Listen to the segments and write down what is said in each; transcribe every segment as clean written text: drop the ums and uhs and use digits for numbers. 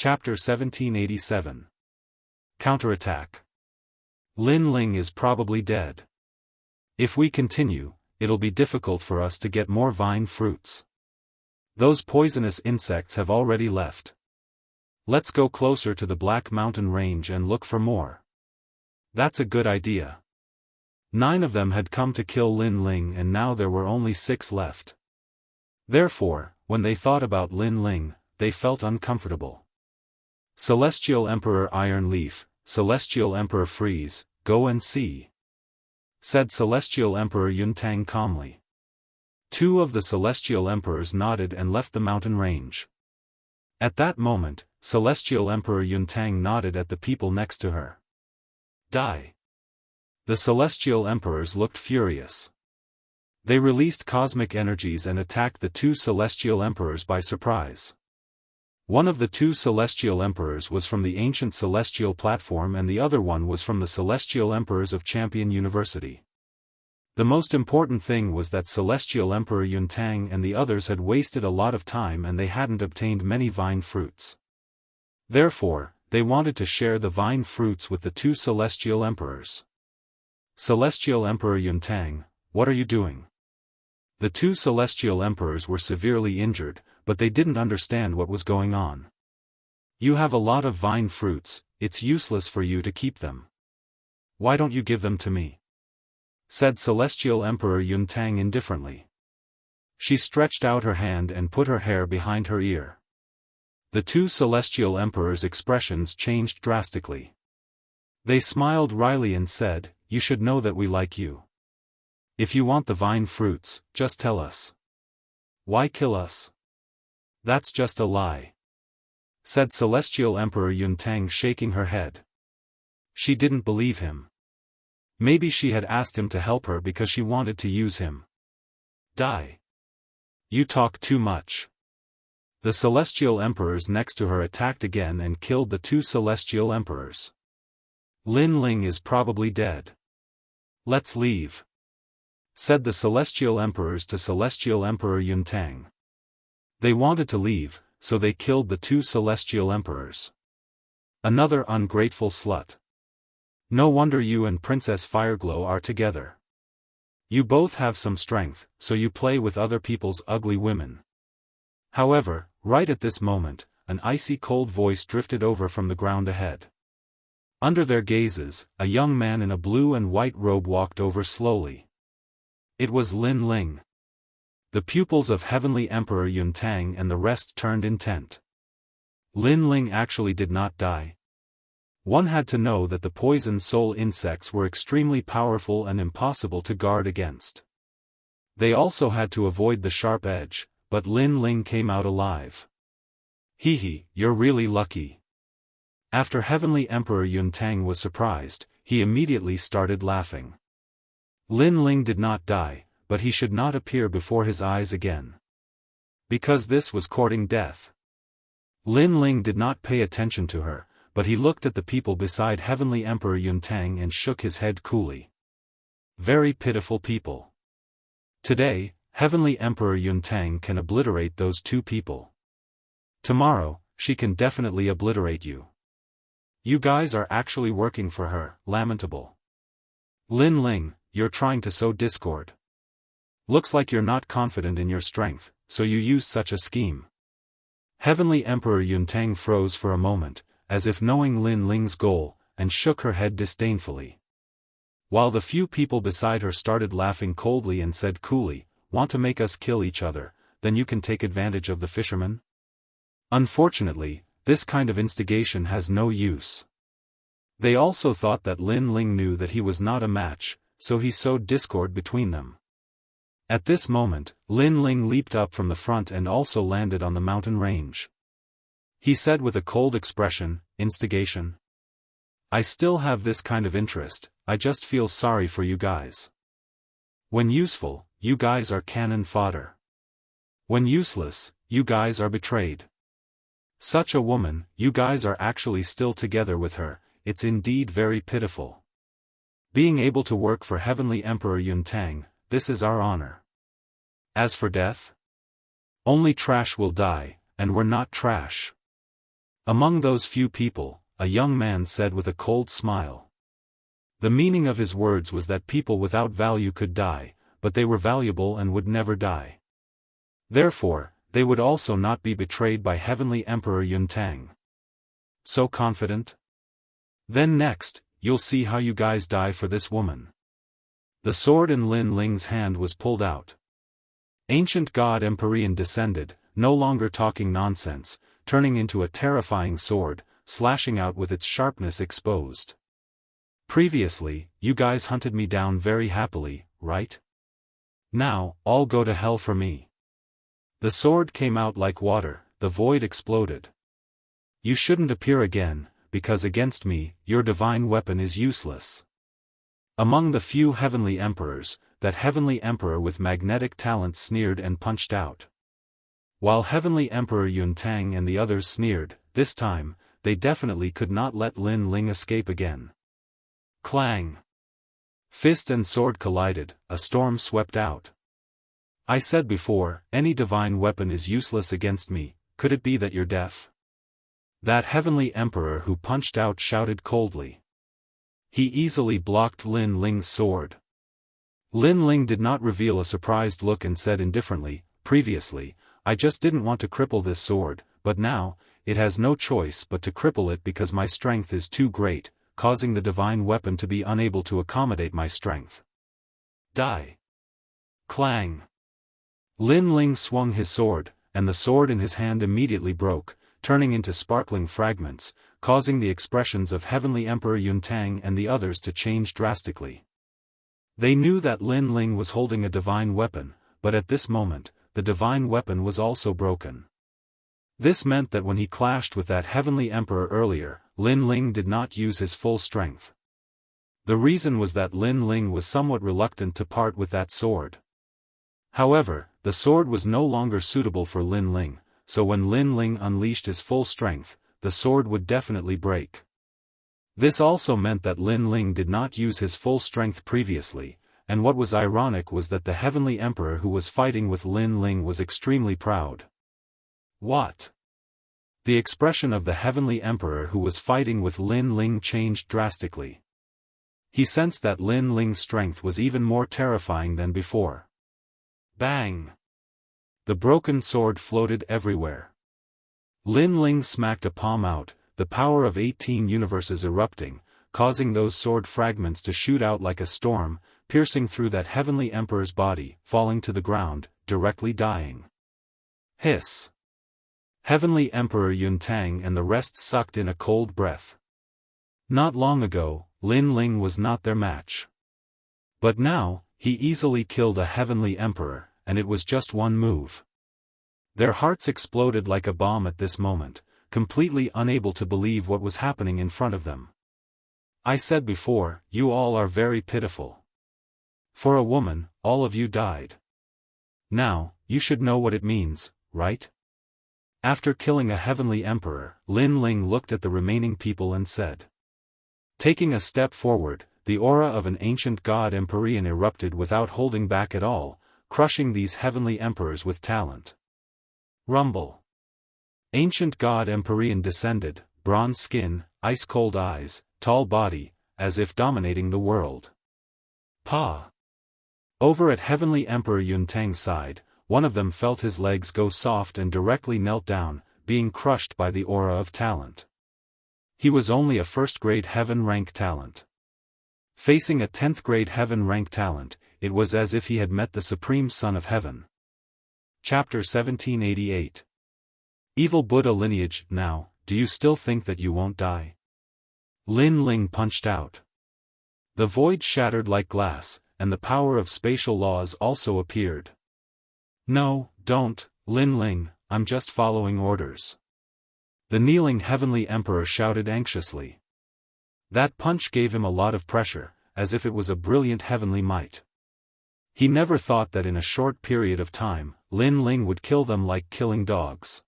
Chapter 1787. Counterattack. Lin Ling is probably dead. If we continue, it'll be difficult for us to get more vine fruits. Those poisonous insects have already left. Let's go closer to the Black Mountain Range and look for more. That's a good idea. 9 of them had come to kill Lin Ling and now there were only 6 left. Therefore, when they thought about Lin Ling, they felt uncomfortable. Celestial Emperor Iron Leaf, Celestial Emperor Freeze, go and see, said Celestial Emperor Yuntang calmly. 2 of the Celestial Emperors nodded and left the mountain range. At that moment, Celestial Emperor Yuntang nodded at the people next to her. Die. The Celestial Emperors looked furious. They released cosmic energies and attacked the 2 Celestial Emperors by surprise. One of the 2 Celestial Emperors was from the ancient Celestial Platform and the other one was from the Celestial Emperors of Champion University. The most important thing was that Celestial Emperor Yuntang and the others had wasted a lot of time and they hadn't obtained many vine fruits. Therefore, they wanted to share the vine fruits with the 2 Celestial Emperors. Celestial Emperor Yuntang, what are you doing? The 2 Celestial Emperors were severely injured, but they didn't understand what was going on. You have a lot of vine fruits, it's useless for you to keep them. Why don't you give them to me? Said Celestial Emperor Yuntang indifferently. She stretched out her hand and put her hair behind her ear. The 2 Celestial Emperors' expressions changed drastically. They smiled wryly and said, you should know that we like you. If you want the vine fruits, just tell us. Why kill us? That's just a lie, said Celestial Emperor Yuntang shaking her head. She didn't believe him. Maybe she had asked him to help her because she wanted to use him. Die. You talk too much. The Celestial Emperors next to her attacked again and killed the 2 Celestial Emperors. Lin Ling is probably dead. Let's leave, said the Celestial Emperors to Celestial Emperor Yuntang. They wanted to leave, so they killed the 2 Celestial Emperors. Another ungrateful slut. No wonder you and Princess Fireglow are together. You both have some strength, so you play with other people's ugly women. However, right at this moment, an icy cold voice drifted over from the ground ahead. Under their gazes, a young man in a blue and white robe walked over slowly. It was Lin Ling. The pupils of Heavenly Emperor Yuntang and the rest turned intent. Lin Ling actually did not die. One had to know that the poison soul insects were extremely powerful and impossible to guard against. They also had to avoid the sharp edge, but Lin Ling came out alive. Hee, you're really lucky. After Heavenly Emperor Yuntang was surprised, he immediately started laughing. Lin Ling did not die, but he should not appear before his eyes again. Because this was courting death. Lin Ling did not pay attention to her, but he looked at the people beside Heavenly Emperor Yuntang and shook his head coolly. Very pitiful people. Today, Heavenly Emperor Yuntang can obliterate those 2 people. Tomorrow, she can definitely obliterate you. You guys are actually working for her, lamentable. Lin Ling, you're trying to sow discord. Looks like you're not confident in your strength, so you use such a scheme. Heavenly Emperor Yuntang froze for a moment, as if knowing Lin Ling's goal, and shook her head disdainfully. While the few people beside her started laughing coldly and said coolly, want to make us kill each other, then you can take advantage of the fishermen? Unfortunately, this kind of instigation has no use. They also thought that Lin Ling knew that he was not a match, so he sowed discord between them. At this moment, Lin Ling leaped up from the front and also landed on the mountain range. He said with a cold expression, instigation. I still have this kind of interest, I just feel sorry for you guys. When useful, you guys are cannon fodder. When useless, you guys are betrayed. Such a woman, you guys are actually still together with her, it's indeed very pitiful. Being able to work for Heavenly Emperor Yuntang, this is our honor. As for death? Only trash will die, and we're not trash. Among those few people, a young man said with a cold smile. The meaning of his words was that people without value could die, but they were valuable and would never die. Therefore, they would also not be betrayed by Heavenly Emperor Yuntang. So confident? Then next, you'll see how you guys die for this woman. The sword in Lin Ling's hand was pulled out. Ancient God Empyrean descended, no longer talking nonsense, turning into a terrifying sword, slashing out with its sharpness exposed. Previously, you guys hunted me down very happily, right? Now, all go to hell for me. The sword came out like water, the void exploded. You shouldn't appear again, because against me, your divine weapon is useless. Among the few heavenly emperors, that heavenly emperor with magnetic talent sneered and punched out. While Heavenly Emperor Yuntang and the others sneered, this time, they definitely could not let Lin Ling escape again. Clang! Fist and sword collided, a storm swept out. I said before, any divine weapon is useless against me, could it be that you're deaf? That heavenly emperor who punched out shouted coldly. He easily blocked Lin Ling's sword. Lin Ling did not reveal a surprised look and said indifferently, previously, I just didn't want to cripple this sword, but now, it has no choice but to cripple it because my strength is too great, causing the divine weapon to be unable to accommodate my strength. Die! Clang! Lin Ling swung his sword, and the sword in his hand immediately broke, turning into sparkling fragments, causing the expressions of Heavenly Emperor Yuntang and the others to change drastically. They knew that Lin Ling was holding a divine weapon, but at this moment, the divine weapon was also broken. This meant that when he clashed with that heavenly emperor earlier, Lin Ling did not use his full strength. The reason was that Lin Ling was somewhat reluctant to part with that sword. However, the sword was no longer suitable for Lin Ling, so when Lin Ling unleashed his full strength, the sword would definitely break. This also meant that Lin Ling did not use his full strength previously, and what was ironic was that the heavenly emperor who was fighting with Lin Ling was extremely proud. What? The expression of the heavenly emperor who was fighting with Lin Ling changed drastically. He sensed that Lin Ling's strength was even more terrifying than before. Bang! The broken sword floated everywhere. Lin Ling smacked a palm out, the power of 18 universes erupting, causing those sword fragments to shoot out like a storm, piercing through that heavenly emperor's body, falling to the ground, directly dying. Hiss! Heavenly Emperor Yuntang and the rest sucked in a cold breath. Not long ago, Lin Ling was not their match. But now, he easily killed a heavenly emperor, and it was just one move. Their hearts exploded like a bomb at this moment, completely unable to believe what was happening in front of them. I said before, you all are very pitiful. For a woman, all of you died. Now, you should know what it means, right? After killing a heavenly emperor, Lin Ling looked at the remaining people and said. Taking a step forward, the aura of an ancient god Empyrean erupted without holding back at all, crushing these heavenly emperors with talent. Rumble. Ancient god Empyrean descended, bronze skin, ice-cold eyes, tall body, as if dominating the world. Pa! Over at Heavenly Emperor Yuntang's side, one of them felt his legs go soft and directly knelt down, being crushed by the aura of talent. He was only a first-grade heaven rank talent. Facing a 10th grade heaven rank talent, it was as if he had met the Supreme Son of Heaven. Chapter 1788. Evil Buddha lineage. Now, do you still think that you won't die? Lin Ling punched out. The void shattered like glass, and the power of spatial laws also appeared. No, don't, Lin Ling, I'm just following orders. The kneeling heavenly emperor shouted anxiously. That punch gave him a lot of pressure, as if it was a brilliant heavenly might. He never thought that in a short period of time, Lin Ling would kill them like killing dogs.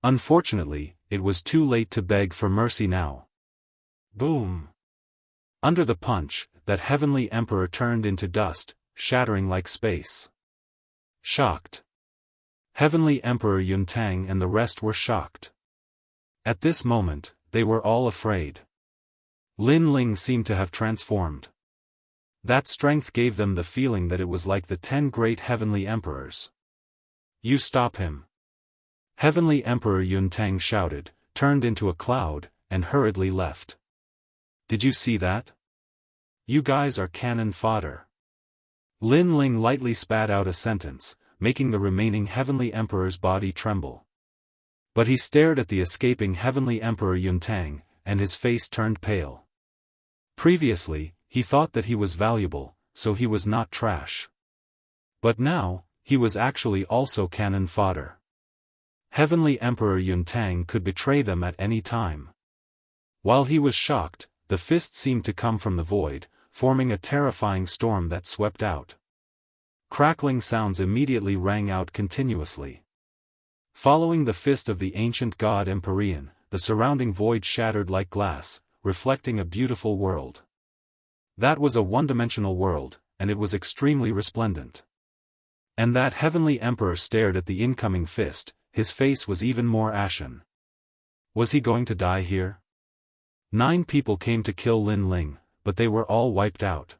Unfortunately, it was too late to beg for mercy now. Boom! Under the punch, that heavenly emperor turned into dust, shattering like space. Shocked. Heavenly Emperor Yuntang and the rest were shocked. At this moment, they were all afraid. Lin Ling seemed to have transformed. That strength gave them the feeling that it was like the 10 great heavenly emperors. You stop him. Heavenly Emperor Yuntang shouted, turned into a cloud, and hurriedly left. Did you see that? You guys are cannon fodder. Lin Ling lightly spat out a sentence, making the remaining Heavenly Emperor's body tremble. But he stared at the escaping Heavenly Emperor Yuntang, and his face turned pale. Previously, he thought that he was valuable, so he was not trash. But now, he was actually also cannon fodder. Heavenly Emperor Yuntang could betray them at any time. While he was shocked, the fist seemed to come from the void, forming a terrifying storm that swept out. Crackling sounds immediately rang out continuously. Following the fist of the ancient god Empyrean, the surrounding void shattered like glass, reflecting a beautiful world. That was a one-dimensional world, and it was extremely resplendent. And that Heavenly Emperor stared at the incoming fist, his face was even more ashen. Was he going to die here? 9 people came to kill Lin Ling, but they were all wiped out.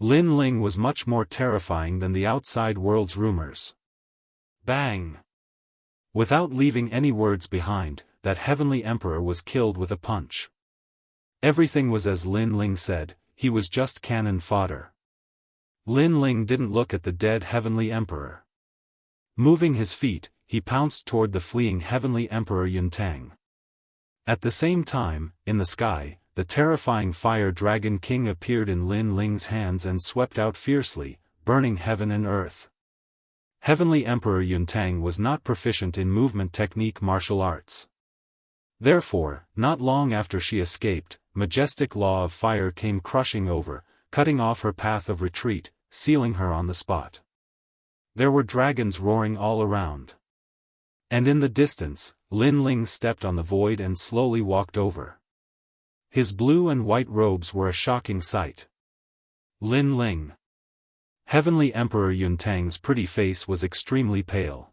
Lin Ling was much more terrifying than the outside world's rumors. Bang! Without leaving any words behind, that Heavenly Emperor was killed with a punch. Everything was as Lin Ling said, he was just cannon fodder. Lin Ling didn't look at the dead Heavenly Emperor. Moving his feet, he pounced toward the fleeing Heavenly Emperor Yuntang. At the same time, in the sky, the terrifying Fire Dragon King appeared in Lin Ling's hands and swept out fiercely, burning heaven and earth. Heavenly Emperor Yuntang was not proficient in movement technique martial arts. Therefore, not long after she escaped, majestic law of fire came crushing over, cutting off her path of retreat, sealing her on the spot. There were dragons roaring all around. And in the distance, Lin Ling stepped on the void and slowly walked over. His blue and white robes were a shocking sight. Lin Ling. Heavenly Emperor Yuntang's pretty face was extremely pale.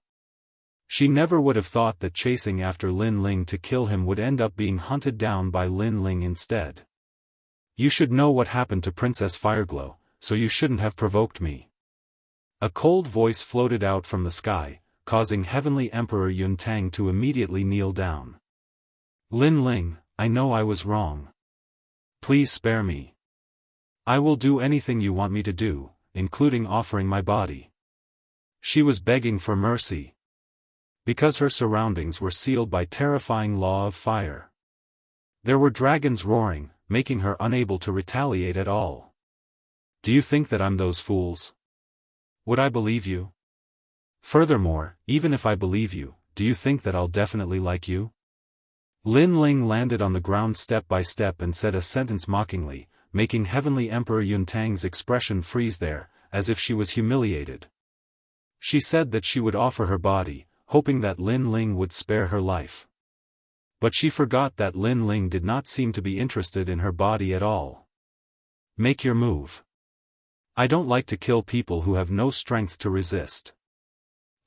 She never would have thought that chasing after Lin Ling to kill him would end up being hunted down by Lin Ling instead. You should know what happened to Princess Fireglow, so you shouldn't have provoked me. A cold voice floated out from the sky, causing Heavenly Emperor Yuntang to immediately kneel down. Lin Ling, I know I was wrong. Please spare me. I will do anything you want me to do, including offering my body. She was begging for mercy. Because her surroundings were sealed by terrifying law of fire. There were dragons roaring, making her unable to retaliate at all. Do you think that I'm those fools? Would I believe you? Furthermore, even if I believe you, do you think that I'll definitely like you? Lin Ling landed on the ground step by step and said a sentence mockingly, making Heavenly Emperor Yuntang's expression freeze there, as if she was humiliated. She said that she would offer her body, hoping that Lin Ling would spare her life. But she forgot that Lin Ling did not seem to be interested in her body at all. Make your move. I don't like to kill people who have no strength to resist.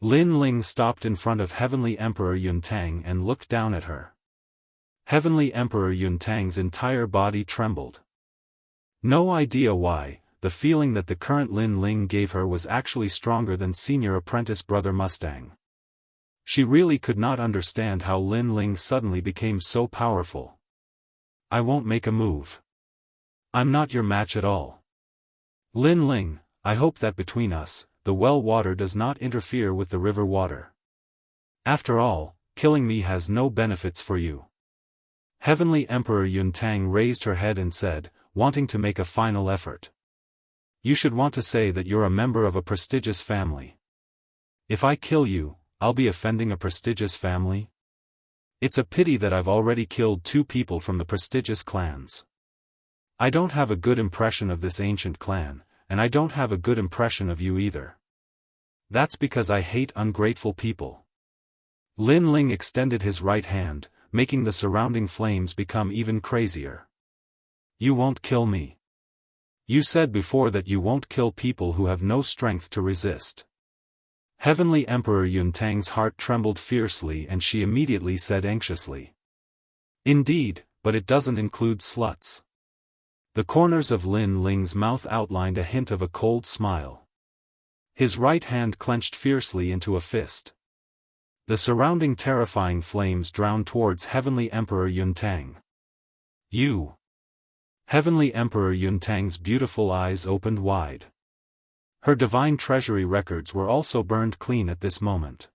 Lin Ling stopped in front of Heavenly Emperor Yuntang and looked down at her. Heavenly Emperor Yuntang's entire body trembled. No idea why, the feeling that the current Lin Ling gave her was actually stronger than senior apprentice Brother Mustang. She really could not understand how Lin Ling suddenly became so powerful. I won't make a move. I'm not your match at all. Lin Ling, I hope that between us, the well water does not interfere with the river water. After all, killing me has no benefits for you. Heavenly Emperor Yuntang raised her head and said, wanting to make a final effort. You should want to say that you're a member of a prestigious family. If I kill you, I'll be offending a prestigious family? It's a pity that I've already killed 2 people from the prestigious clans. I don't have a good impression of this ancient clan, and I don't have a good impression of you either. That's because I hate ungrateful people. Lin Ling extended his right hand, making the surrounding flames become even crazier. You won't kill me. You said before that you won't kill people who have no strength to resist. Heavenly Emperor Yuntang's heart trembled fiercely and she immediately said anxiously. Indeed, but it doesn't include sluts. The corners of Lin Ling's mouth outlined a hint of a cold smile. His right hand clenched fiercely into a fist. The surrounding terrifying flames drowned towards Heavenly Emperor Yuntang. You! Heavenly Emperor Yuntang's beautiful eyes opened wide. Her divine treasury records were also burned clean at this moment.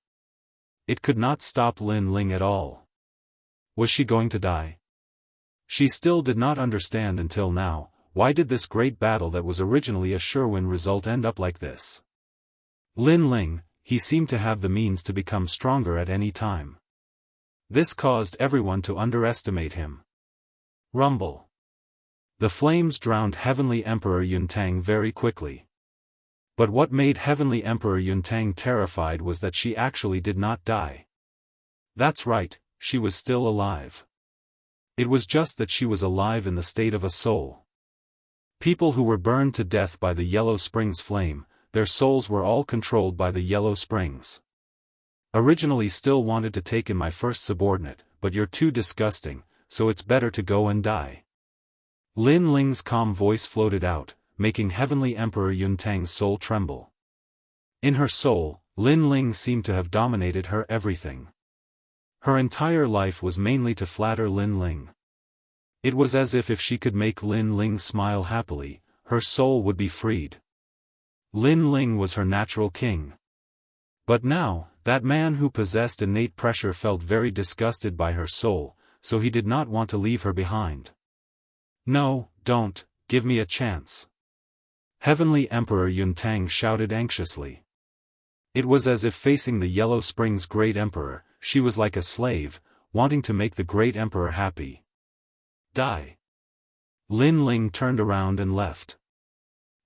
It could not stop Lin Ling at all. Was she going to die? She still did not understand until now, why did this great battle that was originally a sure-win result end up like this? Lin Ling, he seemed to have the means to become stronger at any time. This caused everyone to underestimate him. Rumble. The flames drowned Heavenly Emperor Yuntang very quickly. But what made Heavenly Emperor Yuntang terrified was that she actually did not die. That's right, she was still alive. It was just that she was alive in the state of a soul. People who were burned to death by the Yellow Springs flame, their souls were all controlled by the Yellow Springs. Originally still wanted to take in my first subordinate, but you're too disgusting, so it's better to go and die. Lin Ling's calm voice floated out, making Heavenly Emperor Yuntang's soul tremble. In her soul, Lin Ling seemed to have dominated her everything. Her entire life was mainly to flatter Lin Ling. It was as if she could make Lin Ling smile happily, her soul would be freed. Lin Ling was her natural king. But now, that man who possessed innate pressure felt very disgusted by her soul, so he did not want to leave her behind. No, don't, give me a chance. Heavenly Emperor Yuntang shouted anxiously. It was as if facing the Yellow Springs Great Emperor, she was like a slave, wanting to make the Great Emperor happy. Die. Lin Ling turned around and left.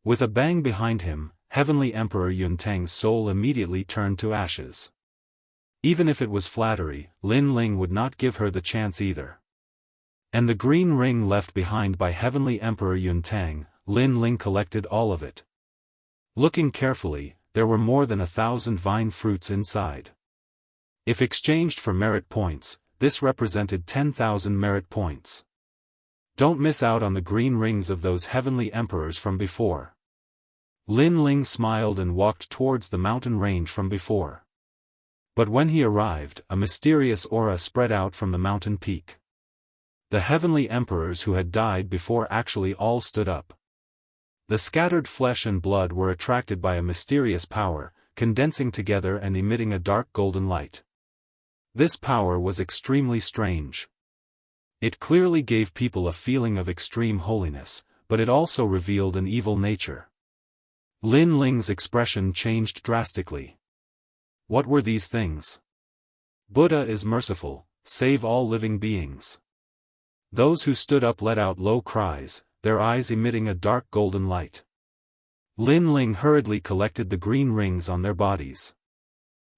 With a bang behind him, Heavenly Emperor Yuntang's soul immediately turned to ashes. Even if it was flattery, Lin Ling would not give her the chance either. And the green ring left behind by Heavenly Emperor Yuntang, Lin Ling collected all of it. Looking carefully, there were more than 1,000 vine fruits inside. If exchanged for merit points, this represented 10,000 merit points. Don't miss out on the green rings of those heavenly emperors from before. Lin Ling smiled and walked towards the mountain range from before. But when he arrived, a mysterious aura spread out from the mountain peak. The heavenly emperors who had died before actually all stood up. The scattered flesh and blood were attracted by a mysterious power, condensing together and emitting a dark golden light. This power was extremely strange. It clearly gave people a feeling of extreme holiness, but it also revealed an evil nature. Lin Ling's expression changed drastically. What were these things? Buddha is merciful, save all living beings. Those who stood up let out low cries, their eyes emitting a dark golden light. Lin Ling hurriedly collected the green rings on their bodies.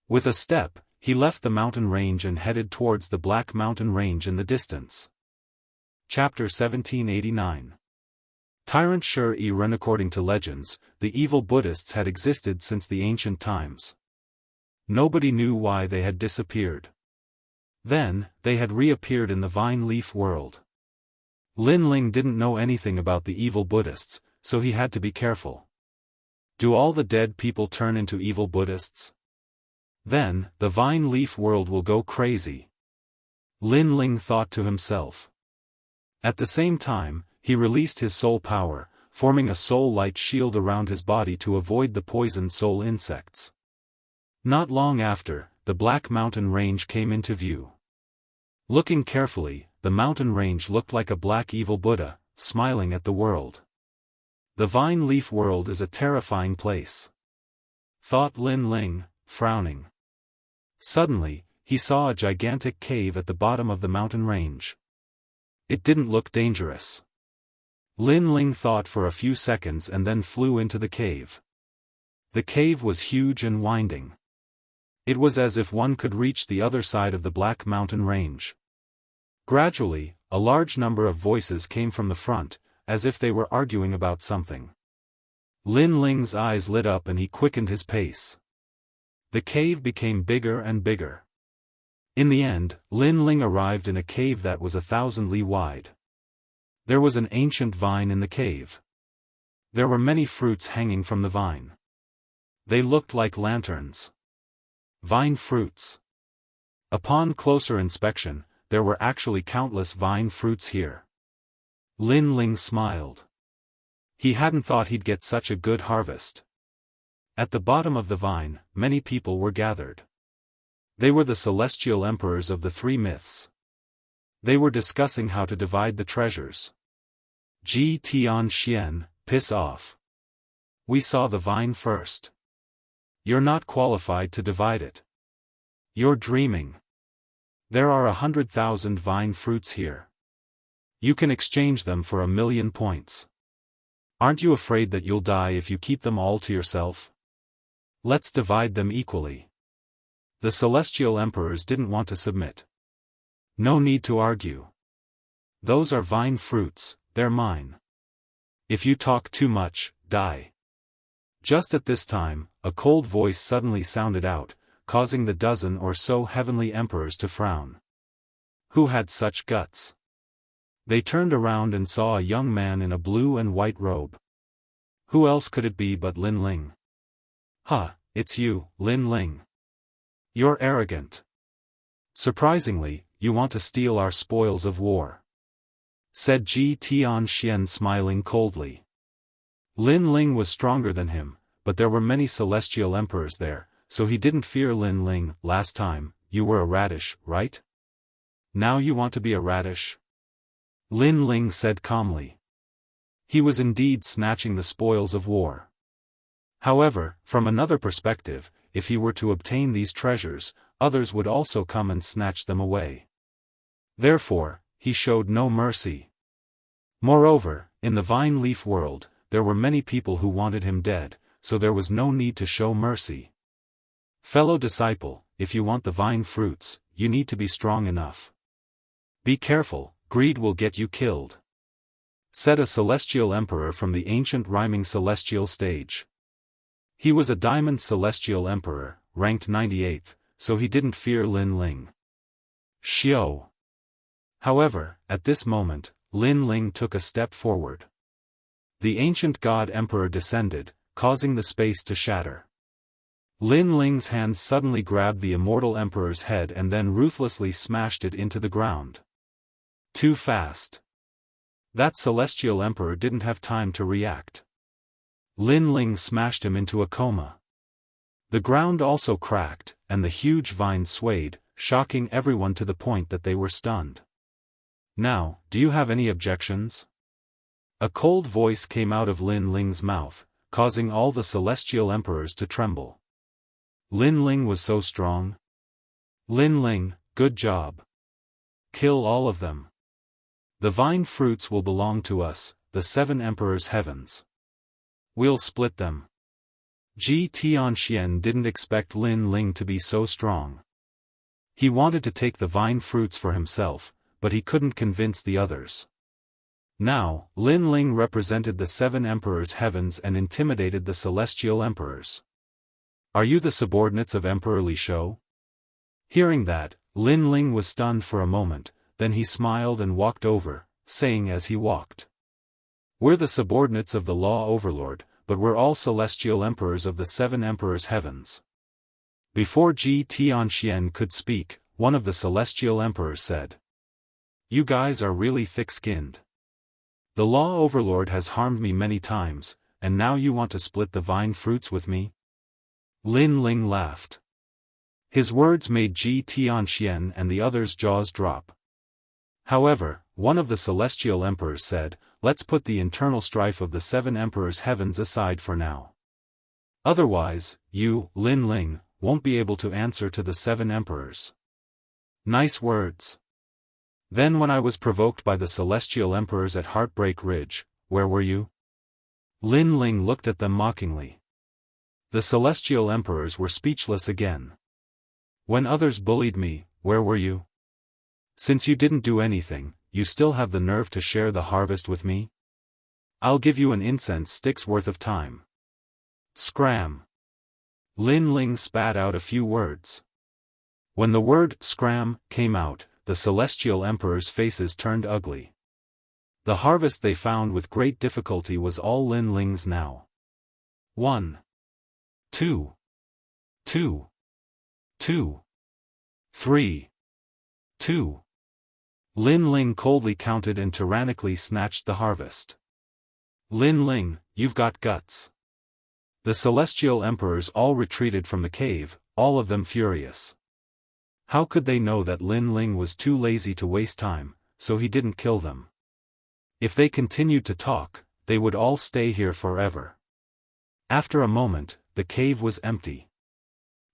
With a step, he left the mountain range and headed towards the Black Mountain Range in the distance. Chapter 1789. Tyrant Shi-Ren. According to legends, the evil Buddhists had existed since the ancient times. Nobody knew why they had disappeared. Then, they had reappeared in the vine leaf world. Lin Ling didn't know anything about the evil Buddhists, so he had to be careful. Do all the dead people turn into evil Buddhists? Then, the vine leaf world will go crazy. Lin Ling thought to himself. At the same time, he released his soul power, forming a soul light shield around his body to avoid the poisoned soul insects. Not long after, the Black Mountain Range came into view. Looking carefully, the mountain range looked like a black evil Buddha, smiling at the world. The vine leaf world is a terrifying place, thought Lin Ling, frowning. Suddenly, he saw a gigantic cave at the bottom of the mountain range. It didn't look dangerous. Lin Ling thought for a few seconds and then flew into the cave. The cave was huge and winding. It was as if one could reach the other side of the Black Mountain Range. Gradually, a large number of voices came from the front, as if they were arguing about something. Lin Ling's eyes lit up and he quickened his pace. The cave became bigger and bigger. In the end, Lin Ling arrived in a cave that was 1,000 li wide. There was an ancient vine in the cave. There were many fruits hanging from the vine. They looked like lanterns. Vine fruits. Upon closer inspection, there were actually countless vine fruits here. Lin Ling smiled. He hadn't thought he'd get such a good harvest. At the bottom of the vine, many people were gathered. They were the celestial emperors of the three myths. They were discussing how to divide the treasures. Ji Tianxian, piss off. We saw the vine first. You're not qualified to divide it. You're dreaming. There are 100,000 vine fruits here. You can exchange them for 1,000,000 points. Aren't you afraid that you'll die if you keep them all to yourself? Let's divide them equally. The celestial emperors didn't want to submit. No need to argue. Those are vine fruits, they're mine. If you talk too much, die. Just at this time, a cold voice suddenly sounded out, causing the dozen or so heavenly emperors to frown. Who had such guts? They turned around and saw a young man in a blue and white robe. Who else could it be but Lin Ling? Huh, it's you, Lin Ling. You're arrogant. Surprisingly, you want to steal our spoils of war, said Ji Tianxian, smiling coldly. Lin Ling was stronger than him, but there were many celestial emperors there, so he didn't fear Lin Ling. Last time, you were a radish, right? Now you want to be a radish? Lin Ling said calmly. He was indeed snatching the spoils of war. However, from another perspective, if he were to obtain these treasures, others would also come and snatch them away. Therefore, he showed no mercy. Moreover, in the vine leaf world, there were many people who wanted him dead, so there was no need to show mercy. Fellow disciple, if you want the vine fruits, you need to be strong enough. Be careful, greed will get you killed, said a celestial emperor from the ancient rhyming celestial stage. He was a diamond celestial emperor, ranked 98th, so he didn't fear Lin Ling. Xiao. However, at this moment, Lin Ling took a step forward. The ancient god emperor descended, causing the space to shatter. Lin Ling's hand suddenly grabbed the immortal emperor's head and then ruthlessly smashed it into the ground. Too fast. That celestial emperor didn't have time to react. Lin Ling smashed him into a coma. The ground also cracked, and the huge vine swayed, shocking everyone to the point that they were stunned. Now, do you have any objections? A cold voice came out of Lin Ling's mouth, causing all the celestial emperors to tremble. Lin Ling was so strong. Lin Ling, good job. Kill all of them. The vine fruits will belong to us, the 7 emperors' heavens. We'll split them. Ji Tianxian didn't expect Lin Ling to be so strong. He wanted to take the vine fruits for himself, but he couldn't convince the others. Now, Lin Ling represented the 7 emperors' heavens and intimidated the celestial emperors. Are you the subordinates of Emperor Li Shou? Hearing that, Lin Ling was stunned for a moment, then he smiled and walked over, saying as he walked. We're the subordinates of the Law Overlord, but we're all celestial emperors of the 7 emperors' heavens. Before Ji Tianxian could speak, one of the celestial emperors said, You guys are really thick-skinned. The Law Overlord has harmed me many times, and now you want to split the vine fruits with me? Lin Ling laughed. His words made Ji Tianxian and the others' jaws drop. However, one of the celestial emperors said, Let's put the internal strife of the 7 emperors' heavens aside for now. Otherwise, you, Lin Ling, won't be able to answer to the 7 emperors. Nice words. Then when I was provoked by the celestial emperors at Heartbreak Ridge, where were you? Lin Ling looked at them mockingly. The celestial emperors were speechless again. When others bullied me, where were you? Since you didn't do anything, you still have the nerve to share the harvest with me? I'll give you an incense stick's worth of time. Scram. Lin Ling spat out a few words. When the word "scram" came out, the celestial emperors' faces turned ugly. The harvest they found with great difficulty was all Lin Ling's now. 1, 2, 2, 2, 3, 2. Lin Ling coldly counted and tyrannically snatched the harvest. Lin Ling, you've got guts. The celestial emperors all retreated from the cave, all of them furious. How could they know that Lin Ling was too lazy to waste time, so he didn't kill them? If they continued to talk, they would all stay here forever. After a moment, the cave was empty.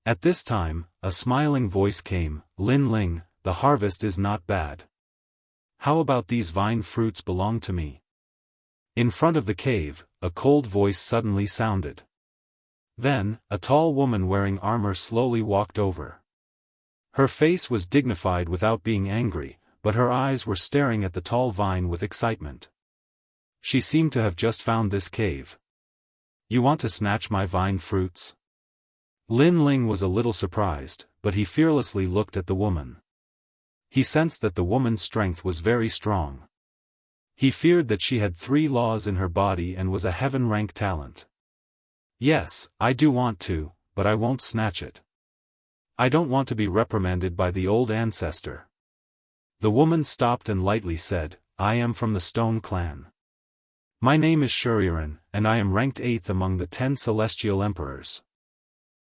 At this time, a smiling voice came, "Lin Ling, the harvest is not bad. How about these vine fruits belong to me?" In front of the cave, a cold voice suddenly sounded. Then, a tall woman wearing armor slowly walked over. Her face was dignified without being angry, but her eyes were staring at the tall vine with excitement. She seemed to have just found this cave. "You want to snatch my vine fruits?" Lin Ling was a little surprised, but he fearlessly looked at the woman. He sensed that the woman's strength was very strong. He feared that she had 3 laws in her body and was a heaven-rank talent. "Yes, I do want to, but I won't snatch it. I don't want to be reprimanded by the old ancestor." The woman stopped and lightly said, "I am from the Stone Clan. My name is Shuriren, and I am ranked 8th among the 10 celestial emperors.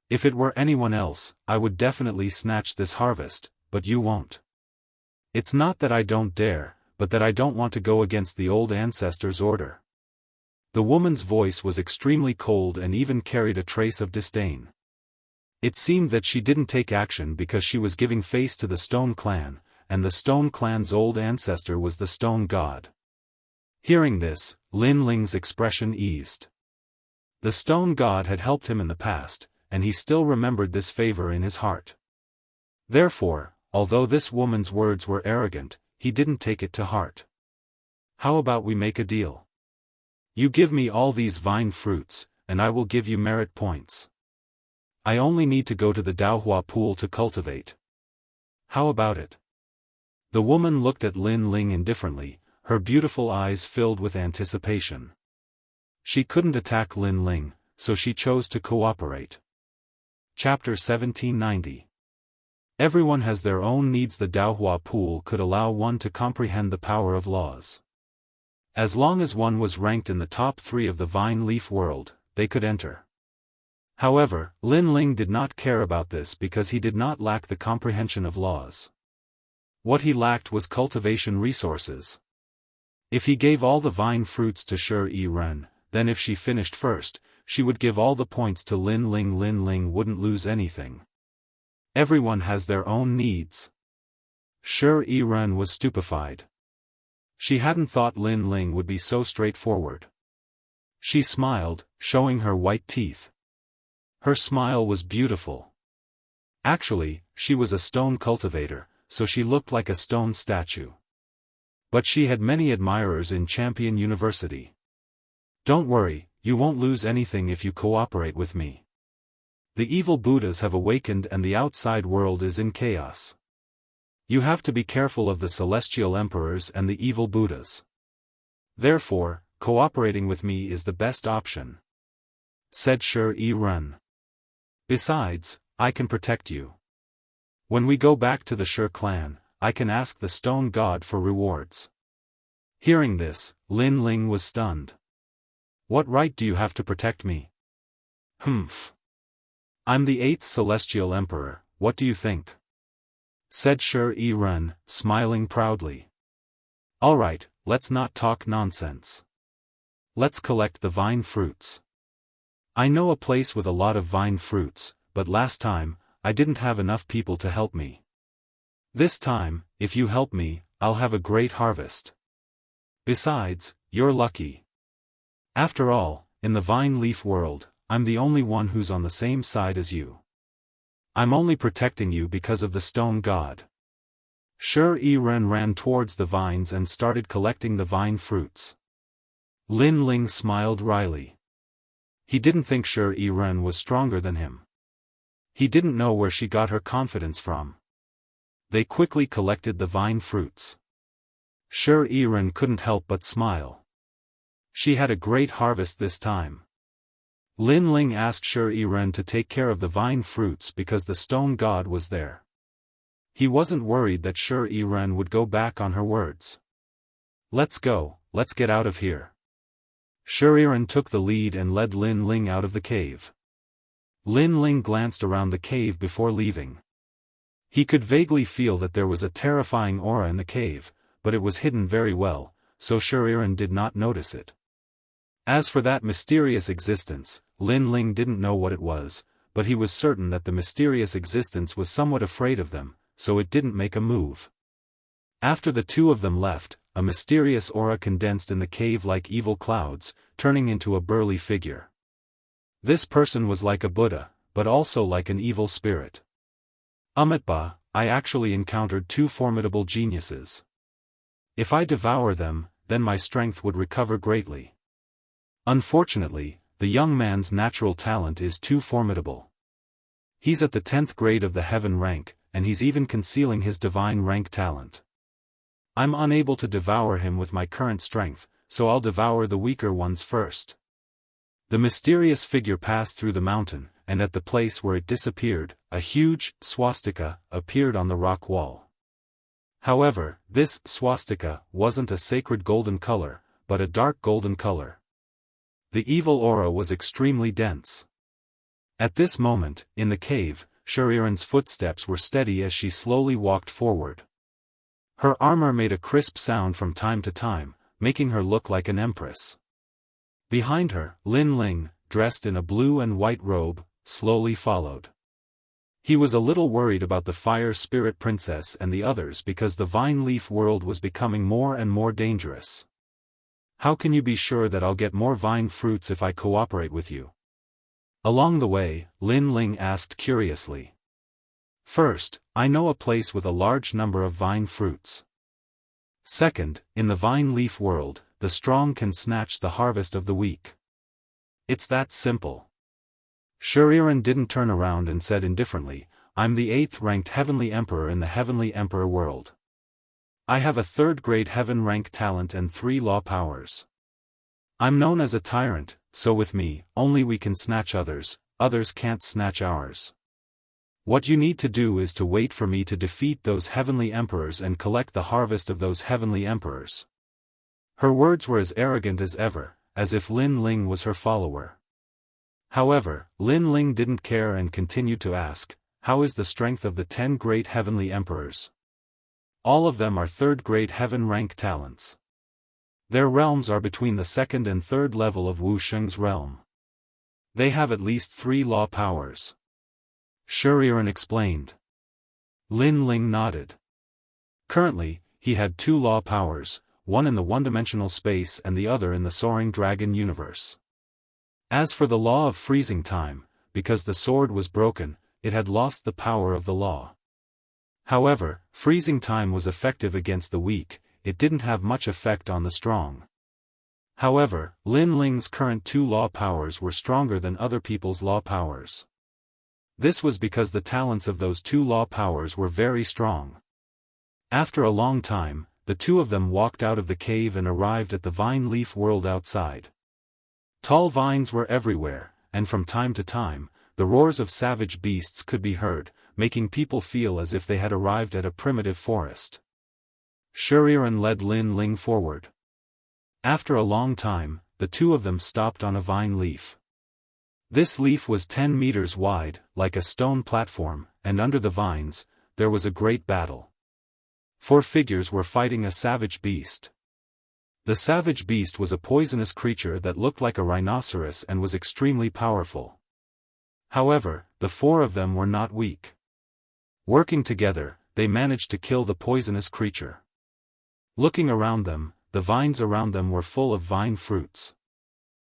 If it were anyone else, I would definitely snatch this harvest, but you won't. It's not that I don't dare, but that I don't want to go against the old ancestor's order." The woman's voice was extremely cold and even carried a trace of disdain. It seemed that she didn't take action because she was giving face to the Stone Clan, and the Stone Clan's old ancestor was the Stone God. Hearing this, Lin Ling's expression eased. The Stone God had helped him in the past, and he still remembered this favor in his heart. Therefore, although this woman's words were arrogant, he didn't take it to heart. "How about we make a deal? You give me all these vine fruits, and I will give you merit points. I only need to go to the Daohua pool to cultivate. How about it?" The woman looked at Lin Ling indifferently, her beautiful eyes filled with anticipation. She couldn't attack Lin Ling, so she chose to cooperate. Chapter 1790. Everyone has their own needs. The Daohua pool could allow one to comprehend the power of laws. As long as one was ranked in the top 3 of the vine leaf world, they could enter. However, Lin Ling did not care about this because he did not lack the comprehension of laws. What he lacked was cultivation resources. If he gave all the vine fruits to Shuriren, then if she finished first, she would give all the points to Lin Ling. Lin Ling wouldn't lose anything. Everyone has their own needs. Shuriren was stupefied. She hadn't thought Lin Ling would be so straightforward. She smiled, showing her white teeth. Her smile was beautiful. Actually, she was a stone cultivator, so she looked like a stone statue. But she had many admirers in Champion University. "Don't worry, you won't lose anything if you cooperate with me. The evil Buddhas have awakened and the outside world is in chaos. You have to be careful of the celestial emperors and the evil Buddhas. Therefore, cooperating with me is the best option," said Shuriren. "Besides, I can protect you. When we go back to the Shur clan, I can ask the Stone God for rewards." Hearing this, Lin Ling was stunned. "What right do you have to protect me?" "Humph. I'm the 8th celestial emperor, what do you think?" said Shuriren, smiling proudly. "Alright, let's not talk nonsense. Let's collect the vine fruits. I know a place with a lot of vine fruits, but last time, I didn't have enough people to help me. This time, if you help me, I'll have a great harvest. Besides, you're lucky. After all, in the vine leaf world, I'm the only one who's on the same side as you. I'm only protecting you because of the Stone God." Shuriren ran towards the vines and started collecting the vine fruits. Lin Ling smiled wryly. He didn't think Shuriren was stronger than him. He didn't know where she got her confidence from. They quickly collected the vine fruits. Shi Ren couldn't help but smile. She had a great harvest this time. Lin Ling asked Shi Ren to take care of the vine fruits because the stone god was there. He wasn't worried that Shi Ren would go back on her words. Let's go, let's get out of here. Shi Ren took the lead and led Lin Ling out of the cave. Lin Ling glanced around the cave before leaving. He could vaguely feel that there was a terrifying aura in the cave, but it was hidden very well, so Shi Ren did not notice it. As for that mysterious existence, Lin Ling didn't know what it was, but he was certain that the mysterious existence was somewhat afraid of them, so it didn't make a move. After the two of them left, a mysterious aura condensed in the cave like evil clouds, turning into a burly figure. This person was like a Buddha, but also like an evil spirit. Amitabha, I actually encountered two formidable geniuses. If I devour them, then my strength would recover greatly. Unfortunately, the young man's natural talent is too formidable. He's at the 10th grade of the heaven rank, and he's even concealing his divine rank talent. I'm unable to devour him with my current strength, so I'll devour the weaker ones first. The mysterious figure passed through the mountain, and at the place where it disappeared, a huge swastika appeared on the rock wall. However, this swastika wasn't a sacred golden color, but a dark golden color. The evil aura was extremely dense. At this moment, in the cave, Shi Ren's footsteps were steady as she slowly walked forward. Her armor made a crisp sound from time to time, making her look like an empress. Behind her, Lin Ling, dressed in a blue and white robe, slowly followed. He was a little worried about the Fire Spirit Princess and the others because the Vine Leaf world was becoming more and more dangerous. How can you be sure that I'll get more vine fruits if I cooperate with you? Along the way, Lin Ling asked curiously. First, I know a place with a large number of vine fruits. Second, in the Vine Leaf world, the strong can snatch the harvest of the weak. It's that simple. Shi Ren didn't turn around and said indifferently, I'm the 8th-ranked Heavenly Emperor in the Heavenly Emperor world. I have a 3rd-grade Heaven rank talent and 3 law powers. I'm known as a tyrant, so with me, only we can snatch others, others can't snatch ours. What you need to do is to wait for me to defeat those Heavenly Emperors and collect the harvest of those Heavenly Emperors. Her words were as arrogant as ever, as if Lin Ling was her follower. However, Lin Ling didn't care and continued to ask, how is the strength of the 10 great Heavenly Emperors? All of them are 3rd-grade Heaven rank talents. Their realms are between the 2nd and 3rd level of Wu Sheng's realm. They have at least 3 law powers. Shi Ren explained. Lin Ling nodded. Currently, he had 2 law powers, one in the one-dimensional space and the other in the soaring dragon universe. As for the law of freezing time, because the sword was broken, it had lost the power of the law. However, freezing time was effective against the weak, it didn't have much effect on the strong. However, Lin Ling's current 2 law powers were stronger than other people's law powers. This was because the talents of those 2 law powers were very strong. After a long time, the two of them walked out of the cave and arrived at the Vine Leaf world outside. Tall vines were everywhere, and from time to time, the roars of savage beasts could be heard, making people feel as if they had arrived at a primitive forest. Shi Ren led Lin Ling forward. After a long time, the two of them stopped on a vine leaf. This leaf was 10 meters wide, like a stone platform, and under the vines, there was a great battle. 4 figures were fighting a savage beast. The savage beast was a poisonous creature that looked like a rhinoceros and was extremely powerful. However, the 4 of them were not weak. Working together, they managed to kill the poisonous creature. Looking around them, the vines around them were full of vine fruits.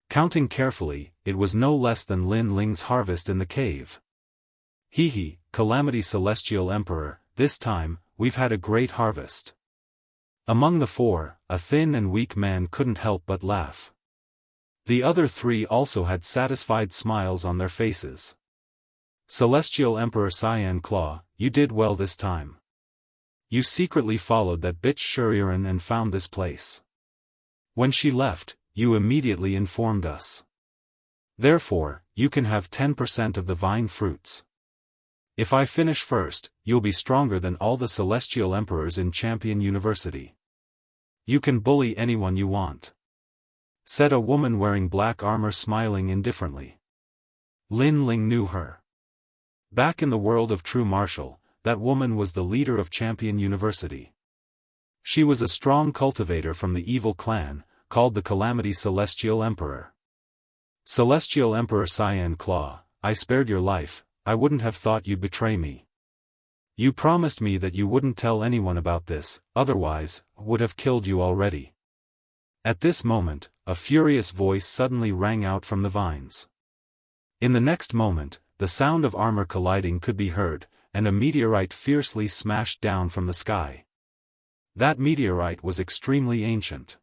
Counting carefully, it was no less than Lin Ling's harvest in the cave. Hee, Calamity Celestial Emperor, this time, we've had a great harvest. Among the 4, a thin and weak man couldn't help but laugh. The other 3 also had satisfied smiles on their faces. Celestial Emperor Cyan Claw, you did well this time. You secretly followed that bitch Shuriren and found this place. When she left, you immediately informed us. Therefore, you can have 10% of the vine fruits. If I finish first, you'll be stronger than all the celestial emperors in Champion University. You can bully anyone you want," said a woman wearing black armor, smiling indifferently. Lin Ling knew her. Back in the world of true martial, that woman was the leader of Champion University. She was a strong cultivator from the evil clan, called the Calamity Celestial Emperor. "Celestial Emperor Xianxia, I spared your life. I wouldn't have thought you'd betray me. You promised me that you wouldn't tell anyone about this, otherwise, would have killed you already." At this moment, a furious voice suddenly rang out from the vines. In the next moment, the sound of armor colliding could be heard, and a meteorite fiercely smashed down from the sky. That meteorite was extremely ancient.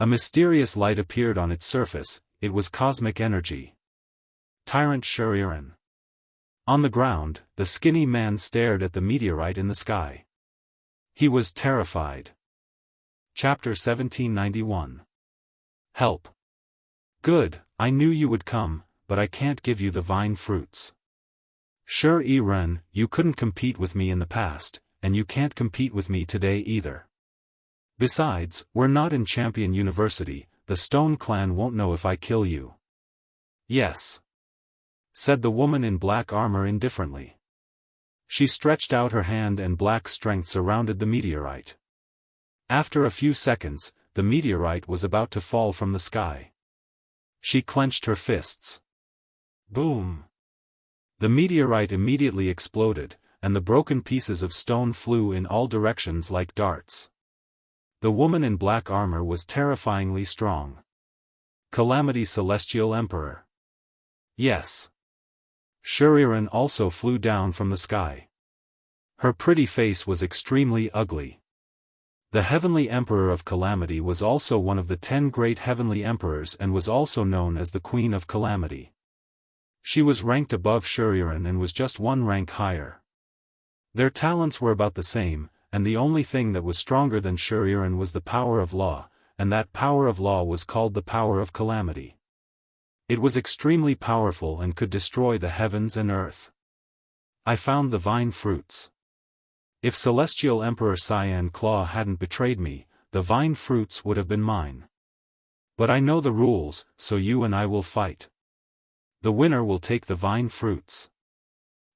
A mysterious light appeared on its surface. It was cosmic energy. Tyrant Shuriren. On the ground, the skinny man stared at the meteorite in the sky. He was terrified. Chapter 1791. Help. Good, I knew you would come, but I can't give you the vine fruits. Shuriren, you couldn't compete with me in the past, and you can't compete with me today either. Besides, we're not in Champion University, the Stone Clan won't know if I kill you. Yes, said the woman in black armor indifferently. She stretched out her hand and black strength surrounded the meteorite. After a few seconds, the meteorite was about to fall from the sky. She clenched her fists. Boom! The meteorite immediately exploded, and the broken pieces of stone flew in all directions like darts. The woman in black armor was terrifyingly strong. Calamity Celestial Emperor. Yes. Shuriren also flew down from the sky. Her pretty face was extremely ugly. The Heavenly Emperor of Calamity was also one of the 10 great Heavenly Emperors and was also known as the Queen of Calamity. She was ranked above Shuriren and was just one rank higher. Their talents were about the same, and the only thing that was stronger than Shuriren was the power of law, and that power of law was called the power of Calamity. It was extremely powerful and could destroy the heavens and earth. I found the vine fruits. If Celestial Emperor Xianxia hadn't betrayed me, the vine fruits would have been mine. But I know the rules, so you and I will fight. The winner will take the vine fruits,"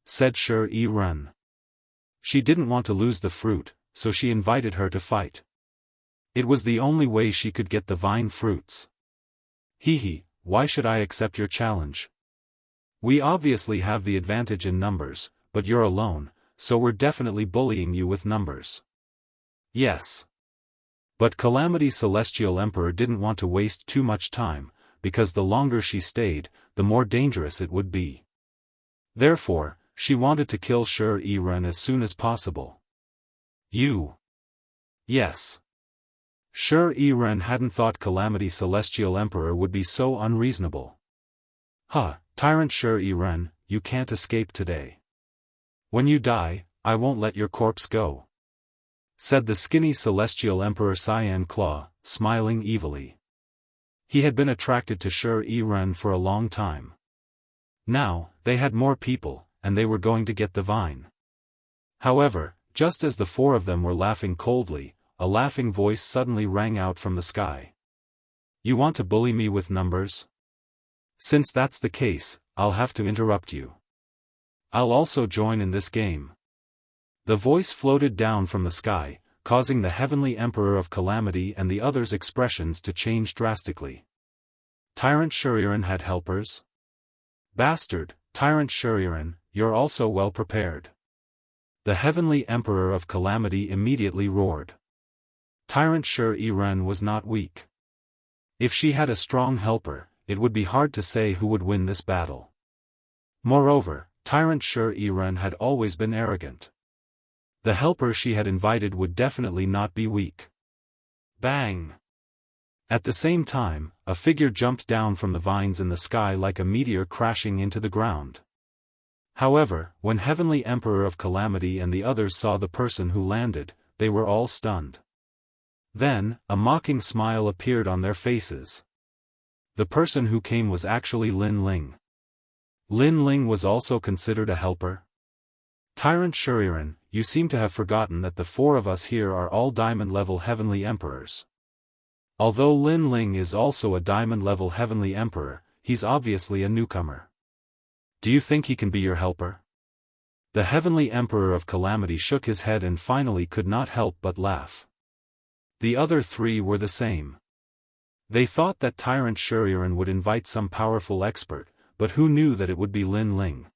said Shuriren. She didn't want to lose the fruit, so she invited her to fight. It was the only way she could get the vine fruits. Hee, why should I accept your challenge? We obviously have the advantage in numbers, but you're alone, so we're definitely bullying you with numbers. Yes. But Calamity Celestial Emperor didn't want to waste too much time, because the longer she stayed, the more dangerous it would be. Therefore, she wanted to kill Shuriren as soon as possible. You. Yes. Shuriren hadn't thought Calamity Celestial Emperor would be so unreasonable. Tyrant Shuriren, you can't escape today. When you die, I won't let your corpse go," said the skinny Celestial Emperor Xianxia, smiling evilly. He had been attracted to Shuriren for a long time. Now, they had more people, and they were going to get the vine. However, just as the 4 of them were laughing coldly, a laughing voice suddenly rang out from the sky. "You want to bully me with numbers? Since that's the case, I'll have to interrupt you. I'll also join in this game." The voice floated down from the sky, causing the Heavenly Emperor of Calamity and the others' expressions to change drastically. Tyrant Shuriren had helpers? Bastard, Tyrant Shuriren, you're also well prepared. The Heavenly Emperor of Calamity immediately roared. Tyrant Shuriren was not weak. If she had a strong helper, it would be hard to say who would win this battle. Moreover, Tyrant Shuriren had always been arrogant. The helper she had invited would definitely not be weak. Bang! At the same time, a figure jumped down from the vines in the sky like a meteor crashing into the ground. However, when Heavenly Emperor of Calamity and the others saw the person who landed, they were all stunned. Then, a mocking smile appeared on their faces. The person who came was actually Lin Ling. Lin Ling was also considered a helper? Tyrant Shuriren, you seem to have forgotten that the four of us here are all diamond-level Heavenly Emperors. Although Lin Ling is also a diamond-level Heavenly Emperor, he's obviously a newcomer. Do you think he can be your helper? The Heavenly Emperor of Calamity shook his head and finally could not help but laugh. The other three were the same. They thought that Tyrant Shuriren would invite some powerful expert, but who knew that it would be Lin Ling?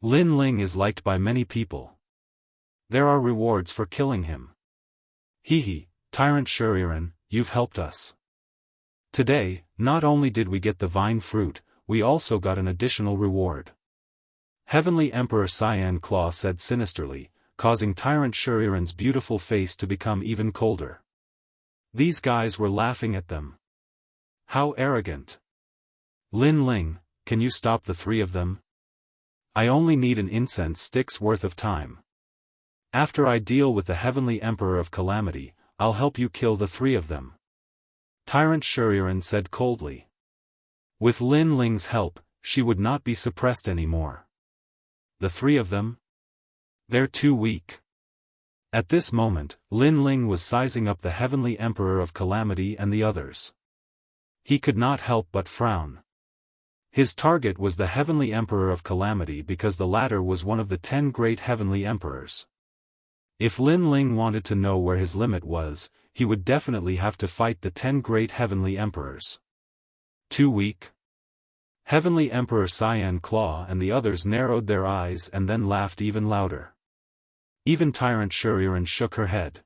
Lin Ling is liked by many people. There are rewards for killing him. Hehe, Tyrant Shuriren, you've helped us. Today, not only did we get the vine fruit, we also got an additional reward. Heavenly Emperor Cyan Claw said sinisterly, causing Tyrant Shuriren's beautiful face to become even colder. These guys were laughing at them. How arrogant. Lin Ling, can you stop the three of them? I only need an incense stick's worth of time. After I deal with the Heavenly Emperor of Calamity, I'll help you kill the three of them. Tyrant Shuriren said coldly. With Lin Ling's help, she would not be suppressed anymore. The three of them? They're too weak. At this moment, Lin Ling was sizing up the Heavenly Emperor of Calamity and the others. He could not help but frown. His target was the Heavenly Emperor of Calamity because the latter was one of the 10 great Heavenly Emperors. If Lin Ling wanted to know where his limit was, he would definitely have to fight the 10 great Heavenly Emperors. Too weak? Heavenly Emperor Cyan Claw and the others narrowed their eyes and then laughed even louder. Even Tyrant Shuriren shook her head.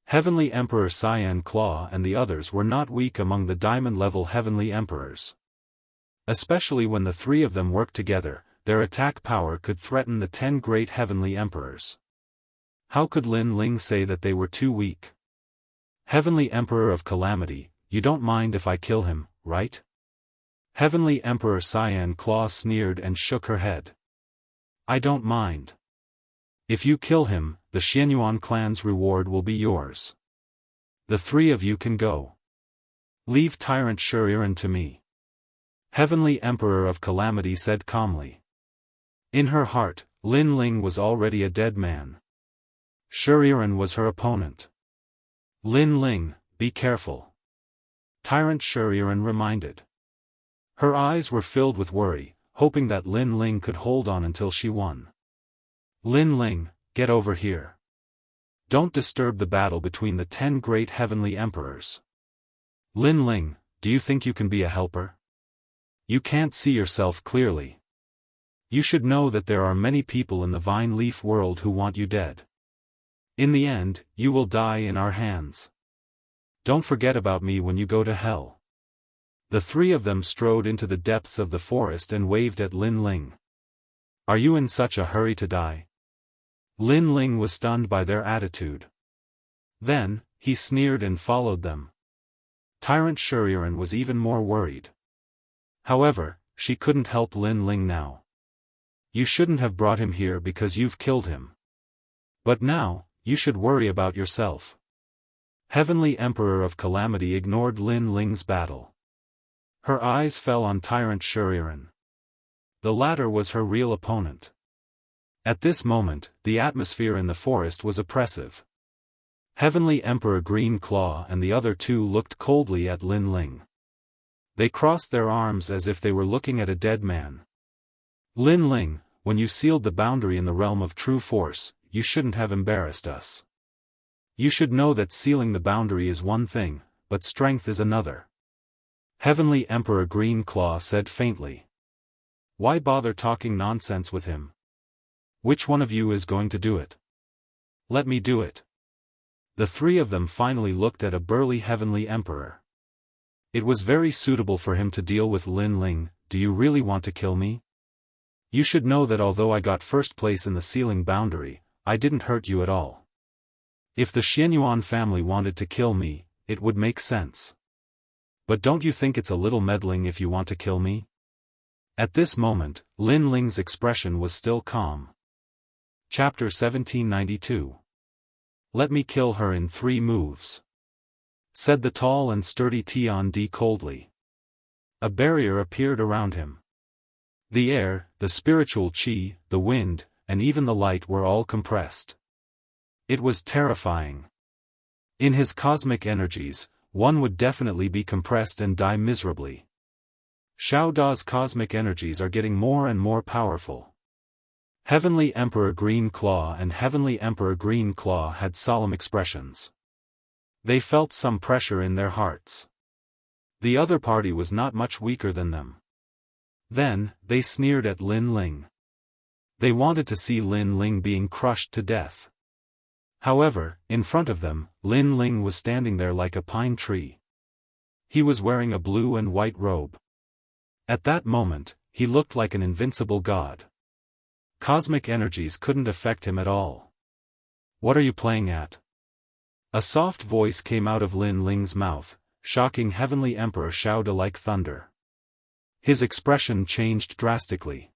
Heavenly Emperor Cyan Claw and the others were not weak among the diamond-level Heavenly Emperors. Especially when the three of them worked together, their attack power could threaten the 10 great Heavenly Emperors. How could Lin Ling say that they were too weak? Heavenly Emperor of Calamity, you don't mind if I kill him, right? Heavenly Emperor Cyan Claw sneered and shook her head. I don't mind. If you kill him, the Xianyuan clan's reward will be yours. The three of you can go. Leave Tyrant Shuriren to me. Heavenly Emperor of Calamity said calmly. In her heart, Lin Ling was already a dead man. Shuriren was her opponent. Lin Ling, be careful. Tyrant Shuriren reminded. Her eyes were filled with worry, hoping that Lin Ling could hold on until she won. Lin Ling, get over here. Don't disturb the battle between the 10 great Heavenly Emperors. Lin Ling, do you think you can be a helper? You can't see yourself clearly. You should know that there are many people in the vine leaf world who want you dead. In the end, you will die in our hands. Don't forget about me when you go to hell. The three of them strode into the depths of the forest and waved at Lin Ling. Are you in such a hurry to die? Lin Ling was stunned by their attitude. Then, he sneered and followed them. Tyrant Shuriren was even more worried. However, she couldn't help Lin Ling now. You shouldn't have brought him here because you've killed him. But now, you should worry about yourself. Heavenly Emperor of Calamity ignored Lin Ling's battle. Her eyes fell on Tyrant Shuriren. The latter was her real opponent. At this moment, the atmosphere in the forest was oppressive. Heavenly Emperor Green Claw and the other two looked coldly at Lin Ling. They crossed their arms as if they were looking at a dead man. Lin Ling, when you sealed the boundary in the realm of true force, you shouldn't have embarrassed us. You should know that sealing the boundary is one thing, but strength is another. Heavenly Emperor Green Claw said faintly. Why bother talking nonsense with him? Which one of you is going to do it? Let me do it. The three of them finally looked at a burly Heavenly Emperor. It was very suitable for him to deal with Lin Ling. Do you really want to kill me? You should know that although I got first place in the sealing boundary, I didn't hurt you at all. If the Xianyuan family wanted to kill me, it would make sense. But don't you think it's a little meddling if you want to kill me? At this moment, Lin Ling's expression was still calm. Chapter 1792. Let me kill her in 3 moves, said the tall and sturdy Tian Di coldly. A barrier appeared around him. The air, the spiritual qi, the wind, and even the light were all compressed. It was terrifying. In his cosmic energies, one would definitely be compressed and die miserably. Xiao Da's cosmic energies are getting more and more powerful. Heavenly Emperor Green Claw and Heavenly Emperor Green Claw had solemn expressions. They felt some pressure in their hearts. The other party was not much weaker than them. Then, they sneered at Lin Ling. They wanted to see Lin Ling being crushed to death. However, in front of them, Lin Ling was standing there like a pine tree. He was wearing a blue and white robe. At that moment, he looked like an invincible god. Cosmic energies couldn't affect him at all. What are you playing at? A soft voice came out of Lin Ling's mouth, shocking Heavenly Emperor Xiao Da like thunder. His expression changed drastically.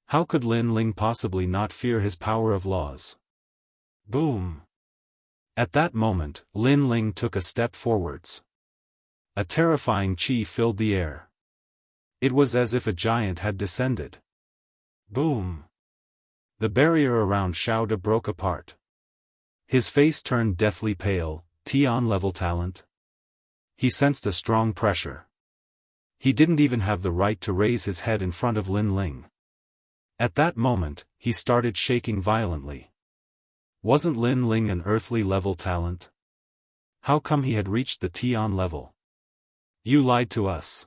How could Lin Ling possibly not fear his power of laws? Boom! At that moment, Lin Ling took a step forwards. A terrifying qi filled the air. It was as if a giant had descended. Boom! The barrier around Xiao Da broke apart. His face turned deathly pale. Tian-level talent. He sensed a strong pressure. He didn't even have the right to raise his head in front of Lin Ling. At that moment, he started shaking violently. Wasn't Lin Ling an earthly level talent? How come he had reached the Tian level? You lied to us,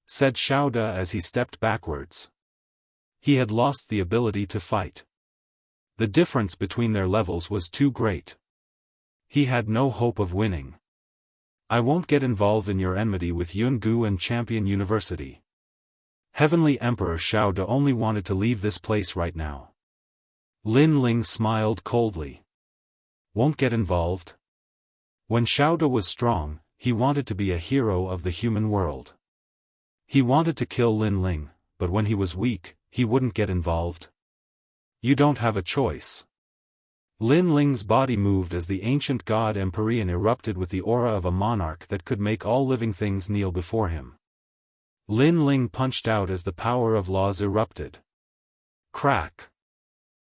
said Xiao Da as he stepped backwards. He had lost the ability to fight. The difference between their levels was too great. He had no hope of winning. I won't get involved in your enmity with Jianghu and Champion University. Heavenly Emperor Xiao Da only wanted to leave this place right now. Lin Ling smiled coldly. Won't get involved? When Xiao Da was strong, he wanted to be a hero of the human world. He wanted to kill Lin Ling, but when he was weak, he wouldn't get involved. You don't have a choice. Lin Ling's body moved as the ancient god Empyrean erupted with the aura of a monarch that could make all living things kneel before him. Lin Ling punched out as the power of laws erupted. Crack!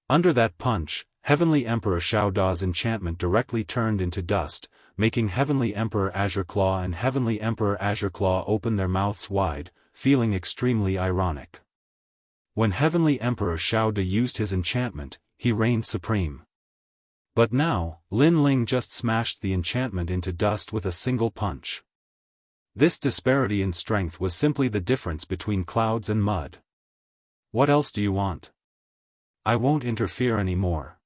Under that punch, Heavenly Emperor Xiao Da's enchantment directly turned into dust, making Heavenly Emperor Azure Claw and Heavenly Emperor Azure Claw open their mouths wide, feeling extremely ironic. When Heavenly Emperor Xiao Da used his enchantment, he reigned supreme. But now, Lin Ling just smashed the enchantment into dust with a single punch. This disparity in strength was simply the difference between clouds and mud. What else do you want? I won't interfere anymore.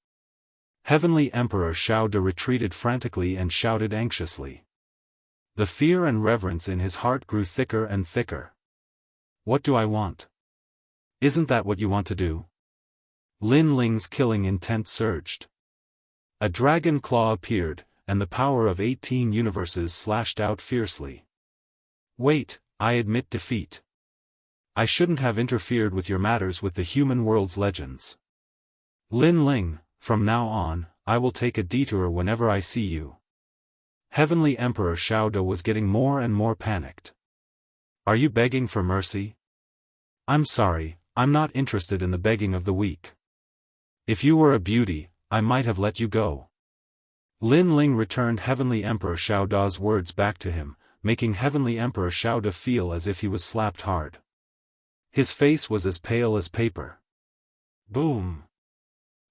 Heavenly Emperor Xiao Da retreated frantically and shouted anxiously. The fear and reverence in his heart grew thicker and thicker. What do I want? Isn't that what you want to do? Lin Ling's killing intent surged. A dragon claw appeared, and the power of 18 universes slashed out fiercely. Wait, I admit defeat. I shouldn't have interfered with your matters with the human world's legends. Lin Ling, from now on, I will take a detour whenever I see you. Heavenly Emperor Xiao Da was getting more and more panicked. Are you begging for mercy? I'm sorry, I'm not interested in the begging of the weak. If you were a beauty, I might have let you go. Lin Ling returned Heavenly Emperor Xiao Da's words back to him, making Heavenly Emperor Xiao Da feel as if he was slapped hard. His face was as pale as paper. Boom!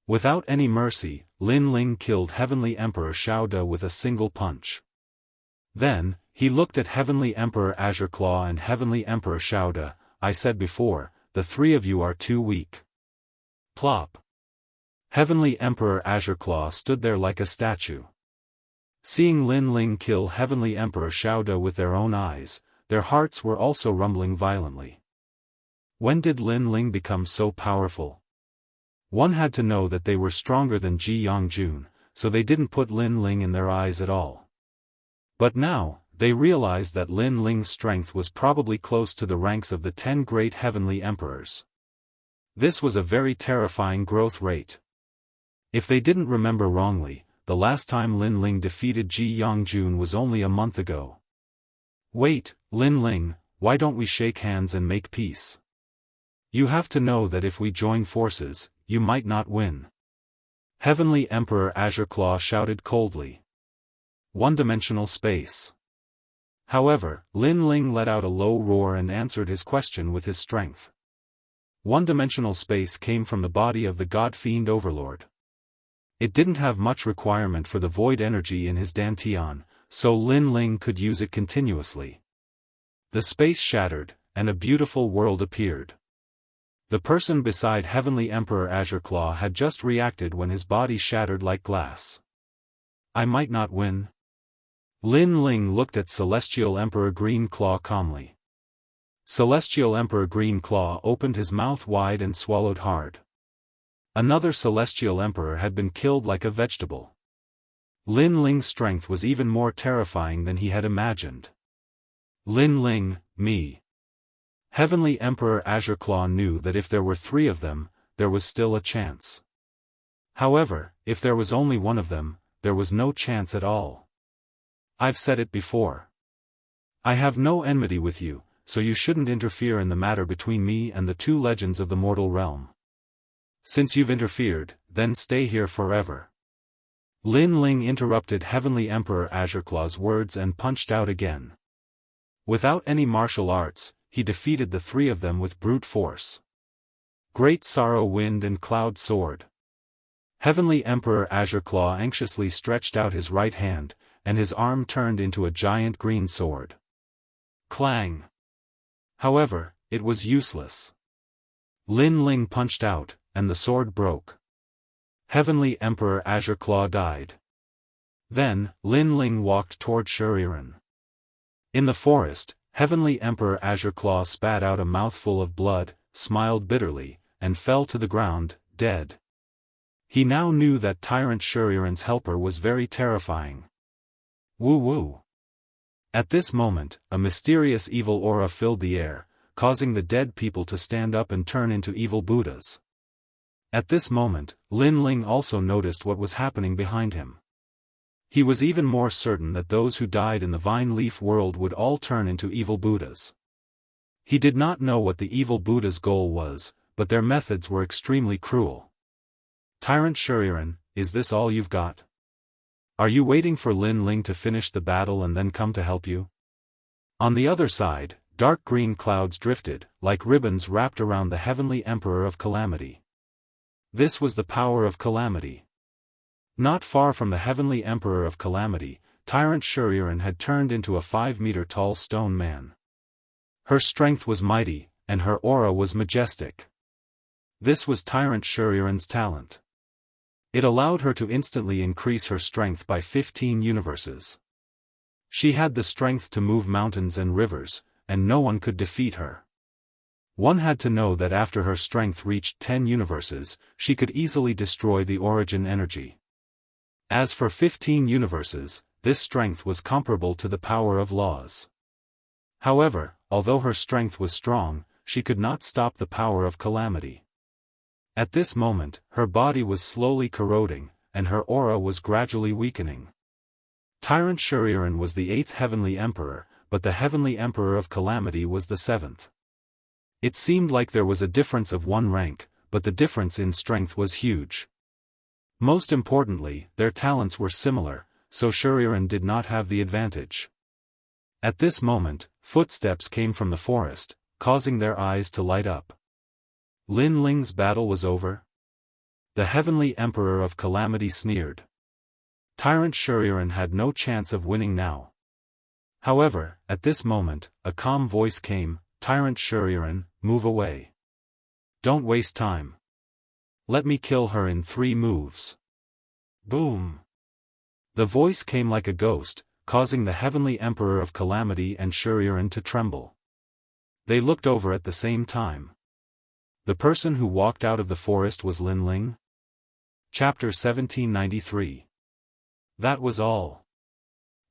Without any mercy, Lin Ling killed Heavenly Emperor Xiao Da with a single punch. Then, he looked at Heavenly Emperor Azure Claw and Heavenly Emperor Xiao Da. I said before, the 3 of you are too weak. Plop! Heavenly Emperor Azure Claw stood there like a statue. Seeing Lin Ling kill Heavenly Emperor Xiao Da with their own eyes, their hearts were also rumbling violently. When did Lin Ling become so powerful? One had to know that they were stronger than Jianghu, so they didn't put Lin Ling in their eyes at all. But now, they realized that Lin Ling's strength was probably close to the ranks of the 10 great heavenly emperors. This was a very terrifying growth rate. If they didn't remember wrongly, the last time Lin Ling defeated Jianghu was only a month ago. Wait, Lin Ling, why don't we shake hands and make peace? You have to know that if we join forces, you might not win. Heavenly Emperor Azure Claw shouted coldly. One-dimensional space. However, Lin Ling let out a low roar and answered his question with his strength. One-dimensional space came from the body of the God-fiend Overlord. It didn't have much requirement for the void energy in his Dantian, so Lin Ling could use it continuously. The space shattered, and a beautiful world appeared. The person beside Heavenly Emperor Azure Claw had just reacted when his body shattered like glass. I might not win. Lin Ling looked at Celestial Emperor Green Claw calmly. Celestial Emperor Green Claw opened his mouth wide and swallowed hard. Another Celestial Emperor had been killed like a vegetable. Lin Ling's strength was even more terrifying than he had imagined. Lin Ling, me. Heavenly Emperor Azure Claw knew that if there were 3 of them, there was still a chance. However, if there was only one of them, there was no chance at all. I've said it before. I have no enmity with you, so you shouldn't interfere in the matter between me and the 2 legends of the mortal realm. Since you've interfered, then stay here forever. Lin Ling interrupted Heavenly Emperor Azure Claw's words and punched out again. Without any martial arts, he defeated the 3 of them with brute force. Great Sorrow Wind and Cloud Sword. Heavenly Emperor Azure Claw anxiously stretched out his right hand, and his arm turned into a giant green sword. Clang! However, it was useless. Lin Ling punched out, and the sword broke. Heavenly Emperor Azure Claw died. Then, Lin Ling walked toward Shuriren. In the forest, Heavenly Emperor Azure Claw spat out a mouthful of blood, smiled bitterly, and fell to the ground, dead. He now knew that Tyrant Shuriren's helper was very terrifying. Woo-woo. At this moment, a mysterious evil aura filled the air, causing the dead people to stand up and turn into evil Buddhas. At this moment, Lin Ling also noticed what was happening behind him. He was even more certain that those who died in the Vine Leaf world would all turn into evil Buddhas. He did not know what the evil Buddha's goal was, but their methods were extremely cruel. Tyrant Shuriren, is this all you've got? Are you waiting for Lin Ling to finish the battle and then come to help you? On the other side, dark green clouds drifted, like ribbons wrapped around the Heavenly Emperor of Calamity. This was the power of Calamity. Not far from the Heavenly Emperor of Calamity, Tyrant Shuriren had turned into a 5-meter-tall stone man. Her strength was mighty, and her aura was majestic. This was Tyrant Shuriren's talent. It allowed her to instantly increase her strength by 15 universes. She had the strength to move mountains and rivers, and no one could defeat her. One had to know that after her strength reached 10 universes, she could easily destroy the origin energy. As for 15 universes, this strength was comparable to the power of laws. However, although her strength was strong, she could not stop the power of Calamity. At this moment, her body was slowly corroding, and her aura was gradually weakening. Tyrant Shuriren was the 8th Heavenly Emperor, but the Heavenly Emperor of Calamity was the 7th. It seemed like there was a difference of 1 rank, but the difference in strength was huge. Most importantly, their talents were similar, so Shuriren did not have the advantage. At this moment, footsteps came from the forest, causing their eyes to light up. Lin Ling's battle was over? The Heavenly Emperor of Calamity sneered. Tyrant Shuriren had no chance of winning now. However, at this moment, a calm voice came, Tyrant Shuriren, move away. Don't waste time. Let me kill her in 3 moves. Boom. The voice came like a ghost, causing the Heavenly Emperor of Calamity and Shuriren to tremble. They looked over at the same time. The person who walked out of the forest was Lin Ling? Chapter 1793. That was all.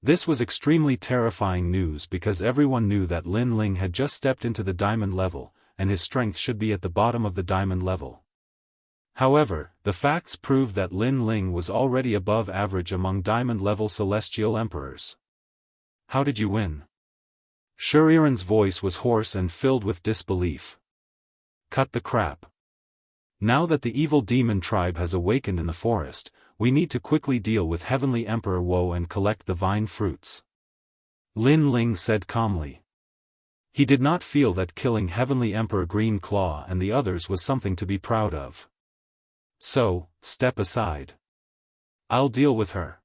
This was extremely terrifying news because everyone knew that Lin Ling had just stepped into the diamond level, and his strength should be at the bottom of the diamond level. However, the facts proved that Lin Ling was already above average among diamond-level celestial emperors. How did you win? Shuriren's voice was hoarse and filled with disbelief. Cut the crap. Now that the evil demon tribe has awakened in the forest, we need to quickly deal with Heavenly Emperor Wo and collect the vine fruits. Lin Ling said calmly. He did not feel that killing Heavenly Emperor Green Claw and the others was something to be proud of. So, step aside. I'll deal with her.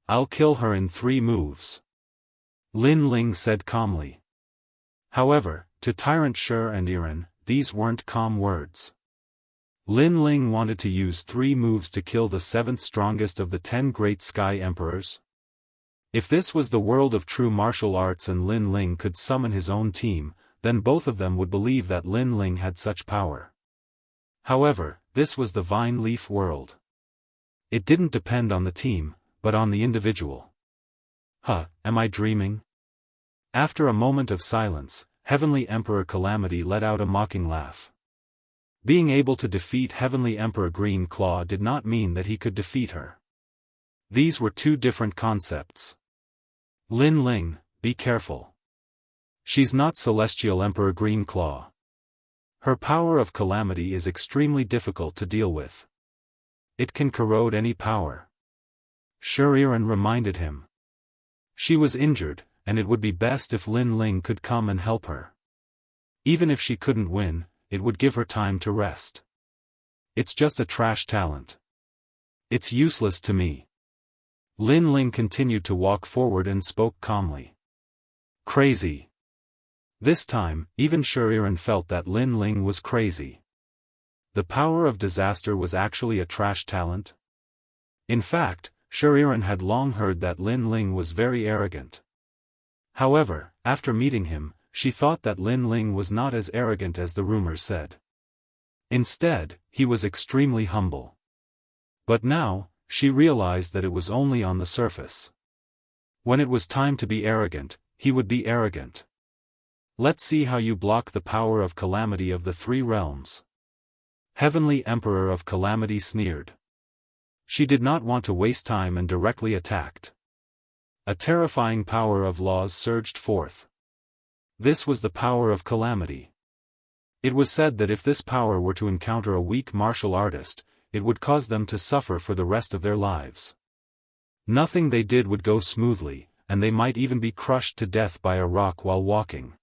I'll kill her in 3 moves. Lin Ling said calmly. However, to Tyrant Shur and Iren, these weren't calm words. Lin Ling wanted to use 3 moves to kill the 7th strongest of the 10 great sky emperors. If this was the world of true martial arts and Lin Ling could summon his own team, then both of them would believe that Lin Ling had such power. However, this was the vine leaf world. It didn't depend on the team, but on the individual. Am I dreaming? After a moment of silence, Heavenly Emperor Calamity let out a mocking laugh. Being able to defeat Heavenly Emperor Green Claw did not mean that he could defeat her. These were 2 different concepts. Lin Ling, be careful. She's not Celestial Emperor Green Claw. Her power of calamity is extremely difficult to deal with. It can corrode any power. Shuriren reminded him. She was injured, and it would be best if Lin Ling could come and help her. Even if she couldn't win, it would give her time to rest. It's just a trash talent. It's useless to me. Lin Ling continued to walk forward and spoke calmly. Crazy. This time, even Shuriren felt that Lin Ling was crazy. The power of disaster was actually a trash talent? In fact, Shuriren had long heard that Lin Ling was very arrogant. However, after meeting him, she thought that Lin Ling was not as arrogant as the rumors said. Instead, he was extremely humble. But now, she realized that it was only on the surface. When it was time to be arrogant, he would be arrogant. Let's see how you block the power of calamity of the 3 realms. Heavenly Emperor of Calamity sneered. She did not want to waste time and directly attacked. A terrifying power of laws surged forth. This was the power of calamity. It was said that if this power were to encounter a weak martial artist, it would cause them to suffer for the rest of their lives. Nothing they did would go smoothly, and they might even be crushed to death by a rock while walking.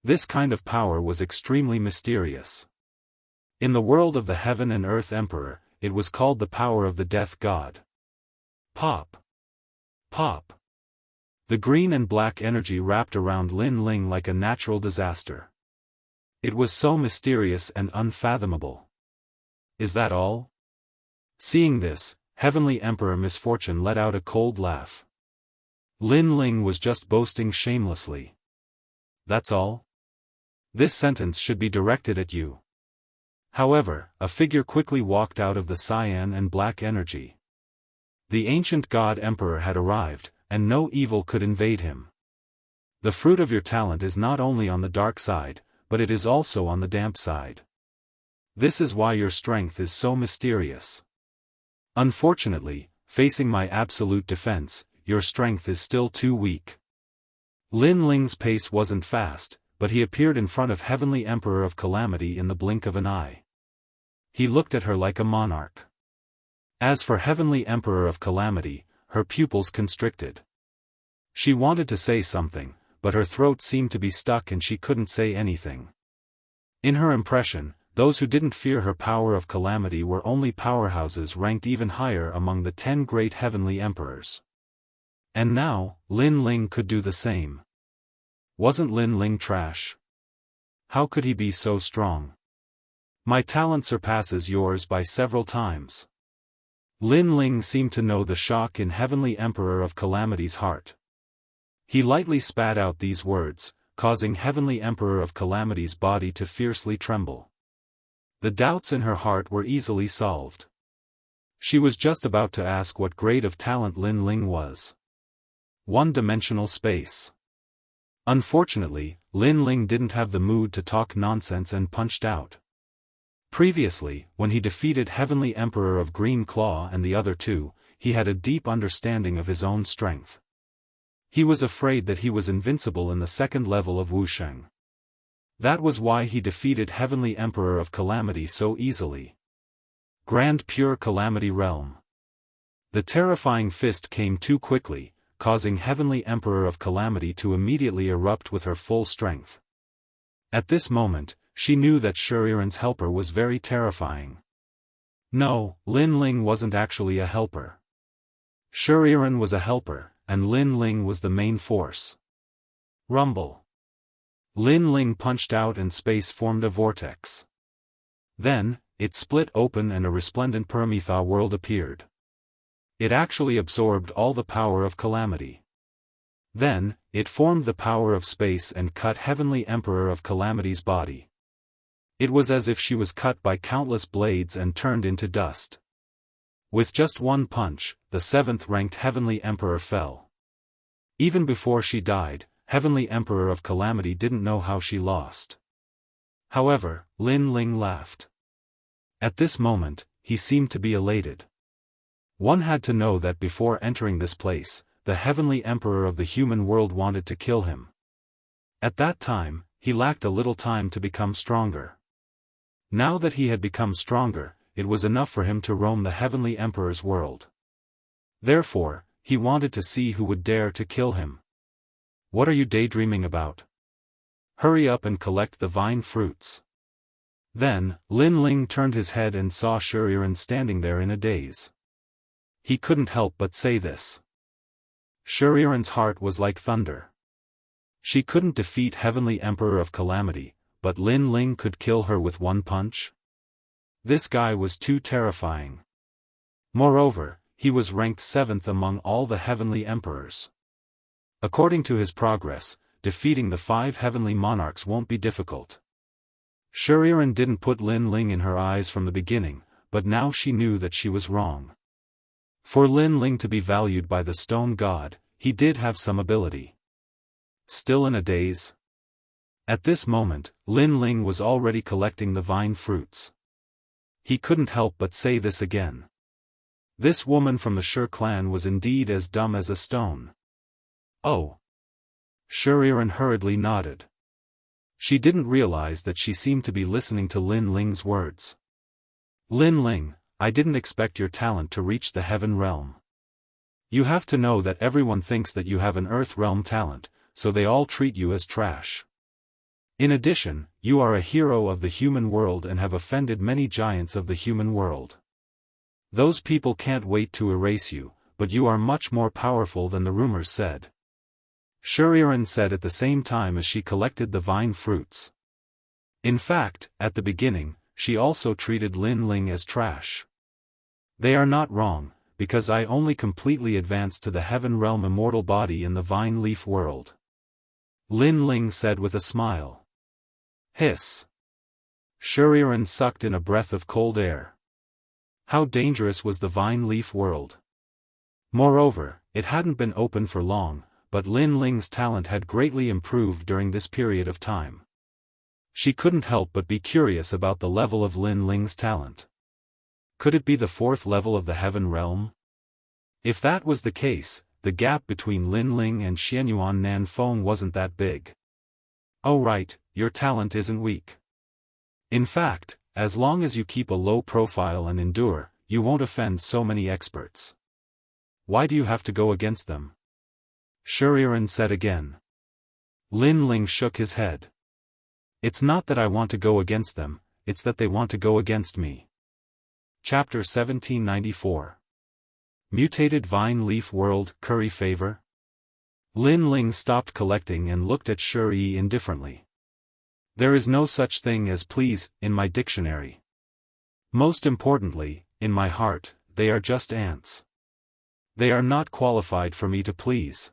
This kind of power was extremely mysterious. In the world of the Heaven and Earth Emperor, it was called the power of the Death God. Pop. Pop. The green and black energy wrapped around Lin Ling like a natural disaster. It was so mysterious and unfathomable. Is that all? Seeing this, Heavenly Emperor Misfortune let out a cold laugh. Lin Ling was just boasting shamelessly. That's all? This sentence should be directed at you. However, a figure quickly walked out of the cyan and black energy. The ancient god emperor had arrived, and no evil could invade him. The fruit of your talent is not only on the dark side, but it is also on the damp side. This is why your strength is so mysterious. Unfortunately, facing my absolute defense, your strength is still too weak. Lin Ling's pace wasn't fast, but he appeared in front of Heavenly Emperor of Calamity in the blink of an eye. He looked at her like a monarch. As for Heavenly Emperor of Calamity, her pupils constricted. She wanted to say something, but her throat seemed to be stuck and she couldn't say anything. In her impression, those who didn't fear her power of calamity were only powerhouses ranked even higher among the 10 great heavenly emperors. And now, Lin Ling could do the same. Wasn't Lin Ling trash? How could he be so strong? My talent surpasses yours by several times. Lin Ling seemed to know the shock in Heavenly Emperor of Calamity's heart. He lightly spat out these words, causing Heavenly Emperor of Calamity's body to fiercely tremble. The doubts in her heart were easily solved. She was just about to ask what grade of talent Lin Ling was. One-dimensional space. Unfortunately, Lin Ling didn't have the mood to talk nonsense and punched out. Previously, when he defeated Heavenly Emperor of Green Claw and the other two, he had a deep understanding of his own strength. He was afraid that he was invincible in the second level of Wusheng. That was why he defeated Heavenly Emperor of Calamity so easily. Grand Pure Calamity Realm. The terrifying fist came too quickly, causing Heavenly Emperor of Calamity to immediately erupt with her full strength. At this moment, she knew that Shuriren's helper was very terrifying. No, Lin Ling wasn't actually a helper. Shuriren was a helper, and Lin Ling was the main force. Rumble. Lin Ling punched out and space formed a vortex. Then, it split open and a resplendent Paramitha world appeared. It actually absorbed all the power of Calamity. Then, it formed the power of space and cut Heavenly Emperor of Calamity's body. It was as if she was cut by countless blades and turned into dust. With just one punch, the 7th-ranked Heavenly Emperor fell. Even before she died, Heavenly Emperor of Calamity didn't know how she lost. However, Lin Ling laughed. At this moment, he seemed to be elated. One had to know that before entering this place, the Heavenly Emperor of the human world wanted to kill him. At that time, he lacked a little time to become stronger. Now that he had become stronger, it was enough for him to roam the Heavenly Emperor's world. Therefore, he wanted to see who would dare to kill him. What are you daydreaming about? Hurry up and collect the vine fruits. Then, Lin Ling turned his head and saw Shuriren standing there in a daze. He couldn't help but say this. Shuriren's heart was like thunder. She couldn't defeat Heavenly Emperor of Calamity, but Lin Ling could kill her with one punch? This guy was too terrifying. Moreover, he was ranked 7th among all the Heavenly Emperors. According to his progress, defeating the 5 Heavenly Monarchs won't be difficult. Shuriren didn't put Lin Ling in her eyes from the beginning, but now she knew that she was wrong. For Lin Ling to be valued by the Stone God, he did have some ability. Still in a daze? At this moment, Lin Ling was already collecting the vine fruits. He couldn't help but say this again. This woman from the Shur clan was indeed as dumb as a stone. Oh. Shuriren hurriedly nodded. She didn't realize that she seemed to be listening to Lin Ling's words. Lin Ling, I didn't expect your talent to reach the heaven realm. You have to know that everyone thinks that you have an earth realm talent, so they all treat you as trash. In addition, you are a hero of the human world and have offended many giants of the human world. Those people can't wait to erase you, but you are much more powerful than the rumors said. Shuriren said at the same time as she collected the vine fruits. In fact, at the beginning, she also treated Lin Ling as trash. They are not wrong, because I only completely advanced to the heaven realm immortal body in the vine leaf world. Lin Ling said with a smile. Hiss. Shuriren sucked in a breath of cold air. How dangerous was the vine leaf world? Moreover, it hadn't been open for long, but Lin Ling's talent had greatly improved during this period of time. She couldn't help but be curious about the level of Lin Ling's talent. Could it be the 4th level of the heaven realm? If that was the case, the gap between Lin Ling and Xianyuan Nanfeng wasn't that big. Oh right, your talent isn't weak. In fact, as long as you keep a low profile and endure, you won't offend so many experts. Why do you have to go against them? Shuriren said again. Lin Ling shook his head. It's not that I want to go against them, it's that they want to go against me. Chapter 1794. Mutated Vine Leaf World, Curry Favor? Lin Ling stopped collecting and looked at Shuri indifferently. There is no such thing as please, in my dictionary. Most importantly, in my heart, they are just ants. They are not qualified for me to please.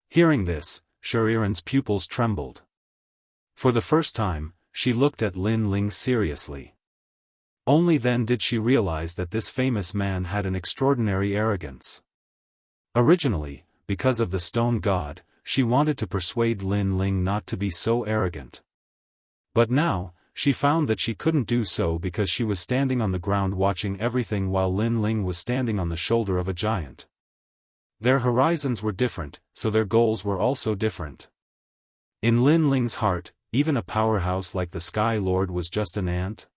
Hearing this, Shuriren's pupils trembled. For the first time, she looked at Lin Ling seriously. Only then did she realize that this famous man had an extraordinary arrogance. Originally, because of the stone god, she wanted to persuade Lin Ling not to be so arrogant. But now, she found that she couldn't do so because she was standing on the ground watching everything while Lin Ling was standing on the shoulder of a giant. Their horizons were different, so their goals were also different. In Lin Ling's heart, even a powerhouse like the Sky Lord was just an ant.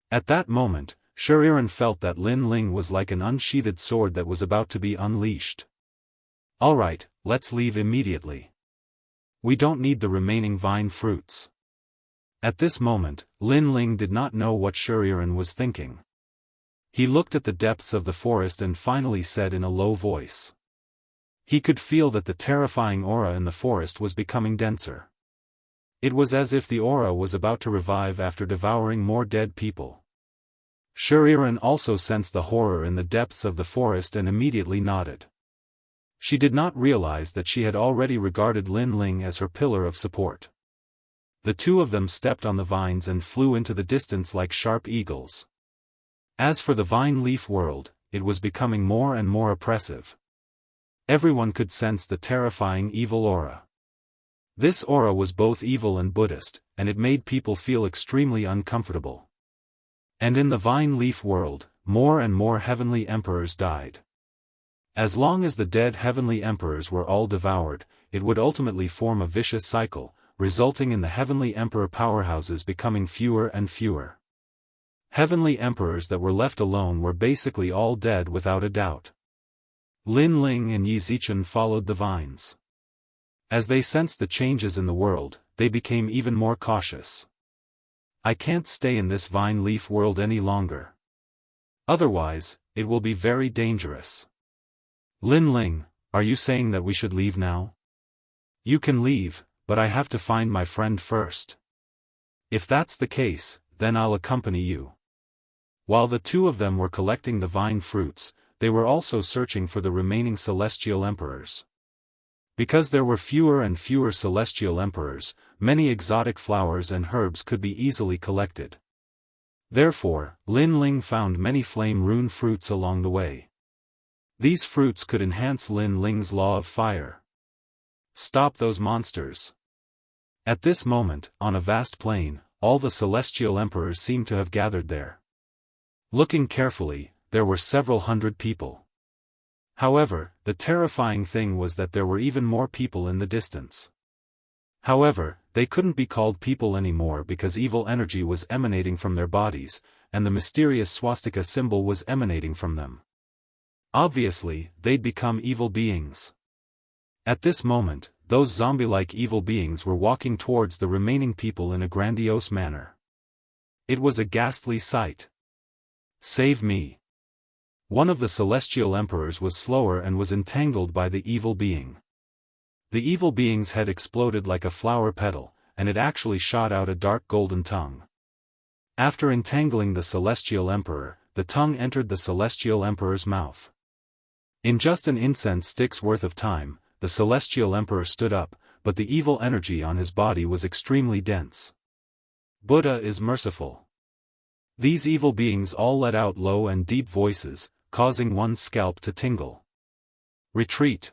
At that moment, Shuriren felt that Lin Ling was like an unsheathed sword that was about to be unleashed. Alright, let's leave immediately. We don't need the remaining vine fruits. At this moment, Lin Ling did not know what Shuriren was thinking. He looked at the depths of the forest and finally said in a low voice. He could feel that the terrifying aura in the forest was becoming denser. It was as if the aura was about to revive after devouring more dead people. Shuriren also sensed the horror in the depths of the forest and immediately nodded. She did not realize that she had already regarded Lin Ling as her pillar of support. The two of them stepped on the vines and flew into the distance like sharp eagles. As for the vine leaf world, it was becoming more and more oppressive. Everyone could sense the terrifying evil aura. This aura was both evil and Buddhist, and it made people feel extremely uncomfortable. And in the vine leaf world, more and more heavenly emperors died. As long as the dead heavenly emperors were all devoured, it would ultimately form a vicious cycle, resulting in the heavenly emperor powerhouses becoming fewer and fewer. Heavenly emperors that were left alone were basically all dead without a doubt. Lin Ling and Yi Zichen followed the vines. As they sensed the changes in the world, they became even more cautious. I can't stay in this vine leaf world any longer. Otherwise, it will be very dangerous. Lin Ling, are you saying that we should leave now? You can leave, but I have to find my friend first. If that's the case, then I'll accompany you. While the two of them were collecting the vine fruits, they were also searching for the remaining celestial emperors. Because there were fewer and fewer celestial emperors, many exotic flowers and herbs could be easily collected. Therefore, Lin Ling found many flame rune fruits along the way. These fruits could enhance Lin Ling's law of fire. Stop those monsters. At this moment, on a vast plain, all the celestial emperors seemed to have gathered there. Looking carefully, there were several hundred people. However, the terrifying thing was that there were even more people in the distance. However, they couldn't be called people anymore because evil energy was emanating from their bodies, and the mysterious swastika symbol was emanating from them. Obviously, they'd become evil beings. At this moment, those zombie-like evil beings were walking towards the remaining people in a grandiose manner. It was a ghastly sight. Save me. One of the celestial emperors was slower and was entangled by the evil being. The evil being's head exploded like a flower petal, and it actually shot out a dark golden tongue. After entangling the celestial emperor, the tongue entered the celestial emperor's mouth. In just an incense stick's worth of time, the celestial emperor stood up, but the evil energy on his body was extremely dense. Buddha is merciful. These evil beings all let out low and deep voices, causing one's scalp to tingle. Retreat.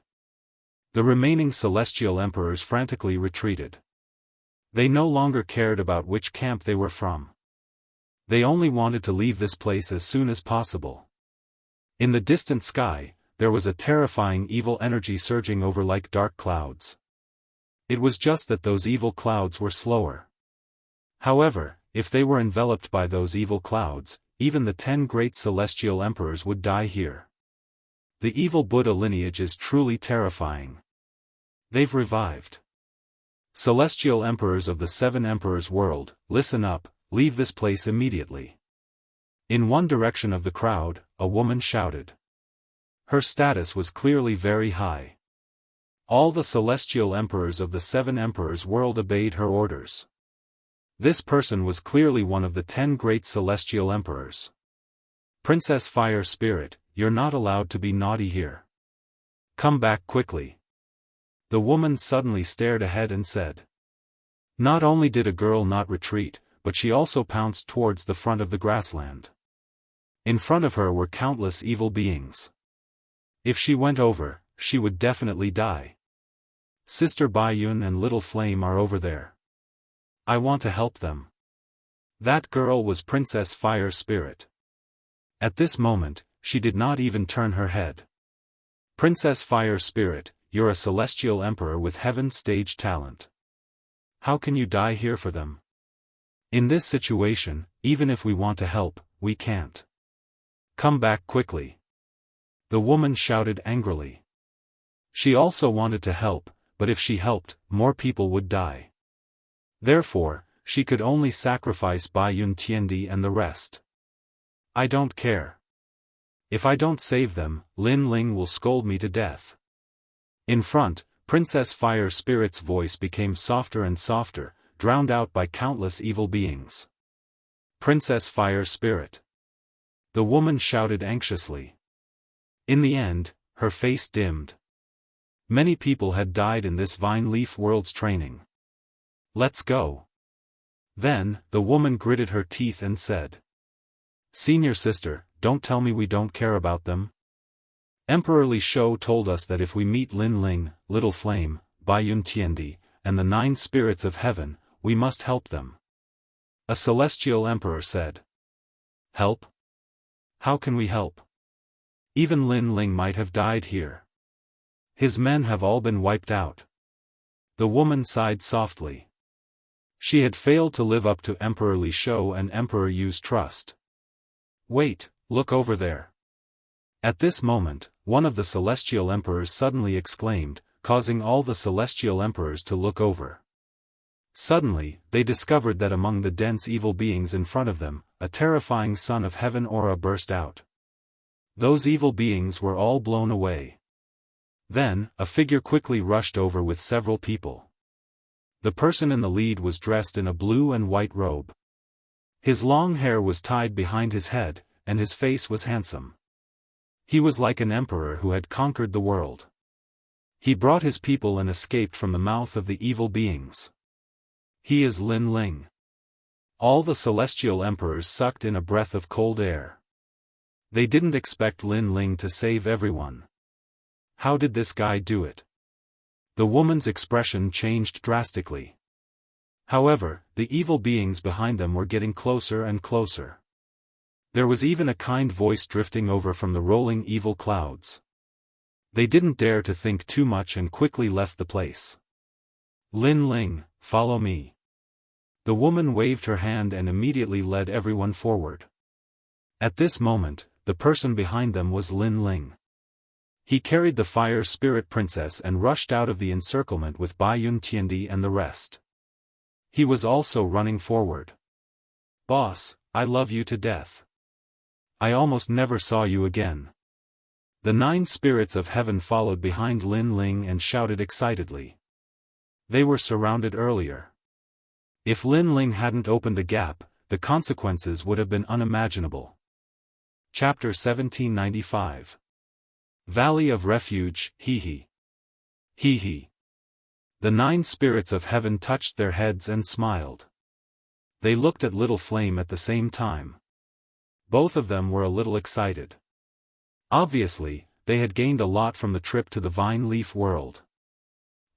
The remaining celestial emperors frantically retreated. They no longer cared about which camp they were from. They only wanted to leave this place as soon as possible. In the distant sky, there was a terrifying evil energy surging over like dark clouds. It was just that those evil clouds were slower. However, if they were enveloped by those evil clouds, even the 10 great celestial emperors would die here. The evil Buddha lineage is truly terrifying. They've revived. Celestial emperors of the 7 emperors world, listen up, leave this place immediately. In one direction of the crowd, a woman shouted. Her status was clearly very high. All the celestial emperors of the 7 emperors world obeyed her orders. This person was clearly one of the 10 great celestial emperors. Princess Fire Spirit, you're not allowed to be naughty here. Come back quickly. The woman suddenly stared ahead and said. Not only did a girl not retreat, but she also pounced towards the front of the grassland. In front of her were countless evil beings. If she went over, she would definitely die. Sister Baiyun and Little Flame are over there. I want to help them. That girl was Princess Fire Spirit. At this moment, she did not even turn her head. Princess Fire Spirit, you're a celestial emperor with heaven's stage talent. How can you die here for them? In this situation, even if we want to help, we can't. Come back quickly. The woman shouted angrily. She also wanted to help, but if she helped, more people would die. Therefore, she could only sacrifice Baiyun Tiandi and the rest. I don't care. If I don't save them, Lin Ling will scold me to death. In front, Princess Fire Spirit's voice became softer and softer, drowned out by countless evil beings. Princess Fire Spirit. The woman shouted anxiously. In the end, her face dimmed. Many people had died in this Vine Leaf World's training. Let's go. Then, the woman gritted her teeth and said. Senior sister, don't tell me we don't care about them. Emperor Li Shou told us that if we meet Lin Ling, Little Flame, Baiyun Tiandi, and the 9 spirits of heaven, we must help them. A celestial emperor said. Help? How can we help? Even Lin Ling might have died here. His men have all been wiped out. The woman sighed softly. She had failed to live up to Emperor Li Shou and Emperor Yu's trust. Wait, look over there. At this moment, one of the celestial emperors suddenly exclaimed, causing all the celestial emperors to look over. Suddenly, they discovered that among the dense evil beings in front of them, a terrifying son of heaven aura burst out. Those evil beings were all blown away. Then, a figure quickly rushed over with several people. The person in the lead was dressed in a blue and white robe. His long hair was tied behind his head, and his face was handsome. He was like an emperor who had conquered the world. He brought his people and escaped from the mouth of the evil beings. He is Lin Ling. All the celestial emperors sucked in a breath of cold air. They didn't expect Lin Ling to save everyone. How did this guy do it? The woman's expression changed drastically. However, the evil beings behind them were getting closer and closer. There was even a kind voice drifting over from the rolling evil clouds. They didn't dare to think too much and quickly left the place. Lin Ling, follow me. The woman waved her hand and immediately led everyone forward. At this moment, the person behind them was Lin Ling. He carried the Fire Spirit Princess and rushed out of the encirclement with Baiyun Tiandi and the rest. He was also running forward. Boss, I love you to death. I almost never saw you again. The 9 spirits of heaven followed behind Lin Ling and shouted excitedly. They were surrounded earlier. If Lin Ling hadn't opened a gap, the consequences would have been unimaginable. Chapter 1795. Valley of Refuge, hee-hee. Hee-hee. The 9 spirits of heaven touched their heads and smiled. They looked at Little Flame at the same time. Both of them were a little excited. Obviously, they had gained a lot from the trip to the Vine Leaf World.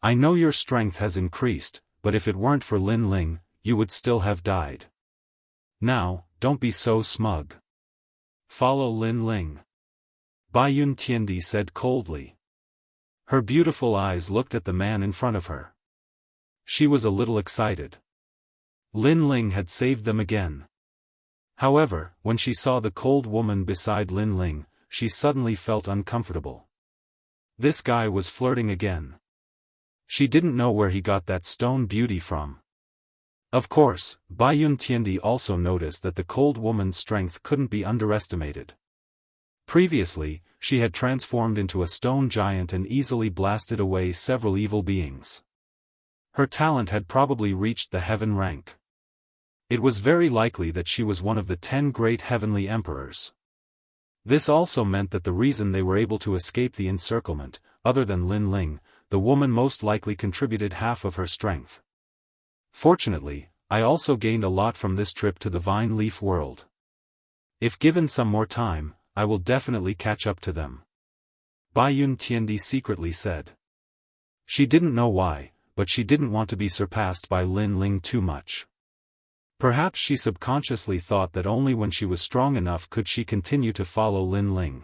I know your strength has increased, but if it weren't for Lin Ling, you would still have died. Now, don't be so smug. Follow Lin Ling. Baiyun Tiandi said coldly. Her beautiful eyes looked at the man in front of her. She was a little excited. Lin Ling had saved them again. However, when she saw the cold woman beside Lin Ling, she suddenly felt uncomfortable. This guy was flirting again. She didn't know where he got that stone beauty from. Of course, Baiyun Tiandi also noticed that the cold woman's strength couldn't be underestimated. Previously, she had transformed into a stone giant and easily blasted away several evil beings. Her talent had probably reached the heaven rank. It was very likely that she was one of the 10 great heavenly emperors. This also meant that the reason they were able to escape the encirclement, other than Lin Ling, the woman most likely contributed half of her strength. Fortunately, I also gained a lot from this trip to the Vine Leaf World. If given some more time, I will definitely catch up to them. Baiyun Tiandi secretly said. She didn't know why, but she didn't want to be surpassed by Lin Ling too much. Perhaps she subconsciously thought that only when she was strong enough could she continue to follow Lin Ling.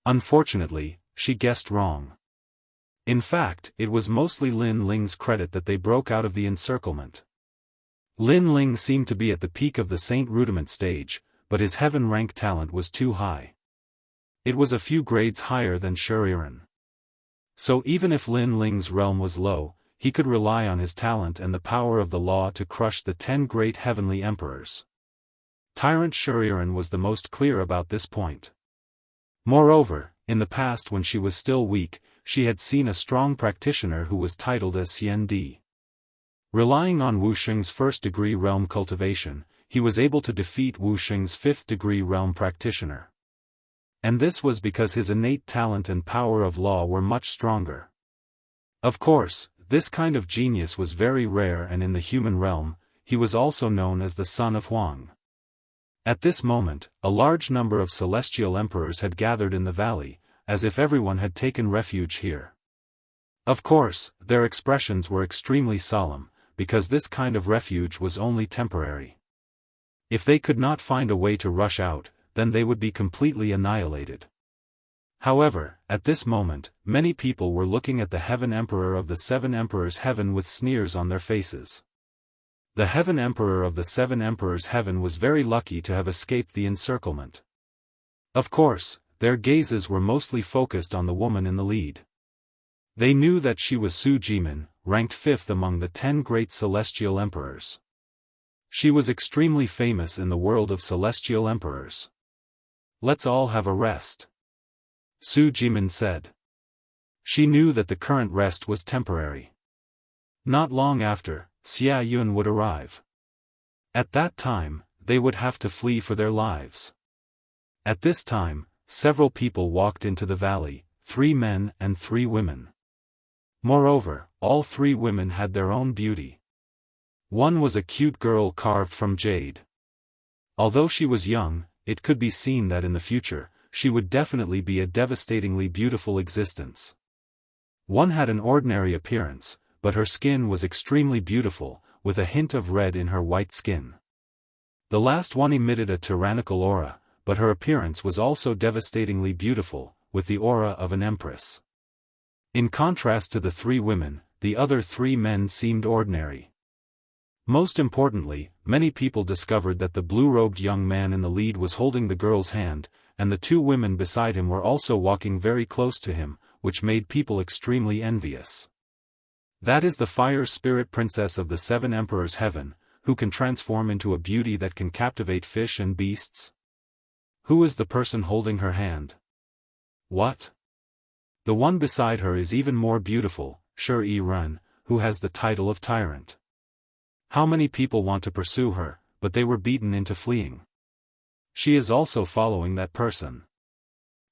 Unfortunately, she guessed wrong. In fact, it was mostly Lin Ling's credit that they broke out of the encirclement. Lin Ling seemed to be at the peak of the Saint Rudiment stage, but his heaven rank talent was too high. It was a few grades higher than Shuriren. So even if Lin Ling's realm was low, he could rely on his talent and the power of the law to crush the 10 great heavenly emperors. Tyrant Shuriren was the most clear about this point. Moreover, in the past when she was still weak, she had seen a strong practitioner who was titled as Xian Di. Relying on Wu Sheng's first-degree realm cultivation, he was able to defeat Wu Sheng's fifth-degree realm practitioner. And this was because his innate talent and power of law were much stronger. Of course, this kind of genius was very rare, and in the human realm, he was also known as the Son of Huang. At this moment, a large number of celestial emperors had gathered in the valley, as if everyone had taken refuge here. Of course, their expressions were extremely solemn, because this kind of refuge was only temporary. If they could not find a way to rush out, then they would be completely annihilated. However, at this moment, many people were looking at the Heaven Emperor of the Seven Emperors' Heaven with sneers on their faces. The Heaven Emperor of the Seven Emperors' Heaven was very lucky to have escaped the encirclement. Of course, their gazes were mostly focused on the woman in the lead. They knew that she was Su Jimin, ranked 5th among the 10 great celestial emperors. She was extremely famous in the world of celestial emperors. Let's all have a rest, Su Jimin said. She knew that the current rest was temporary. Not long after, Xia Yun would arrive. At that time, they would have to flee for their lives. At this time, several people walked into the valley, 3 men and 3 women. Moreover, all 3 women had their own beauty. One was a cute girl carved from jade. Although she was young, it could be seen that in the future, she would definitely be a devastatingly beautiful existence. One had an ordinary appearance, but her skin was extremely beautiful, with a hint of red in her white skin. The last one emitted a tyrannical aura, but her appearance was also devastatingly beautiful, with the aura of an empress. In contrast to the 3 women, the other 3 men seemed ordinary. Most importantly, many people discovered that the blue-robed young man in the lead was holding the girl's hand, and the 2 women beside him were also walking very close to him, which made people extremely envious. That is the fire spirit princess of the 7 emperors' heaven, who can transform into a beauty that can captivate fish and beasts. Who is the person holding her hand? What? The one beside her is even more beautiful, Shuriren, who has the title of tyrant. How many people want to pursue her, but they were beaten into fleeing. She is also following that person.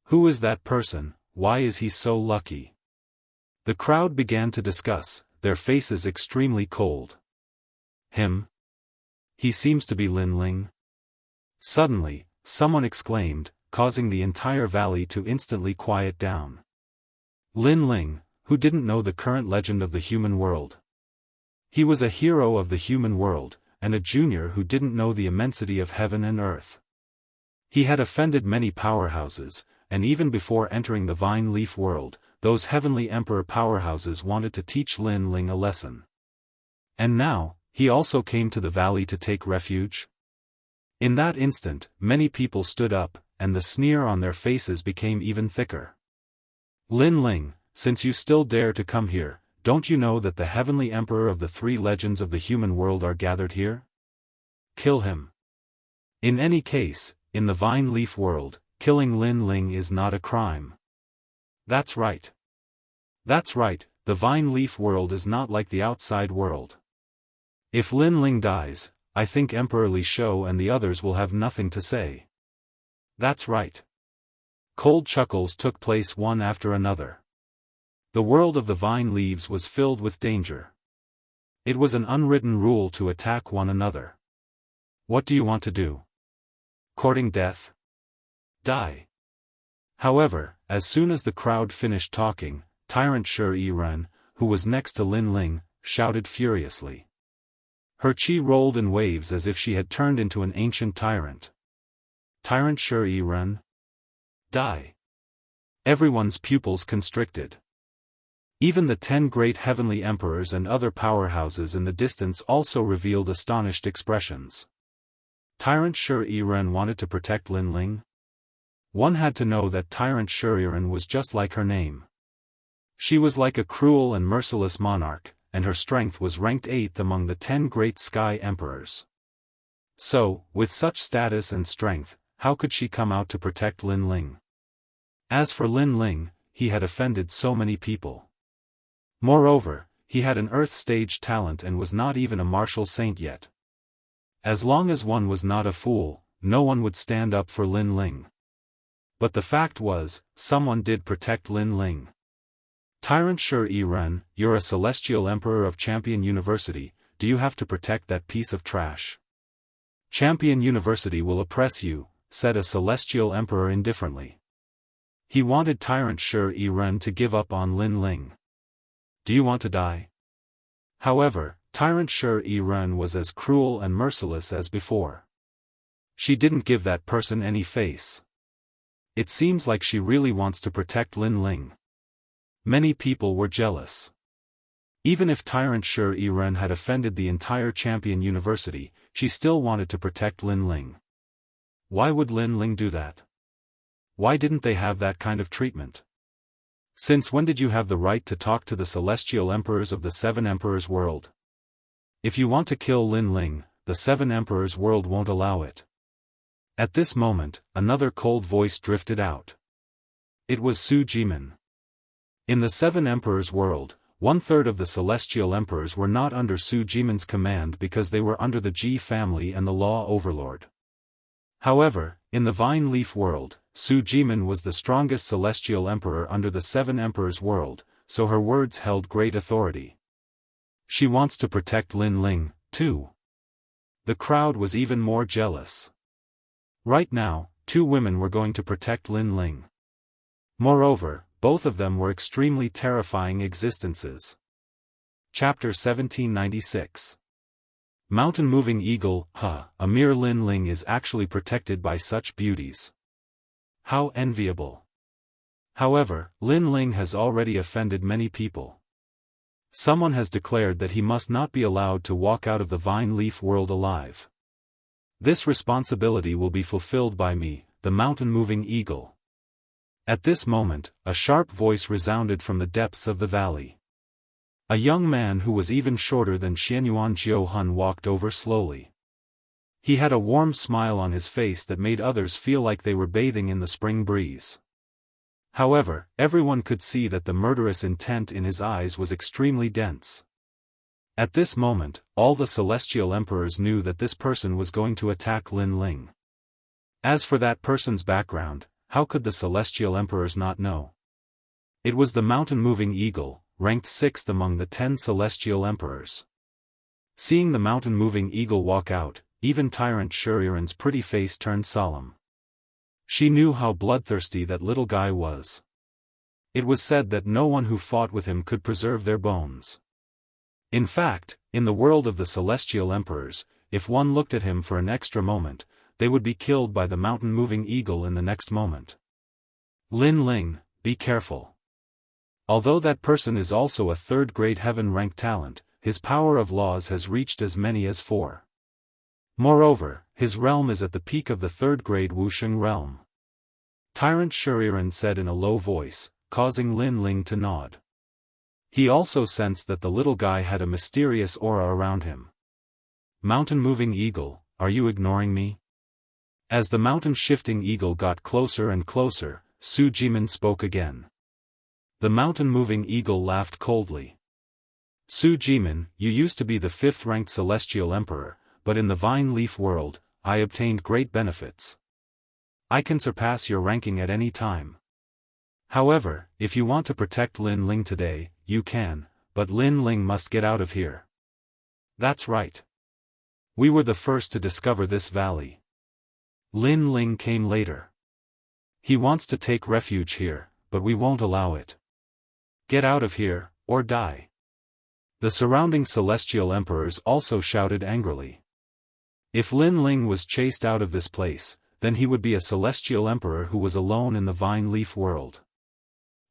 Who is that person? Why is he so lucky? The crowd began to discuss, their faces extremely cold. Him? He seems to be Lin Ling. Suddenly, someone exclaimed, causing the entire valley to instantly quiet down. Lin Ling, who didn't know the current legend of the human world. He was a hero of the human world, and a junior who didn't know the immensity of heaven and earth. He had offended many powerhouses, and even before entering the Vine Leaf world, those heavenly emperor powerhouses wanted to teach Lin Ling a lesson. And now, he also came to the valley to take refuge? In that instant, many people stood up, and the sneer on their faces became even thicker. Lin Ling, since you still dare to come here, don't you know that the heavenly emperor of the 3 legends of the human world are gathered here? Kill him. In any case, in the Vine Leaf world, killing Lin Ling is not a crime. That's right. That's right, the Vine Leaf world is not like the outside world. If Lin Ling dies, I think Emperor Li Shou and the others will have nothing to say. That's right. Cold chuckles took place one after another. The world of the vine leaves was filled with danger. It was an unwritten rule to attack one another. What do you want to do? Courting death? Die. However, as soon as the crowd finished talking, Tyrant Shi Ren, who was next to Lin Ling, shouted furiously. Her qi rolled in waves as if she had turned into an ancient tyrant. Tyrant Shi Ren? Die! Everyone's pupils constricted. Even the 10 great heavenly emperors and other powerhouses in the distance also revealed astonished expressions. Tyrant Shi Ren wanted to protect Lin Ling? One had to know that Tyrant Shi Ren was just like her name. She was like a cruel and merciless monarch, and her strength was ranked 8th among the 10 great sky emperors. So, with such status and strength, how could she come out to protect Lin Ling? As for Lin Ling, he had offended so many people. Moreover, he had an earth stage talent and was not even a martial saint yet. As long as one was not a fool, no one would stand up for Lin Ling. But the fact was, someone did protect Lin Ling. Tyrant Shi Ren, you're a celestial emperor of Champion University, do you have to protect that piece of trash? Champion University will oppress you, said a celestial emperor indifferently. He wanted Tyrant Shi Ren to give up on Lin Ling. Do you want to die? However, Tyrant Shi Ren was as cruel and merciless as before. She didn't give that person any face. It seems like she really wants to protect Lin Ling. Many people were jealous. Even if Tyrant Shi Ren had offended the entire Champion University, she still wanted to protect Lin Ling. Why would Lin Ling do that? Why didn't they have that kind of treatment? Since when did you have the right to talk to the celestial emperors of the 7 emperors world? If you want to kill Lin Ling, the 7 emperors world won't allow it. At this moment, another cold voice drifted out. It was Su Jimin. In the 7 emperors world, 1/3 of the celestial emperors were not under Su Jimin's command because they were under the Ji family and the law overlord. However, in the Vine Leaf world, Su Jimin was the strongest celestial emperor under the 7 emperors world, so her words held great authority. She wants to protect Lin Ling, too. The crowd was even more jealous. Right now, 2 women were going to protect Lin Ling. Moreover, both of them were extremely terrifying existences. Chapter 1796. Mountain-moving eagle, a mere Lin Ling is actually protected by such beauties. How enviable. However, Lin Ling has already offended many people. Someone has declared that he must not be allowed to walk out of the Vine Leaf world alive. This responsibility will be fulfilled by me, the mountain-moving eagle. At this moment, a sharp voice resounded from the depths of the valley. A young man who was even shorter than Xianyuan Jiuhun walked over slowly. He had a warm smile on his face that made others feel like they were bathing in the spring breeze. However, everyone could see that the murderous intent in his eyes was extremely dense. At this moment, all the celestial emperors knew that this person was going to attack Lin Ling. As for that person's background, how could the celestial emperors not know? It was the mountain-moving eagle, ranked 6th among the 10 celestial emperors. Seeing the mountain-moving eagle walk out, even Tyrant Shi Ren's pretty face turned solemn. She knew how bloodthirsty that little guy was. It was said that no one who fought with him could preserve their bones. In fact, in the world of the celestial emperors, if one looked at him for an extra moment, they would be killed by the mountain-moving eagle in the next moment. Lin Ling, be careful. Although that person is also a 3rd-grade heaven-ranked talent, his power of laws has reached as many as 4. Moreover, his realm is at the peak of the 3rd-grade Wuxia realm. Tyrant Shi Ren said in a low voice, causing Lin Ling to nod. He also sensed that the little guy had a mysterious aura around him. Mountain-moving eagle, are you ignoring me? As the mountain-shifting eagle got closer and closer, Su Jimin spoke again. The mountain-moving eagle laughed coldly. Su Jimin, you used to be the 5th-ranked celestial emperor, but in the Vine Leaf world, I obtained great benefits. I can surpass your ranking at any time. However, if you want to protect Lin Ling today, you can, but Lin Ling must get out of here. That's right. We were the first to discover this valley. Lin Ling came later. He wants to take refuge here, but we won't allow it. Get out of here, or die. The surrounding celestial emperors also shouted angrily. If Lin Ling was chased out of this place, then he would be a celestial emperor who was alone in the vine leaf world.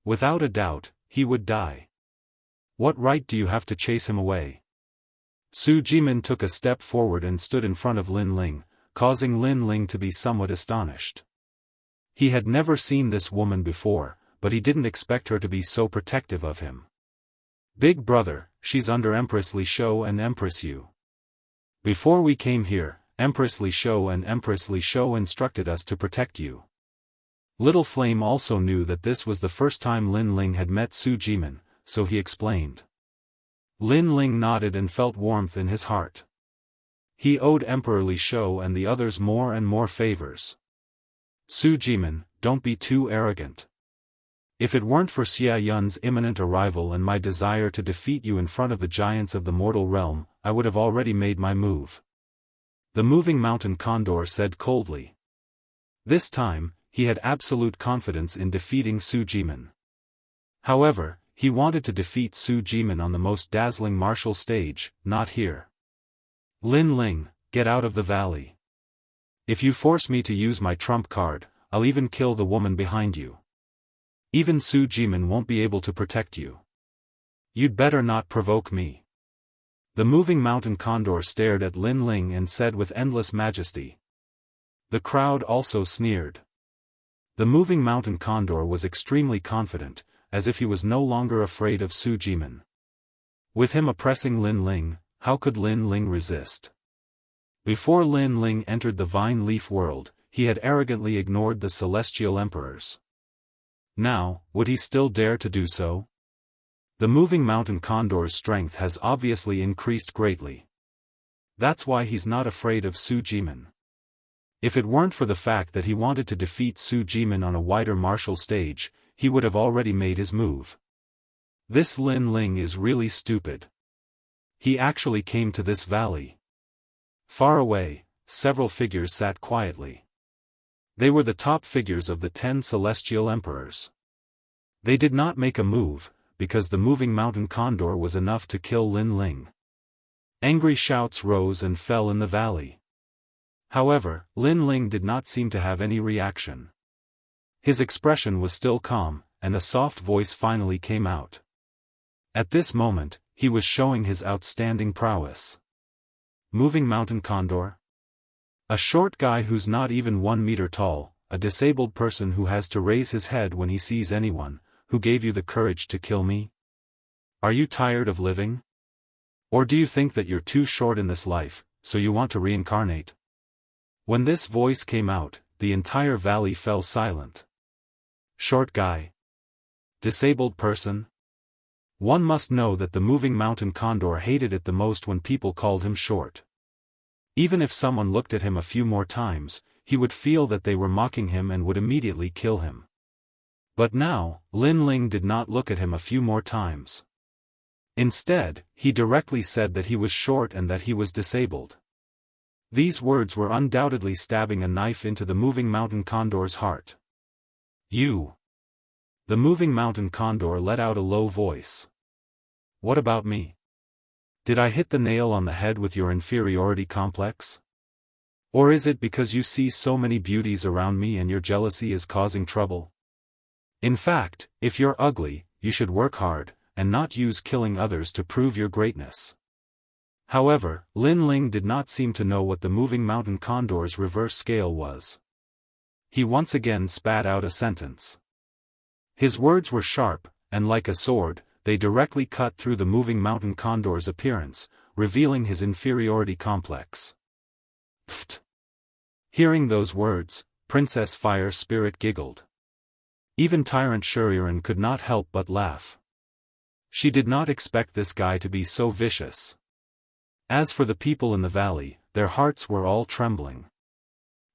Without a doubt, he would die. What right do you have to chase him away? Su Jimin took a step forward and stood in front of Lin Ling, causing Lin Ling to be somewhat astonished. He had never seen this woman before, but he didn't expect her to be so protective of him. Big brother, she's under Empress Li Shou and Empress Yu. Before we came here, Empress Li Shou and Empress Li Shou instructed us to protect you. Little Flame also knew that this was the first time Lin Ling had met Su Jimin, so he explained. Lin Ling nodded and felt warmth in his heart. He owed Emperor Li Shou and the others more and more favors. Su Jimin, don't be too arrogant. If it weren't for Xia Yun's imminent arrival and my desire to defeat you in front of the giants of the mortal realm, I would have already made my move. The moving mountain condor said coldly. This time, he had absolute confidence in defeating Su Jimin. However, he wanted to defeat Su Jimin on the most dazzling martial stage, not here. Lin Ling, get out of the valley. If you force me to use my trump card, I'll even kill the woman behind you. Even Su Jimin won't be able to protect you. You'd better not provoke me. The moving mountain condor stared at Lin Ling and said with endless majesty. The crowd also sneered. The moving mountain condor was extremely confident, as if he was no longer afraid of Su Jimin. With him oppressing Lin Ling, how could Lin Ling resist? Before Lin Ling entered the vine leaf world, he had arrogantly ignored the celestial emperors. Now, would he still dare to do so? The moving mountain condor's strength has obviously increased greatly. That's why he's not afraid of Su Jimin. If it weren't for the fact that he wanted to defeat Su Jimin on a wider martial stage, he would have already made his move. This Lin Ling is really stupid. He actually came to this valley. Far away, several figures sat quietly. They were the top figures of the 10 celestial emperors. They did not make a move, because the moving mountain condor was enough to kill Lin Ling. Angry shouts rose and fell in the valley. However, Lin Ling did not seem to have any reaction. His expression was still calm, and a soft voice finally came out. At this moment, he was showing his outstanding prowess. Moving mountain condor? A short guy who's not even 1 meter tall, a disabled person who has to raise his head when he sees anyone, who gave you the courage to kill me? Are you tired of living? Or do you think that you're too short in this life, so you want to reincarnate? When this voice came out, the entire valley fell silent. Short guy? Disabled person? One must know that the moving mountain condor hated it the most when people called him short. Even if someone looked at him a few more times, he would feel that they were mocking him and would immediately kill him. But now, Lin Ling did not look at him a few more times. Instead, he directly said that he was short and that he was disabled. These words were undoubtedly stabbing a knife into the moving mountain condor's heart. You. The moving mountain condor let out a low voice. What about me? Did I hit the nail on the head with your inferiority complex? Or is it because you see so many beauties around me and your jealousy is causing trouble? In fact, if you're ugly, you should work hard, and not use killing others to prove your greatness. However, Lin Ling did not seem to know what the moving mountain condor's reverse scale was. He once again spat out a sentence. His words were sharp, and like a sword, they directly cut through the moving mountain condor's appearance, revealing his inferiority complex. Pfft! Hearing those words, Princess Fire Spirit giggled. Even Tyrant Shuriren could not help but laugh. She did not expect this guy to be so vicious. As for the people in the valley, their hearts were all trembling.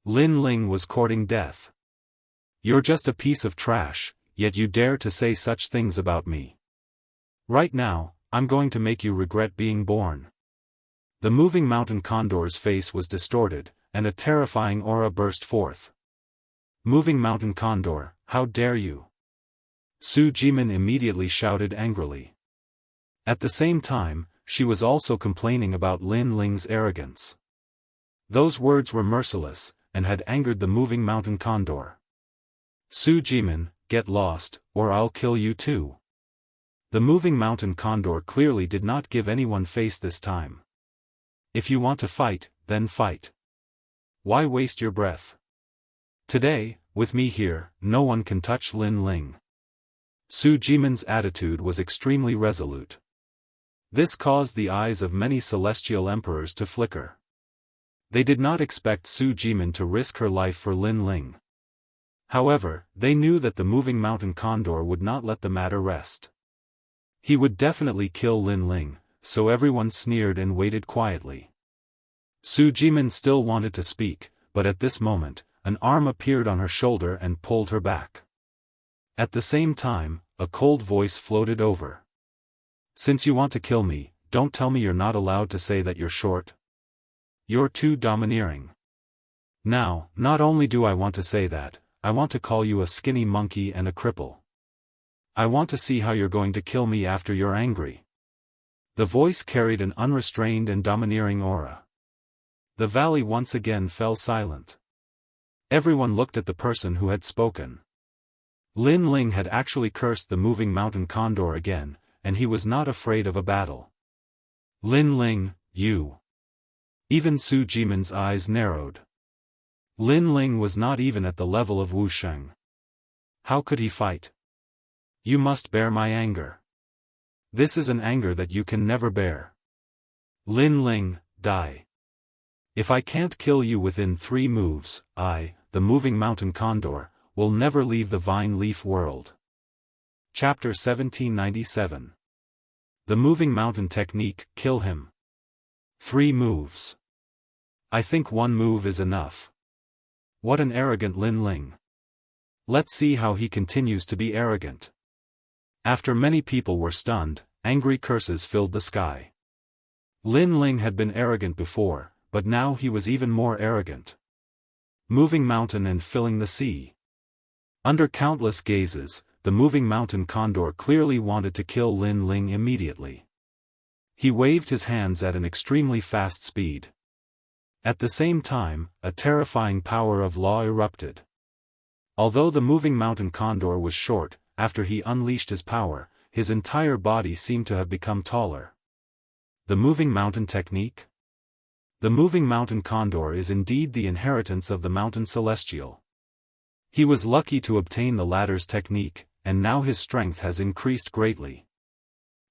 Lin Ling was courting death. You're just a piece of trash, yet you dare to say such things about me. Right now, I'm going to make you regret being born. The moving mountain condor's face was distorted, and a terrifying aura burst forth. Moving mountain condor, how dare you? Su Jimin immediately shouted angrily. At the same time, she was also complaining about Lin Ling's arrogance. Those words were merciless, and had angered the moving mountain condor. Su Jimin, get lost, or I'll kill you too. The moving mountain condor clearly did not give anyone face this time. If you want to fight, then fight. Why waste your breath? Today, with me here, no one can touch Lin Ling. Su Jimin's attitude was extremely resolute. This caused the eyes of many celestial emperors to flicker. They did not expect Su Jimin to risk her life for Lin Ling. However, they knew that the moving mountain condor would not let the matter rest. He would definitely kill Lin Ling, so everyone sneered and waited quietly. Su Jimin still wanted to speak, but at this moment, an arm appeared on her shoulder and pulled her back. At the same time, a cold voice floated over. Since you want to kill me, don't tell me you're not allowed to say that you're short. You're too domineering. Now, not only do I want to say that, I want to call you a skinny monkey and a cripple. I want to see how you're going to kill me after you're angry. The voice carried an unrestrained and domineering aura. The valley once again fell silent. Everyone looked at the person who had spoken. Lin Ling had actually cursed the moving mountain condor again, and he was not afraid of a battle. Lin Ling, you. Even Su Jimin's eyes narrowed. Lin Ling was not even at the level of Wu Sheng. How could he fight? You must bear my anger. This is an anger that you can never bear. Lin Ling, die. If I can't kill you within 3 moves, I, the moving mountain condor, will never leave the vine leaf world. Chapter 1797. The moving mountain technique, kill him. 3 moves. I think 1 move is enough. What an arrogant Lin Ling. Let's see how he continues to be arrogant. After many people were stunned, angry curses filled the sky. Lin Ling had been arrogant before, but now he was even more arrogant. Moving mountain and filling the sea. Under countless gazes, the moving mountain condor clearly wanted to kill Lin Ling immediately. He waved his hands at an extremely fast speed. At the same time, a terrifying power of law erupted. Although the moving mountain condor was short, after he unleashed his power, his entire body seemed to have become taller. The moving mountain technique? The moving mountain condor is indeed the inheritance of the mountain celestial. He was lucky to obtain the latter's technique, and now his strength has increased greatly.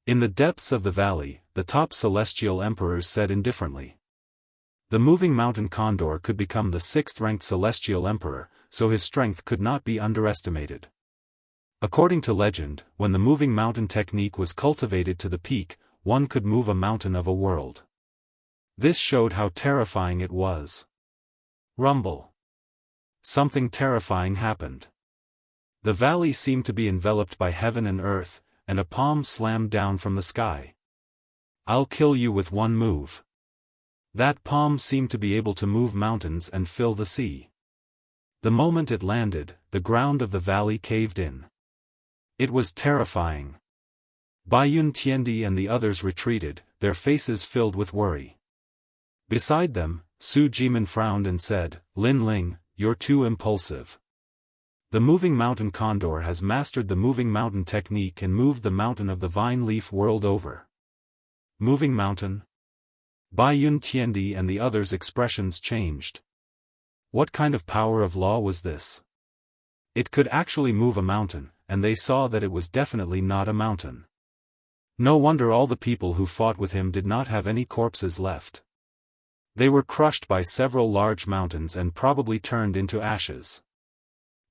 In the depths of the valley, the top celestial emperors said indifferently. The moving mountain condor could become the 6th-ranked celestial emperor, so his strength could not be underestimated. According to legend, when the moving mountain technique was cultivated to the peak, one could move a mountain of a world. This showed how terrifying it was. Rumble. Something terrifying happened. The valley seemed to be enveloped by heaven and earth, and a palm slammed down from the sky. I'll kill you with 1 move. That palm seemed to be able to move mountains and fill the sea. The moment it landed, the ground of the valley caved in. It was terrifying. Baiyun Tiandi and the others retreated, their faces filled with worry. Beside them, Su Jimin frowned and said, Lin Ling, you're too impulsive. The moving mountain condor has mastered the moving mountain technique and moved the mountain of the vine leaf world over. Moving mountain? Baiyun Tiandi and the others' expressions changed. What kind of power of law was this? It could actually move a mountain, and they saw that it was definitely not a mountain. No wonder all the people who fought with him did not have any corpses left. They were crushed by several large mountains and probably turned into ashes.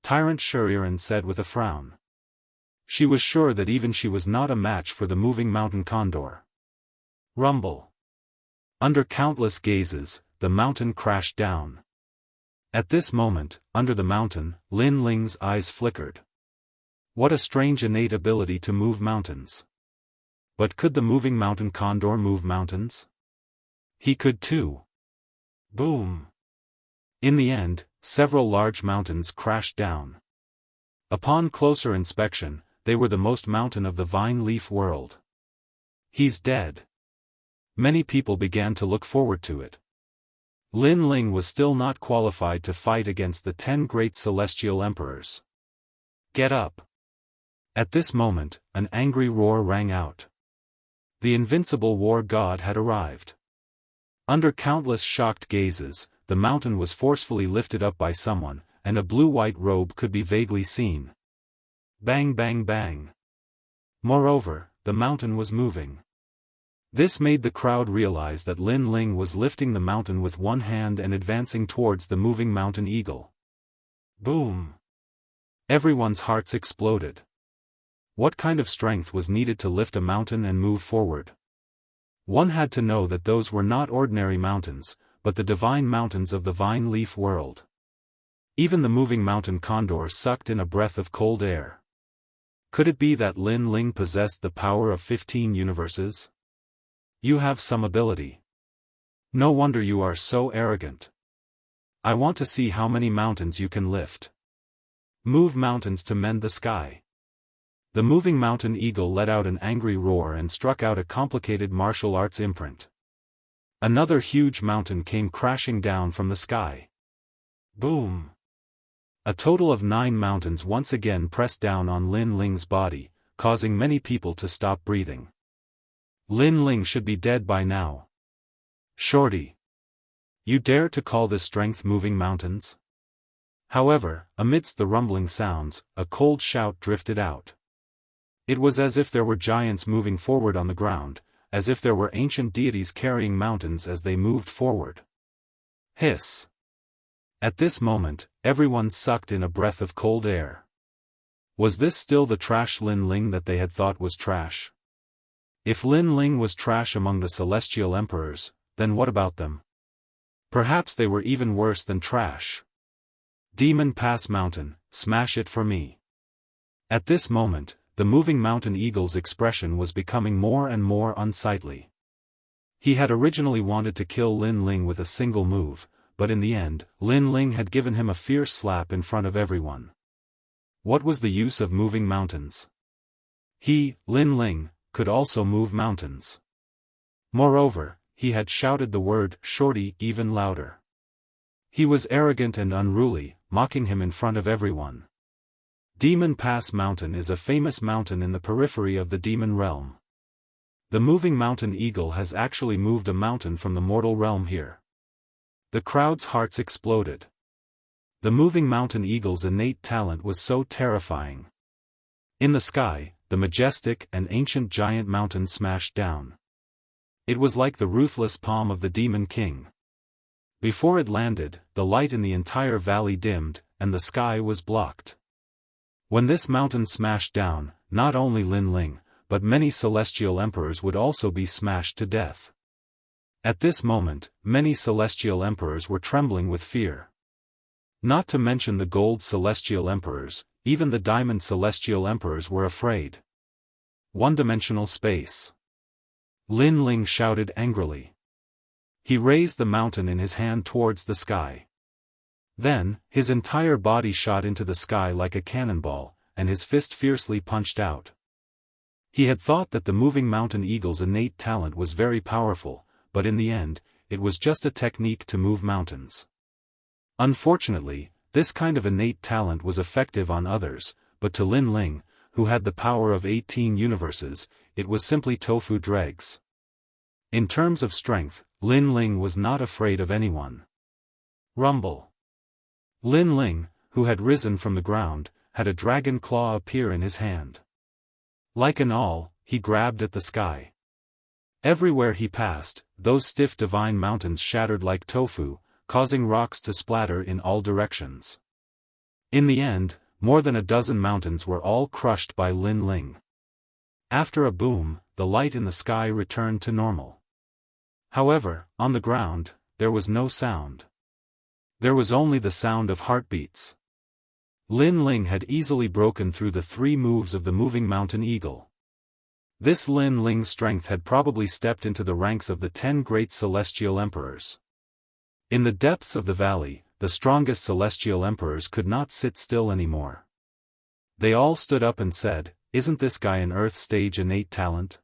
Tyrant Shuriren said with a frown. She was sure that even she was not a match for the moving mountain condor. Rumble. Under countless gazes, the mountain crashed down. At this moment, under the mountain, Lin Ling's eyes flickered. What a strange innate ability to move mountains. But could the moving mountain condor move mountains? He could too. Boom. In the end, several large mountains crashed down. Upon closer inspection, they were the most mountain of the vine leaf world. He's dead. Many people began to look forward to it. Lin Ling was still not qualified to fight against the 10 great celestial emperors. Get up! At this moment, an angry roar rang out. The invincible war god had arrived. Under countless shocked gazes, the mountain was forcefully lifted up by someone, and a blue-white robe could be vaguely seen. Bang bang bang. Moreover, the mountain was moving. This made the crowd realize that Lin Ling was lifting the mountain with one hand and advancing towards the moving mountain eagle. Boom! Everyone's hearts exploded. What kind of strength was needed to lift a mountain and move forward? One had to know that those were not ordinary mountains, but the divine mountains of the vine leaf world. Even the moving mountain condor sucked in a breath of cold air. Could it be that Lin Ling possessed the power of 15 universes? You have some ability. No wonder you are so arrogant. I want to see how many mountains you can lift. Move mountains to mend the sky. The moving mountain eagle let out an angry roar and struck out a complicated martial arts imprint. Another huge mountain came crashing down from the sky. Boom! A total of 9 mountains once again pressed down on Lin Ling's body, causing many people to stop breathing. Lin Ling should be dead by now. Shorty! You dare to call this strength moving mountains? However, amidst the rumbling sounds, a cold shout drifted out. It was as if there were giants moving forward on the ground, as if there were ancient deities carrying mountains as they moved forward. Hiss! At this moment, everyone sucked in a breath of cold air. Was this still the trash Lin Ling that they had thought was trash? If Lin Ling was trash among the celestial emperors, then what about them? Perhaps they were even worse than trash. Demon Pass Mountain, smash it for me. At this moment, the moving mountain eagle's expression was becoming more and more unsightly. He had originally wanted to kill Lin Ling with a single move, but in the end, Lin Ling had given him a fierce slap in front of everyone. What was the use of moving mountains? He, Lin Ling, could also move mountains. Moreover, he had shouted the word "shorty" even louder. He was arrogant and unruly, mocking him in front of everyone. Demon Pass Mountain is a famous mountain in the periphery of the demon realm. The moving mountain eagle has actually moved a mountain from the mortal realm here. The crowd's hearts exploded. The moving mountain eagle's innate talent was so terrifying. In the sky, the majestic and ancient giant mountain smashed down. It was like the ruthless palm of the Demon King. Before it landed, the light in the entire valley dimmed, and the sky was blocked. When this mountain smashed down, not only Lin Ling, but many celestial emperors would also be smashed to death. At this moment, many celestial emperors were trembling with fear. Not to mention the gold celestial emperors, even the diamond celestial emperors were afraid. One-dimensional space. Lin Ling shouted angrily. He raised the mountain in his hand towards the sky. Then, his entire body shot into the sky like a cannonball, and his fist fiercely punched out. He had thought that the moving mountain eagle's innate talent was very powerful, but in the end, it was just a technique to move mountains. Unfortunately, this kind of innate talent was effective on others, but to Lin Ling, who had the power of 18 universes, it was simply tofu dregs. In terms of strength, Lin Ling was not afraid of anyone. Rumble. Lin Ling, who had risen from the ground, had a dragon claw appear in his hand. Like an awl, he grabbed at the sky. Everywhere he passed, those stiff divine mountains shattered like tofu, causing rocks to splatter in all directions. In the end, more than a dozen mountains were all crushed by Lin Ling. After a boom, the light in the sky returned to normal. However, on the ground, there was no sound. There was only the sound of heartbeats. Lin Ling had easily broken through the 3 moves of the moving mountain eagle. This Lin Ling's strength had probably stepped into the ranks of the 10 great celestial emperors. In the depths of the valley, the strongest celestial emperors could not sit still anymore. They all stood up and said, "Isn't this guy an Earth stage innate talent?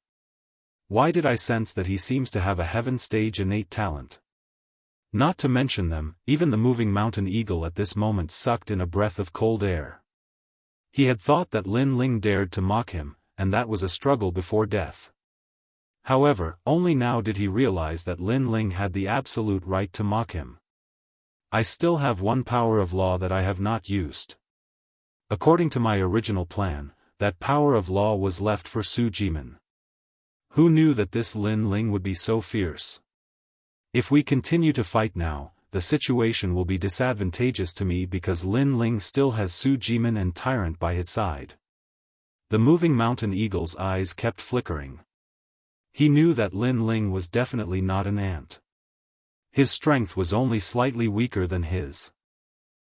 Why did I sense that he seems to have a Heaven stage innate talent?" Not to mention them, even the moving mountain eagle at this moment sucked in a breath of cold air. He had thought that Lin Ling dared to mock him, and that was a struggle before death. However, only now did he realize that Lin Ling had the absolute right to mock him. "I still have one power of law that I have not used. According to my original plan, that power of law was left for Su Jimin. Who knew that this Lin Ling would be so fierce? If we continue to fight now, the situation will be disadvantageous to me because Lin Ling still has Su Jimin and Tyrant by his side." The moving mountain eagle's eyes kept flickering. He knew that Lin Ling was definitely not an ant. His strength was only slightly weaker than his.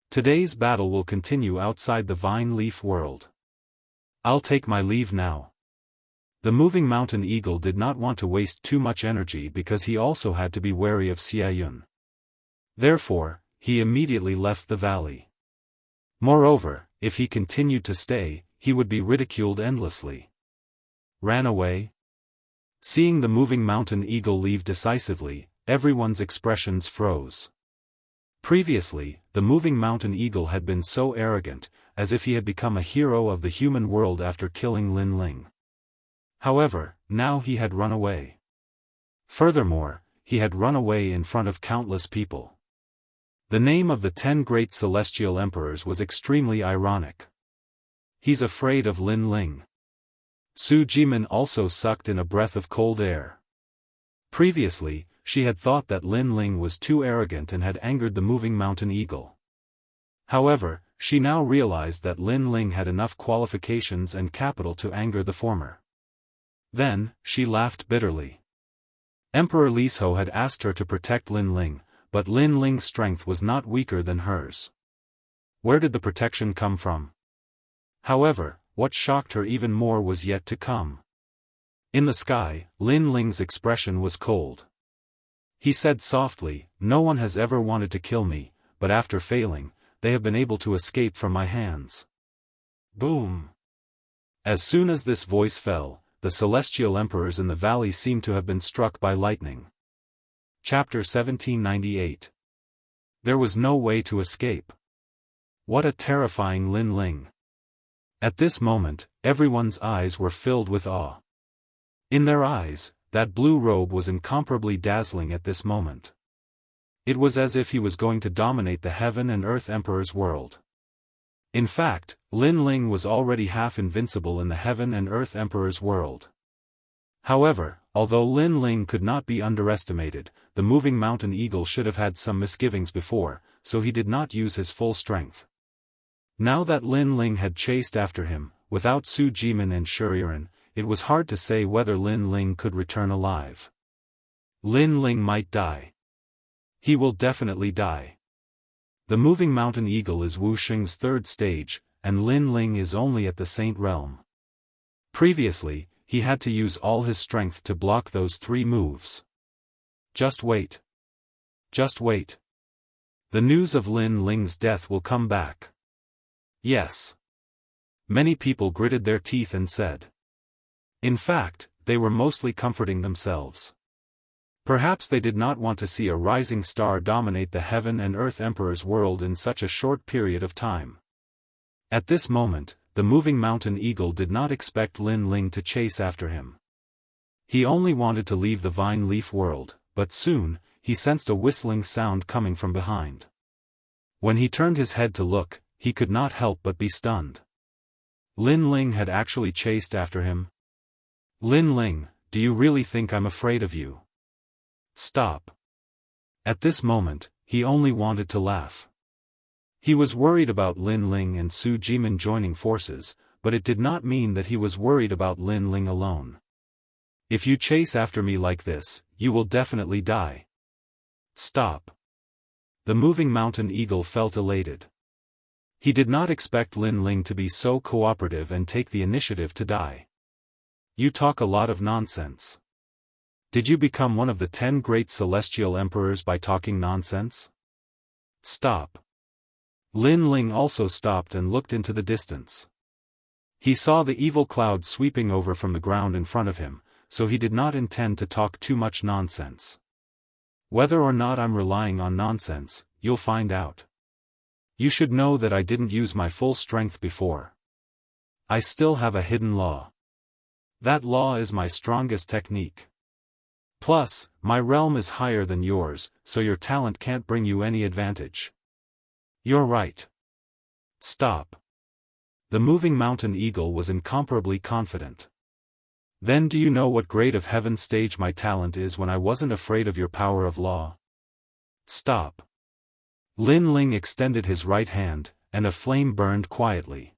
Today's battle will continue outside the Vine Leaf world. I'll take my leave now. The moving mountain eagle did not want to waste too much energy because he also had to be wary of Xie Yun. Therefore, he immediately left the valley. Moreover, if he continued to stay, he would be ridiculed endlessly. Ran away? Seeing the moving mountain eagle leave decisively, everyone's expressions froze. Previously, the moving mountain eagle had been so arrogant, as if he had become a hero of the human world after killing Lin Ling. However, now he had run away. Furthermore, he had run away in front of countless people. The name of the 10 great celestial emperors was extremely ironic. He's afraid of Lin Ling. Su Jimin also sucked in a breath of cold air. Previously, she had thought that Lin Ling was too arrogant and had angered the moving mountain eagle. However, she now realized that Lin Ling had enough qualifications and capital to anger the former. Then, she laughed bitterly. Emperor Lishou had asked her to protect Lin Ling, but Lin Ling's strength was not weaker than hers. Where did the protection come from? However, what shocked her even more was yet to come. In the sky, Lin Ling's expression was cold. He said softly, "No one has ever wanted to kill me, but after failing, they have been able to escape from my hands." Boom! As soon as this voice fell, the celestial emperors in the valley seemed to have been struck by lightning. Chapter 1798. There was no way to escape. What a terrifying Lin Ling! At this moment, everyone's eyes were filled with awe. In their eyes, that blue robe was incomparably dazzling at this moment. It was as if he was going to dominate the Heaven and Earth Emperor's world. In fact, Lin Ling was already half invincible in the Heaven and Earth Emperor's world. However, although Lin Ling could not be underestimated, the moving mountain eagle should have had some misgivings before, so he did not use his full strength. Now that Lin Ling had chased after him, without Su Jimin and Shuriren, it was hard to say whether Lin Ling could return alive. Lin Ling might die. He will definitely die. The moving mountain eagle is Wu Xing's 3rd stage, and Lin Ling is only at the Saint realm. Previously, he had to use all his strength to block those 3 moves. Just wait. Just wait. The news of Lin Ling's death will come back. Yes. Many people gritted their teeth and said. In fact, they were mostly comforting themselves. Perhaps they did not want to see a rising star dominate the Heaven and Earth Emperor's world in such a short period of time. At this moment, the moving mountain eagle did not expect Lin Ling to chase after him. He only wanted to leave the Vine Leaf world, but soon, he sensed a whistling sound coming from behind. When he turned his head to look, he could not help but be stunned. Lin Ling had actually chased after him. "Lin Ling, do you really think I'm afraid of you? Stop." At this moment, he only wanted to laugh. He was worried about Lin Ling and Su Jimin joining forces, but it did not mean that he was worried about Lin Ling alone. "If you chase after me like this, you will definitely die. Stop." The moving mountain eagle felt elated. He did not expect Lin Ling to be so cooperative and take the initiative to die. "You talk a lot of nonsense. Did you become one of the 10 great celestial emperors by talking nonsense?" Stop. Lin Ling also stopped and looked into the distance. He saw the evil cloud sweeping over from the ground in front of him, so he did not intend to talk too much nonsense. Whether or not I'm relying on nonsense, you'll find out. You should know that I didn't use my full strength before. I still have a hidden law. That law is my strongest technique. Plus, my realm is higher than yours, so your talent can't bring you any advantage. You're right. Stop. The moving mountain eagle was incomparably confident. Then do you know what grade of heaven stage my talent is when I wasn't afraid of your power of law? Stop. Lin Ling extended his right hand, and a flame burned quietly.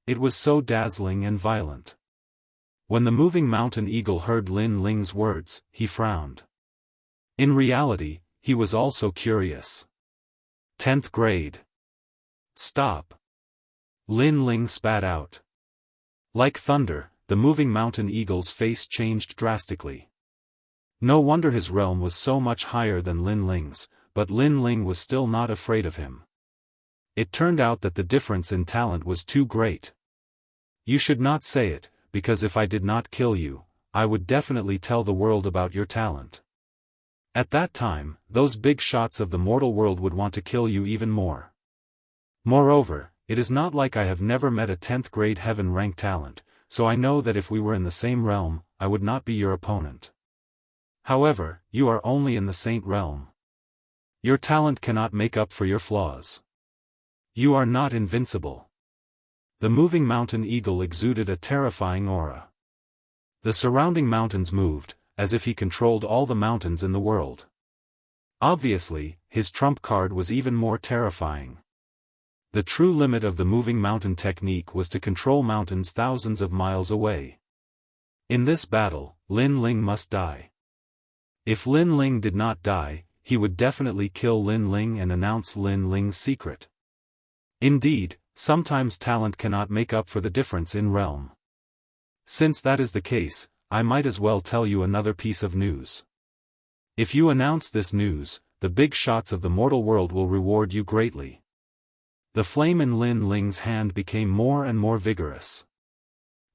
It was so dazzling and violent. When the moving mountain eagle heard Lin Ling's words, he frowned. In reality, he was also curious. 10th grade. Stop. Lin Ling spat out. Like thunder, the moving mountain eagle's face changed drastically. No wonder his realm was so much higher than Lin Ling's, but Lin Ling was still not afraid of him. It turned out that the difference in talent was too great. You should not say it, because if I did not kill you, I would definitely tell the world about your talent. At that time, those big shots of the mortal world would want to kill you even more. Moreover, it is not like I have never met a 10th grade heaven rank talent, so I know that if we were in the same realm, I would not be your opponent. However, you are only in the saint realm. Your talent cannot make up for your flaws. You are not invincible. The moving mountain eagle exuded a terrifying aura. The surrounding mountains moved, as if he controlled all the mountains in the world. Obviously, his trump card was even more terrifying. The true limit of the moving mountain technique was to control mountains thousands of miles away. In this battle, Lin Ling must die. If Lin Ling did not die, he would definitely kill Lin Ling and announce Lin Ling's secret. Indeed, sometimes talent cannot make up for the difference in realm. Since that is the case, I might as well tell you another piece of news. If you announce this news, the big shots of the mortal world will reward you greatly. The flame in Lin Ling's hand became more and more vigorous.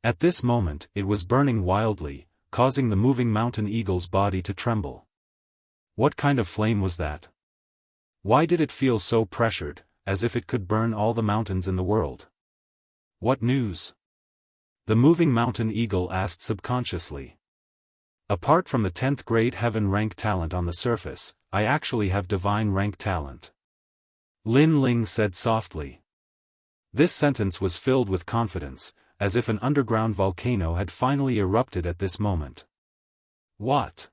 At this moment, it was burning wildly, causing the moving mountain eagle's body to tremble. What kind of flame was that? Why did it feel so pressured, as if it could burn all the mountains in the world? What news? The moving mountain eagle asked subconsciously. Apart from the 10th grade heaven rank talent on the surface, I actually have divine rank talent. Lin Ling said softly. This sentence was filled with confidence, as if an underground volcano had finally erupted at this moment. What?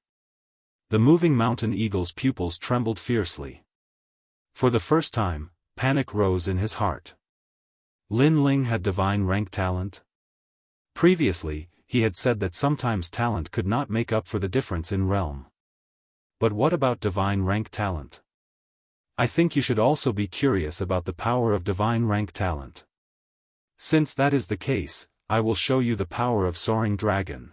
The moving mountain eagle's pupils trembled fiercely. For the first time, panic rose in his heart. Lin Ling had divine rank talent? Previously, he had said that sometimes talent could not make up for the difference in realm. But what about divine rank talent? I think you should also be curious about the power of divine rank talent. Since that is the case, I will show you the power of soaring dragon.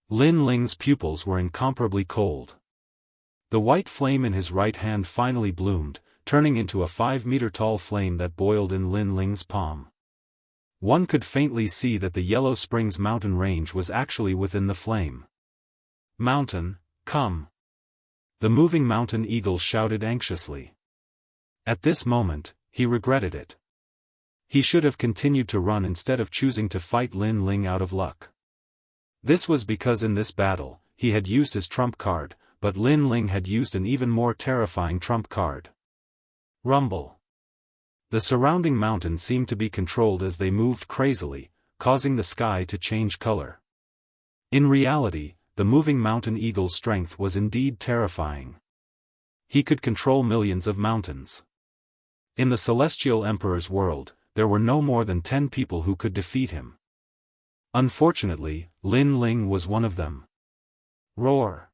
Lin Ling's pupils were incomparably cold. The white flame in his right hand finally bloomed, turning into a 5-meter-tall flame that boiled in Lin Ling's palm. One could faintly see that the Yellow Springs mountain range was actually within the flame. Mountain, come! The moving mountain eagle shouted anxiously. At this moment, he regretted it. He should have continued to run instead of choosing to fight Lin Ling out of luck. This was because in this battle, he had used his trump card, but Lin Ling had used an even more terrifying trump card. Rumble. The surrounding mountains seemed to be controlled as they moved crazily, causing the sky to change color. In reality, the moving mountain eagle's strength was indeed terrifying. He could control millions of mountains. In the Celestial Emperor's world, there were no more than 10 people who could defeat him. Unfortunately, Lin Ling was one of them. Roar!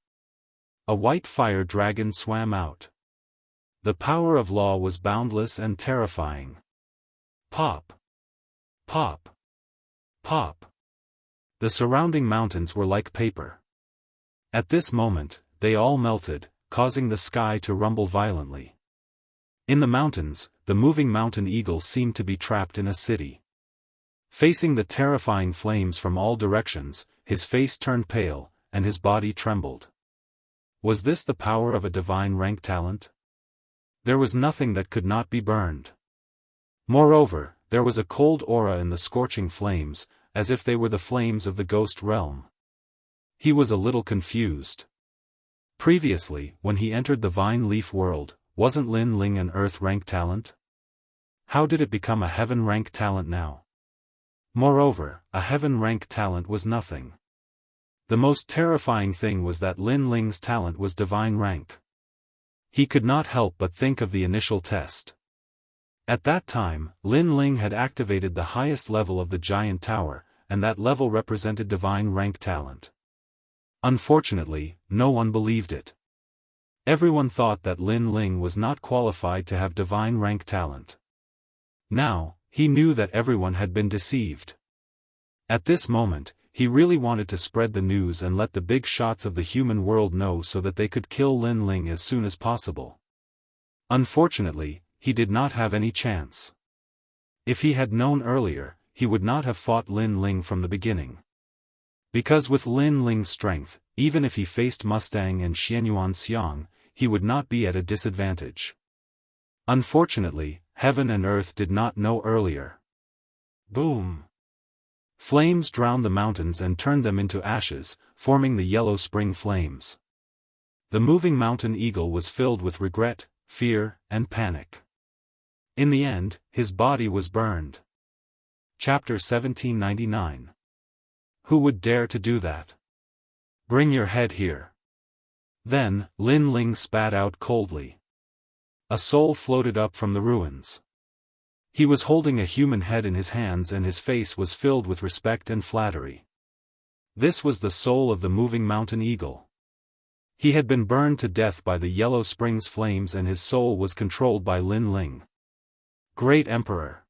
A white fire dragon swam out. The power of law was boundless and terrifying. Pop! Pop! Pop! The surrounding mountains were like paper. At this moment, they all melted, causing the sky to rumble violently. In the mountains, the moving mountain eagle seemed to be trapped in a city. Facing the terrifying flames from all directions, his face turned pale, and his body trembled. Was this the power of a divine rank talent? There was nothing that could not be burned. Moreover, there was a cold aura in the scorching flames, as if they were the flames of the ghost realm. He was a little confused. Previously, when he entered the vine leaf world, wasn't Lin Ling an earth rank talent? How did it become a heaven rank talent now? Moreover, a heaven rank talent was nothing. The most terrifying thing was that Lin Ling's talent was divine rank. He could not help but think of the initial test. At that time, Lin Ling had activated the highest level of the giant tower, and that level represented divine rank talent. Unfortunately, no one believed it. Everyone thought that Lin Ling was not qualified to have divine rank talent. Now, he knew that everyone had been deceived. At this moment, he really wanted to spread the news and let the big shots of the human world know so that they could kill Lin Ling as soon as possible. Unfortunately, he did not have any chance. If he had known earlier, he would not have fought Lin Ling from the beginning. Because with Lin Ling's strength, even if he faced Mustang and Xianyuan Xiang, he would not be at a disadvantage. Unfortunately, heaven and earth did not know earlier. Boom! Flames drowned the mountains and turned them into ashes, forming the yellow spring flames. The moving mountain eagle was filled with regret, fear, and panic. In the end, his body was burned. Chapter 1799. Who would dare to do that? Bring your head here. Then, Lin Ling spat out coldly. A soul floated up from the ruins. He was holding a human head in his hands and his face was filled with respect and flattery. This was the soul of the moving mountain eagle. He had been burned to death by the Yellow Springs flames and his soul was controlled by Lin Ling. Great Emperor!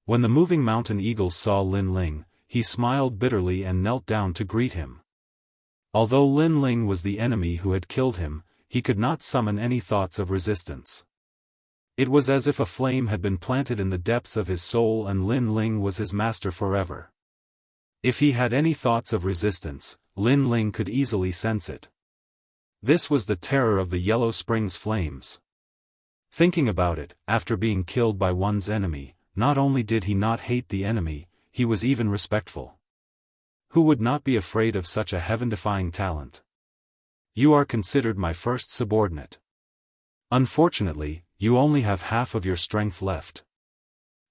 When the moving mountain eagle saw Lin Ling, he smiled bitterly and knelt down to greet him. Although Lin Ling was the enemy who had killed him, he could not summon any thoughts of resistance. It was as if a flame had been planted in the depths of his soul and Lin Ling was his master forever. If he had any thoughts of resistance, Lin Ling could easily sense it. This was the terror of the Yellow Springs flames. Thinking about it, after being killed by one's enemy, not only did he not hate the enemy, he was even respectful. Who would not be afraid of such a heaven-defying talent? You are considered my first subordinate. Unfortunately, you only have half of your strength left.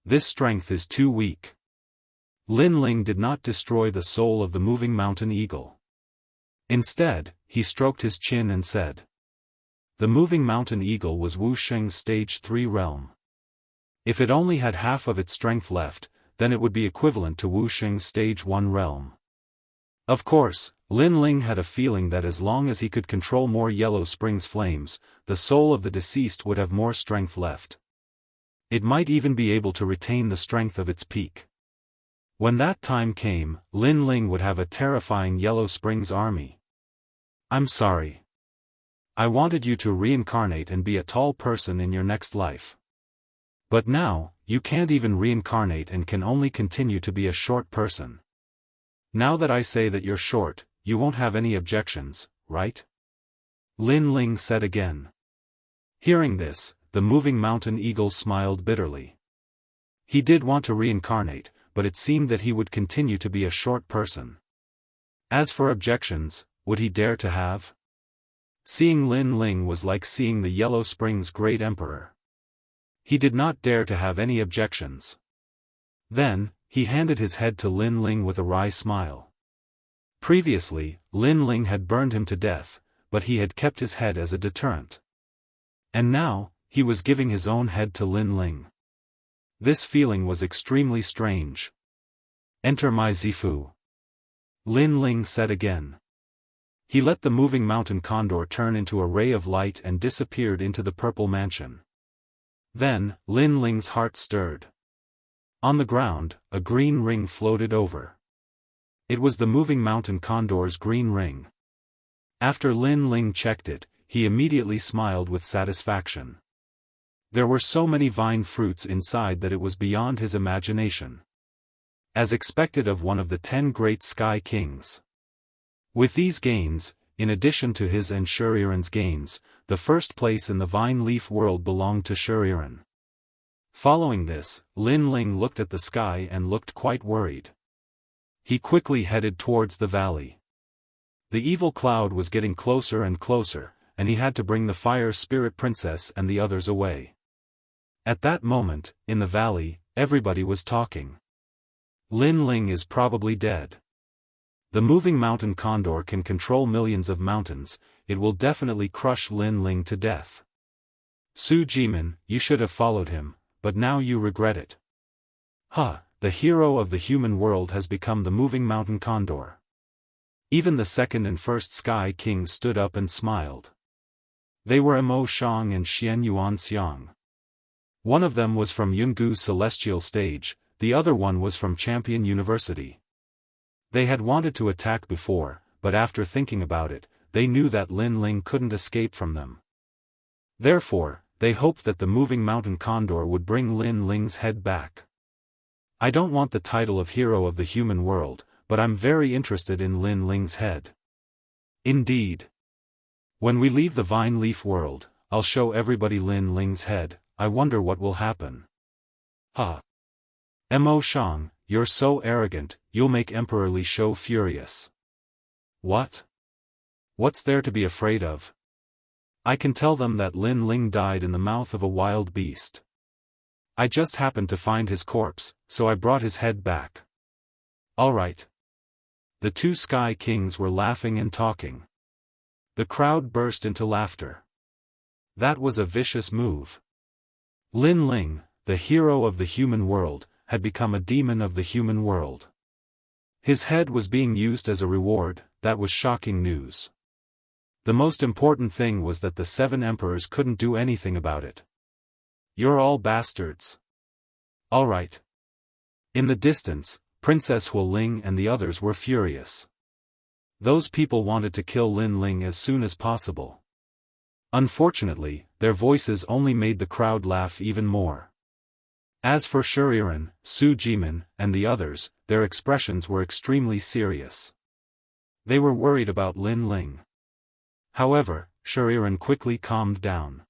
This strength is too weak. Lin Ling did not destroy the soul of the moving mountain eagle. Instead, he stroked his chin and said, the moving mountain eagle was Wuxia stage 3 realm. If it only had half of its strength left, then it would be equivalent to Wuxia stage 1 realm. Of course, Lin Ling had a feeling that as long as he could control more Yellow Springs flames, the soul of the deceased would have more strength left. It might even be able to retain the strength of its peak. When that time came, Lin Ling would have a terrifying Yellow Springs army. I'm sorry. I wanted you to reincarnate and be a tall person in your next life. But now, you can't even reincarnate and can only continue to be a short person. Now that I say that you're short, you won't have any objections, right? Lin Ling said again. Hearing this, the moving mountain eagle smiled bitterly. He did want to reincarnate, but it seemed that he would continue to be a short person. As for objections, would he dare to have? Seeing Lin Ling was like seeing the Yellow Springs great emperor. He did not dare to have any objections. Then, he handed his head to Lin Ling with a wry smile. Previously, Lin Ling had burned him to death, but he had kept his head as a deterrent. And now, he was giving his own head to Lin Ling. This feeling was extremely strange. Enter my Zifu. Lin Ling said again. He let the moving mountain condor turn into a ray of light and disappeared into the purple mansion. Then, Lin Ling's heart stirred. On the ground, a green ring floated over. It was the moving mountain condor's green ring. After Lin Ling checked it, he immediately smiled with satisfaction. There were so many vine fruits inside that it was beyond his imagination. As expected of one of the 10 great Sky Kings. With these gains, in addition to his and Shuriran's gains, the first place in the vine leaf world belonged to Shuriran. Following this, Lin Ling looked at the sky and looked quite worried. He quickly headed towards the valley. The evil cloud was getting closer and closer, and he had to bring the fire spirit princess and the others away. At that moment, in the valley, everybody was talking. Lin Ling is probably dead. The moving mountain condor can control millions of mountains, it will definitely crush Lin Ling to death. Su Jimin, you should have followed him, but now you regret it. Huh, the hero of the human world has become the moving mountain condor. Even the second and first Sky Kings stood up and smiled. They were Mo Shang and Xian Yuan Xiang. One of them was from Jianghu Celestial Stage, the other one was from Champion University. They had wanted to attack before, but after thinking about it, they knew that Lin Ling couldn't escape from them. Therefore, they hoped that the moving mountain condor would bring Lin Ling's head back. I don't want the title of hero of the human world, but I'm very interested in Lin Ling's head. Indeed. When we leave the vine leaf world, I'll show everybody Lin Ling's head. I wonder what will happen. Huh. Mo Shang, you're so arrogant, you'll make Emperor Li Shou furious. What? What's there to be afraid of? I can tell them that Lin Ling died in the mouth of a wild beast. I just happened to find his corpse, so I brought his head back. Alright. The 2 Sky Kings were laughing and talking. The crowd burst into laughter. That was a vicious move. Lin Ling, the hero of the human world, had become a demon of the human world. His head was being used as a reward. That was shocking news. The most important thing was that the 7 emperors couldn't do anything about it. You're all bastards. Alright. In the distance, Princess Hu Ling and the others were furious. Those people wanted to kill Lin Ling as soon as possible. Unfortunately, their voices only made the crowd laugh even more. As for Shuriran, Su Jimin, and the others, their expressions were extremely serious. They were worried about Lin Ling. However, Shuriran quickly calmed down.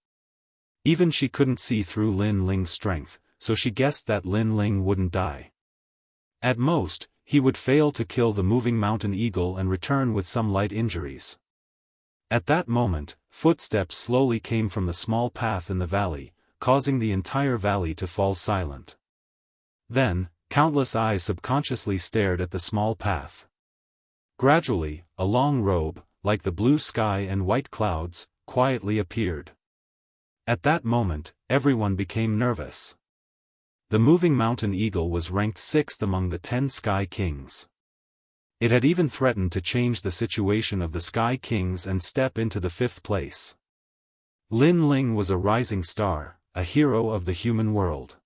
Even she couldn't see through Lin Ling's strength, so she guessed that Lin Ling wouldn't die. At most, he would fail to kill the moving mountain eagle and return with some light injuries. At that moment, footsteps slowly came from the small path in the valley, causing the entire valley to fall silent. Then, countless eyes subconsciously stared at the small path. Gradually, a long robe, like the blue sky and white clouds, quietly appeared. At that moment, everyone became nervous. The moving mountain eagle was ranked 6th among the 10 Sky Kings. It had even threatened to change the situation of the Sky Kings and step into the 5th place. Lin Ling was a rising star, a hero of the human world.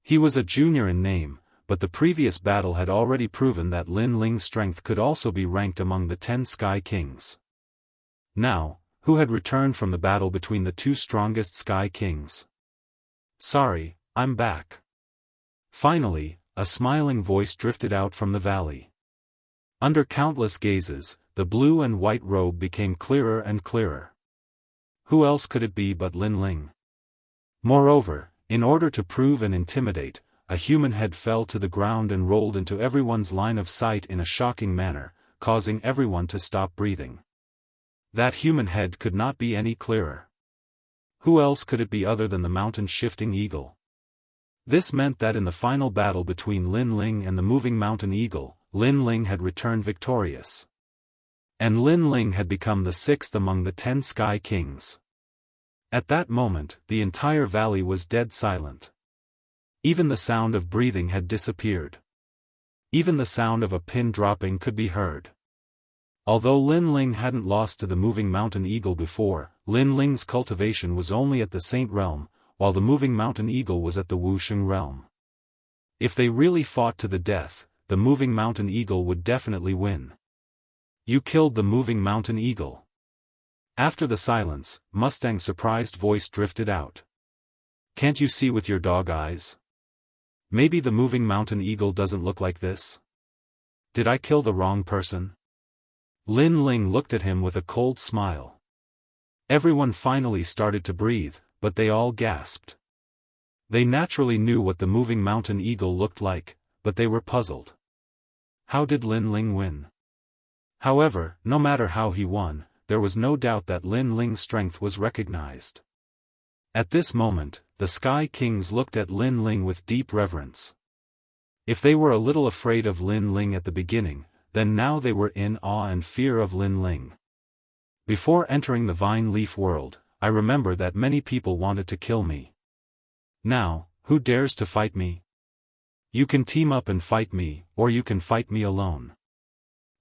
He was a junior in name, but the previous battle had already proven that Lin Ling's strength could also be ranked among the 10 Sky Kings. Now, who had returned from the battle between the 2 strongest Sky Kings? Sorry, I'm back. Finally, a smiling voice drifted out from the valley. Under countless gazes, the blue and white robe became clearer and clearer. Who else could it be but Lin Ling? Moreover, in order to prove and intimidate, a human head fell to the ground and rolled into everyone's line of sight in a shocking manner, causing everyone to stop breathing. That human head could not be any clearer. Who else could it be other than the mountain-shifting eagle? This meant that in the final battle between Lin Ling and the moving mountain eagle, Lin Ling had returned victorious. And Lin Ling had become the 6th among the 10 Sky Kings. At that moment, the entire valley was dead silent. Even the sound of breathing had disappeared. Even the sound of a pin dropping could be heard. Although Lin Ling hadn't lost to the moving mountain eagle before, Lin Ling's cultivation was only at the Saint realm, while the moving mountain eagle was at the Wuxia realm. If they really fought to the death, the moving mountain eagle would definitely win. You killed the moving mountain eagle. After the silence, Mustang's surprised voice drifted out. Can't you see with your dog eyes? Maybe the moving mountain eagle doesn't look like this? Did I kill the wrong person? Lin Ling looked at him with a cold smile. Everyone finally started to breathe, but they all gasped. They naturally knew what the moving mountain eagle looked like, but they were puzzled. How did Lin Ling win? However, no matter how he won, there was no doubt that Lin Ling's strength was recognized. At this moment, the Sky Kings looked at Lin Ling with deep reverence. If they were a little afraid of Lin Ling at the beginning, then now they were in awe and fear of Lin Ling. Before entering the Vine Leaf world, I remember that many people wanted to kill me. Now, who dares to fight me? You can team up and fight me, or you can fight me alone.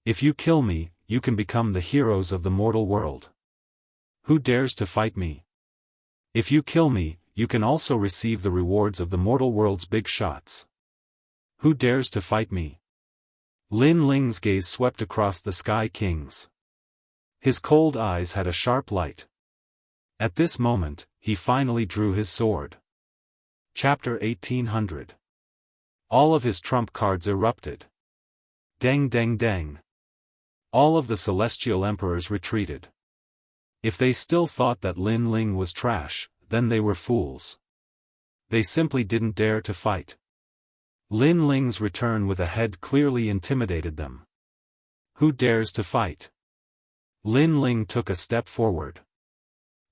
If you kill me, you can become the heroes of the mortal world. Who dares to fight me? If you kill me, you can also receive the rewards of the mortal world's big shots. Who dares to fight me? Lin Ling's gaze swept across the Sky Kings. His cold eyes had a sharp light. At this moment, he finally drew his sword. Chapter 1800. All of his trump cards erupted. Deng deng deng. All of the celestial emperors retreated. If they still thought that Lin Ling was trash, then they were fools. They simply didn't dare to fight. Lin Ling's return with a head clearly intimidated them. Who dares to fight? Lin Ling took a step forward.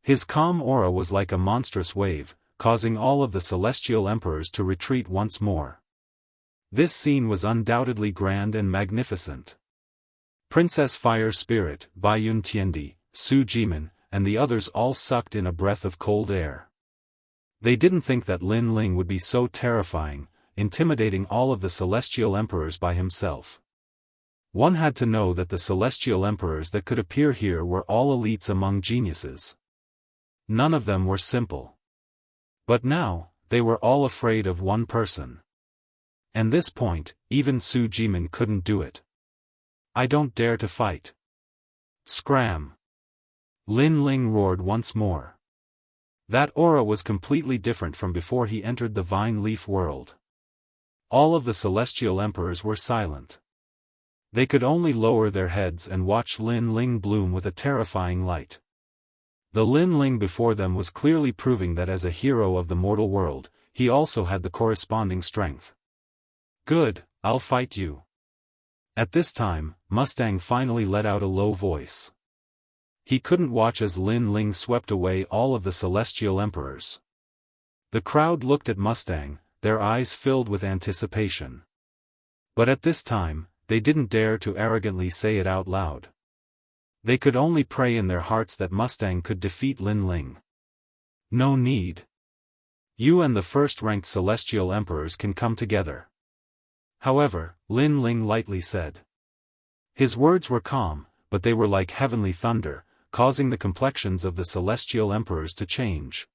His calm aura was like a monstrous wave, causing all of the celestial emperors to retreat once more. This scene was undoubtedly grand and magnificent. Princess Fire Spirit, Baiyun Tiandi, Su Jimin, and the others all sucked in a breath of cold air. They didn't think that Lin Ling would be so terrifying, intimidating all of the celestial emperors by himself. One had to know that the celestial emperors that could appear here were all elites among geniuses. None of them were simple. But now, they were all afraid of one person. And this point, even Su Jimin couldn't do it. I don't dare to fight. Scram! Lin Ling roared once more. That aura was completely different from before he entered the Vine Leaf world. All of the celestial emperors were silent. They could only lower their heads and watch Lin Ling bloom with a terrifying light. The Lin Ling before them was clearly proving that as a hero of the mortal world, he also had the corresponding strength. Good, I'll fight you. At this time, Mustang finally let out a low voice. He couldn't watch as Lin Ling swept away all of the celestial emperors. The crowd looked at Mustang, their eyes filled with anticipation. But at this time, they didn't dare to arrogantly say it out loud. They could only pray in their hearts that Mustang could defeat Lin Ling. No need. You and the first-ranked celestial emperors can come together. However, Lin Ling lightly said. His words were calm, but they were like heavenly thunder, causing the complexions of the celestial emperors to change.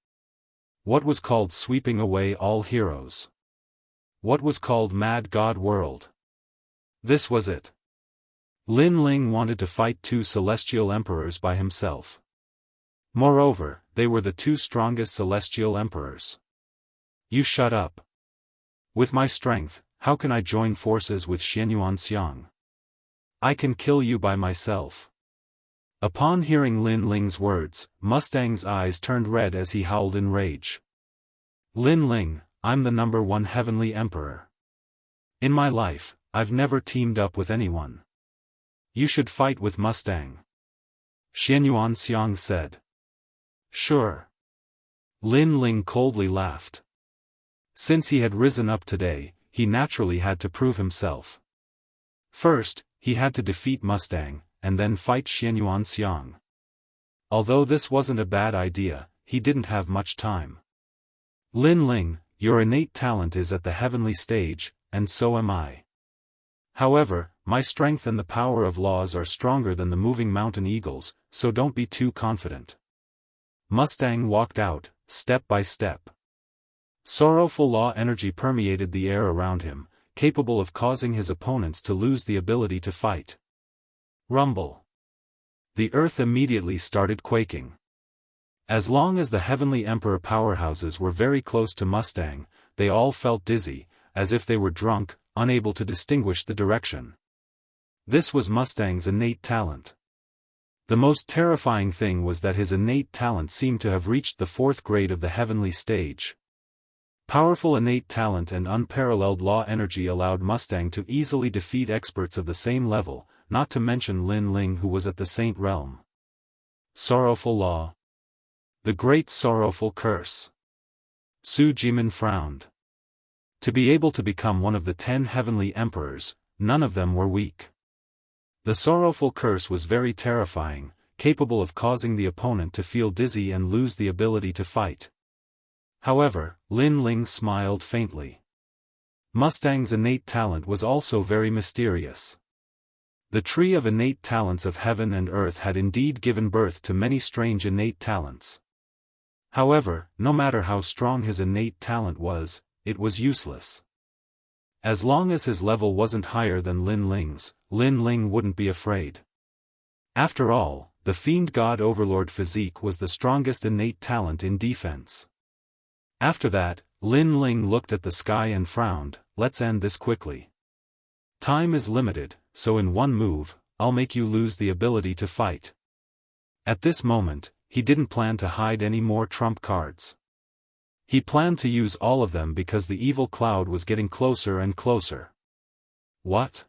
What was called sweeping away all heroes? What was called Mad God World? This was it. Lin Ling wanted to fight two celestial emperors by himself. Moreover, they were the two strongest celestial emperors. You shut up. With my strength, how can I join forces with Xianxia? I can kill you by myself. Upon hearing Lin Ling's words, Mustang's eyes turned red as he howled in rage. Lin Ling, I'm the #1 heavenly emperor. In my life, I've never teamed up with anyone. You should fight with Mustang. Xianxia said. Sure. Lin Ling coldly laughed. Since he had risen up today, he naturally had to prove himself. First, he had to defeat Mustang, and then fight Xianxia. Although this wasn't a bad idea, he didn't have much time. Lin Ling, your innate talent is at the heavenly stage, and so am I. However, my strength and the power of laws are stronger than the moving mountain eagles, so don't be too confident. Mustang walked out, step by step. Sorrowful law energy permeated the air around him, capable of causing his opponents to lose the ability to fight. Rumble. The earth immediately started quaking. As long as the Heavenly Emperor powerhouses were very close to Mustang, they all felt dizzy, as if they were drunk, unable to distinguish the direction. This was Mustang's innate talent. The most terrifying thing was that his innate talent seemed to have reached the 4th grade of the heavenly stage. Powerful innate talent and unparalleled law energy allowed Mustang to easily defeat experts of the same level, not to mention Lin Ling, who was at the Saint Realm. Sorrowful Law. The Great Sorrowful Curse. Su Jimin frowned. To be able to become one of the 10 heavenly emperors, none of them were weak. The sorrowful curse was very terrifying, capable of causing the opponent to feel dizzy and lose the ability to fight. However, Lin Ling smiled faintly. Mustang's innate talent was also very mysterious. The tree of innate talents of heaven and earth had indeed given birth to many strange innate talents. However, no matter how strong his innate talent was, it was useless. As long as his level wasn't higher than Lin Ling's, Lin Ling wouldn't be afraid. After all, the Fiend God Overlord physique was the strongest innate talent in defense. After that, Lin Ling looked at the sky and frowned. Let's end this quickly. Time is limited, so in one move, I'll make you lose the ability to fight. At this moment, he didn't plan to hide any more trump cards. He planned to use all of them because the evil cloud was getting closer and closer. What?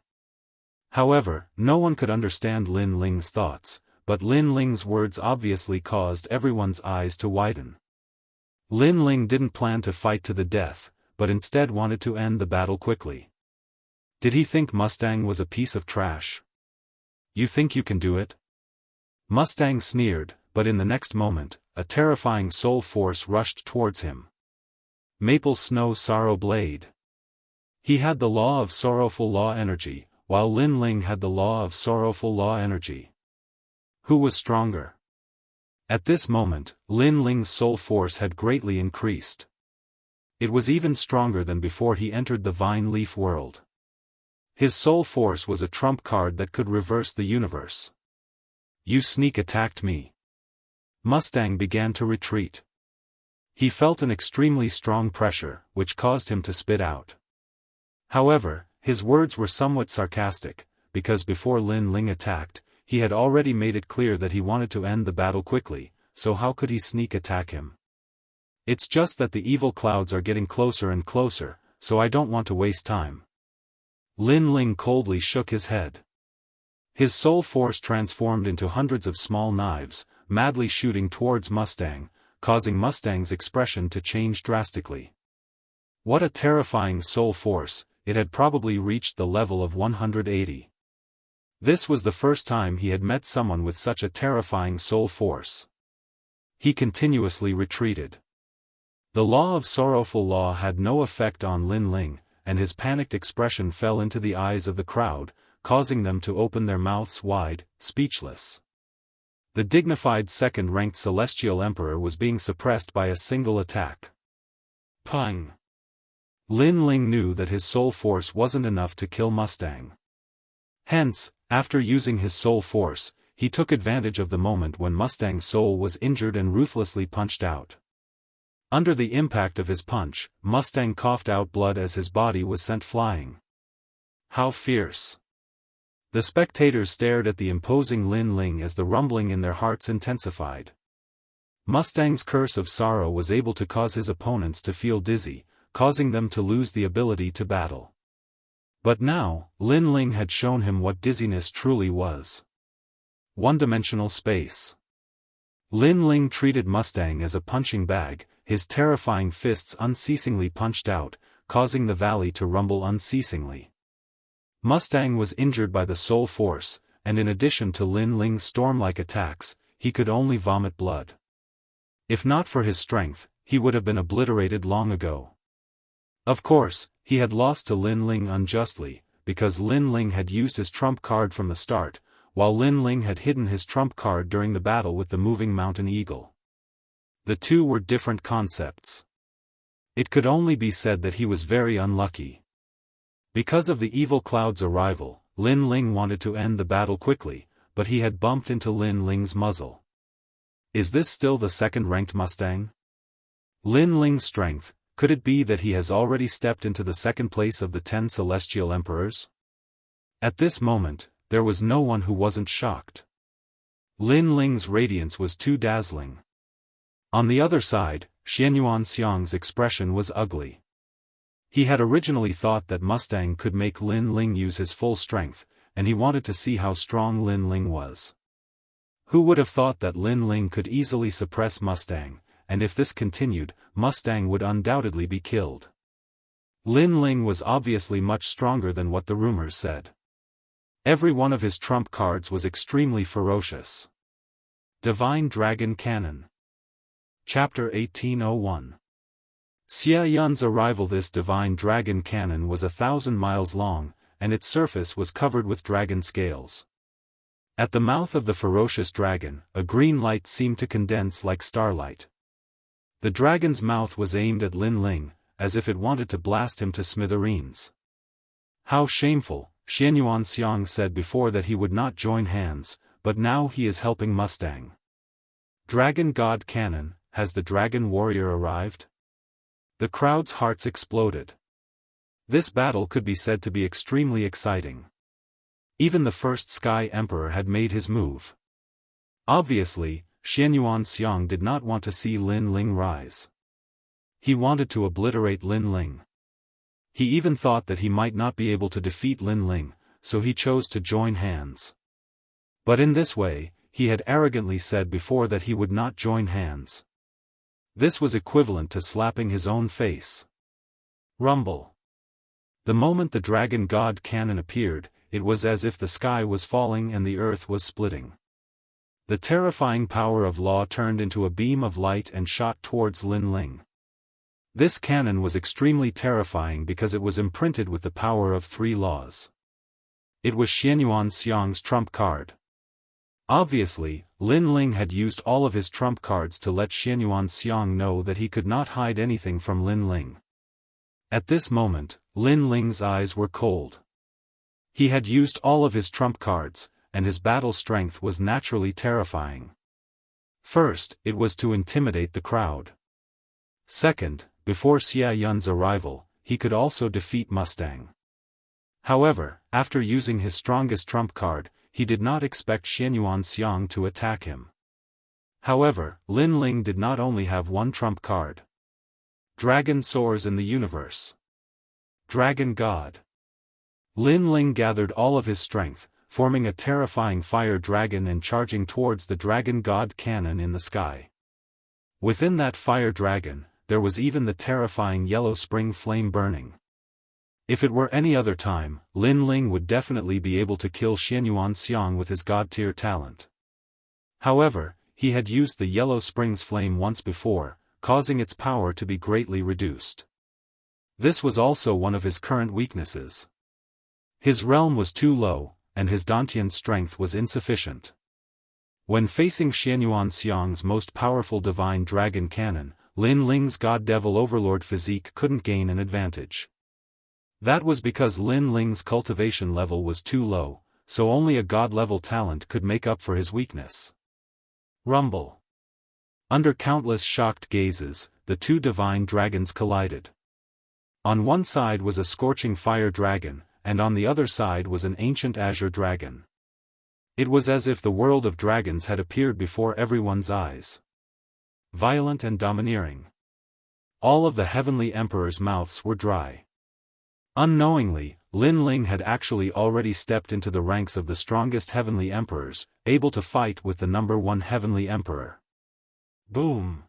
However, no one could understand Lin Ling's thoughts, but Lin Ling's words obviously caused everyone's eyes to widen. Lin Ling didn't plan to fight to the death, but instead wanted to end the battle quickly. Did he think Mustang was a piece of trash? You think you can do it? Mustang sneered, but in the next moment, a terrifying soul force rushed towards him. Maple Snow Sorrow Blade. He had the law of sorrowful law energy, while Lin Ling had the law of sorrowful law energy. Who was stronger? At this moment, Lin Ling's soul force had greatly increased. It was even stronger than before he entered the Vine Leaf world. His soul force was a trump card that could reverse the universe. You sneak attacked me. Mustang began to retreat. He felt an extremely strong pressure, which caused him to spit out. However, his words were somewhat sarcastic, because before Lin Ling attacked, he had already made it clear that he wanted to end the battle quickly, so how could he sneak attack him? It's just that the evil clouds are getting closer and closer, so I don't want to waste time. Lin Ling coldly shook his head. His soul force transformed into hundreds of small knives, madly shooting towards Mustang, causing Mustang's expression to change drastically. What a terrifying soul force, it had probably reached the level of 180. This was the first time he had met someone with such a terrifying soul force. He continuously retreated. The law of sorrowful law had no effect on Lin Ling, and his panicked expression fell into the eyes of the crowd, causing them to open their mouths wide, speechless. The dignified second-ranked Celestial Emperor was being suppressed by a single attack. Pung! Lin Ling knew that his soul force wasn't enough to kill Mustang. Hence, after using his soul force, he took advantage of the moment when Mustang's soul was injured and ruthlessly punched out. Under the impact of his punch, Mustang coughed out blood as his body was sent flying. How fierce! The spectators stared at the imposing Lin Ling as the rumbling in their hearts intensified. Mustang's curse of sorrow was able to cause his opponents to feel dizzy, causing them to lose the ability to battle. But now, Lin Ling had shown him what dizziness truly was. One-dimensional space. Lin Ling treated Mustang as a punching bag, his terrifying fists unceasingly punched out, causing the valley to rumble unceasingly. Mustang was injured by the soul force, and in addition to Lin Ling's storm-like attacks, he could only vomit blood. If not for his strength, he would have been obliterated long ago. Of course, he had lost to Lin Ling unjustly, because Lin Ling had used his trump card from the start, while Lin Ling had hidden his trump card during the battle with the moving mountain eagle. The two were different concepts. It could only be said that he was very unlucky. Because of the evil cloud's arrival, Lin Ling wanted to end the battle quickly, but he had bumped into Lin Ling's muzzle. Is this still the second-ranked Mustang? Lin Ling's strength, could it be that he has already stepped into the second place of the 10 celestial emperors? At this moment, there was no one who wasn't shocked. Lin Ling's radiance was too dazzling. On the other side, Xianxia's expression was ugly. He had originally thought that Mustang could make Lin Ling use his full strength, and he wanted to see how strong Lin Ling was. Who would have thought that Lin Ling could easily suppress Mustang, and if this continued, Mustang would undoubtedly be killed. Lin Ling was obviously much stronger than what the rumors said. Every one of his trump cards was extremely ferocious. Divine Dragon Cannon. Chapter 1801. Xia Yun's arrival. This divine dragon cannon was 1,000 miles long, and its surface was covered with dragon scales. At the mouth of the ferocious dragon, a green light seemed to condense like starlight. The dragon's mouth was aimed at Lin Ling, as if it wanted to blast him to smithereens. How shameful, Xianxia said before that he would not join hands, but now he is helping Mustang. Dragon God Cannon, has the dragon warrior arrived? The crowd's hearts exploded. This battle could be said to be extremely exciting. Even the first Sky Emperor had made his move. Obviously, Xianxia did not want to see Lin Ling rise. He wanted to obliterate Lin Ling. He even thought that he might not be able to defeat Lin Ling, so he chose to join hands. But in this way, he had arrogantly said before that he would not join hands. This was equivalent to slapping his own face. Rumble. The moment the Dragon God Cannon appeared, it was as if the sky was falling and the earth was splitting. The terrifying power of law turned into a beam of light and shot towards Lin Ling. This cannon was extremely terrifying because it was imprinted with the power of 3 laws. It was Xianxia's trump card. Obviously, Lin Ling had used all of his trump cards to let Xianxia know that he could not hide anything from Lin Ling. At this moment, Lin Ling's eyes were cold. He had used all of his trump cards, and his battle strength was naturally terrifying. First, it was to intimidate the crowd. Second, before Xia Yun's arrival, he could also defeat Mustang. However, after using his strongest trump card, he did not expect Xianxia to attack him. However, Lin Ling did not only have one trump card. Dragon soars in the universe. Dragon God. Lin Ling gathered all of his strength, forming a terrifying fire dragon and charging towards the Dragon God Cannon in the sky. Within that fire dragon, there was even the terrifying yellow spring flame burning. If it were any other time, Lin Ling would definitely be able to kill Xianxia with his god-tier talent. However, he had used the yellow spring's flame once before, causing its power to be greatly reduced. This was also one of his current weaknesses. His realm was too low, and his Dantian strength was insufficient. When facing Xianxia's most powerful divine dragon cannon, Lin Ling's god-devil overlord physique couldn't gain an advantage. That was because Lin Ling's cultivation level was too low, so only a god-level talent could make up for his weakness. Rumble. Under countless shocked gazes, the 2 divine dragons collided. On one side was a scorching fire dragon, and on the other side was an ancient azure dragon. It was as if the world of dragons had appeared before everyone's eyes. Violent and domineering. All of the heavenly emperors' mouths were dry. Unknowingly, Lin Ling had actually already stepped into the ranks of the strongest heavenly emperors, able to fight with the number 1 heavenly emperor. Boom!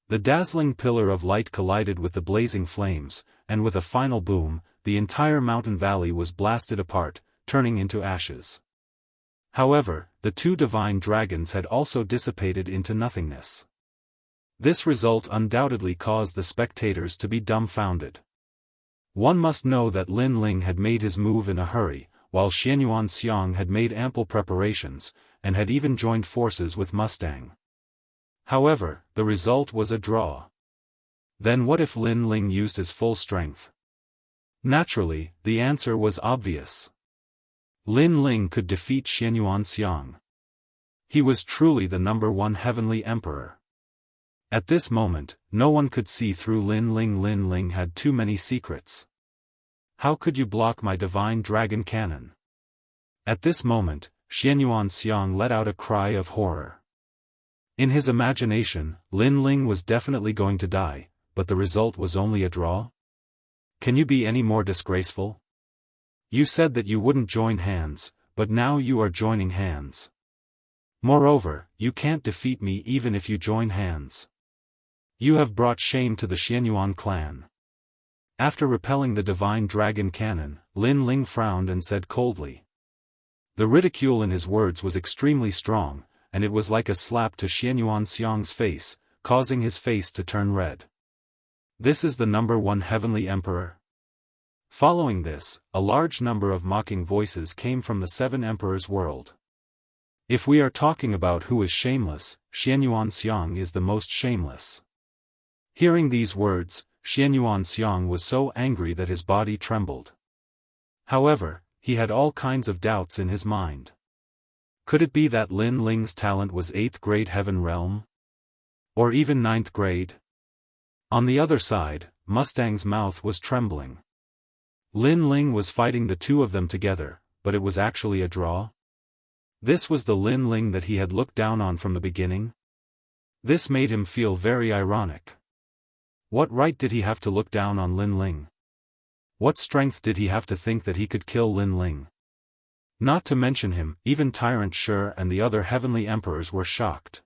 The dazzling pillar of light collided with the blazing flames, and with a final boom, the entire mountain valley was blasted apart, turning into ashes. However, the 2 divine dragons had also dissipated into nothingness. This result undoubtedly caused the spectators to be dumbfounded. One must know that Lin Ling had made his move in a hurry, while Xianxia had made ample preparations, and had even joined forces with Mustang. However, the result was a draw. Then what if Lin Ling used his full strength? Naturally, the answer was obvious. Lin Ling could defeat Xianxia. He was truly the #1 heavenly emperor. At this moment, no one could see through Lin Ling. Lin Ling had too many secrets. How could you block my divine dragon cannon? At this moment, Xianyuan Xiang let out a cry of horror. In his imagination, Lin Ling was definitely going to die, but the result was only a draw? Can you be any more disgraceful? You said that you wouldn't join hands, but now you are joining hands. Moreover, you can't defeat me even if you join hands. You have brought shame to the Xianyuan clan. After repelling the divine dragon cannon, Lin Ling frowned and said coldly. The ridicule in his words was extremely strong, and it was like a slap to Xianyuan Xiang's face, causing his face to turn red. This is the #1 heavenly emperor? Following this, a large number of mocking voices came from the 7 emperors' world. If we are talking about who is shameless, Xianyuan Xiang is the most shameless. Hearing these words, Xianyuan Xiang was so angry that his body trembled. However, he had all kinds of doubts in his mind. Could it be that Lin Ling's talent was 8th grade heaven realm? Or even 9th grade? On the other side, Mustang's mouth was trembling. Lin Ling was fighting the two of them together, but it was actually a draw? This was the Lin Ling that he had looked down on from the beginning? This made him feel very ironic. What right did he have to look down on Lin Ling? What strength did he have to think that he could kill Lin Ling? Not to mention him, even Tyrant Shi and the other heavenly emperors were shocked.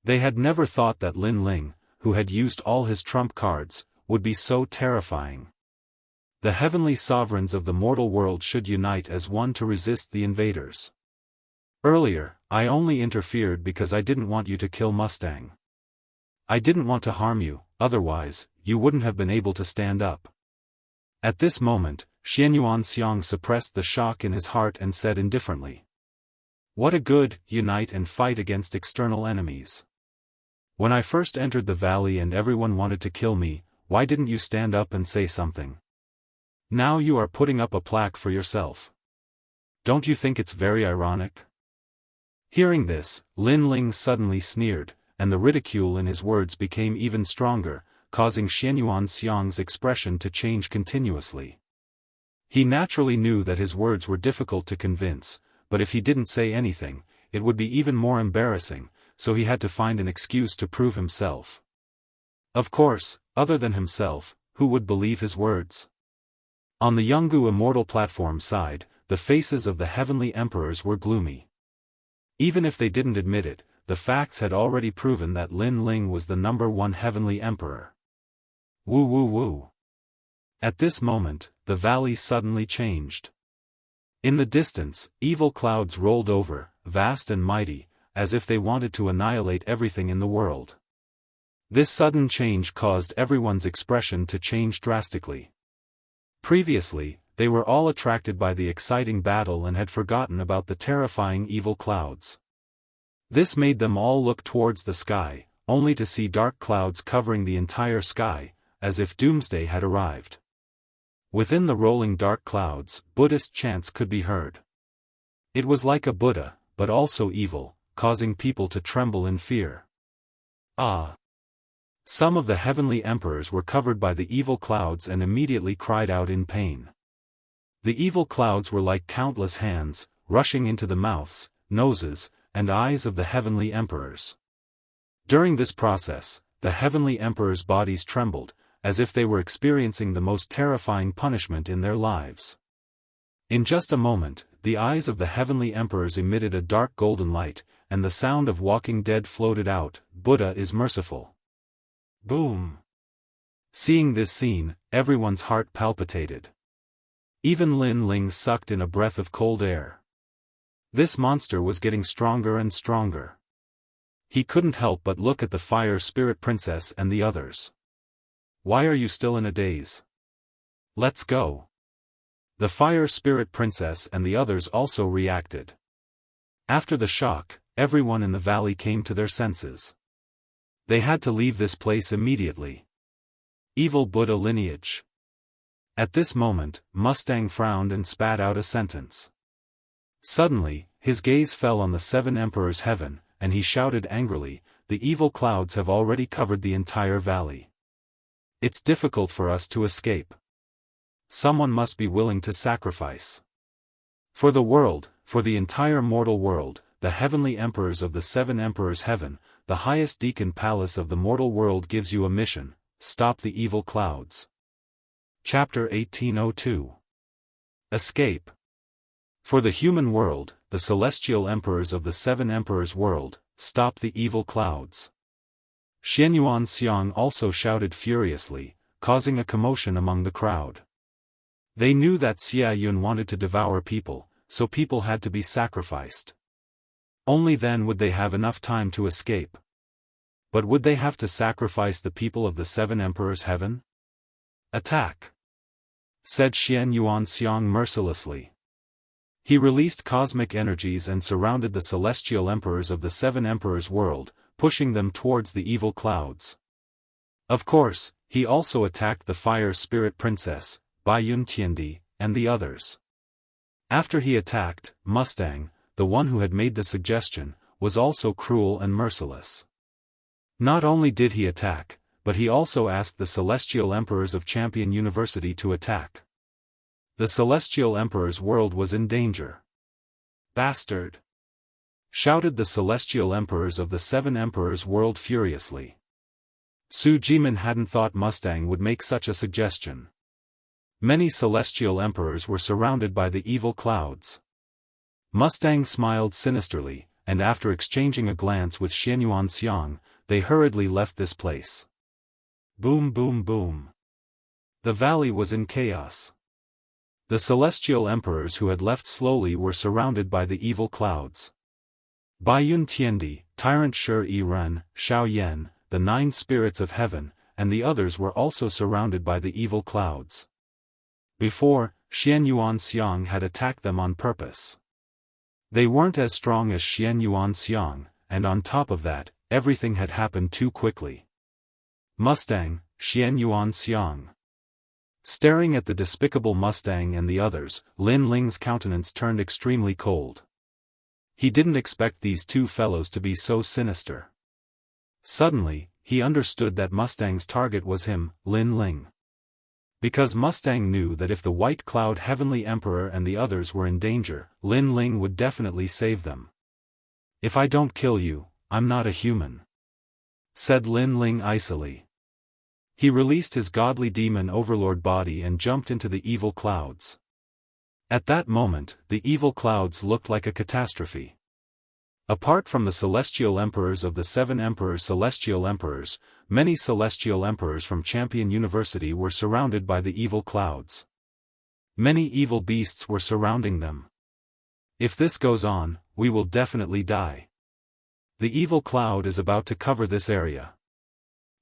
They had never thought that Lin Ling, who had used all his trump cards, would be so terrifying. The heavenly sovereigns of the mortal world should unite as one to resist the invaders. Earlier, I only interfered because I didn't want you to kill Mustang. I didn't want to harm you, otherwise, you wouldn't have been able to stand up. At this moment, Xianyuan Xiang suppressed the shock in his heart and said indifferently. What a good, unite and fight against external enemies. When I first entered the valley and everyone wanted to kill me, why didn't you stand up and say something? Now you are putting up a plaque for yourself. Don't you think it's very ironic? Hearing this, Lin Ling suddenly sneered, and the ridicule in his words became even stronger, causing Xianyuan Xiang's expression to change continuously. He naturally knew that his words were difficult to convince, but if he didn't say anything, it would be even more embarrassing, so he had to find an excuse to prove himself. Of course, other than himself, who would believe his words? On the Jianghu Immortal platform side, the faces of the heavenly emperors were gloomy. Even if they didn't admit it, the facts had already proven that Lin Ling was the #1 heavenly emperor. Woo woo woo. At this moment, the valley suddenly changed. In the distance, evil clouds rolled over, vast and mighty, as if they wanted to annihilate everything in the world. This sudden change caused everyone's expression to change drastically. Previously, they were all attracted by the exciting battle and had forgotten about the terrifying evil clouds. This made them all look towards the sky, only to see dark clouds covering the entire sky, as if doomsday had arrived. Within the rolling dark clouds, Buddhist chants could be heard. It was like a Buddha, but also evil, causing people to tremble in fear. Ah! Some of the heavenly emperors were covered by the evil clouds and immediately cried out in pain. The evil clouds were like countless hands, rushing into the mouths, noses, and eyes of the heavenly emperors. During this process, the heavenly emperors' bodies trembled, as if they were experiencing the most terrifying punishment in their lives. In just a moment, the eyes of the heavenly emperors emitted a dark golden light, and the sound of walking dead floated out, Buddha is merciful. Boom! Seeing this scene, everyone's heart palpitated. Even Lin Ling sucked in a breath of cold air. This monster was getting stronger and stronger. He couldn't help but look at the Fire Spirit Princess and the others. Why are you still in a daze? Let's go. The Fire Spirit Princess and the others also reacted. After the shock, everyone in the valley came to their senses. They had to leave this place immediately. Evil Buddha lineage. At this moment, Mustang frowned and spat out a sentence. Suddenly, his gaze fell on the 7 emperors' heaven, and he shouted angrily, "The evil clouds have already covered the entire valley. It's difficult for us to escape. Someone must be willing to sacrifice. For the world, for the entire mortal world, the heavenly emperors of the 7 emperors' heaven, the highest deacon palace of the mortal world gives you a mission: stop the evil clouds." Chapter 1802. Escape. For the human world, the celestial emperors of the 7 emperors' world, stop the evil clouds. Xianxia also shouted furiously, causing a commotion among the crowd. They knew that Xia Yun wanted to devour people, so people had to be sacrificed. Only then would they have enough time to escape. But would they have to sacrifice the people of the 7 emperors' heaven? "Attack!" said Xianxia mercilessly. He released cosmic energies and surrounded the celestial emperors of the 7 emperors' world, pushing them towards the evil clouds. Of course, he also attacked the fire spirit princess, Baiyun Tiandi, and the others. After he attacked, Mustang, the one who had made the suggestion, was also cruel and merciless. Not only did he attack, but he also asked the celestial emperors of Champion University to attack. The celestial emperor's world was in danger. "Bastard!" shouted the celestial emperors of the 7 emperors' world furiously. Su Jimin hadn't thought Mustang would make such a suggestion. Many celestial emperors were surrounded by the evil clouds. Mustang smiled sinisterly, and after exchanging a glance with Xianxia, they hurriedly left this place. Boom boom boom. The valley was in chaos. The celestial emperors who had left slowly were surrounded by the evil clouds. Baiyun Tiandi, Tyrant Shi Ren, Xiao Yan, the 9 spirits of heaven, and the others were also surrounded by the evil clouds. Before, Xianxia had attacked them on purpose. They weren't as strong as Xianxia, and on top of that, everything had happened too quickly. Mustang, Xianxia. Staring at the despicable Mustang and the others, Lin Ling's countenance turned extremely cold. He didn't expect these 2 fellows to be so sinister. Suddenly, he understood that Mustang's target was him, Lin Ling. Because Mustang knew that if the White Cloud Heavenly Emperor and the others were in danger, Lin Ling would definitely save them. "If I don't kill you, I'm not a human," said Lin Ling icily. He released his godly demon overlord body and jumped into the evil clouds. At that moment, the evil clouds looked like a catastrophe. Apart from the celestial emperors of the 7 emperors' celestial emperors, many celestial emperors from Champion University were surrounded by the evil clouds. Many evil beasts were surrounding them. "If this goes on, we will definitely die. The evil cloud is about to cover this area.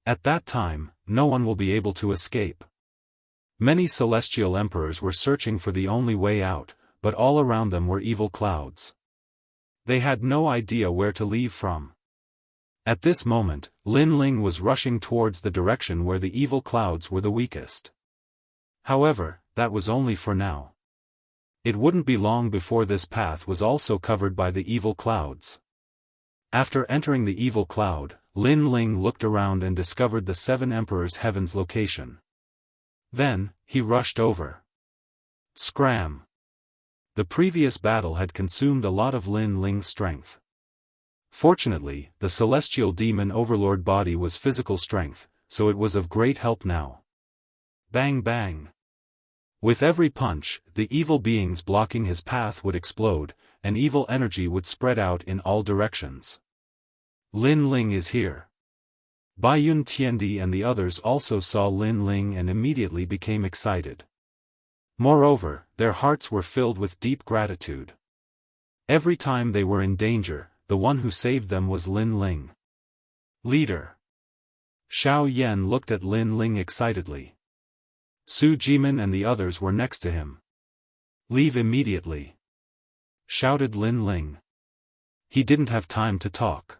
At that time, no one will be able to escape." Many celestial emperors were searching for the only way out, but all around them were evil clouds. They had no idea where to leave from. At this moment, Lin Ling was rushing towards the direction where the evil clouds were the weakest. However, that was only for now. It wouldn't be long before this path was also covered by the evil clouds. After entering the evil cloud, Lin Ling looked around and discovered the 7 emperors' heaven's location. Then, he rushed over. Scram! The previous battle had consumed a lot of Lin Ling's strength. Fortunately, the celestial demon overlord body was physical strength, so it was of great help now. Bang bang! With every punch, the evil beings blocking his path would explode, and evil energy would spread out in all directions. Lin Ling is here. Baiyun Tiandi and the others also saw Lin Ling and immediately became excited. Moreover, their hearts were filled with deep gratitude. Every time they were in danger, the one who saved them was Lin Ling. Leader. Xiao Yan looked at Lin Ling excitedly. Su Jimin and the others were next to him. "Leave immediately!" shouted Lin Ling. He didn't have time to talk.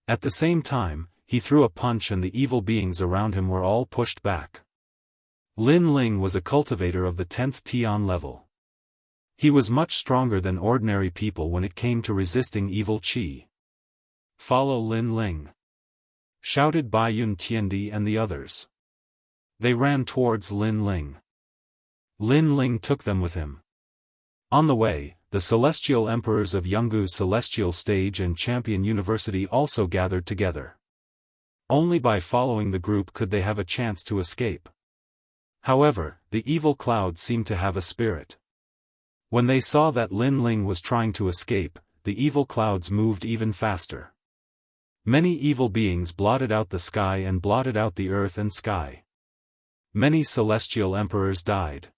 At the same time, he threw a punch and the evil beings around him were all pushed back. Lin Ling was a cultivator of the 10th Tian level. He was much stronger than ordinary people when it came to resisting evil qi. "Follow Lin Ling!" shouted Bai Yun Tiandi and the others. They ran towards Lin Ling. Lin Ling took them with him. On the way, the celestial emperors of Jianghu Celestial Stage and Champion University also gathered together. Only by following the group could they have a chance to escape. However, the evil cloud seemed to have a spirit. When they saw that Lin Ling was trying to escape, the evil clouds moved even faster. Many evil beings blotted out the sky and blotted out the earth and sky. Many celestial emperors died.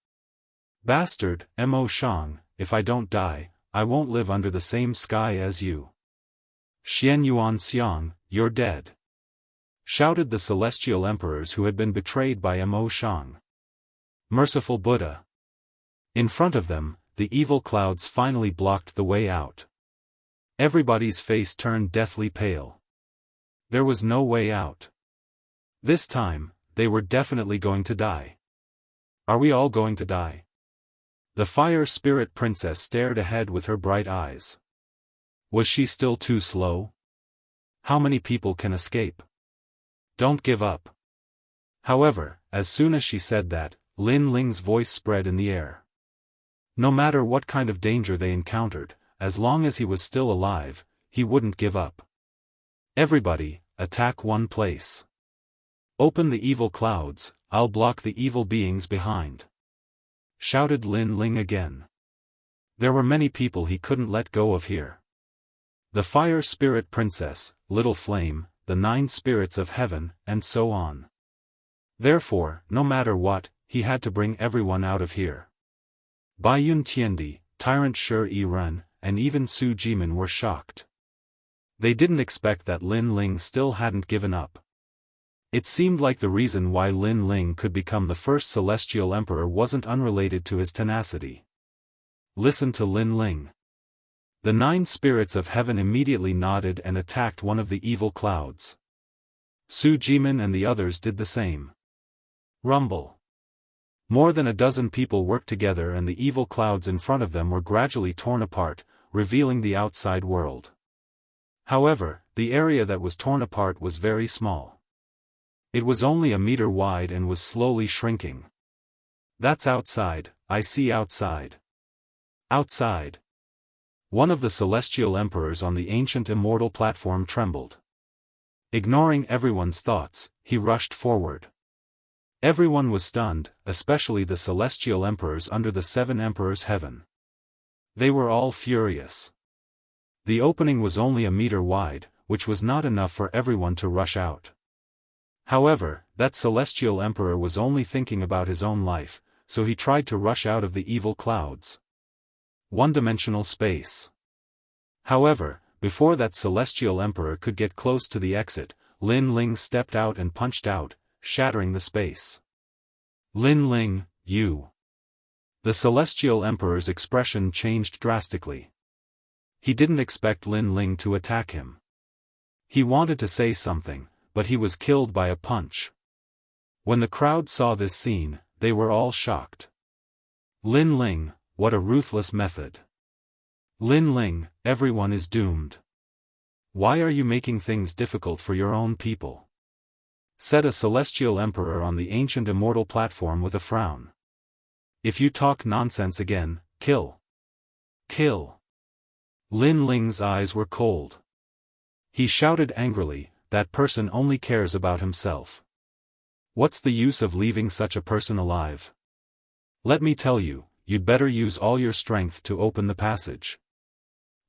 "Bastard, Mo Shang, if I don't die, I won't live under the same sky as you. Xian Yuan Xiang, you're dead," shouted the celestial emperors who had been betrayed by Mo Shang. Merciful Buddha. In front of them, the evil clouds finally blocked the way out. Everybody's face turned deathly pale. There was no way out. This time, they were definitely going to die. Are we all going to die? The fire spirit princess stared ahead with her bright eyes. Was she still too slow? How many people can escape? Don't give up. However, as soon as she said that, Lin Ling's voice spread in the air. No matter what kind of danger they encountered, as long as he was still alive, he wouldn't give up. Everybody, attack one place. Open the evil clouds, I'll block the evil beings behind. Shouted Lin Ling again. There were many people he couldn't let go of here. The fire spirit princess, Little Flame, the 9 spirits of heaven, and so on. Therefore, no matter what, he had to bring everyone out of here. Bai Yun Tiandi, Tyrant Shi Ren, and even Su Jimin were shocked. They didn't expect that Lin Ling still hadn't given up. It seemed like the reason why Lin Ling could become the first celestial emperor wasn't unrelated to his tenacity. Listen to Lin Ling. The 9 spirits of heaven immediately nodded and attacked one of the evil clouds. Su Jimin and the others did the same. Rumble. More than a dozen people worked together and the evil clouds in front of them were gradually torn apart, revealing the outside world. However, the area that was torn apart was very small. It was only a meter wide and was slowly shrinking. That's outside, I see outside. Outside. One of the celestial emperors on the ancient immortal platform trembled. Ignoring everyone's thoughts, he rushed forward. Everyone was stunned, especially the celestial emperors under the 7 emperors' heaven. They were all furious. The opening was only a meter wide, which was not enough for everyone to rush out. However, that celestial emperor was only thinking about his own life, so he tried to rush out of the evil clouds. One-dimensional space. However, before that celestial emperor could get close to the exit, Lin Ling stepped out and punched out, shattering the space. Lin Ling, you. The celestial emperor's expression changed drastically. He didn't expect Lin Ling to attack him. He wanted to say something, but he was killed by a punch. When the crowd saw this scene, they were all shocked. Lin Ling, what a ruthless method. Lin Ling, everyone is doomed. Why are you making things difficult for your own people? Said a celestial emperor on the ancient immortal platform with a frown. If you talk nonsense again, kill. Kill. Lin Ling's eyes were cold. He shouted angrily, that person only cares about himself. What's the use of leaving such a person alive? Let me tell you, you'd better use all your strength to open the passage.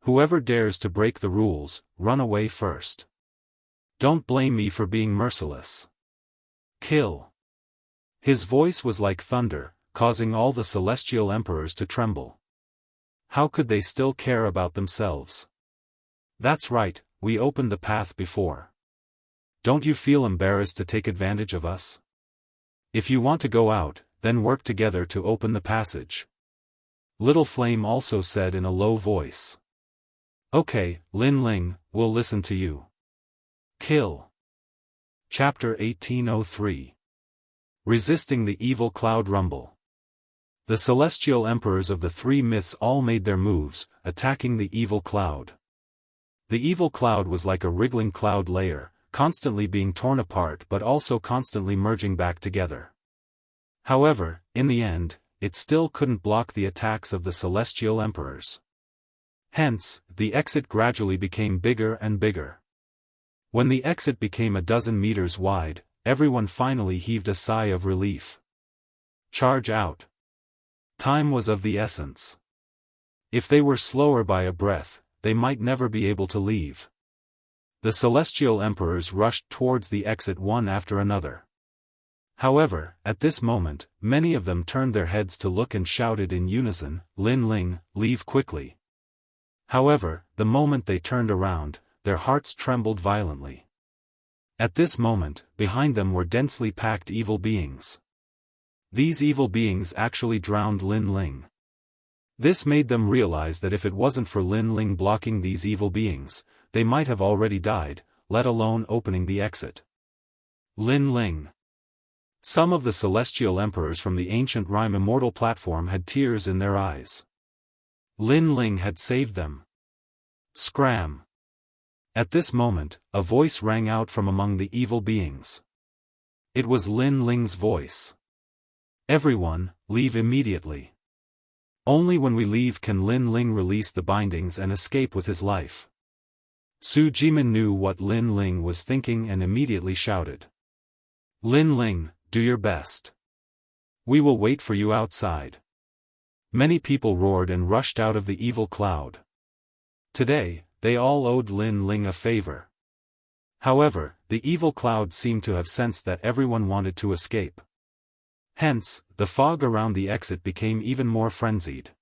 Whoever dares to break the rules, run away first. Don't blame me for being merciless. Kill. His voice was like thunder, causing all the celestial emperors to tremble. How could they still care about themselves? That's right, we opened the path before. Don't you feel embarrassed to take advantage of us? If you want to go out, then work together to open the passage. Little Flame also said in a low voice. Okay, Lin Ling, we'll listen to you. Kill. Chapter 1803. Resisting the Evil Cloud Rumble. The celestial emperors of the three myths all made their moves, attacking the evil cloud. The evil cloud was like a wriggling cloud layer, constantly being torn apart but also constantly merging back together. However, in the end, it still couldn't block the attacks of the celestial emperors. Hence, the exit gradually became bigger and bigger. When the exit became a dozen meters wide, everyone finally heaved a sigh of relief. Charge out. Time was of the essence. If they were slower by a breath, they might never be able to leave. The celestial emperors rushed towards the exit one after another. However, at this moment, many of them turned their heads to look and shouted in unison, "Lin Ling, leave quickly." However, the moment they turned around, their hearts trembled violently. At this moment, behind them were densely packed evil beings. These evil beings actually drowned Lin Ling. This made them realize that if it wasn't for Lin Ling blocking these evil beings, they might have already died, let alone opening the exit. Lin Ling. Some of the celestial emperors from the ancient rhyme Immortal platform had tears in their eyes. Lin Ling had saved them. Scram. At this moment, a voice rang out from among the evil beings. It was Lin Ling's voice. "Everyone, leave immediately. Only when we leave can Lin Ling release the bindings and escape with his life." Su Jimin knew what Lin Ling was thinking and immediately shouted. "Lin Ling, do your best. We will wait for you outside." Many people roared and rushed out of the evil cloud. Today, they all owed Lin Ling a favor. However, the evil cloud seemed to have sensed that everyone wanted to escape. Hence, the fog around the exit became even more frenzied.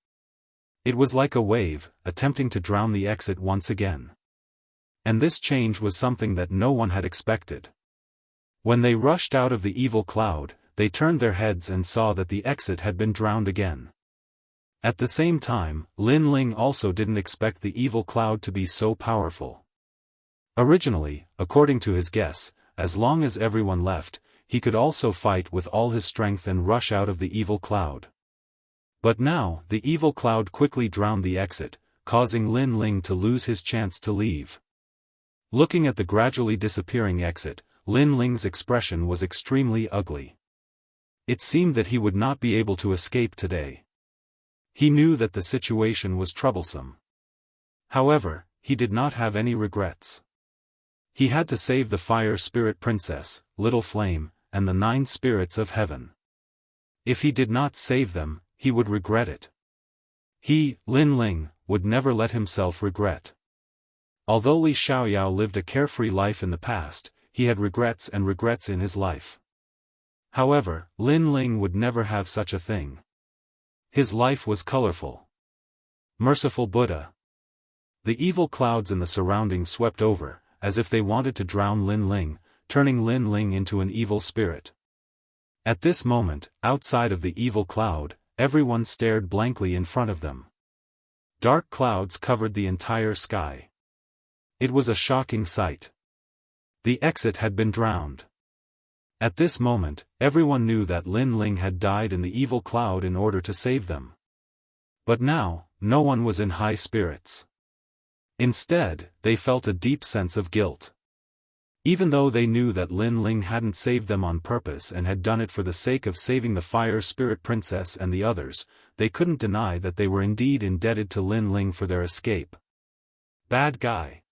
It was like a wave, attempting to drown the exit once again. And this change was something that no one had expected. When they rushed out of the evil cloud, they turned their heads and saw that the exit had been drowned again. At the same time, Lin Ling also didn't expect the evil cloud to be so powerful. Originally, according to his guess, as long as everyone left, he could also fight with all his strength and rush out of the evil cloud. But now, the evil cloud quickly drowned the exit, causing Lin Ling to lose his chance to leave. Looking at the gradually disappearing exit, Lin Ling's expression was extremely ugly. It seemed that he would not be able to escape today. He knew that the situation was troublesome. However, he did not have any regrets. He had to save the Fire Spirit Princess, Little Flame, and the 9 spirits of heaven. If he did not save them, he would regret it. He, Lin Ling, would never let himself regret. Although Li Xiaoyao lived a carefree life in the past, he had regrets and regrets in his life. However, Lin Ling would never have such a thing. His life was colorful. Merciful Buddha. The evil clouds in the surroundings swept over, as if they wanted to drown Lin Ling, turning Lin Ling into an evil spirit. At this moment, outside of the evil cloud, everyone stared blankly in front of them. Dark clouds covered the entire sky. It was a shocking sight. The exit had been drowned. At this moment, everyone knew that Lin Ling had died in the evil cloud in order to save them. But now, no one was in high spirits. Instead, they felt a deep sense of guilt. Even though they knew that Lin Ling hadn't saved them on purpose and had done it for the sake of saving the Fire Spirit Princess and the others, they couldn't deny that they were indeed indebted to Lin Ling for their escape. Bad guy.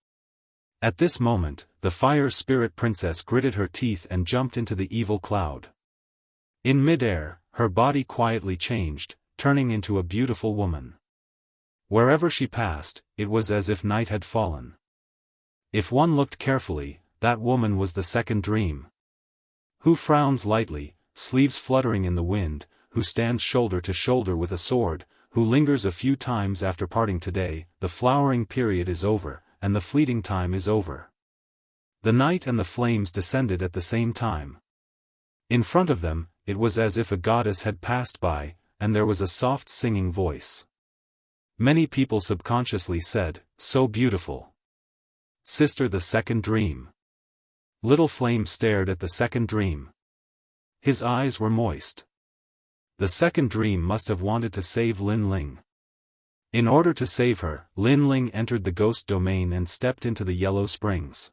At this moment, the Fire Spirit Princess gritted her teeth and jumped into the evil cloud. In midair, her body quietly changed, turning into a beautiful woman. Wherever she passed, it was as if night had fallen. If one looked carefully, that woman was the second dream. Who frowns lightly, sleeves fluttering in the wind, who stands shoulder to shoulder with a sword, who lingers a few times after parting today, the flowering period is over, and the fleeting time is over. The night and the flames descended at the same time. In front of them, it was as if a goddess had passed by, and there was a soft singing voice. Many people subconsciously said, "So beautiful. Sister, the second dream." Little Flame stared at the second dream. His eyes were moist. The second dream must have wanted to save Lin Ling. In order to save her, Lin Ling entered the ghost domain and stepped into the yellow springs.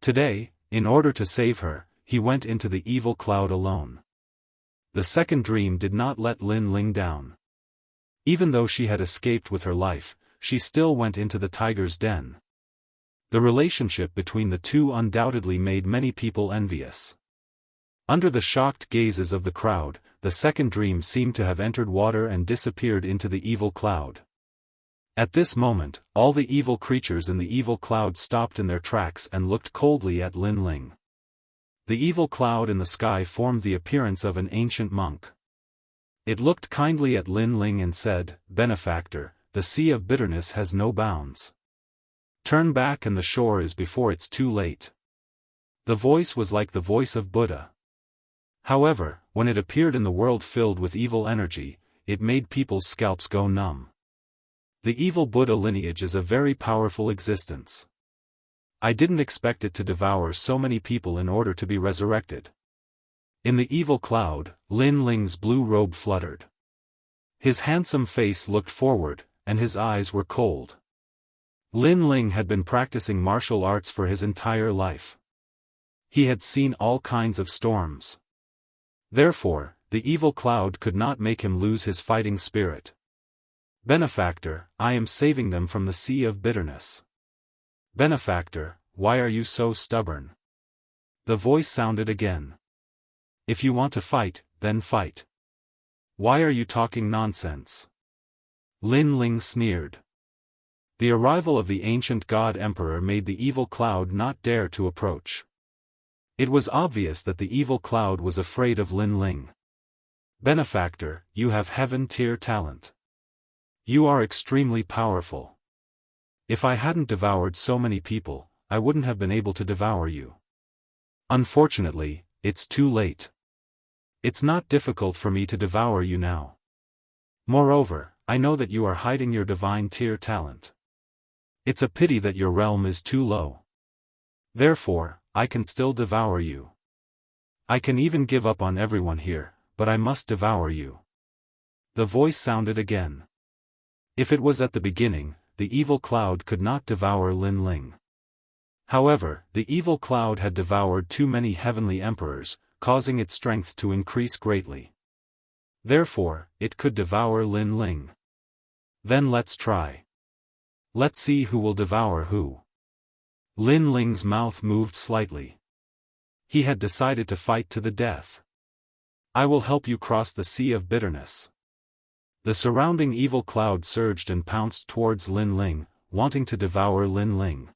Today, in order to save her, he went into the evil cloud alone. The second dream did not let Lin Ling down. Even though she had escaped with her life, she still went into the tiger's den. The relationship between the two undoubtedly made many people envious. Under the shocked gazes of the crowd, the second dream seemed to have entered water and disappeared into the evil cloud. At this moment, all the evil creatures in the evil cloud stopped in their tracks and looked coldly at Lin Ling. The evil cloud in the sky formed the appearance of an ancient monk. It looked kindly at Lin Ling and said, "Benefactor, the sea of bitterness has no bounds. Turn back and the shore is before it's too late." The voice was like the voice of Buddha. However, when it appeared in the world filled with evil energy, it made people's scalps go numb. The evil Buddha lineage is a very powerful existence. I didn't expect it to devour so many people in order to be resurrected. In the evil cloud, Lin Ling's blue robe fluttered. His handsome face looked forward, and his eyes were cold. Lin Ling had been practicing martial arts for his entire life. He had seen all kinds of storms. Therefore, the evil cloud could not make him lose his fighting spirit. "Benefactor, I am saving them from the sea of bitterness." "Benefactor, why are you so stubborn?" The voice sounded again. "If you want to fight, then fight. Why are you talking nonsense?" Lin Ling sneered. The arrival of the ancient god emperor made the evil cloud not dare to approach. It was obvious that the evil cloud was afraid of Lin Ling. "Benefactor, you have heaven-tier talent. You are extremely powerful. If I hadn't devoured so many people, I wouldn't have been able to devour you. Unfortunately, it's too late. It's not difficult for me to devour you now. Moreover, I know that you are hiding your divine tier talent. It's a pity that your realm is too low. Therefore, I can still devour you. I can even give up on everyone here, but I must devour you." The voice sounded again. If it was at the beginning, the evil cloud could not devour Lin Ling. However, the evil cloud had devoured too many heavenly emperors, causing its strength to increase greatly. Therefore, it could devour Lin Ling. Then let's try. Let's see who will devour who. Lin Ling's mouth moved slightly. He had decided to fight to the death. "I will help you cross the sea of bitterness." The surrounding evil cloud surged and pounced towards Lin Ling, wanting to devour Lin Ling.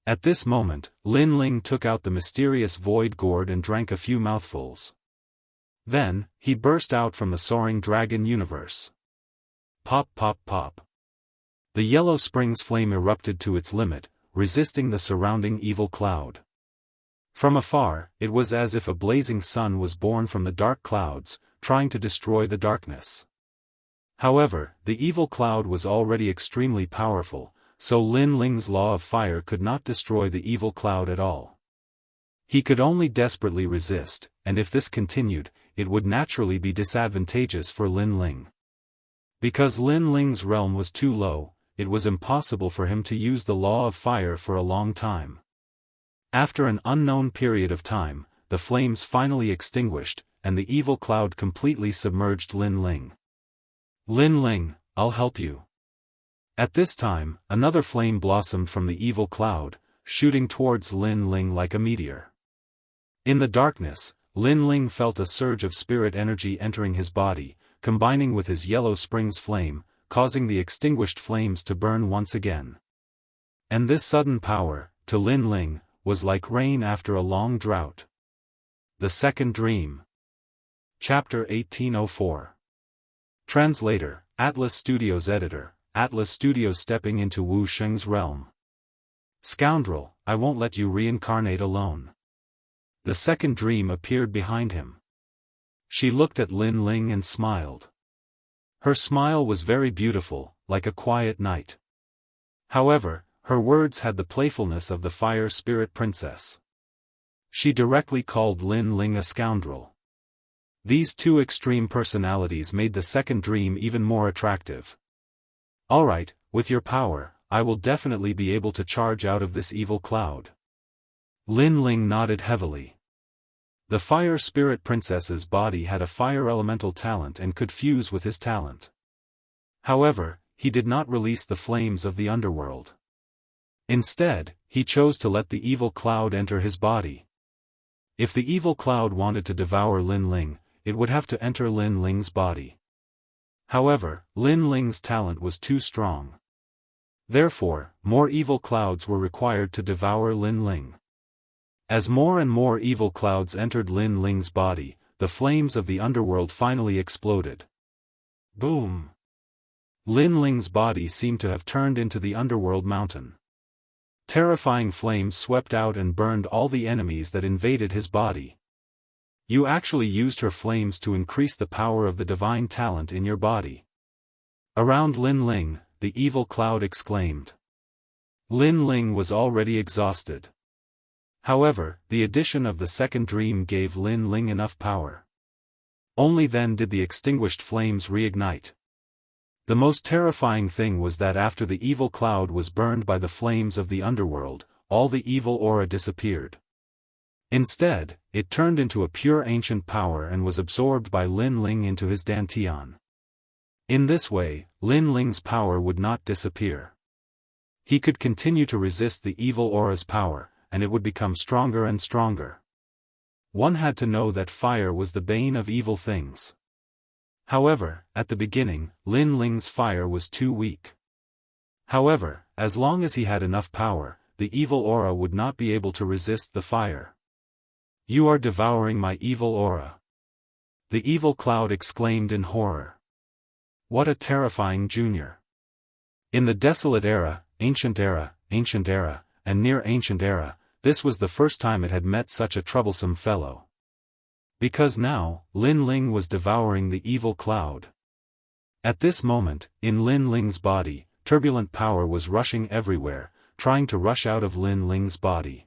At this moment, Lin Ling took out the mysterious void gourd and drank a few mouthfuls. Then, he burst out from the soaring dragon universe. Pop pop pop. The yellow spring's flame erupted to its limit, resisting the surrounding evil cloud. From afar, it was as if a blazing sun was born from the dark clouds, trying to destroy the darkness. However, the evil cloud was already extremely powerful, so Lin Ling's law of fire could not destroy the evil cloud at all. He could only desperately resist, and if this continued, it would naturally be disadvantageous for Lin Ling. Because Lin Ling's realm was too low, it was impossible for him to use the law of fire for a long time. After an unknown period of time, the flames finally extinguished, and the evil cloud completely submerged Lin Ling. "Lin Ling, I'll help you." At this time, another flame blossomed from the evil cloud, shooting towards Lin Ling like a meteor. In the darkness, Lin Ling felt a surge of spirit energy entering his body, combining with his yellow spring's flame, causing the extinguished flames to burn once again. And this sudden power, to Lin Ling, was like rain after a long drought. The Second Dream. Chapter 1804. Translator, Atlas Studios Editor, Atlas Studios stepping into Wu Sheng's realm. "Scoundrel, I won't let you reincarnate alone." The second dream appeared behind him. She looked at Lin Ling and smiled. Her smile was very beautiful, like a quiet night. However, her words had the playfulness of the fire spirit princess. She directly called Lin Ling a scoundrel. These two extreme personalities made the second dream even more attractive. Alright, with your power, I will definitely be able to charge out of this evil cloud. Lin Ling nodded heavily. The fire spirit princess's body had a fire elemental talent and could fuse with his talent. However, he did not release the flames of the underworld. Instead, he chose to let the evil cloud enter his body. If the evil cloud wanted to devour Lin Ling, it would have to enter Lin Ling's body. However, Lin Ling's talent was too strong. Therefore, more evil clouds were required to devour Lin Ling. As more and more evil clouds entered Lin Ling's body, the flames of the underworld finally exploded. Boom! Lin Ling's body seemed to have turned into the underworld mountain. Terrifying flames swept out and burned all the enemies that invaded his body. You actually used her flames to increase the power of the divine talent in your body. Around Lin Ling, the evil cloud exclaimed. Lin Ling was already exhausted. However, the addition of the second dream gave Lin Ling enough power. Only then did the extinguished flames reignite. The most terrifying thing was that after the evil cloud was burned by the flames of the underworld, all the evil aura disappeared. Instead, it turned into a pure ancient power and was absorbed by Lin Ling into his dantian. In this way, Lin Ling's power would not disappear. He could continue to resist the evil aura's power, and it would become stronger and stronger. One had to know that fire was the bane of evil things. However, at the beginning, Lin Ling's fire was too weak. However, as long as he had enough power, the evil aura would not be able to resist the fire. You are devouring my evil aura. The evil cloud exclaimed in horror. What a terrifying junior. In the desolate era, ancient era, and near ancient era, this was the first time it had met such a troublesome fellow. Because now, Lin Ling was devouring the evil cloud. At this moment, in Lin Ling's body, turbulent power was rushing everywhere, trying to rush out of Lin Ling's body.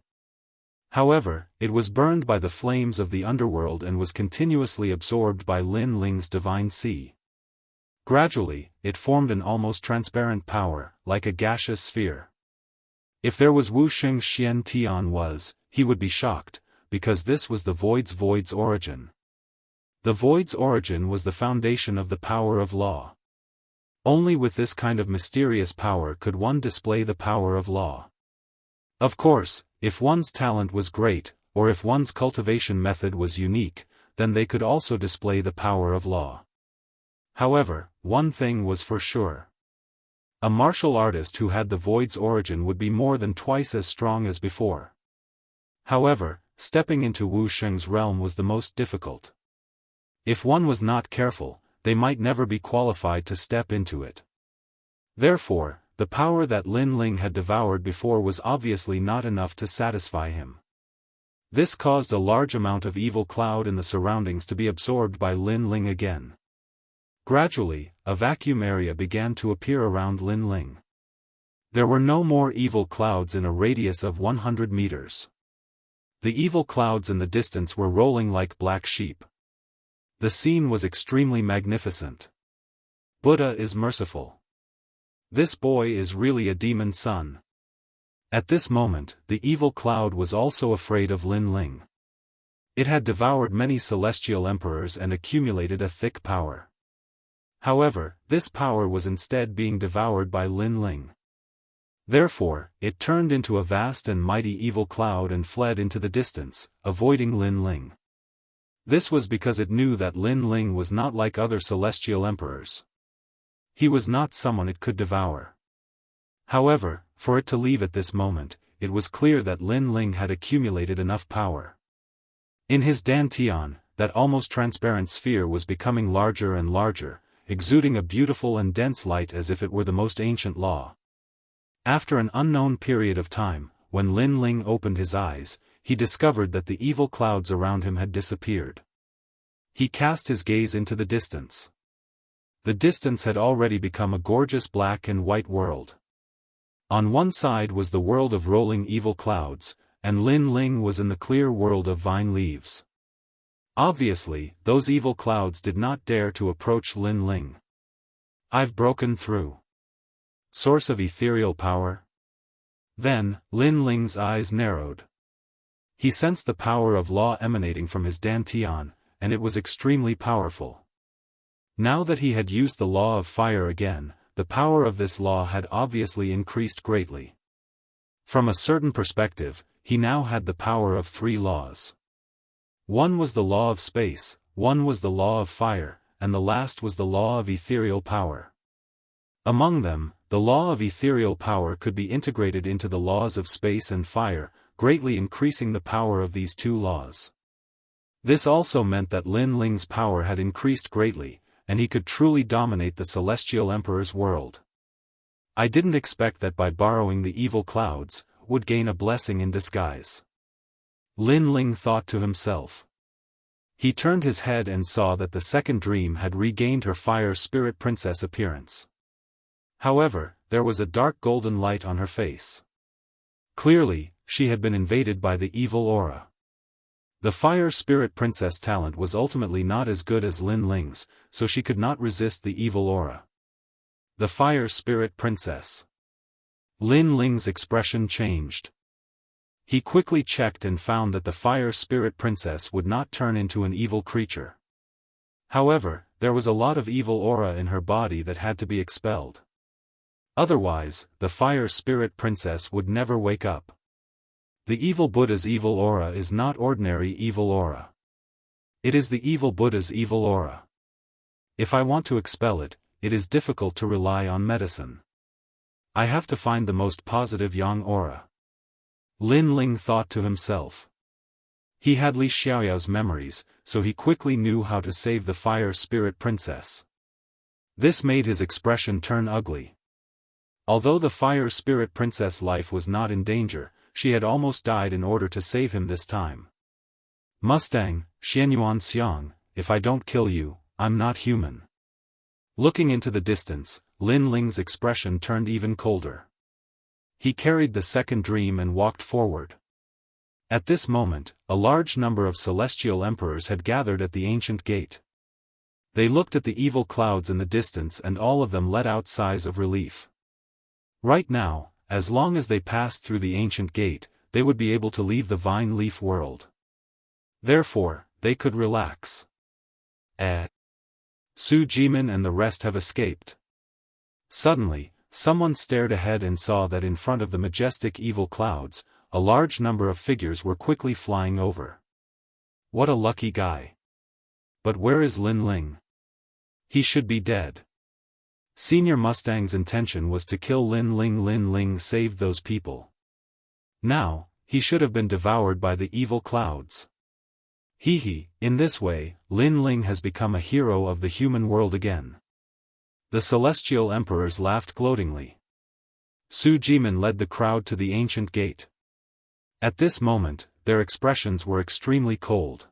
However, it was burned by the flames of the underworld and was continuously absorbed by Lin Ling's divine sea. Gradually, it formed an almost transparent power, like a gaseous sphere. If there was Wuxia Xianxia he would be shocked, because this was the void's origin. The void's origin was the foundation of the power of law. Only with this kind of mysterious power could one display the power of law. Of course, if one's talent was great, or if one's cultivation method was unique, then they could also display the power of law. However, one thing was for sure. A martial artist who had the void's origin would be more than twice as strong as before. However, stepping into Wu Sheng's realm was the most difficult. If one was not careful, they might never be qualified to step into it. Therefore, the power that Lin Ling had devoured before was obviously not enough to satisfy him. This caused a large amount of evil cloud in the surroundings to be absorbed by Lin Ling again. Gradually, a vacuum area began to appear around Lin Ling. There were no more evil clouds in a radius of 100 meters. The evil clouds in the distance were rolling like black sheep. The scene was extremely magnificent. Buddha is merciful. This boy is really a demon son. At this moment, the evil cloud was also afraid of Lin Ling. It had devoured many celestial emperors and accumulated a thick power. However, this power was instead being devoured by Lin Ling. Therefore, it turned into a vast and mighty evil cloud and fled into the distance, avoiding Lin Ling. This was because it knew that Lin Ling was not like other celestial emperors. He was not someone it could devour. However, for it to leave at this moment, it was clear that Lin Ling had accumulated enough power. In his dantian, that almost transparent sphere was becoming larger and larger, exuding a beautiful and dense light as if it were the most ancient law. After an unknown period of time, when Lin Ling opened his eyes, he discovered that the evil clouds around him had disappeared. He cast his gaze into the distance. The distance had already become a gorgeous black and white world. On one side was the world of rolling evil clouds, and Lin Ling was in the clear world of vine leaves. Obviously, those evil clouds did not dare to approach Lin Ling. I've broken through. Source of ethereal power? Then, Lin Ling's eyes narrowed. He sensed the power of law emanating from his dantian, and it was extremely powerful. Now that he had used the law of fire again, the power of this law had obviously increased greatly. From a certain perspective, he now had the power of 3 laws. One was the law of space, one was the law of fire, and the last was the law of ethereal power. Among them, the law of ethereal power could be integrated into the laws of space and fire, greatly increasing the power of these 2 laws. This also meant that Lin Ling's power had increased greatly, and he could truly dominate the Celestial Emperor's world. I didn't expect that by borrowing the evil clouds, would gain a blessing in disguise. Lin Ling thought to himself. He turned his head and saw that the second dream had regained her fire spirit princess appearance. However, there was a dark golden light on her face. Clearly, she had been invaded by the evil aura. The fire spirit princess talent was ultimately not as good as Lin Ling's, so she could not resist the evil aura. The fire spirit princess. Lin Ling's expression changed. He quickly checked and found that the fire spirit princess would not turn into an evil creature. However, there was a lot of evil aura in her body that had to be expelled. Otherwise, the fire spirit princess would never wake up. The evil Buddha's evil aura is not ordinary evil aura. It is the evil Buddha's evil aura. If I want to expel it, it is difficult to rely on medicine. I have to find the most positive yang aura. Lin Ling thought to himself. He had Li Xiaoyao's memories, so he quickly knew how to save the fire spirit princess. This made his expression turn ugly. Although the fire spirit princess' life was not in danger, she had almost died in order to save him this time. Mustang, Xianxia, if I don't kill you, I'm not human. Looking into the distance, Lin Ling's expression turned even colder. He carried the second dream and walked forward. At this moment, a large number of celestial emperors had gathered at the ancient gate. They looked at the evil clouds in the distance and all of them let out sighs of relief. Right now, as long as they passed through the ancient gate, they would be able to leave the vine leaf world. Therefore, they could relax. Su Jimin and the rest have escaped. Suddenly, someone stared ahead and saw that in front of the majestic evil clouds, a large number of figures were quickly flying over. What a lucky guy. But where is Lin Ling? He should be dead. Senior Mustang's intention was to kill Lin Ling. Lin Ling saved those people. Now, he should have been devoured by the evil clouds. In this way, Lin Ling has become a hero of the human world again. The celestial emperors laughed gloatingly. Su Jimin led the crowd to the ancient gate. At this moment, their expressions were extremely cold.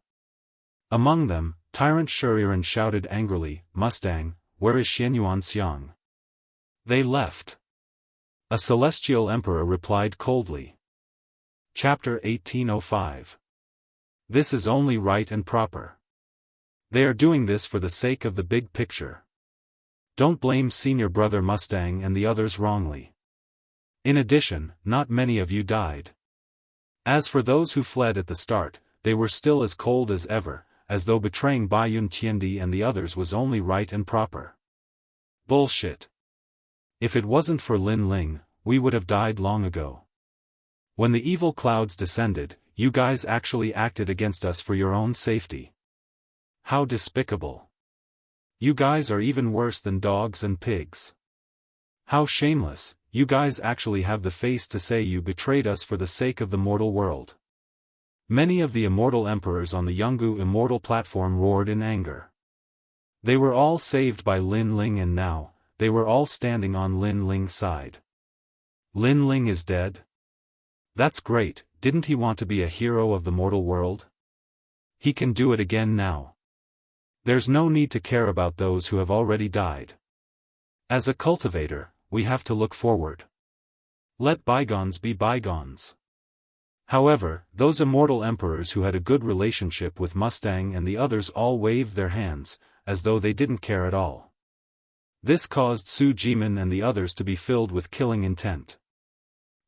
Among them, Tyrant Shuriren shouted angrily, "Mustang, where is Xianxia?" They left. A celestial emperor replied coldly. Chapter 1805. This is only right and proper. They are doing this for the sake of the big picture. Don't blame senior brother Mustang and the others wrongly. In addition, not many of you died. As for those who fled at the start, they were still as cold as ever, as though betraying Baiyun Tiandi and the others was only right and proper. Bullshit. If it wasn't for Lin Ling, we would have died long ago. When the evil clouds descended, you guys actually acted against us for your own safety. How despicable. You guys are even worse than dogs and pigs. How shameless, you guys actually have the face to say you betrayed us for the sake of the mortal world. Many of the immortal emperors on the Jianghu Immortal platform roared in anger. They were all saved by Lin Ling and now, they were all standing on Lin Ling's side. Lin Ling is dead? That's great, didn't he want to be a hero of the mortal world? He can do it again now. There's no need to care about those who have already died. As a cultivator, we have to look forward. Let bygones be bygones. However, those immortal emperors who had a good relationship with Mustang and the others all waved their hands, as though they didn't care at all. This caused Su Jimin and the others to be filled with killing intent.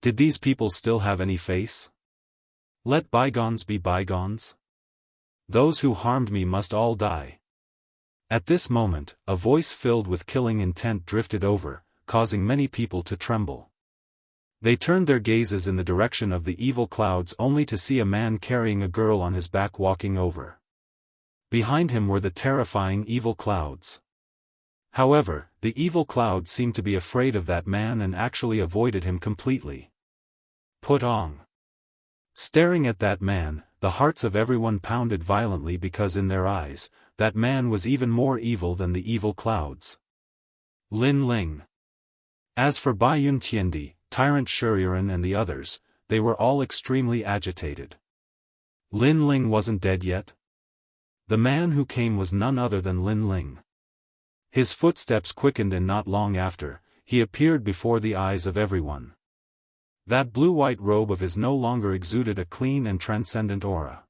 Did these people still have any face? Let bygones be bygones. Those who harmed me must all die. At this moment, a voice filled with killing intent drifted over, causing many people to tremble. They turned their gazes in the direction of the evil clouds only to see a man carrying a girl on his back walking over. Behind him were the terrifying evil clouds. However, the evil clouds seemed to be afraid of that man and actually avoided him completely. Put on. Staring at that man, the hearts of everyone pounded violently because in their eyes, that man was even more evil than the evil clouds. Lin Ling. As for Bai Yun Tiandi, Tyrant Shuriren and the others, they were all extremely agitated. Lin Ling wasn't dead yet? The man who came was none other than Lin Ling. His footsteps quickened and not long after, he appeared before the eyes of everyone. That blue-white robe of his no longer exuded a clean and transcendent aura.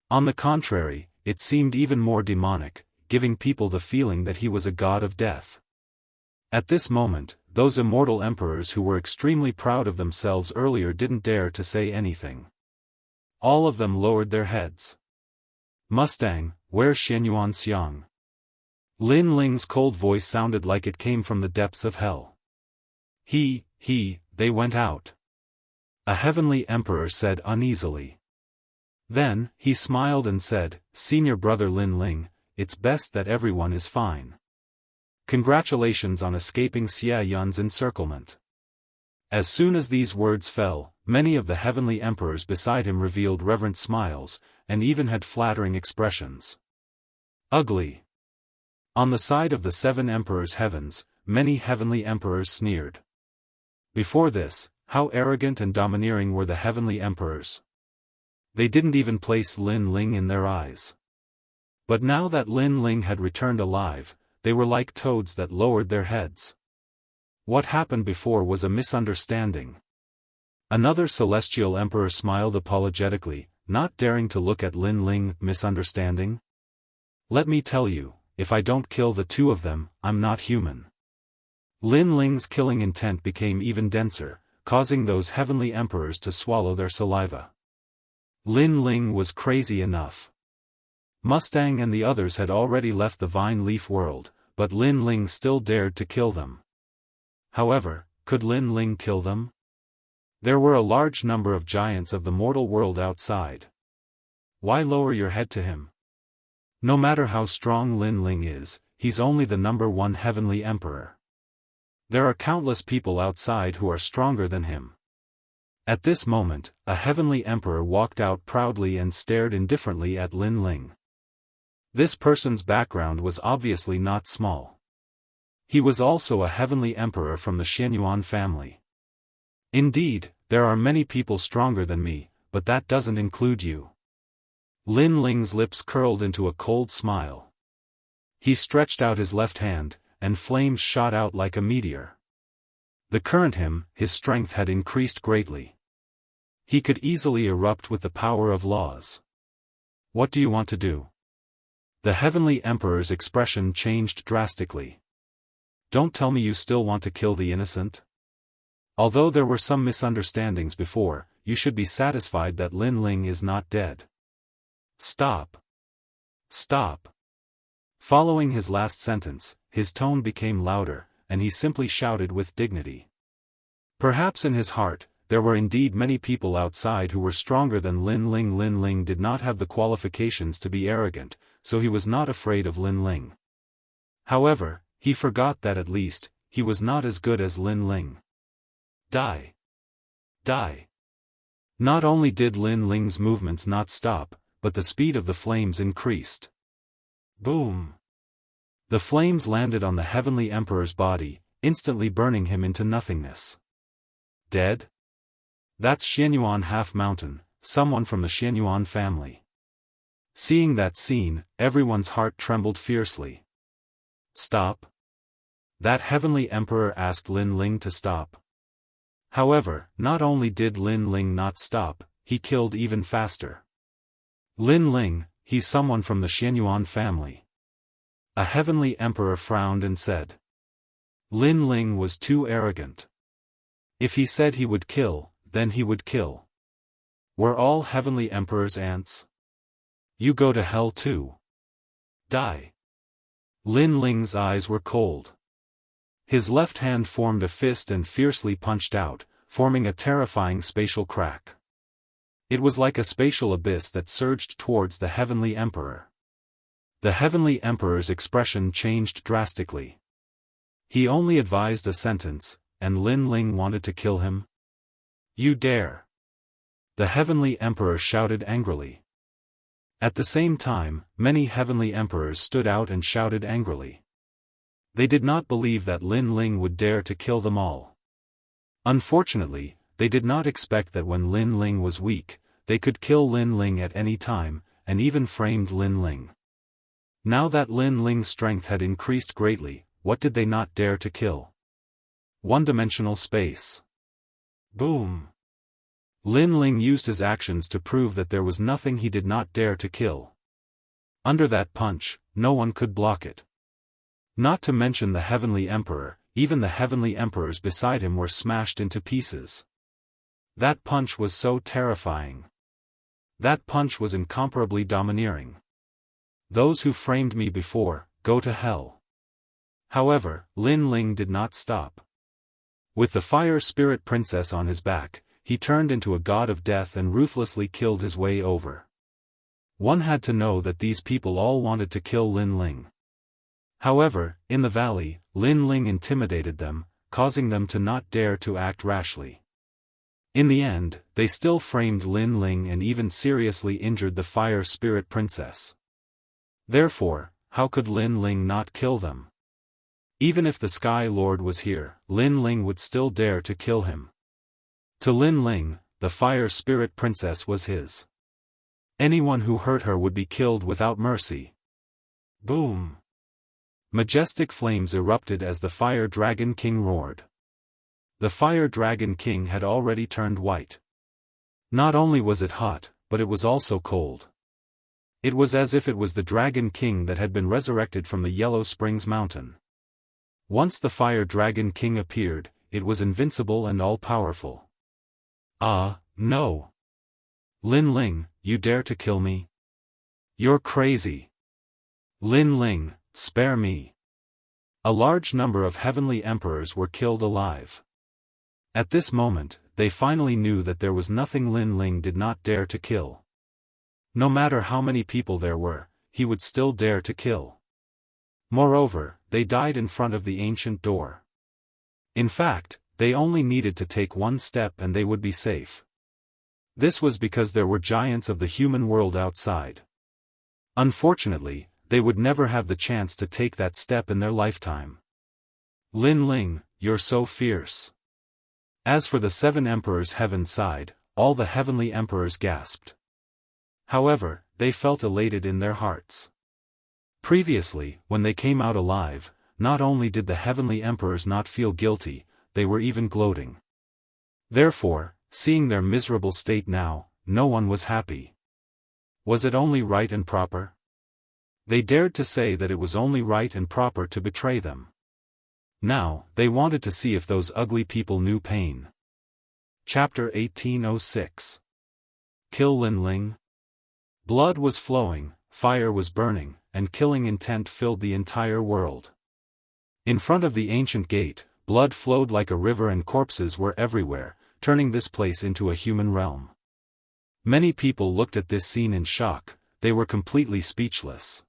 On the contrary, it seemed even more demonic, giving people the feeling that he was a god of death. At this moment, those immortal emperors who were extremely proud of themselves earlier didn't dare to say anything. All of them lowered their heads. Mustang, where's Xianyuan Xiang? Lin Ling's cold voice sounded like it came from the depths of hell. They went out. A heavenly emperor said uneasily. Then, he smiled and said, Senior brother Lin Ling, it's best that everyone is fine. Congratulations on escaping Xia Yun's encirclement. As soon as these words fell, many of the heavenly emperors beside him revealed reverent smiles, and even had flattering expressions. Ugly. On the side of the 7 emperors' heavens, many heavenly emperors sneered. Before this, how arrogant and domineering were the heavenly emperors. They didn't even place Lin Ling in their eyes. But now that Lin Ling had returned alive, they were like toads that lowered their heads. What happened before was a misunderstanding. Another celestial emperor smiled apologetically, not daring to look at Lin Ling. Misunderstanding? Let me tell you, if I don't kill the 2 of them, I'm not human. Lin Ling's killing intent became even denser, causing those heavenly emperors to swallow their saliva. Lin Ling was crazy enough. Mustang and the others had already left the vine leaf world, but Lin Ling still dared to kill them. However, could Lin Ling kill them? There were a large number of giants of the mortal world outside. Why lower your head to him? No matter how strong Lin Ling is, he's only the number 1 heavenly emperor. There are countless people outside who are stronger than him. At this moment, a heavenly emperor walked out proudly and stared indifferently at Lin Ling. This person's background was obviously not small. He was also a heavenly emperor from the Xianyuan family. Indeed, there are many people stronger than me, but that doesn't include you. Lin Ling's lips curled into a cold smile. He stretched out his left hand, and flames shot out like a meteor. The current his strength had increased greatly. He could easily erupt with the power of laws. What do you want to do? The heavenly emperor's expression changed drastically. Don't tell me you still want to kill the innocent? Although there were some misunderstandings before, you should be satisfied that Lin Ling is not dead. Stop. Stop. Following his last sentence, his tone became louder, and he simply shouted with dignity. Perhaps in his heart, there were indeed many people outside who were stronger than Lin Ling. Lin Ling did not have the qualifications to be arrogant, so he was not afraid of Lin Ling. However, he forgot that at least, he was not as good as Lin Ling. Die. Die. Not only did Lin Ling's movements not stop, but the speed of the flames increased. Boom. The flames landed on the heavenly emperor's body, instantly burning him into nothingness. Dead? That's Xianyuan Half-Mountain, someone from the Xianyuan family. Seeing that scene, everyone's heart trembled fiercely. Stop? That heavenly emperor asked Lin Ling to stop. However, not only did Lin Ling not stop, he killed even faster. Lin Ling, he's someone from the Xianyuan family. A heavenly emperor frowned and said. Lin Ling was too arrogant. If he said he would kill, then he would kill. Were all heavenly emperors ants? You go to hell too. Die. Lin Ling's eyes were cold. His left hand formed a fist and fiercely punched out, forming a terrifying spatial crack. It was like a spatial abyss that surged towards the heavenly emperor. The heavenly emperor's expression changed drastically. He only advised a sentence, and Lin Ling wanted to kill him. You dare! The heavenly emperor shouted angrily. At the same time, many heavenly emperors stood out and shouted angrily. They did not believe that Lin Ling would dare to kill them all. Unfortunately, they did not expect that when Lin Ling was weak, they could kill Lin Ling at any time, and even framed Lin Ling. Now that Lin Ling's strength had increased greatly, what did they not dare to kill? One-dimensional space. Boom! Lin Ling used his actions to prove that there was nothing he did not dare to kill. Under that punch, no one could block it. Not to mention the heavenly emperor, even the heavenly emperors beside him were smashed into pieces. That punch was so terrifying. That punch was incomparably domineering. Those who framed me before, go to hell. However, Lin Ling did not stop. With the fire spirit princess on his back, he turned into a god of death and ruthlessly killed his way over. One had to know that these people all wanted to kill Lin Ling. However, in the valley, Lin Ling intimidated them, causing them to not dare to act rashly. In the end, they still framed Lin Ling and even seriously injured the fire spirit princess. Therefore, how could Lin Ling not kill them? Even if the Sky Lord was here, Lin Ling would still dare to kill him. To Lin Ling, the fire spirit princess was his. Anyone who hurt her would be killed without mercy. Boom! Majestic flames erupted as the Fire Dragon King roared. The Fire Dragon King had already turned white. Not only was it hot, but it was also cold. It was as if it was the Dragon King that had been resurrected from the Yellow Springs Mountain. Once the Fire Dragon King appeared, it was invincible and all-powerful. Ah, no! Lin Ling, you dare to kill me? You're crazy! Lin Ling, spare me! A large number of heavenly emperors were killed alive. At this moment, they finally knew that there was nothing Lin Ling did not dare to kill. No matter how many people there were, he would still dare to kill. Moreover, they died in front of the ancient door. In fact, they only needed to take one step and they would be safe. This was because there were giants of the human world outside. Unfortunately, they would never have the chance to take that step in their lifetime. Lin Ling, you're so fierce. As for the 7 emperors heaven side, all the heavenly emperors gasped. However, they felt elated in their hearts. Previously, when they came out alive, not only did the heavenly emperors not feel guilty, they were even gloating. Therefore, seeing their miserable state now, no one was happy. Was it only right and proper? They dared to say that it was only right and proper to betray them. Now, they wanted to see if those ugly people knew pain. Chapter 1806. Kill Lin Ling? Blood was flowing, fire was burning, and killing intent filled the entire world. In front of the ancient gate, blood flowed like a river and corpses were everywhere, turning this place into a human realm. Many people looked at this scene in shock, they were completely speechless.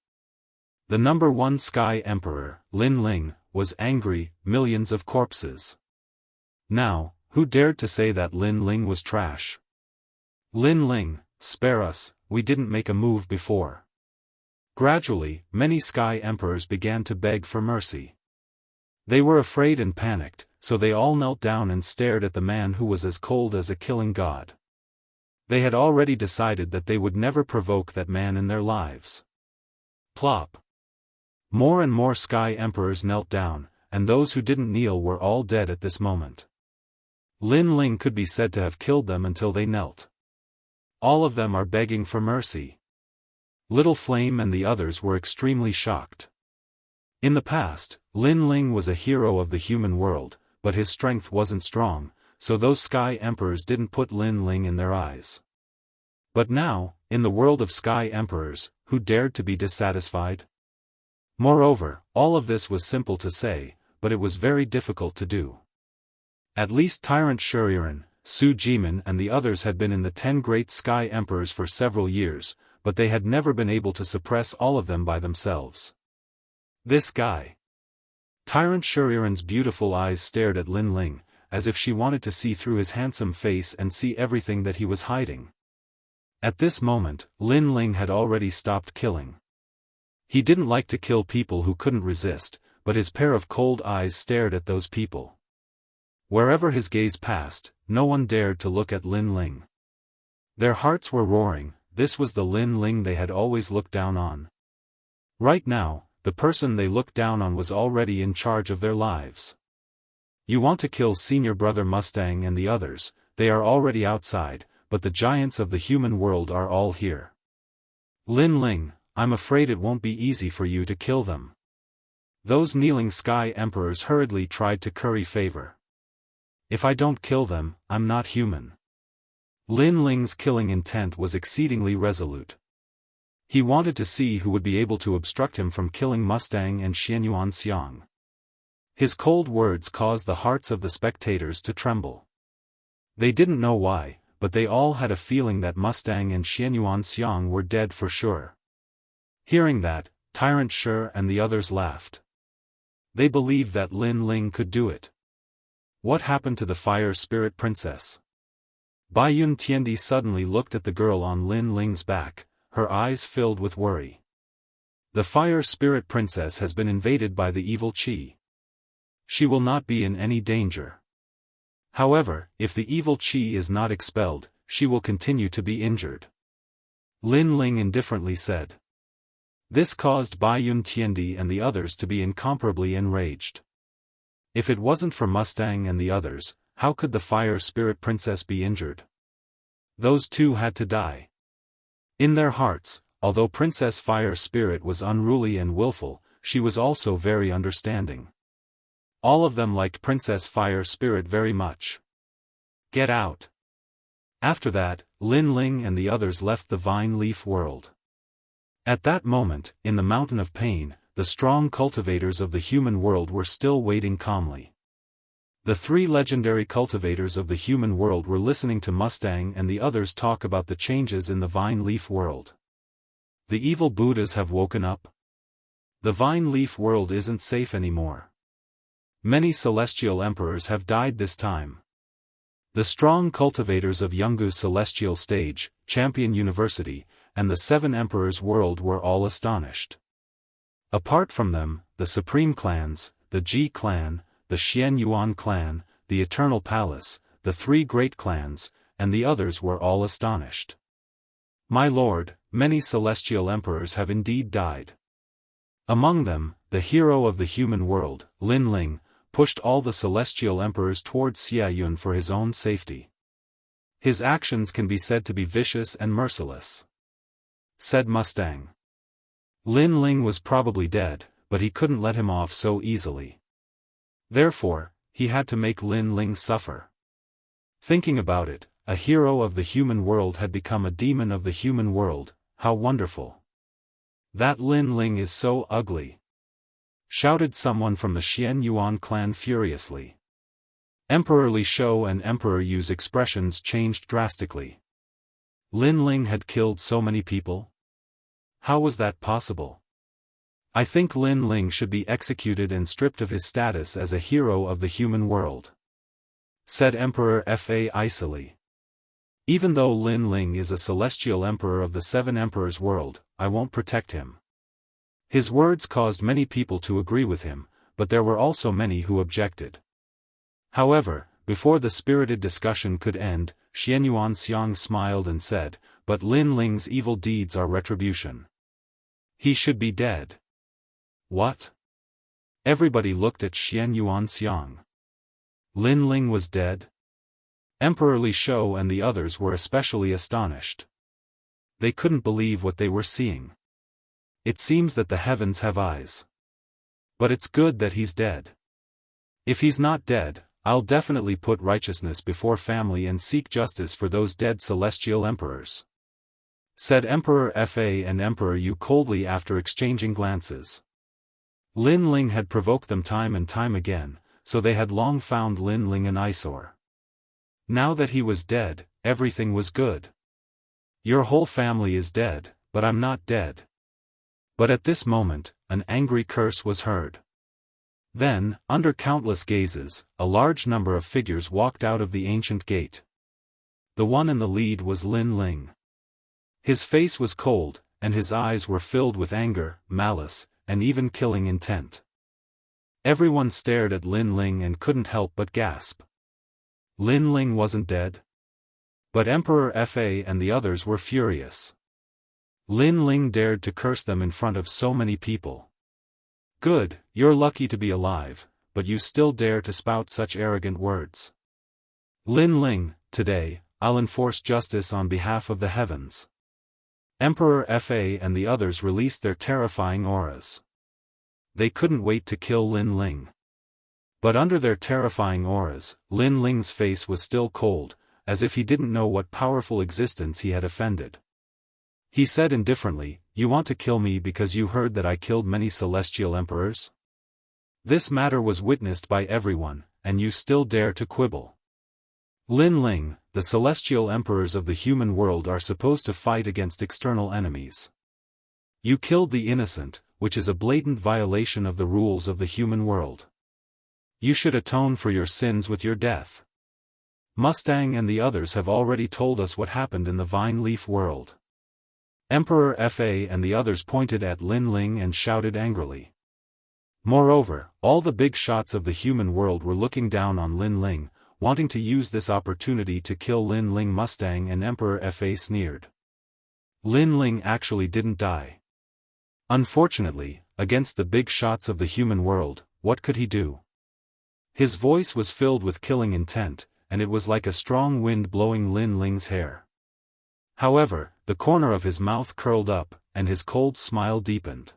The number 1 Sky Emperor, Lin Ling, was angry, millions of corpses. Now, who dared to say that Lin Ling was trash? Lin Ling, spare us, we didn't make a move before. Gradually, many Sky Emperors began to beg for mercy. They were afraid and panicked, so they all knelt down and stared at the man who was as cold as a killing god. They had already decided that they would never provoke that man in their lives. Plop. More and more Sky Emperors knelt down, and those who didn't kneel were all dead at this moment. Lin Ling could be said to have killed them until they knelt. all of them are begging for mercy. Little Flame and the others were extremely shocked. In the past, Lin Ling was a hero of the human world, but his strength wasn't strong, so those Sky Emperors didn't put Lin Ling in their eyes. But now, in the world of Sky Emperors, who dared to be dissatisfied? Moreover, all of this was simple to say, but it was very difficult to do. At least Tyrant Shuriren, Su Jimin and the others had been in the 10 great Sky Emperors for several years, but they had never been able to suppress all of them by themselves. This guy. Tyrant Shuriren's beautiful eyes stared at Lin Ling, as if she wanted to see through his handsome face and see everything that he was hiding. At this moment, Lin Ling had already stopped killing. He didn't like to kill people who couldn't resist, but his pair of cold eyes stared at those people. Wherever his gaze passed, no one dared to look at Lin Ling. Their hearts were roaring, this was the Lin Ling they had always looked down on. Right now, the person they looked down on was already in charge of their lives. You want to kill Senior Brother Mustang and the others, they are already outside, but the giants of the human world are all here. Lin Ling, I'm afraid it won't be easy for you to kill them. Those kneeling Sky Emperors hurriedly tried to curry favor. If I don't kill them, I'm not human. Lin Ling's killing intent was exceedingly resolute. He wanted to see who would be able to obstruct him from killing Mustang and Xianxia. His cold words caused the hearts of the spectators to tremble. They didn't know why, but they all had a feeling that Mustang and Xianxia were dead for sure. Hearing that, Tyrant Shur and the others laughed. They believed that Lin Ling could do it. What happened to the Fire Spirit Princess? Baiyun Tiandi suddenly looked at the girl on Lin Ling's back, her eyes filled with worry. The Fire Spirit Princess has been invaded by the evil Qi. She will not be in any danger. However, if the evil Qi is not expelled, she will continue to be injured. Lin Ling indifferently said. This caused Baiyun Tiandi and the others to be incomparably enraged. If it wasn't for Mustang and the others, how could the Fire Spirit Princess be injured? Those two had to die. In their hearts, although Princess Fire Spirit was unruly and willful, she was also very understanding. All of them liked Princess Fire Spirit very much. Get out. After that, Lin Ling and the others left the Vine Leaf world. At that moment, in the Mountain of Pain, the strong cultivators of the human world were still waiting calmly. The 3 legendary cultivators of the human world were listening to Mustang and the others talk about the changes in the Vine Leaf world. The evil Buddhas have woken up. The Vine Leaf world isn't safe anymore. Many celestial emperors have died this time. The strong cultivators of Jianghu Celestial Stage, Champion University, and the 7 emperors' world were all astonished. Apart from them, the Supreme Clans, the Ji Clan, the Xian Yuan Clan, the Eternal Palace, the 3 great clans, and the others were all astonished. My lord, many celestial emperors have indeed died. Among them, the hero of the human world, Lin Ling, pushed all the celestial emperors towards Xia Yun for his own safety. His actions can be said to be vicious and merciless. Said Mustang. Lin Ling was probably dead, but he couldn't let him off so easily. Therefore, he had to make Lin Ling suffer. Thinking about it, a hero of the human world had become a demon of the human world, how wonderful. That Lin Ling is so ugly. Shouted someone from the Xian Yuan clan furiously. Emperor Li Shou and Emperor Yu's expressions changed drastically. Lin Ling had killed so many people? How was that possible? I think Lin Ling should be executed and stripped of his status as a hero of the human world. Said Emperor Fa icily. Even though Lin Ling is a celestial emperor of the 7 emperors' world, I won't protect him. His words caused many people to agree with him, but there were also many who objected. However, before the spirited discussion could end, Xianxia smiled and said, but Lin Ling's evil deeds are retribution. He should be dead. What? Everybody looked at Xianxia. Lin Ling was dead? Emperor Li Shou and the others were especially astonished. They couldn't believe what they were seeing. It seems that the heavens have eyes. But it's good that he's dead. If he's not dead, I'll definitely put righteousness before family and seek justice for those dead celestial emperors," said Emperor Fa and Emperor Yu coldly after exchanging glances. Lin Ling had provoked them time and time again, so they had long found Lin Ling an eyesore. Now that he was dead, everything was good. "Your whole family is dead, but I'm not dead." But at this moment, an angry curse was heard. Then, under countless gazes, a large number of figures walked out of the ancient gate. The one in the lead was Lin Ling. His face was cold, and his eyes were filled with anger, malice, and even killing intent. Everyone stared at Lin Ling and couldn't help but gasp. Lin Ling wasn't dead? But Emperor Fa and the others were furious. Lin Ling dared to curse them in front of so many people. "Good, you're lucky to be alive, but you still dare to spout such arrogant words. Lin Ling, today, I'll enforce justice on behalf of the heavens." Emperor Fa and the others released their terrifying auras. They couldn't wait to kill Lin Ling. But under their terrifying auras, Lin Ling's face was still cold, as if he didn't know what powerful existence he had offended. He said indifferently, "You want to kill me because you heard that I killed many celestial emperors? This matter was witnessed by everyone, and you still dare to quibble. Lin Ling, the celestial emperors of the human world are supposed to fight against external enemies. You killed the innocent, which is a blatant violation of the rules of the human world. You should atone for your sins with your death. Mustang and the others have already told us what happened in the vine leaf world." Emperor Fa and the others pointed at Lin Ling and shouted angrily. Moreover, all the big shots of the human world were looking down on Lin Ling, wanting to use this opportunity to kill Lin Ling. Mustang and Emperor Fa sneered. Lin Ling actually didn't die. Unfortunately, against the big shots of the human world, what could he do? His voice was filled with killing intent, and it was like a strong wind blowing Lin Ling's hair. However, the corner of his mouth curled up, and his cold smile deepened.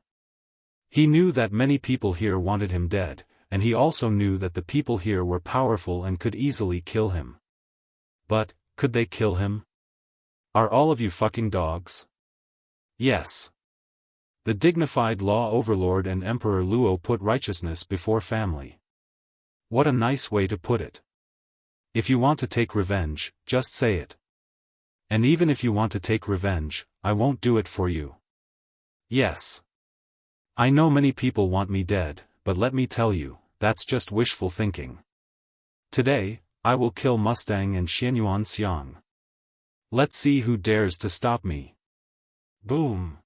He knew that many people here wanted him dead, and he also knew that the people here were powerful and could easily kill him. But, could they kill him? Are all of you fucking dogs? Yes. The dignified law overlord and Emperor Luo put righteousness before family. What a nice way to put it. If you want to take revenge, just say it. And even if you want to take revenge, I won't do it for you. Yes. I know many people want me dead, but let me tell you, that's just wishful thinking. Today, I will kill Mustang and Xianyuan Xiang. Let's see who dares to stop me. Boom.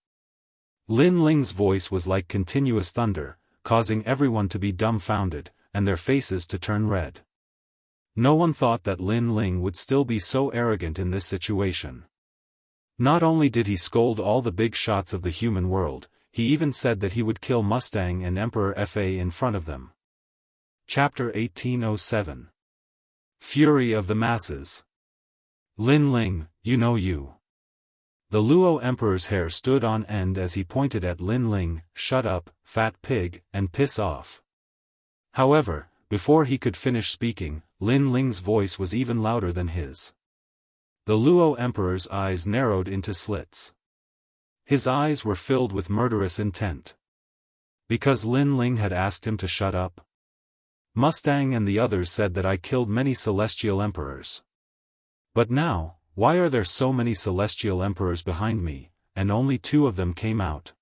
Lin Ling's voice was like continuous thunder, causing everyone to be dumbfounded, and their faces to turn red. No one thought that Lin Ling would still be so arrogant in this situation. Not only did he scold all the big shots of the human world, he even said that he would kill Mustang and Emperor Fa in front of them. Chapter 1807. Fury of the Masses. Lin Ling, you know you. The Luo Emperor's hair stood on end as he pointed at Lin Ling, "Shut up, fat pig, and piss off." However, before he could finish speaking, Lin Ling's voice was even louder than his. The Luo Emperor's eyes narrowed into slits. His eyes were filled with murderous intent. Because Lin Ling had asked him to shut up? Mustang and the others said that I killed many celestial emperors. But now, why are there so many celestial emperors behind me, and only 2 of them came out?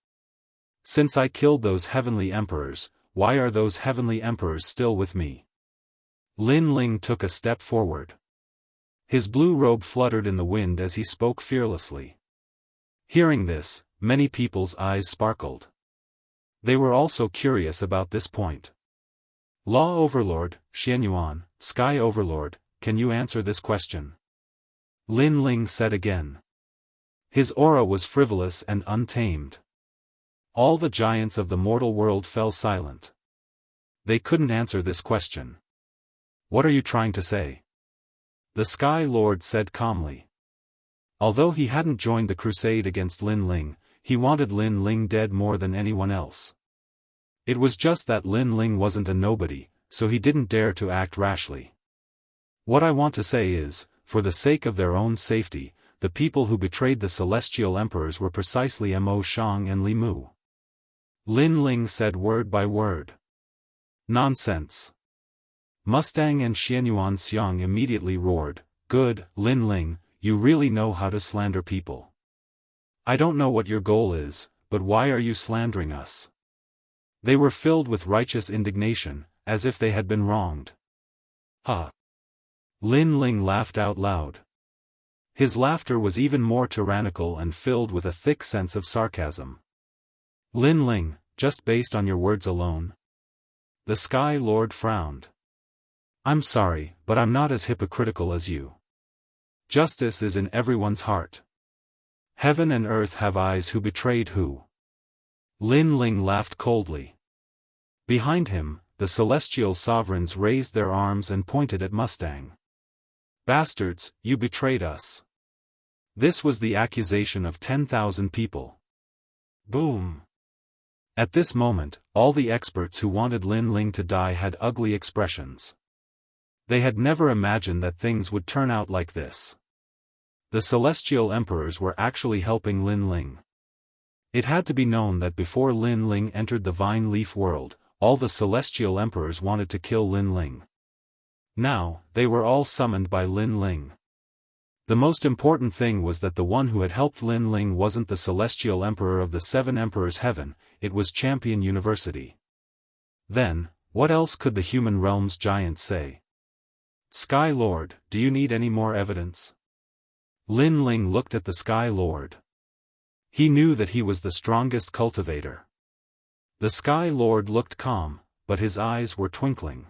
Since I killed those heavenly emperors, why are those heavenly emperors still with me? Lin Ling took a step forward. His blue robe fluttered in the wind as he spoke fearlessly. Hearing this, many people's eyes sparkled. They were also curious about this point. Law Overlord, Xianyuan, Sky Overlord, can you answer this question? Lin Ling said again. His aura was frivolous and untamed. All the giants of the mortal world fell silent. They couldn't answer this question. What are you trying to say? The Sky Lord said calmly. Although he hadn't joined the crusade against Lin Ling, he wanted Lin Ling dead more than anyone else. It was just that Lin Ling wasn't a nobody, so he didn't dare to act rashly. What I want to say is, for the sake of their own safety, the people who betrayed the celestial emperors were precisely Mo Shang and Li Mu. Lin Ling said word by word. Nonsense. Mustang and Xianyuan Xiang immediately roared, "Good, Lin Ling, you really know how to slander people. I don't know what your goal is, but why are you slandering us?" They were filled with righteous indignation, as if they had been wronged. Ha! Lin Ling laughed out loud. His laughter was even more tyrannical and filled with a thick sense of sarcasm. Lin Ling, just based on your words alone? The Sky Lord frowned. I'm sorry, but I'm not as hypocritical as you. Justice is in everyone's heart. Heaven and earth have eyes who betrayed who. Lin Ling laughed coldly. Behind him, the celestial sovereigns raised their arms and pointed at Mustang. Bastards, you betrayed us. This was the accusation of 10,000 people. Boom. At this moment, all the experts who wanted Lin Ling to die had ugly expressions. They had never imagined that things would turn out like this. The celestial emperors were actually helping Lin Ling. It had to be known that before Lin Ling entered the Vine Leaf world, all the celestial emperors wanted to kill Lin Ling. Now, they were all summoned by Lin Ling. The most important thing was that the one who had helped Lin Ling wasn't the celestial emperor of the Seven Emperors' Heaven, it was Champion University. Then, what else could the human realm's giants say? Sky Lord, do you need any more evidence? Lin Ling looked at the Sky Lord. He knew that he was the strongest cultivator. The Sky Lord looked calm, but his eyes were twinkling.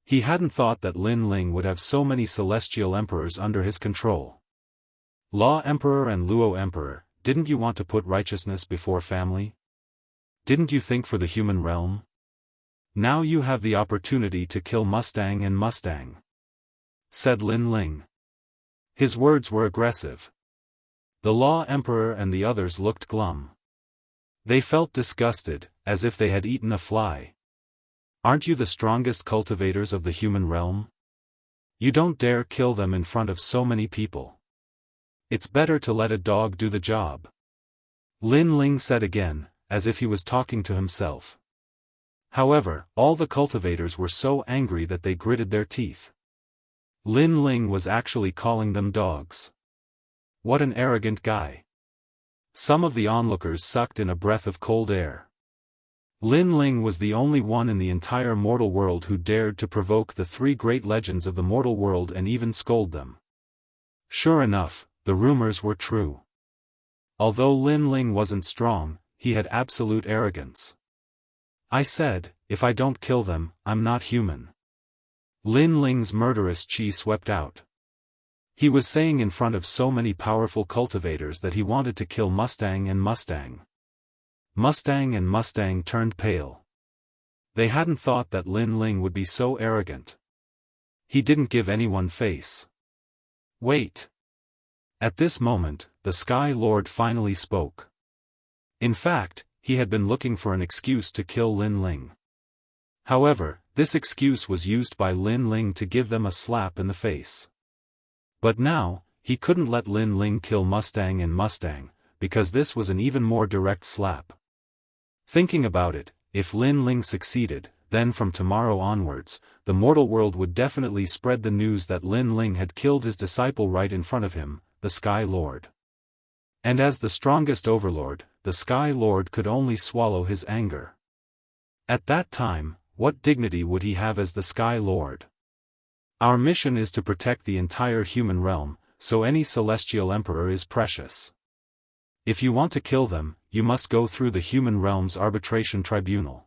He hadn't thought that Lin Ling would have so many celestial emperors under his control. Law Emperor and Luo Emperor, didn't you want to put righteousness before family? Didn't you think for the human realm? Now you have the opportunity to kill Mustang and Mustang, said Lin Ling. His words were aggressive. The Law Emperor and the others looked glum. They felt disgusted, as if they had eaten a fly. Aren't you the strongest cultivators of the human realm? You don't dare kill them in front of so many people. It's better to let a dog do the job. Lin Ling said again, as if he was talking to himself. However, all the cultivators were so angry that they gritted their teeth. Lin Ling was actually calling them dogs. What an arrogant guy. Some of the onlookers sucked in a breath of cold air. Lin Ling was the only one in the entire mortal world who dared to provoke the three great legends of the mortal world and even scold them. Sure enough, the rumors were true. Although Lin Ling wasn't strong, he had absolute arrogance. I said, if I don't kill them, I'm not human. Lin Ling's murderous chi swept out. He was saying in front of so many powerful cultivators that he wanted to kill Mustang and Mustang. Mustang and Mustang turned pale. They hadn't thought that Lin Ling would be so arrogant. He didn't give anyone face. Wait. At this moment, the Sky Lord finally spoke. In fact, he had been looking for an excuse to kill Lin Ling. However, this excuse was used by Lin Ling to give them a slap in the face. But now, he couldn't let Lin Ling kill Mustang and Mustang, because this was an even more direct slap. Thinking about it, if Lin Ling succeeded, then from tomorrow onwards, the mortal world would definitely spread the news that Lin Ling had killed his disciple right in front of him, the Sky Lord. And as the strongest overlord, the Sky Lord could only swallow his anger. At that time, what dignity would he have as the Sky Lord? Our mission is to protect the entire human realm, so any celestial emperor is precious. If you want to kill them, you must go through the human realm's arbitration tribunal.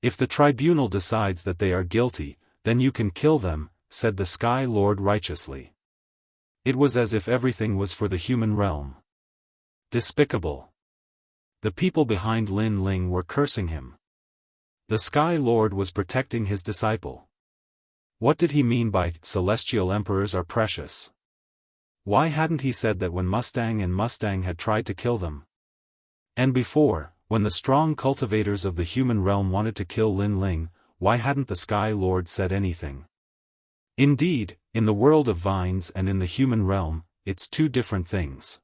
If the tribunal decides that they are guilty, then you can kill them, said the Sky Lord righteously. It was as if everything was for the human realm. Despicable. The people behind Lin Ling were cursing him. The Sky Lord was protecting his disciple. What did he mean by celestial emperors are precious? Why hadn't he said that when Mustang and Mustang had tried to kill them? And before, when the strong cultivators of the human realm wanted to kill Lin Ling, why hadn't the Sky Lord said anything? Indeed, in the world of vines and in the human realm, it's two different things.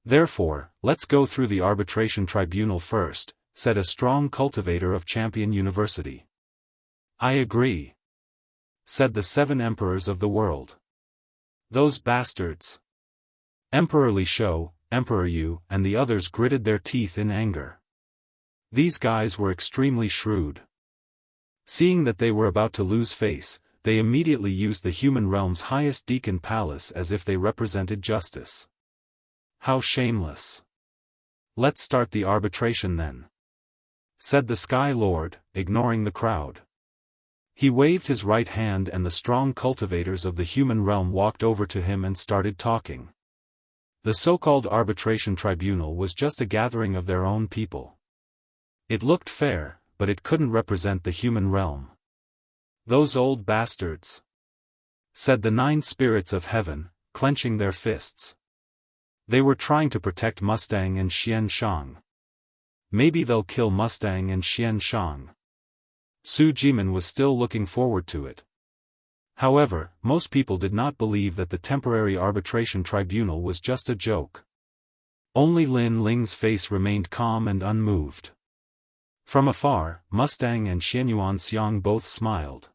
Therefore, let's go through the arbitration tribunal first, said a strong cultivator of Champion University. I agree, said the 7 emperors of the world. Those bastards. Emperor Li Shou, Emperor Yu, and the others gritted their teeth in anger. These guys were extremely shrewd. Seeing that they were about to lose face, they immediately used the human realm's highest deacon palace as if they represented justice. How shameless. Let's start the arbitration then, said the Sky Lord, ignoring the crowd. He waved his right hand and the strong cultivators of the human realm walked over to him and started talking. The so-called arbitration tribunal was just a gathering of their own people. It looked fair, but it couldn't represent the human realm. Those old bastards, said the 9 spirits of heaven, clenching their fists. They were trying to protect Mustang and Xianxia. Maybe they'll kill Mustang and Xianxia. Su Jimin was still looking forward to it. However, most people did not believe that the temporary arbitration tribunal was just a joke. Only Lin Ling's face remained calm and unmoved. From afar, Mustang and Xianxia both smiled.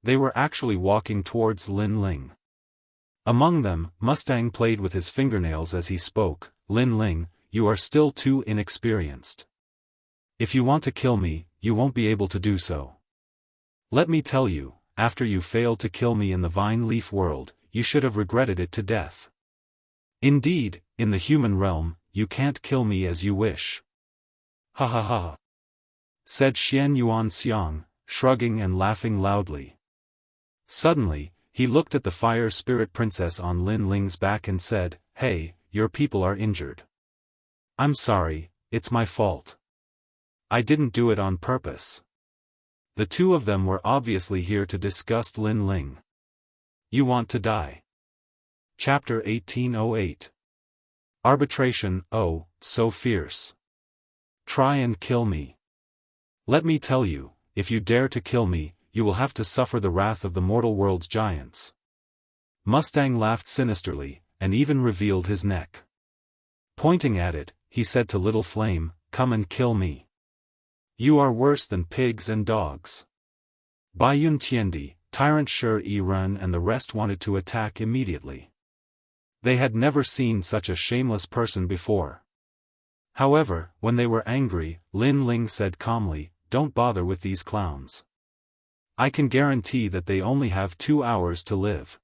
They were actually walking towards Lin Ling. Among them, Mustang played with his fingernails as he spoke. Lin Ling, you are still too inexperienced. If you want to kill me, you won't be able to do so. Let me tell you, after you failed to kill me in the vine leaf world, you should have regretted it to death. Indeed, in the human realm, you can't kill me as you wish. Ha ha ha, said Xianxia, shrugging and laughing loudly. Suddenly, he looked at the fire spirit princess on Lin Ling's back and said, Hey, your people are injured. I'm sorry, it's my fault. I didn't do it on purpose. The two of them were obviously here to disgust Lin Ling. You want to die. Chapter 1808. Arbitration, oh, so fierce. Try and kill me. Let me tell you, if you dare to kill me, you will have to suffer the wrath of the mortal world's giants. Mustang laughed sinisterly, and even revealed his neck. Pointing at it, he said to Little Flame, Come and kill me. You are worse than pigs and dogs. Baiyun Tiendi, Tyrant Shi Ren and the rest wanted to attack immediately. They had never seen such a shameless person before. However, when they were angry, Lin Ling said calmly, Don't bother with these clowns. I can guarantee that they only have 2 hours to live.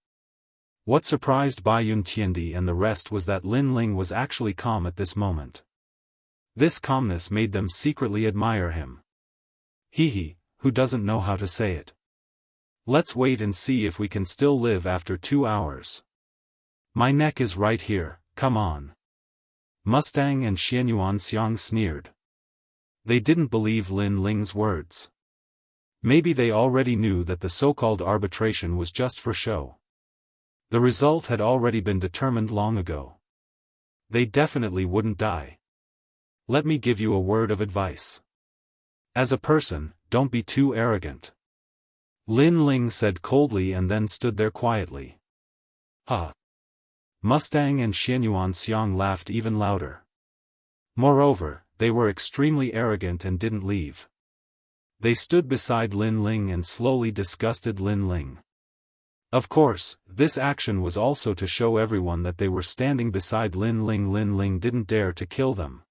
What surprised Baiyun Tiendi and the rest was that Lin Ling was actually calm at this moment. This calmness made them secretly admire him. Hee, who doesn't know how to say it? Let's wait and see if we can still live after 2 hours. My neck is right here, come on. Mustang and Xianxia sneered. They didn't believe Lin Ling's words. Maybe they already knew that the so-called arbitration was just for show. The result had already been determined long ago. They definitely wouldn't die. Let me give you a word of advice. As a person, don't be too arrogant. Lin Ling said coldly and then stood there quietly. Ha! Mustang and Xianxia laughed even louder. Moreover, they were extremely arrogant and didn't leave. They stood beside Lin Ling and slowly disgusted Lin Ling. Of course, this action was also to show everyone that they were standing beside Lin Ling. Lin Ling didn't dare to kill them.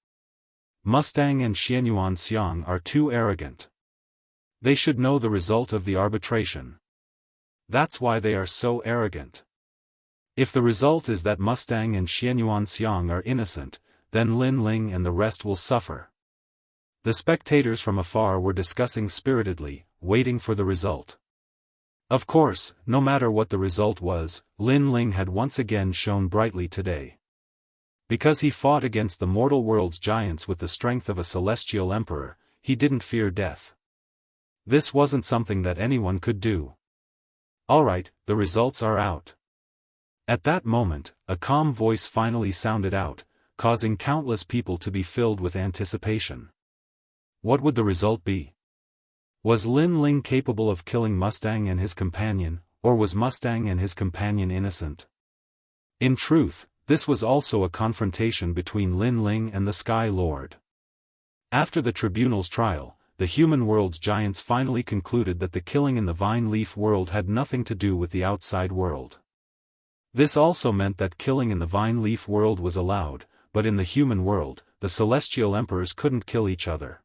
Mustang and Xianxia are too arrogant. They should know the result of the arbitration. That's why they are so arrogant. If the result is that Mustang and Xianxia are innocent, then Lin Ling and the rest will suffer. The spectators from afar were discussing spiritedly, waiting for the result. Of course, no matter what the result was, Lin Ling had once again shone brightly today. Because he fought against the mortal world's giants with the strength of a celestial emperor, he didn't fear death. This wasn't something that anyone could do. Alright, the results are out. At that moment, a calm voice finally sounded out, causing countless people to be filled with anticipation. What would the result be? Was Lin Ling capable of killing Mustang and his companion, or was Mustang and his companion innocent? In truth, this was also a confrontation between Lin Ling and the Sky Lord. After the tribunal's trial, the human world's giants finally concluded that the killing in the Vine Leaf world had nothing to do with the outside world. This also meant that killing in the Vine Leaf world was allowed, but in the human world, the celestial emperors couldn't kill each other.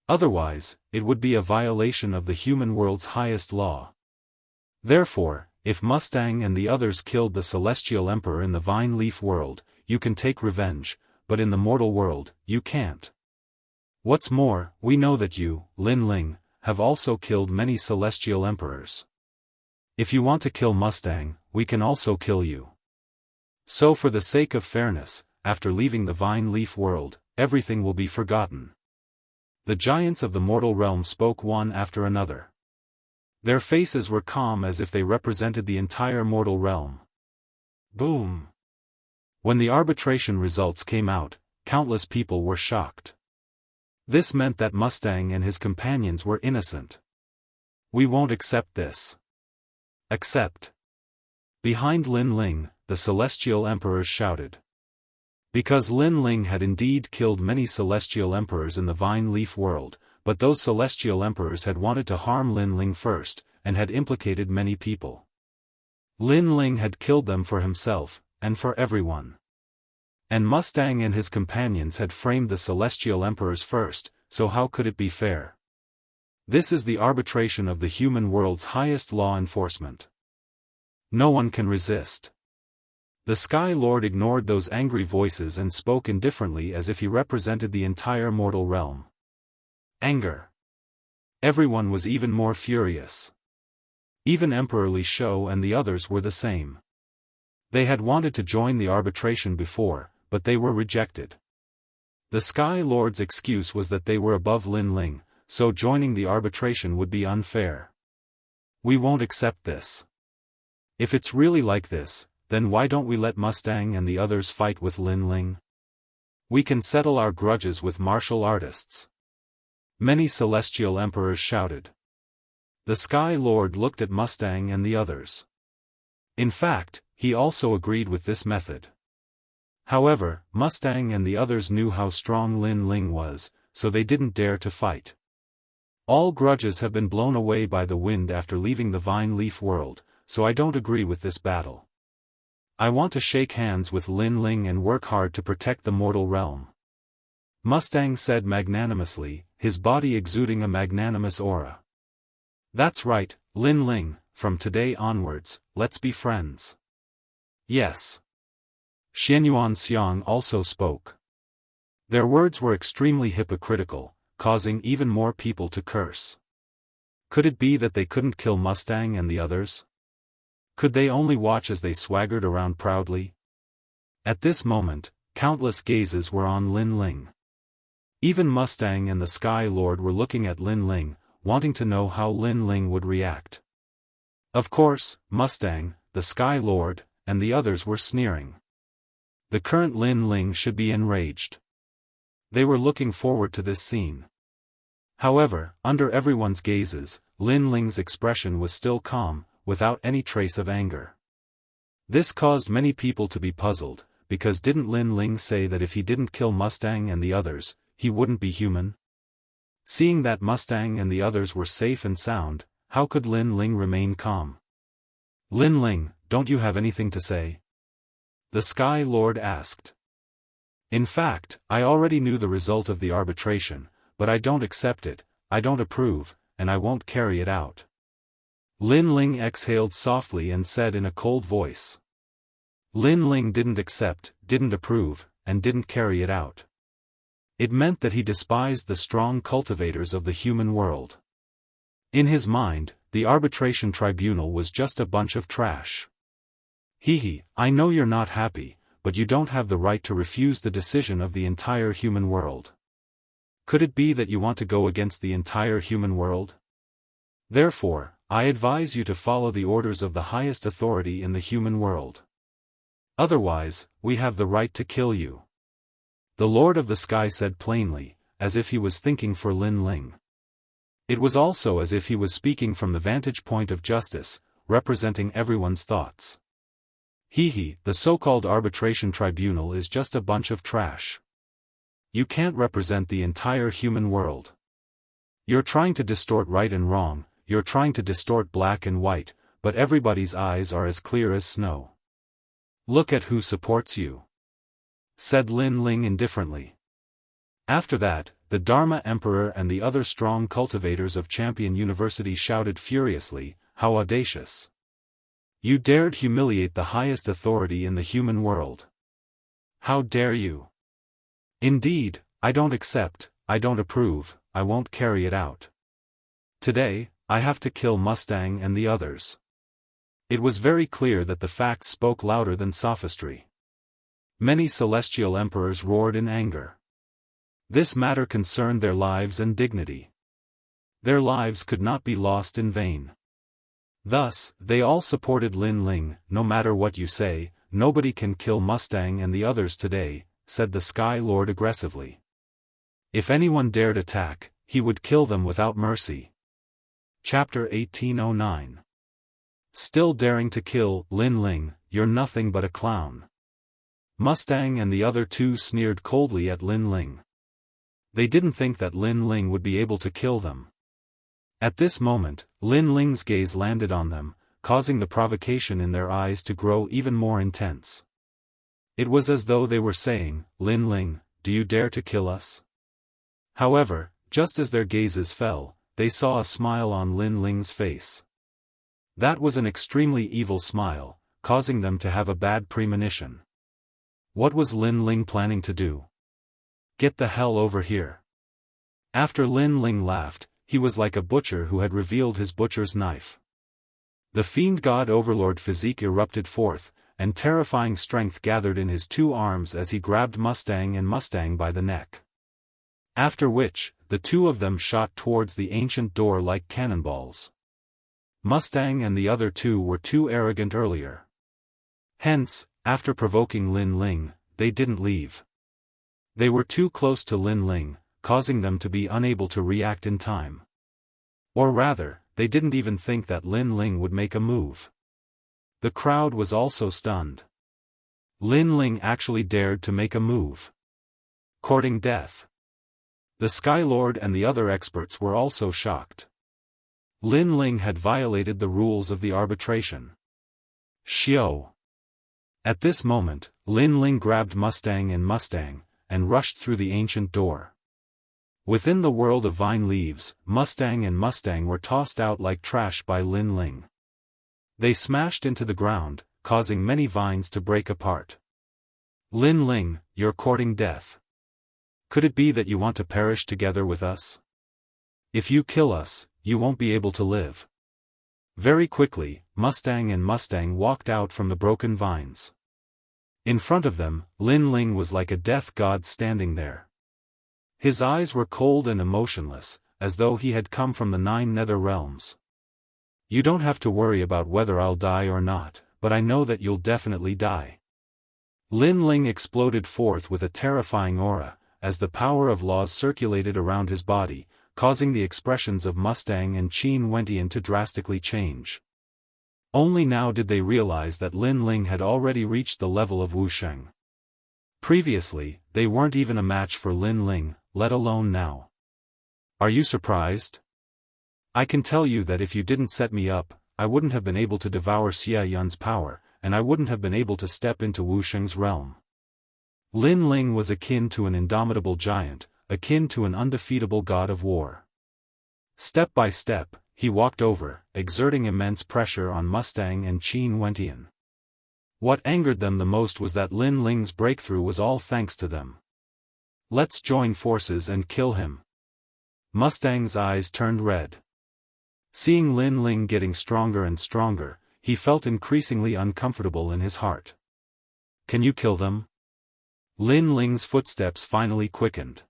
Otherwise, it would be a violation of the human world's highest law. Therefore, if Mustang and the others killed the celestial emperor in the Vine Leaf world, you can take revenge, but in the mortal world, you can't. What's more, we know that you, Lin Ling, have also killed many celestial emperors. If you want to kill Mustang, we can also kill you. So for the sake of fairness, after leaving the Vine Leaf world, everything will be forgotten. The giants of the mortal realm spoke one after another. Their faces were calm as if they represented the entire mortal realm. Boom! When the arbitration results came out, countless people were shocked. This meant that Mustang and his companions were innocent. We won't accept this. Accept. Behind Lin Ling, the celestial emperors shouted. Because Lin Ling had indeed killed many celestial emperors in the Vine Leaf world, but those celestial emperors had wanted to harm Lin Ling first, and had implicated many people. Lin Ling had killed them for himself, and for everyone. And Mustang and his companions had framed the celestial emperors first, so how could it be fair? This is the arbitration of the human world's highest law enforcement. No one can resist. The Sky Lord ignored those angry voices and spoke indifferently as if he represented the entire mortal realm. Anger. Everyone was even more furious. Even Emperor Li Shou and the others were the same. They had wanted to join the arbitration before, but they were rejected. The Sky Lord's excuse was that they were above Lin Ling, so joining the arbitration would be unfair. We won't accept this. If it's really like this, then why don't we let Mustang and the others fight with Lin Ling? We can settle our grudges with martial artists. Many celestial emperors shouted. The Sky Lord looked at Mustang and the others. In fact, he also agreed with this method. However, Mustang and the others knew how strong Lin Ling was, so they didn't dare to fight. All grudges have been blown away by the wind after leaving the Vine Leaf world, so I don't agree with this battle. I want to shake hands with Lin Ling and work hard to protect the mortal realm. Mustang said magnanimously, his body exuding a magnanimous aura. That's right, Lin Ling, from today onwards, let's be friends. Yes. Xianyuan Xiang also spoke. Their words were extremely hypocritical, causing even more people to curse. Could it be that they couldn't kill Mustang and the others? Could they only watch as they swaggered around proudly? At this moment, countless gazes were on Lin Ling. Even Mustang and the Sky Lord were looking at Lin Ling, wanting to know how Lin Ling would react. Of course, Mustang, the Sky Lord, and the others were sneering. The current Lin Ling should be enraged. They were looking forward to this scene. However, under everyone's gazes, Lin Ling's expression was still calm, without any trace of anger. This caused many people to be puzzled, because didn't Lin Ling say that if he didn't kill Mustang and the others, he wouldn't be human? Seeing that Mustang and the others were safe and sound, how could Lin Ling remain calm? Lin Ling, don't you have anything to say? The Sky Lord asked. In fact, I already knew the result of the arbitration, but I don't accept it, I don't approve, and I won't carry it out. Lin Ling exhaled softly and said in a cold voice. Lin Ling didn't accept, didn't approve, and didn't carry it out. It meant that he despised the strong cultivators of the human world. In his mind, the arbitration tribunal was just a bunch of trash. Hehe, I know you're not happy, but you don't have the right to refuse the decision of the entire human world. Could it be that you want to go against the entire human world? Therefore, I advise you to follow the orders of the highest authority in the human world. Otherwise, we have the right to kill you. The Lord of the Sky said plainly, as if he was thinking for Lin Ling. It was also as if he was speaking from the vantage point of justice, representing everyone's thoughts. The so-called arbitration tribunal is just a bunch of trash. You can't represent the entire human world. You're trying to distort right and wrong, you're trying to distort black and white, but everybody's eyes are as clear as snow. Look at who supports you, said Lin Ling indifferently. After that, the Dharma Emperor and the other strong cultivators of Champion University shouted furiously, "How audacious! You dared humiliate the highest authority in the human world. How dare you? Indeed, I don't accept, I don't approve, I won't carry it out. Today, I have to kill Mustang and the others." It was very clear that the facts spoke louder than sophistry. Many celestial emperors roared in anger. This matter concerned their lives and dignity. Their lives could not be lost in vain. Thus, they all supported Lin Ling. "No matter what you say, nobody can kill Mustang and the others today," said the Sky Lord aggressively. If anyone dared attack, he would kill them without mercy. Chapter 1809. Still daring to kill, Lin Ling, you're nothing but a clown. Mustang and the other two sneered coldly at Lin Ling. They didn't think that Lin Ling would be able to kill them. At this moment, Lin Ling's gaze landed on them, causing the provocation in their eyes to grow even more intense. It was as though they were saying, "Lin Ling, do you dare to kill us?" However, just as their gazes fell, they saw a smile on Lin Ling's face. That was an extremely evil smile, causing them to have a bad premonition. What was Lin Ling planning to do? Get the hell over here. After Lin Ling laughed, he was like a butcher who had revealed his butcher's knife. The fiend god overlord physique erupted forth, and terrifying strength gathered in his two arms as he grabbed Mustang by the neck. After which, the two of them shot towards the ancient door like cannonballs. Mustang and the other two were too arrogant earlier. Hence, after provoking Lin Ling, they didn't leave. They were too close to Lin Ling, causing them to be unable to react in time. Or rather, they didn't even think that Lin Ling would make a move. The crowd was also stunned. Lin Ling actually dared to make a move. Courting death. The Sky Lord and the other experts were also shocked. Lin Ling had violated the rules of the arbitration. Xiao. At this moment, Lin Ling grabbed Mustang and rushed through the ancient door. Within the world of vine leaves, Mustang were tossed out like trash by Lin Ling. They smashed into the ground, causing many vines to break apart. Lin Ling, you're courting death. Could it be that you want to perish together with us? If you kill us, you won't be able to live. Very quickly, Mustang walked out from the broken vines. In front of them, Lin Ling was like a death god standing there. His eyes were cold and emotionless, as though he had come from the 9 nether realms. You don't have to worry about whether I'll die or not, but I know that you'll definitely die. Lin Ling exploded forth with a terrifying aura, as the power of laws circulated around his body, causing the expressions of Mustang and Qin Wentian to drastically change. Only now did they realize that Lin Ling had already reached the level of Wusheng. Previously, they weren't even a match for Lin Ling, let alone now. Are you surprised? I can tell you that if you didn't set me up, I wouldn't have been able to devour Xia Yun's power, and I wouldn't have been able to step into Wusheng's realm. Lin Ling was akin to an indomitable giant, akin to an undefeatable god of war. Step by step, he walked over, exerting immense pressure on Mustang and Qin Wentian. What angered them the most was that Lin Ling's breakthrough was all thanks to them. Let's join forces and kill him. Mustang's eyes turned red. Seeing Lin Ling getting stronger and stronger, he felt increasingly uncomfortable in his heart. Can you kill them? Lin Ling's footsteps finally quickened.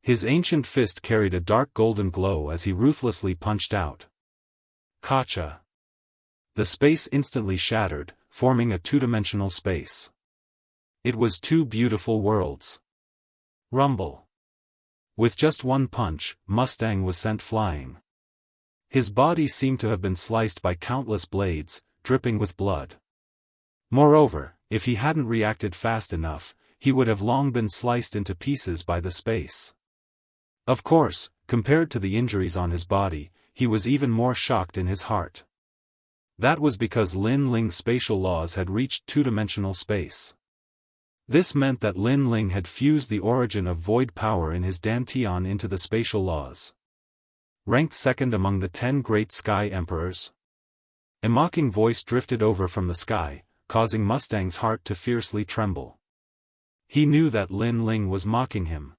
His ancient fist carried a dark golden glow as he ruthlessly punched out. Kacha. The space instantly shattered, forming a two-dimensional space. It was two beautiful worlds. Rumble. With just one punch, Mustang was sent flying. His body seemed to have been sliced by countless blades, dripping with blood. Moreover, if he hadn't reacted fast enough, he would have long been sliced into pieces by the space. Of course, compared to the injuries on his body, he was even more shocked in his heart. That was because Lin Ling's spatial laws had reached two-dimensional space. This meant that Lin Ling had fused the origin of void power in his dantian into the spatial laws. Ranked second among the 10 great sky emperors. A mocking voice drifted over from the sky, causing Mustang's heart to fiercely tremble. He knew that Lin Ling was mocking him.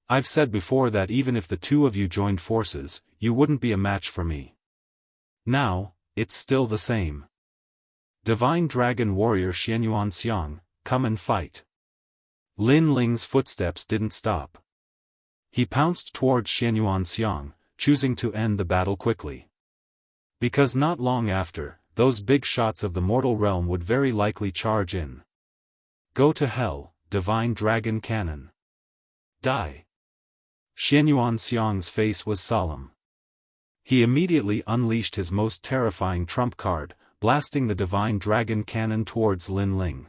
I've said before that even if the two of you joined forces, you wouldn't be a match for me. Now, it's still the same. Divine Dragon Warrior Xianxia, come and fight. Lin Ling's footsteps didn't stop. He pounced towards Xianxia, choosing to end the battle quickly. Because not long after, those big shots of the mortal realm would very likely charge in. Go to hell, Divine Dragon Cannon. Die. Xianxia's face was solemn. He immediately unleashed his most terrifying trump card, blasting the Divine Dragon Cannon towards Lin Ling.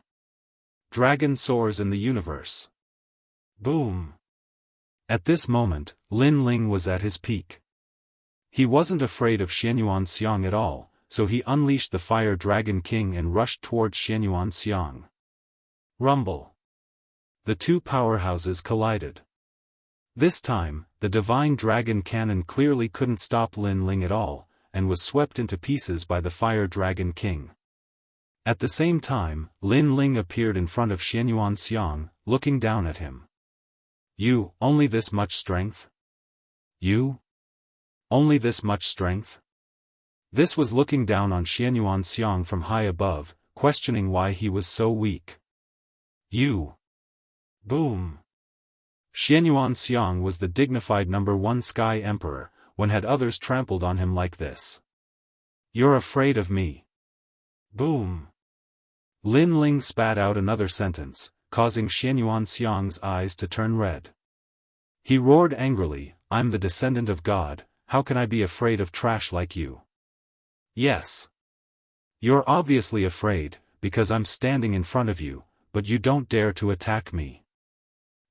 Dragon soars in the universe. Boom. At this moment, Lin Ling was at his peak. He wasn't afraid of Xianxia at all, so he unleashed the Fire Dragon King and rushed towards Xianxia. Rumble. The two powerhouses collided. This time, the Divine Dragon Cannon clearly couldn't stop Lin Ling at all, and was swept into pieces by the Fire Dragon King. At the same time, Lin Ling appeared in front of Xianxia, looking down at him. You, only this much strength? You? Only this much strength? This was looking down on Xianxia from high above, questioning why he was so weak. You. Boom. Xianxia was the dignified #1 Sky Emperor, when had others trampled on him like this? You're afraid of me. Boom. Lin Ling spat out another sentence, causing Xianxia's eyes to turn red. He roared angrily, I'm the descendant of God, how can I be afraid of trash like you? Yes. You're obviously afraid, because I'm standing in front of you, but you don't dare to attack me.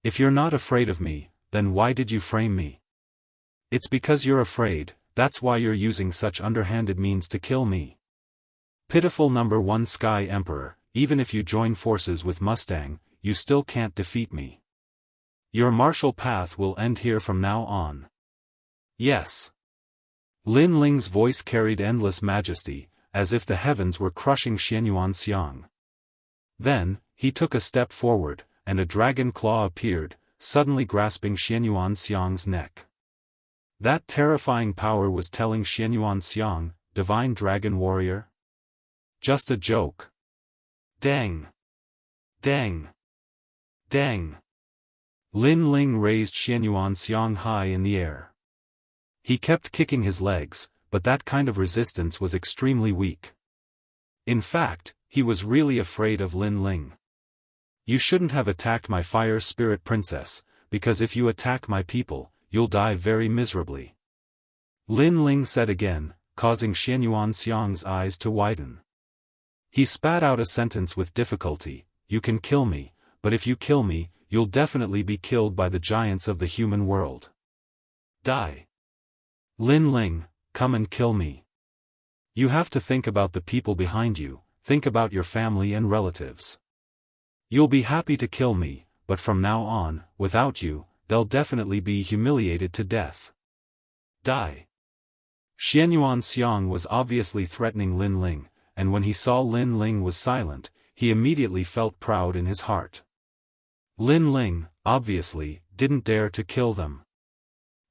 If you're not afraid of me, then why did you frame me? It's because you're afraid, that's why you're using such underhanded means to kill me. Pitiful #1 Sky Emperor, even if you join forces with Mustang, you still can't defeat me. Your martial path will end here from now on. Yes. Lin Ling's voice carried endless majesty, as if the heavens were crushing Xianxia. Then, he took a step forward, and a dragon claw appeared, suddenly grasping Xianxia's neck. That terrifying power was telling Xianxia, Divine Dragon Warrior? Just a joke. Dang. Dang. Dang. Lin Ling raised Xianxia high in the air. He kept kicking his legs, but that kind of resistance was extremely weak. In fact, he was really afraid of Lin Ling. You shouldn't have attacked my fire spirit princess, because if you attack my people, you'll die very miserably. Lin Ling said again, causing Xianxia's eyes to widen. He spat out a sentence with difficulty, you can kill me, but if you kill me, you'll definitely be killed by the giants of the human world. Die. Lin Ling, come and kill me. You have to think about the people behind you, think about your family and relatives. You'll be happy to kill me, but from now on, without you, they'll definitely be humiliated to death. Die. Xianxia was obviously threatening Lin Ling, and when he saw Lin Ling was silent, he immediately felt proud in his heart. Lin Ling, obviously, didn't dare to kill them.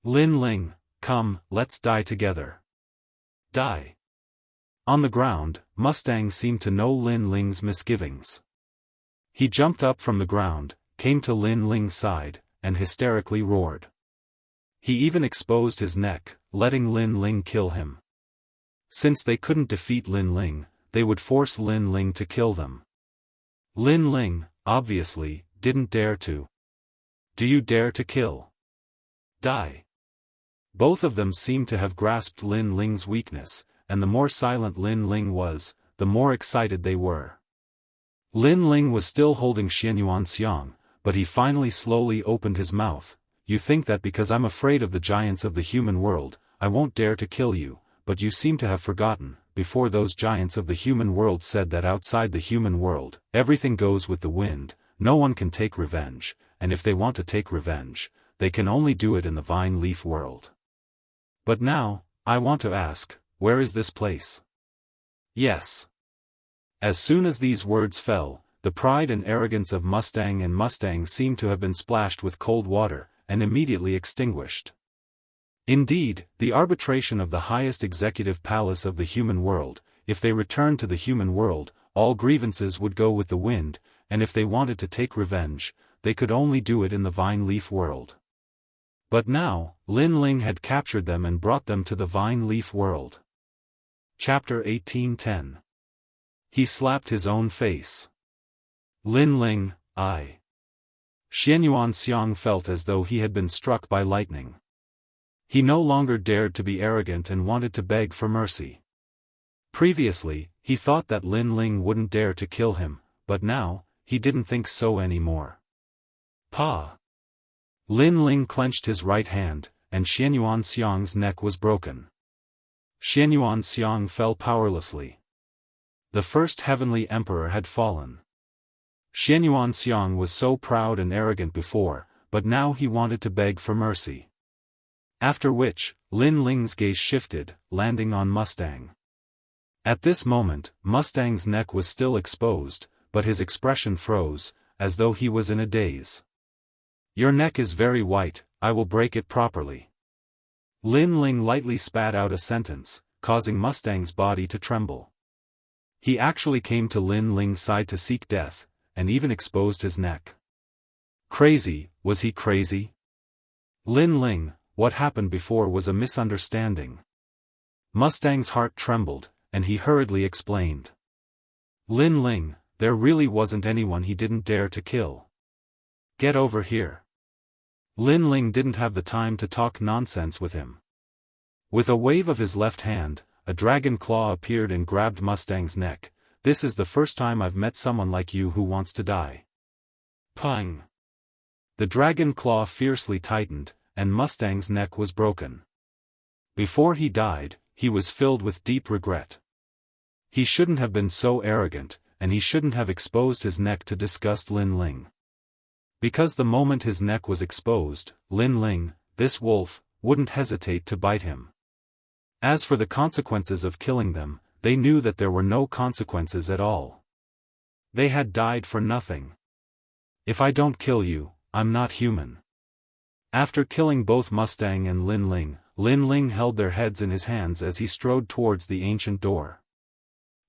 Lin Ling, come, let's die together. Die. On the ground, Mustang seemed to know Lin Ling's misgivings. He jumped up from the ground, came to Lin Ling's side, and hysterically roared. He even exposed his neck, letting Lin Ling kill him. Since they couldn't defeat Lin Ling, they would force Lin Ling to kill them. Lin Ling, obviously, didn't dare to. Do you dare to kill? Die. Both of them seemed to have grasped Lin Ling's weakness, and the more silent Lin Ling was, the more excited they were. Lin Ling was still holding Xianxia, but he finally slowly opened his mouth. You think that because I'm afraid of the giants of the human world, I won't dare to kill you, but you seem to have forgotten, before those giants of the human world said that outside the human world, everything goes with the wind, no one can take revenge, and if they want to take revenge, they can only do it in the vine leaf world. But now, I want to ask, where is this place? Yes. As soon as these words fell, the pride and arrogance of Mustang seemed to have been splashed with cold water, and immediately extinguished. Indeed, the arbitration of the highest executive palace of the human world, if they returned to the human world, all grievances would go with the wind, and if they wanted to take revenge, they could only do it in the vine leaf world. But now, Lin Ling had captured them and brought them to the vine leaf world. Chapter 18:10. He slapped his own face. Lin Ling, I. Xianxia felt as though he had been struck by lightning. He no longer dared to be arrogant and wanted to beg for mercy. Previously, he thought that Lin Ling wouldn't dare to kill him, but now, he didn't think so anymore. Pa! Lin Ling clenched his right hand, and Xianxia's neck was broken. Xianxia fell powerlessly. The first heavenly emperor had fallen. Xianxia was so proud and arrogant before, but now he wanted to beg for mercy. After which, Lin Ling's gaze shifted, landing on Mustang. At this moment, Mustang's neck was still exposed, but his expression froze, as though he was in a daze. Your neck is very white, I will break it properly. Lin Ling lightly spat out a sentence, causing Mustang's body to tremble. He actually came to Lin Ling's side to seek death, and even exposed his neck. Crazy, was he crazy? Lin Ling, what happened before was a misunderstanding. Mustang's heart trembled, and he hurriedly explained. Lin Ling, there really wasn't anyone he didn't dare to kill. Get over here. Lin Ling didn't have the time to talk nonsense with him. With a wave of his left hand, a dragon claw appeared and grabbed Mustang's neck. This is the first time I've met someone like you who wants to die. Pang! The dragon claw fiercely tightened, and Mustang's neck was broken. Before he died, he was filled with deep regret. He shouldn't have been so arrogant, and he shouldn't have exposed his neck to disgust Lin Ling. Because the moment his neck was exposed, Lin Ling, this wolf, wouldn't hesitate to bite him. As for the consequences of killing them, they knew that there were no consequences at all. They had died for nothing. If I don't kill you, I'm not human. After killing both Mustang and Lin Ling held their heads in his hands as he strode towards the ancient door.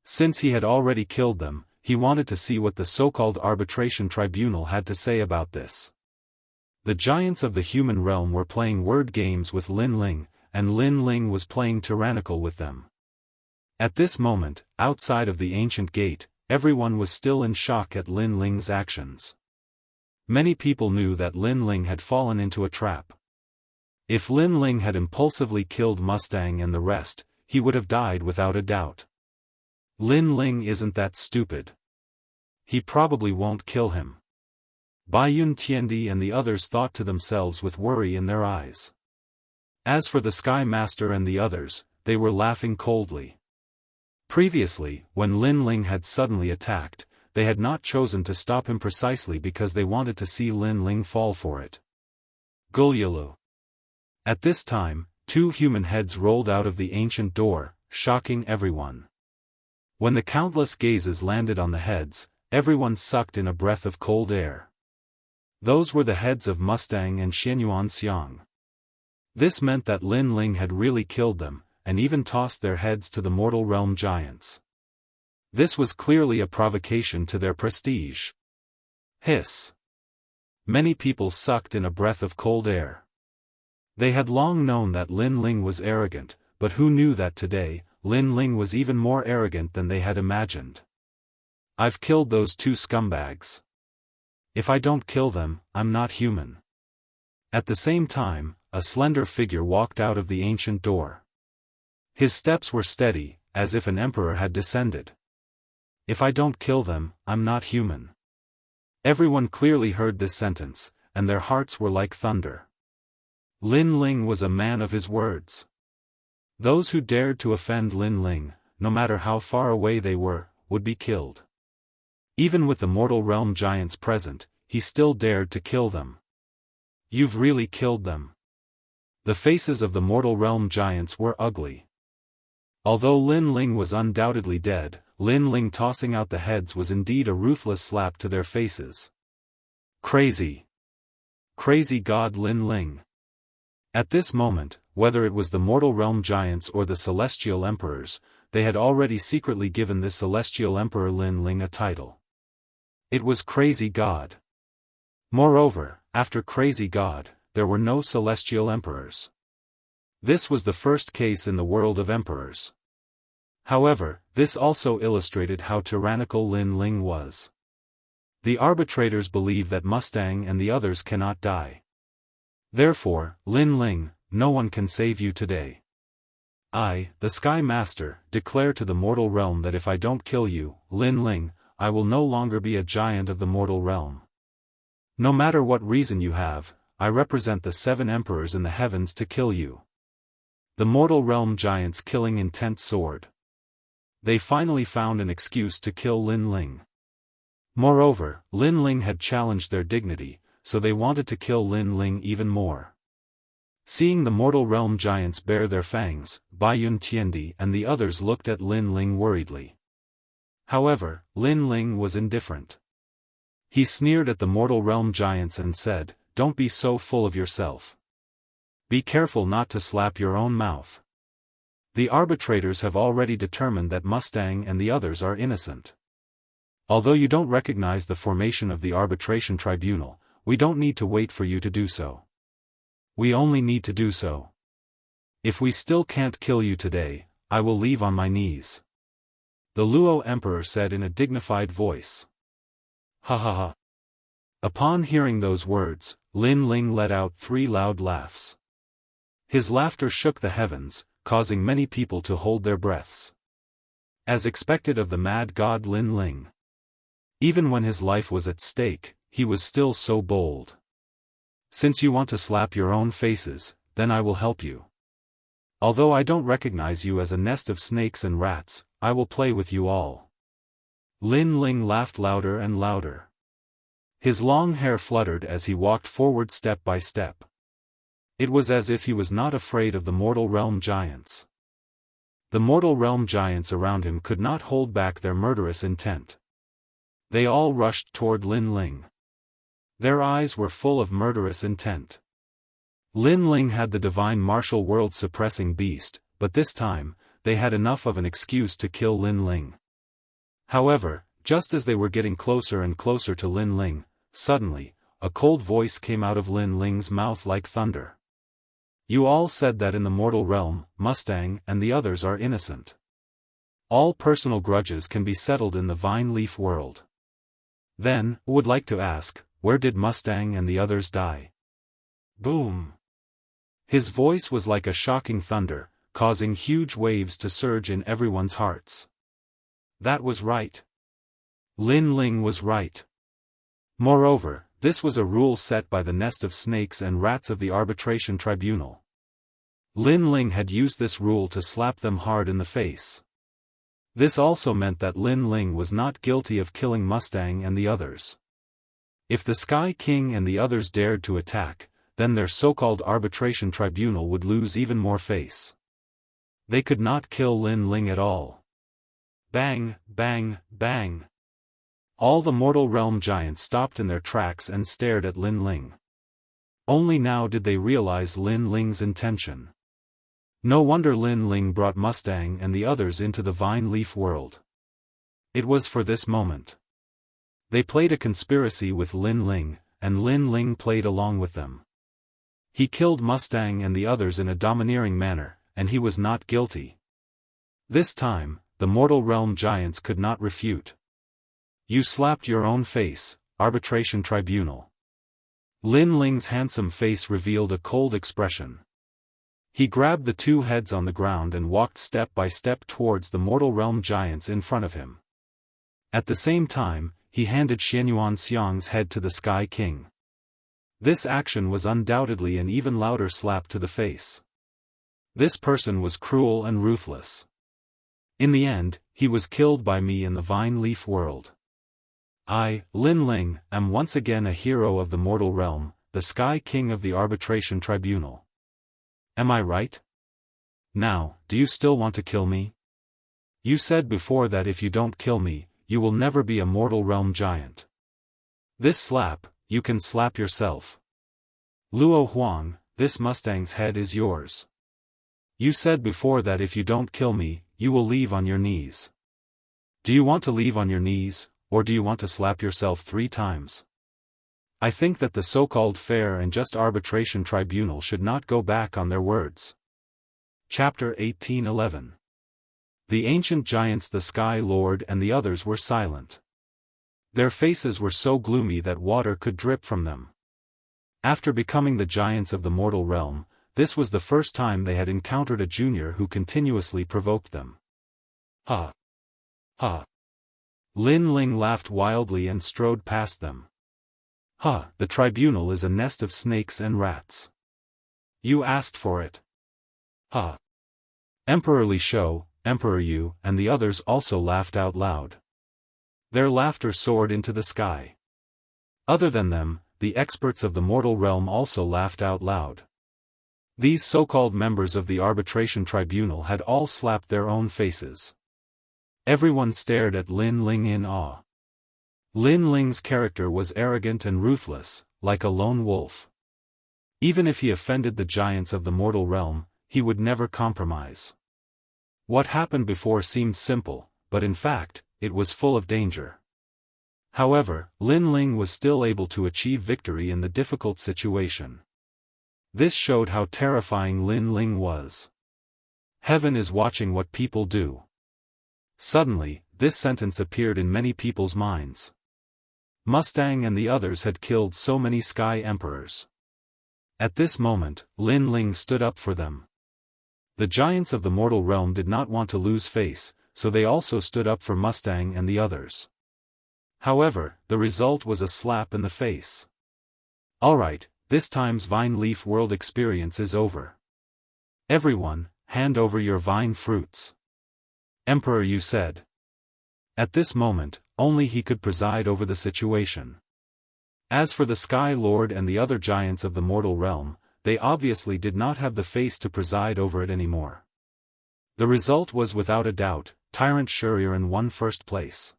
Since he had already killed them, he wanted to see what the so-called arbitration tribunal had to say about this. The giants of the human realm were playing word games with Lin Ling, and Lin Ling was playing tyrannical with them. At this moment, outside of the ancient gate, everyone was still in shock at Lin Ling's actions. Many people knew that Lin Ling had fallen into a trap. If Lin Ling had impulsively killed Mustang and the rest, he would have died without a doubt. Lin Ling isn't that stupid. He probably won't kill him. Baiyun Tiandi and the others thought to themselves with worry in their eyes. As for the Sky Master and the others, they were laughing coldly. Previously, when Lin Ling had suddenly attacked, they had not chosen to stop him precisely because they wanted to see Lin Ling fall for it. Gulyalu. At this time, 2 human heads rolled out of the ancient door, shocking everyone. When the countless gazes landed on the heads, everyone sucked in a breath of cold air. Those were the heads of Mustang and Xianxia. This meant that Lin Ling had really killed them, and even tossed their heads to the mortal realm giants. This was clearly a provocation to their prestige. Hiss. Many people sucked in a breath of cold air. They had long known that Lin Ling was arrogant, but who knew that today, Lin Ling was even more arrogant than they had imagined. "I've killed those two scumbags. If I don't kill them, I'm not human." At the same time, a slender figure walked out of the ancient door. His steps were steady, as if an emperor had descended. "If I don't kill them, I'm not human." Everyone clearly heard this sentence, and their hearts were like thunder. Lin Ling was a man of his words. Those who dared to offend Lin Ling, no matter how far away they were, would be killed. Even with the mortal realm giants present, he still dared to kill them. "You've really killed them." The faces of the mortal realm giants were ugly. Although Lin Ling was undoubtedly dead, Lin Ling tossing out the heads was indeed a ruthless slap to their faces. Crazy. Crazy god Lin Ling. At this moment, whether it was the mortal realm giants or the celestial emperors, they had already secretly given this celestial emperor Lin Ling a title. It was Crazy God. Moreover, after Crazy God, there were no celestial emperors. This was the first case in the world of emperors. However, this also illustrated how tyrannical Lin Ling was. The arbitrators believe that Mustang and the others cannot die. Therefore, Lin Ling, no one can save you today. I, the Sky Master, declare to the mortal realm that if I don't kill you, Lin Ling, I will no longer be a giant of the mortal realm. No matter what reason you have, I represent the 7 emperors in the heavens to kill you. The mortal realm giants killing intent sword. They finally found an excuse to kill Lin Ling. Moreover, Lin Ling had challenged their dignity, so they wanted to kill Lin Ling even more. Seeing the mortal realm giants bare their fangs, Baiyun Tiandi and the others looked at Lin Ling worriedly. However, Lin Ling was indifferent. He sneered at the mortal realm giants and said, "Don't be so full of yourself. Be careful not to slap your own mouth. The arbitrators have already determined that Mustang and the others are innocent. Although you don't recognize the formation of the arbitration tribunal, we don't need to wait for you to do so. We only need to do so. If we still can't kill you today, I will leave on my knees." The Luo Emperor said in a dignified voice. Ha ha ha. Upon hearing those words, Lin Ling let out 3 loud laughs. His laughter shook the heavens, causing many people to hold their breaths. As expected of the mad god Lin Ling. Even when his life was at stake, he was still so bold. "Since you want to slap your own faces, then I will help you. Although I don't recognize you as a nest of snakes and rats, I will play with you all." Lin Ling laughed louder and louder. His long hair fluttered as he walked forward step by step. It was as if he was not afraid of the mortal realm giants. The mortal realm giants around him could not hold back their murderous intent. They all rushed toward Lin Ling. Their eyes were full of murderous intent. Lin Ling had the divine martial world-suppressing beast, but this time, they had enough of an excuse to kill Lin Ling. However, just as they were getting closer and closer to Lin Ling, suddenly, a cold voice came out of Lin Ling's mouth like thunder. "You all said that in the mortal realm, Mustang and the others are innocent. All personal grudges can be settled in the vine leaf world. Then, would like to ask, where did Mustang and the others die?" Boom! His voice was like a shocking thunder, causing huge waves to surge in everyone's hearts. That was right. Lin Ling was right. Moreover, this was a rule set by the nest of snakes and rats of the arbitration tribunal. Lin Ling had used this rule to slap them hard in the face. This also meant that Lin Ling was not guilty of killing Mustang and the others. If the Sky King and the others dared to attack, then their so-called arbitration tribunal would lose even more face. They could not kill Lin Ling at all. Bang, bang, bang. All the mortal realm giants stopped in their tracks and stared at Lin Ling. Only now did they realize Lin Ling's intention. No wonder Lin Ling brought Mustang and the others into the vine leaf world. It was for this moment. They played a conspiracy with Lin Ling, and Lin Ling played along with them. He killed Mustang and the others in a domineering manner, and he was not guilty. This time, the mortal realm giants could not refute. You slapped your own face, arbitration tribunal. Lin Ling's handsome face revealed a cold expression. He grabbed the two heads on the ground and walked step by step towards the mortal realm giants in front of him. At the same time, he handed Xianyuan Xiang's head to the Sky King. This action was undoubtedly an even louder slap to the face. This person was cruel and ruthless. In the end, he was killed by me in the Vine Leaf world. I, Lin Ling, am once again a hero of the mortal realm, the Sky King of the Arbitration Tribunal. Am I right? Now, do you still want to kill me? You said before that if you don't kill me, you will never be a mortal realm giant. This slap, you can slap yourself. Luo Huang, this Mustang's head is yours. You said before that if you don't kill me, you will leave on your knees. Do you want to leave on your knees, or do you want to slap yourself 3 times? I think that the so-called fair and just arbitration tribunal should not go back on their words. Chapter 18:11. The ancient giants, the Sky Lord and the others were silent. Their faces were so gloomy that water could drip from them. After becoming the giants of the mortal realm, this was the first time they had encountered a junior who continuously provoked them. Ha! Ha! Lin Ling laughed wildly and strode past them. Ha! The tribunal is a nest of snakes and rats. You asked for it. Ha! Emperor Li Shou, Emperor Yu, and the others also laughed out loud. Their laughter soared into the sky. Other than them, the experts of the mortal realm also laughed out loud. These so-called members of the arbitration tribunal had all slapped their own faces. Everyone stared at Lin Ling in awe. Lin Ling's character was arrogant and ruthless, like a lone wolf. Even if he offended the giants of the mortal realm, he would never compromise. What happened before seemed simple, but in fact, it was full of danger. However, Lin Ling was still able to achieve victory in the difficult situation. This showed how terrifying Lin Ling was. Heaven is watching what people do. Suddenly, this sentence appeared in many people's minds. Mustang and the others had killed so many Sky Emperors. At this moment, Lin Ling stood up for them. The giants of the mortal realm did not want to lose face, so they also stood up for Mustang and the others. However, the result was a slap in the face. Alright, this time's Vine Leaf World experience is over. Everyone, hand over your vine fruits. Emperor Yu said. At this moment, only he could preside over the situation. As for the Sky Lord and the other giants of the mortal realm, they obviously did not have the face to preside over it anymore. The result was without a doubt, Tyrant Shuriren won first place.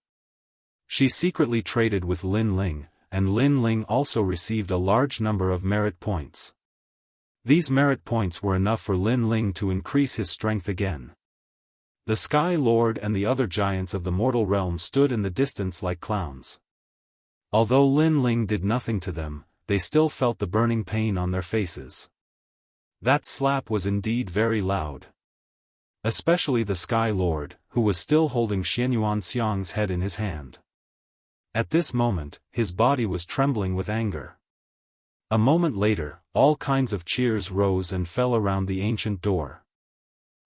She secretly traded with Lin Ling, and Lin Ling also received a large number of merit points. These merit points were enough for Lin Ling to increase his strength again. The Sky Lord and the other giants of the mortal realm stood in the distance like clowns. Although Lin Ling did nothing to them, they still felt the burning pain on their faces. That slap was indeed very loud. Especially the Sky Lord, who was still holding Xianyuan Xiang's head in his hand. At this moment, his body was trembling with anger. A moment later, all kinds of cheers rose and fell around the ancient door.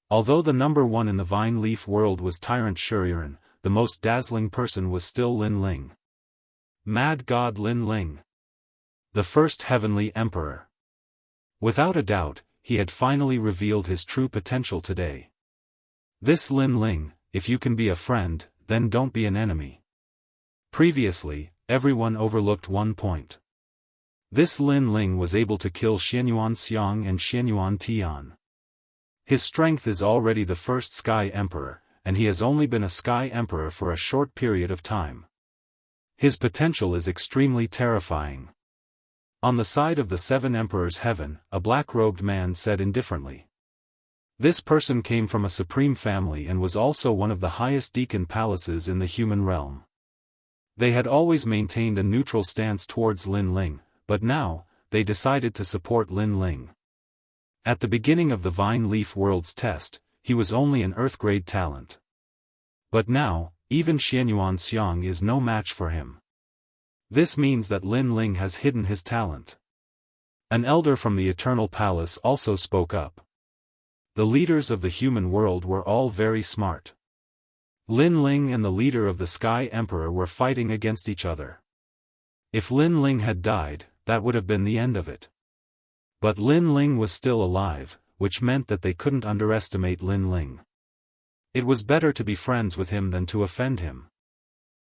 Although the number 1 in the Vine Leaf world was Tyrant Shuriren, the most dazzling person was still Lin Ling. Mad God Lin Ling. The first heavenly emperor. Without a doubt, he had finally revealed his true potential today. This Lin Ling, if you can be a friend, then don't be an enemy. Previously, everyone overlooked one point. This Lin Ling was able to kill Xianyuan Xiang and Xianyuan Tian. His strength is already the first Sky Emperor, and he has only been a Sky Emperor for a short period of time. His potential is extremely terrifying. On the side of the 7 Emperors' heaven, a black-robed man said indifferently. This person came from a supreme family and was also one of the highest deacon palaces in the human realm. They had always maintained a neutral stance towards Lin Ling, but now, they decided to support Lin Ling. At the beginning of the Vine Leaf World's test, he was only an Earth-grade talent. But now, even Xianyuan Xiang is no match for him. This means that Lin Ling has hidden his talent. An elder from the Eternal Palace also spoke up. The leaders of the human world were all very smart. Lin Ling and the leader of the Sky Emperor were fighting against each other. If Lin Ling had died, that would have been the end of it. But Lin Ling was still alive, which meant that they couldn't underestimate Lin Ling. It was better to be friends with him than to offend him.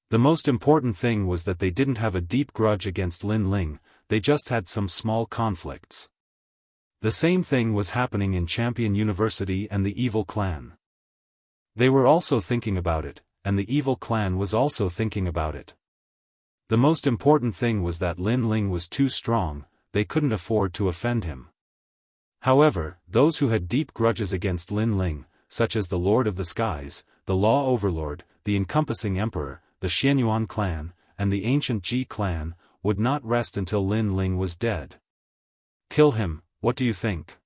The most important thing was that they didn't have a deep grudge against Lin Ling, they just had some small conflicts. The same thing was happening in Champion University and the Evil Clan. They were also thinking about it, and the Evil Clan was also thinking about it. The most important thing was that Lin Ling was too strong, they couldn't afford to offend him. However, those who had deep grudges against Lin Ling, such as the Lord of the Skies, the Law Overlord, the Encompassing Emperor, the Xianyuan clan, and the Ancient Ji clan, would not rest until Lin Ling was dead. "Kill him, what do you think?"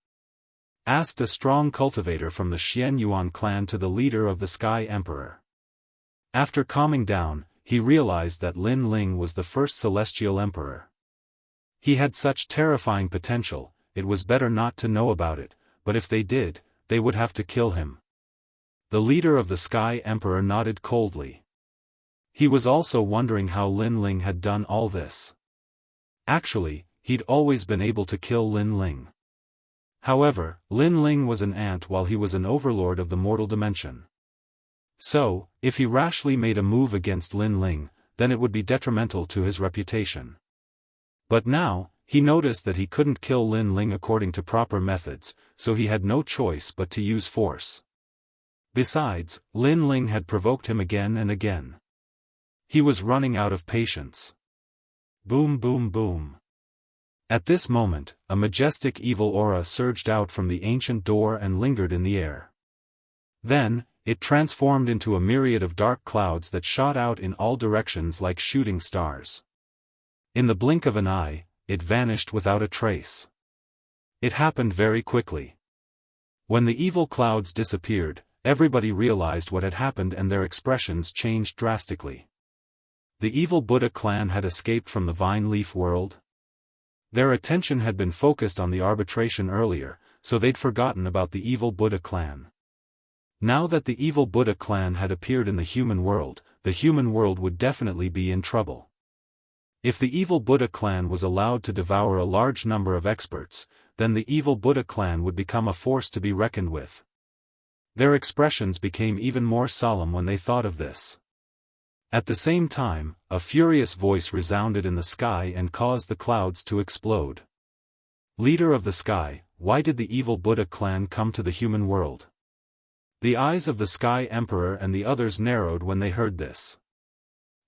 asked a strong cultivator from the Xianyuan clan to the leader of the Sky Emperor. After calming down, he realized that Lin Ling was the first celestial emperor. He had such terrifying potential, it was better not to know about it, but if they did, they would have to kill him. The leader of the Sky Emperor nodded coldly. He was also wondering how Lin Ling had done all this. Actually, he'd always been able to kill Lin Ling. However, Lin Ling was an ant while he was an overlord of the mortal dimension. So, if he rashly made a move against Lin Ling, then it would be detrimental to his reputation. But now, he noticed that he couldn't kill Lin Ling according to proper methods, so he had no choice but to use force. Besides, Lin Ling had provoked him again and again. He was running out of patience. Boom boom boom. At this moment, a majestic evil aura surged out from the ancient door and lingered in the air. Then, it transformed into a myriad of dark clouds that shot out in all directions like shooting stars. In the blink of an eye, it vanished without a trace. It happened very quickly. When the evil clouds disappeared, everybody realized what had happened and their expressions changed drastically. The evil Buddha clan had escaped from the vine leaf world. Their attention had been focused on the arbitration earlier, so they'd forgotten about the evil Buddha clan. Now that the evil Buddha clan had appeared in the human world would definitely be in trouble. If the evil Buddha clan was allowed to devour a large number of experts, then the evil Buddha clan would become a force to be reckoned with. Their expressions became even more solemn when they thought of this. At the same time, a furious voice resounded in the sky and caused the clouds to explode. "Leader of the sky, why did the evil Buddha clan come to the human world?" The eyes of the Sky Emperor and the others narrowed when they heard this.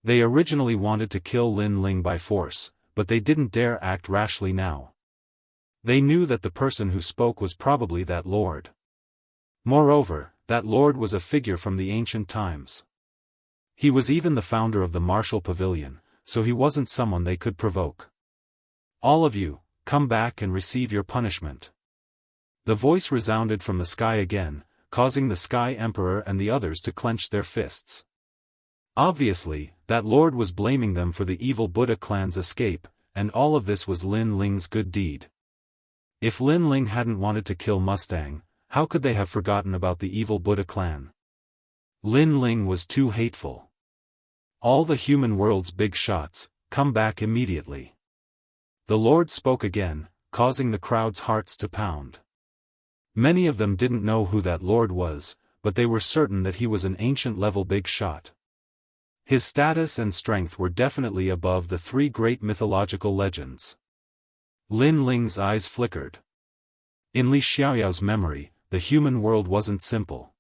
They originally wanted to kill Lin Ling by force, but they didn't dare act rashly now. They knew that the person who spoke was probably that lord. Moreover, that lord was a figure from the ancient times. He was even the founder of the martial pavilion, so he wasn't someone they could provoke. "All of you, come back and receive your punishment." The voice resounded from the sky again, causing the Sky Emperor and the others to clench their fists. Obviously, that lord was blaming them for the evil Buddha clan's escape, and all of this was Lin Ling's good deed. If Lin Ling hadn't wanted to kill Mustang, how could they have forgotten about the evil Buddha clan? Lin Ling was too hateful. "All the human world's big shots, come back immediately." The Lord spoke again, causing the crowd's hearts to pound. Many of them didn't know who that Lord was, but they were certain that he was an ancient-level big shot. His status and strength were definitely above the three great mythological legends. Lin Ling's eyes flickered. In Li Xiaoyao's memory, the human world wasn't simple.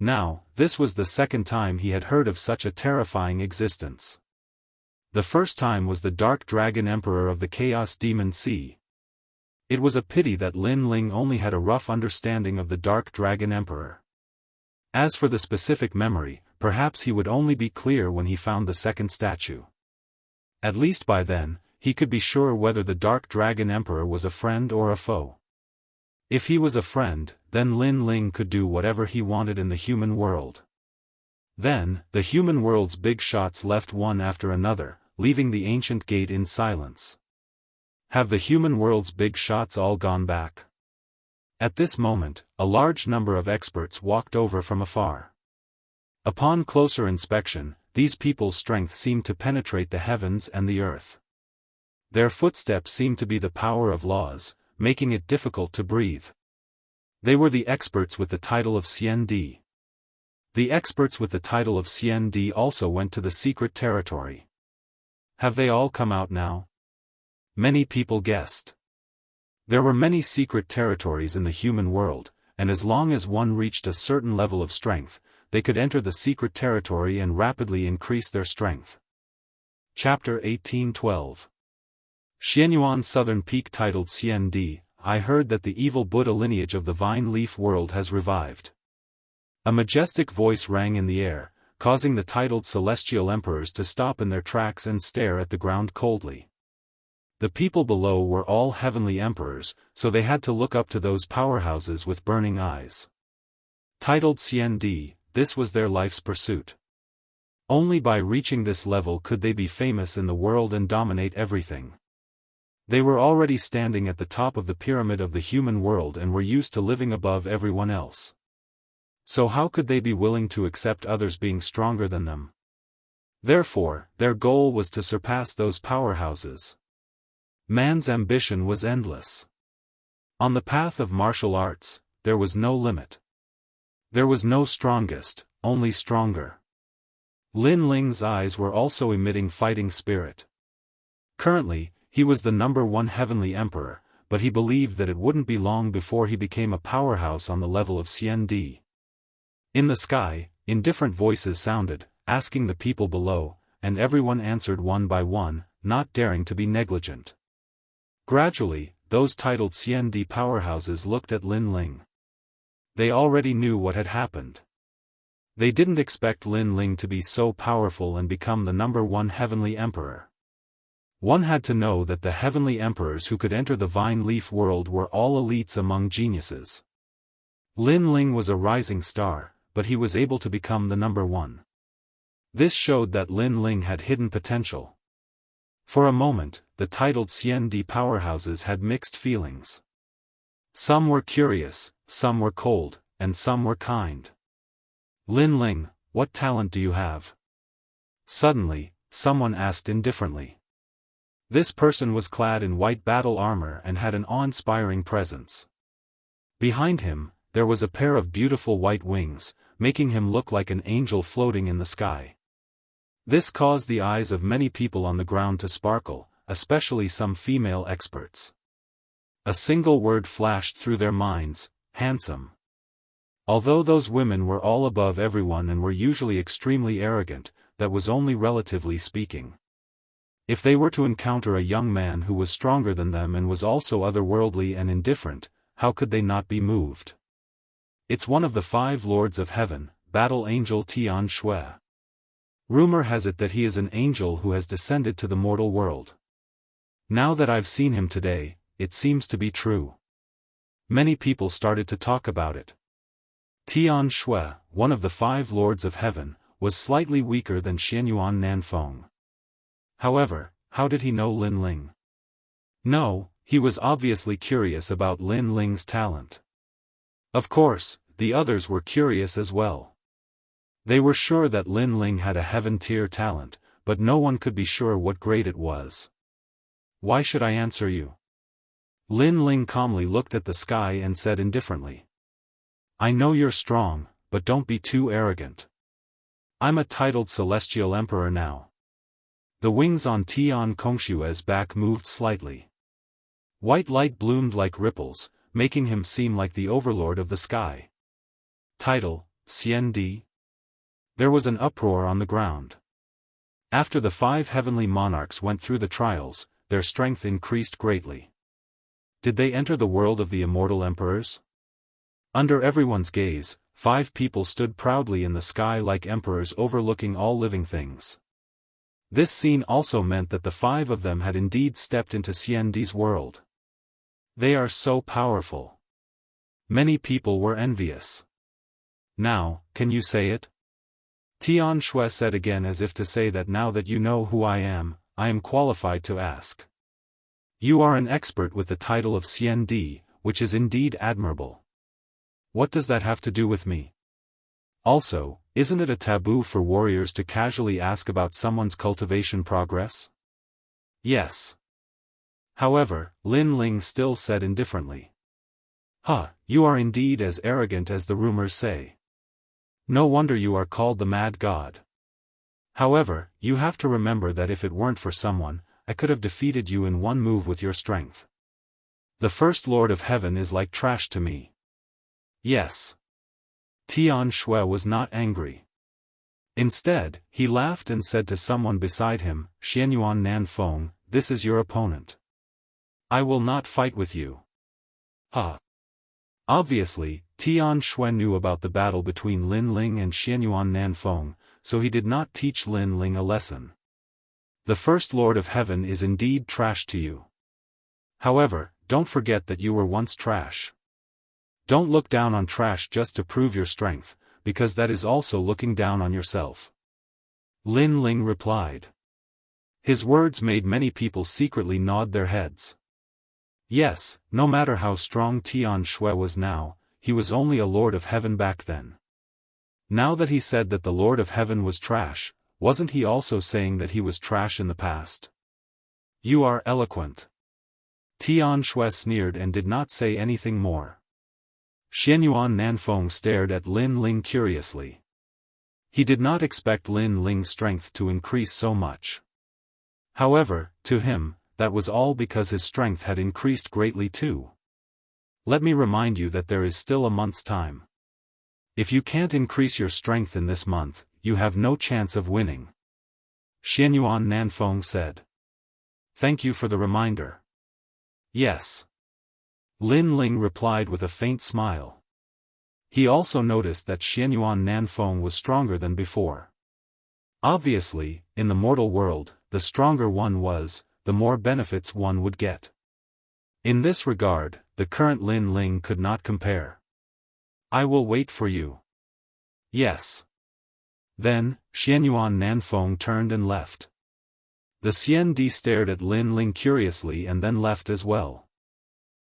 Now, this was the second time he had heard of such a terrifying existence. The first time was the Dark Dragon Emperor of the Chaos Demon Sea. It was a pity that Lin Ling only had a rough understanding of the Dark Dragon Emperor. As for the specific memory, perhaps he would only be clear when he found the second statue. At least by then, he could be sure whether the Dark Dragon Emperor was a friend or a foe. If he was a friend, then Lin Ling could do whatever he wanted in the human world. Then, the human world's big shots left one after another, leaving the ancient gate in silence. Have the human world's big shots all gone back? At this moment, a large number of experts walked over from afar. Upon closer inspection, these people's strength seemed to penetrate the heavens and the earth. Their footsteps seemed to be the power of laws, making it difficult to breathe. They were the experts with the title of CND. The experts with the title of CND also went to the secret territory. Have they all come out now? Many people guessed. There were many secret territories in the human world, and as long as one reached a certain level of strength, they could enter the secret territory and rapidly increase their strength. Chapter 1812. Xianyuan Southern Peak titled CND, I heard that the evil Buddha lineage of the vine leaf world has revived. A majestic voice rang in the air, causing the titled celestial emperors to stop in their tracks and stare at the ground coldly. The people below were all heavenly emperors, so they had to look up to those powerhouses with burning eyes. Titled CND, this was their life's pursuit. Only by reaching this level could they be famous in the world and dominate everything. They were already standing at the top of the pyramid of the human world and were used to living above everyone else. So how could they be willing to accept others being stronger than them? Therefore, their goal was to surpass those powerhouses. Man's ambition was endless. On the path of martial arts, there was no limit. There was no strongest, only stronger. Lin Ling's eyes were also emitting fighting spirit. Currently, he was the #1 heavenly emperor, but he believed that it wouldn't be long before he became a powerhouse on the level of CND. In the sky, indifferent voices sounded, asking the people below, and everyone answered one by one, not daring to be negligent. Gradually, those titled CND powerhouses looked at Lin Ling. They already knew what had happened. They didn't expect Lin Ling to be so powerful and become the #1 heavenly emperor. One had to know that the heavenly emperors who could enter the vine leaf world were all elites among geniuses. Lin Ling was a rising star, but he was able to become the #1. This showed that Lin Ling had hidden potential. For a moment, the titled CND powerhouses had mixed feelings. Some were curious, some were cold, and some were kind. Lin Ling, what talent do you have? Suddenly, someone asked indifferently. This person was clad in white battle armor and had an awe-inspiring presence. Behind him, there was a pair of beautiful white wings, making him look like an angel floating in the sky. This caused the eyes of many people on the ground to sparkle, especially some female experts. A single word flashed through their minds: handsome. Although those women were all above everyone and were usually extremely arrogant, that was only relatively speaking. If they were to encounter a young man who was stronger than them and was also otherworldly and indifferent, how could they not be moved? It's one of the 5 lords of heaven, Battle Angel Tian Shui. Rumor has it that he is an angel who has descended to the mortal world. Now that I've seen him today, it seems to be true. Many people started to talk about it. Tian Shui, one of the 5 lords of heaven, was slightly weaker than Xianyuan Nanfeng. However, how did he know Lin Ling? No, he was obviously curious about Lin Ling's talent. Of course, the others were curious as well. They were sure that Lin Ling had a heaven-tier talent, but no one could be sure what grade it was. Why should I answer you? Lin Ling calmly looked at the sky and said indifferently. I know you're strong, but don't be too arrogant. I'm a titled celestial emperor now. The wings on Tian Kongshue's back moved slightly. White light bloomed like ripples, making him seem like the overlord of the sky. Title, CND? There was an uproar on the ground. After the 5 heavenly monarchs went through the trials, their strength increased greatly. Did they enter the world of the immortal emperors? Under everyone's gaze, 5 people stood proudly in the sky like emperors overlooking all living things. This scene also meant that the 5 of them had indeed stepped into CND's world. They are so powerful. Many people were envious. Now, can you say it? Tian Shui said again, as if to say that now that you know who I am qualified to ask. You are an expert with the title of Xian Di, which is indeed admirable. What does that have to do with me? Also, isn't it a taboo for warriors to casually ask about someone's cultivation progress? Yes. However, Lin Ling still said indifferently. You are indeed as arrogant as the rumors say. No wonder you are called the Mad God. However, you have to remember that if it weren't for someone, I could have defeated you in one move with your strength. The First Lord of Heaven is like trash to me. Yes. Tian Shui was not angry. Instead, he laughed and said to someone beside him, Xianyuan Nanfeng, this is your opponent. I will not fight with you. Obviously, Tian Shui knew about the battle between Lin Ling and Xianyuan Nanfeng, so he did not teach Lin Ling a lesson. The First Lord of Heaven is indeed trash to you. However, don't forget that you were once trash. Don't look down on trash just to prove your strength, because that is also looking down on yourself. Lin Ling replied. His words made many people secretly nod their heads. Yes, no matter how strong Tian Shui was now, he was only a Lord of Heaven back then. Now that he said that the Lord of Heaven was trash, wasn't he also saying that he was trash in the past? You are eloquent. Tian Shui sneered and did not say anything more. Xianyuan Nanfeng stared at Lin Ling curiously. He did not expect Lin Ling's strength to increase so much. However, to him, that was all because his strength had increased greatly too. Let me remind you that there is still a month's time. If you can't increase your strength in this month, you have no chance of winning. Xianyuan Nanfeng said. Thank you for the reminder. Yes. Lin Ling replied with a faint smile. He also noticed that Xianyuan Nanfeng was stronger than before. Obviously, in the mortal world, the stronger one was, the more benefits one would get. In this regard, the current Lin Ling could not compare. I will wait for you. Yes. Then, Xianyuan Nanfeng turned and left. The Xian Di stared at Lin Ling curiously and then left as well.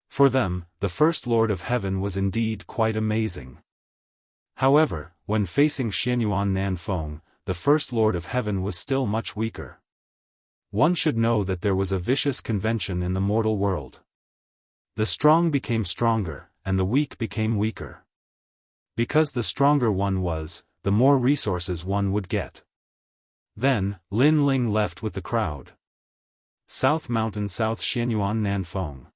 For them, the First Lord of Heaven was indeed quite amazing. However, when facing Xianyuan Nanfeng, the First Lord of Heaven was still much weaker. One should know that there was a vicious convention in the mortal world. The strong became stronger, and the weak became weaker. Because the stronger one was, the more resources one would get. Then, Lin Ling left with the crowd. South Mountain South Xianyuan Nanfeng.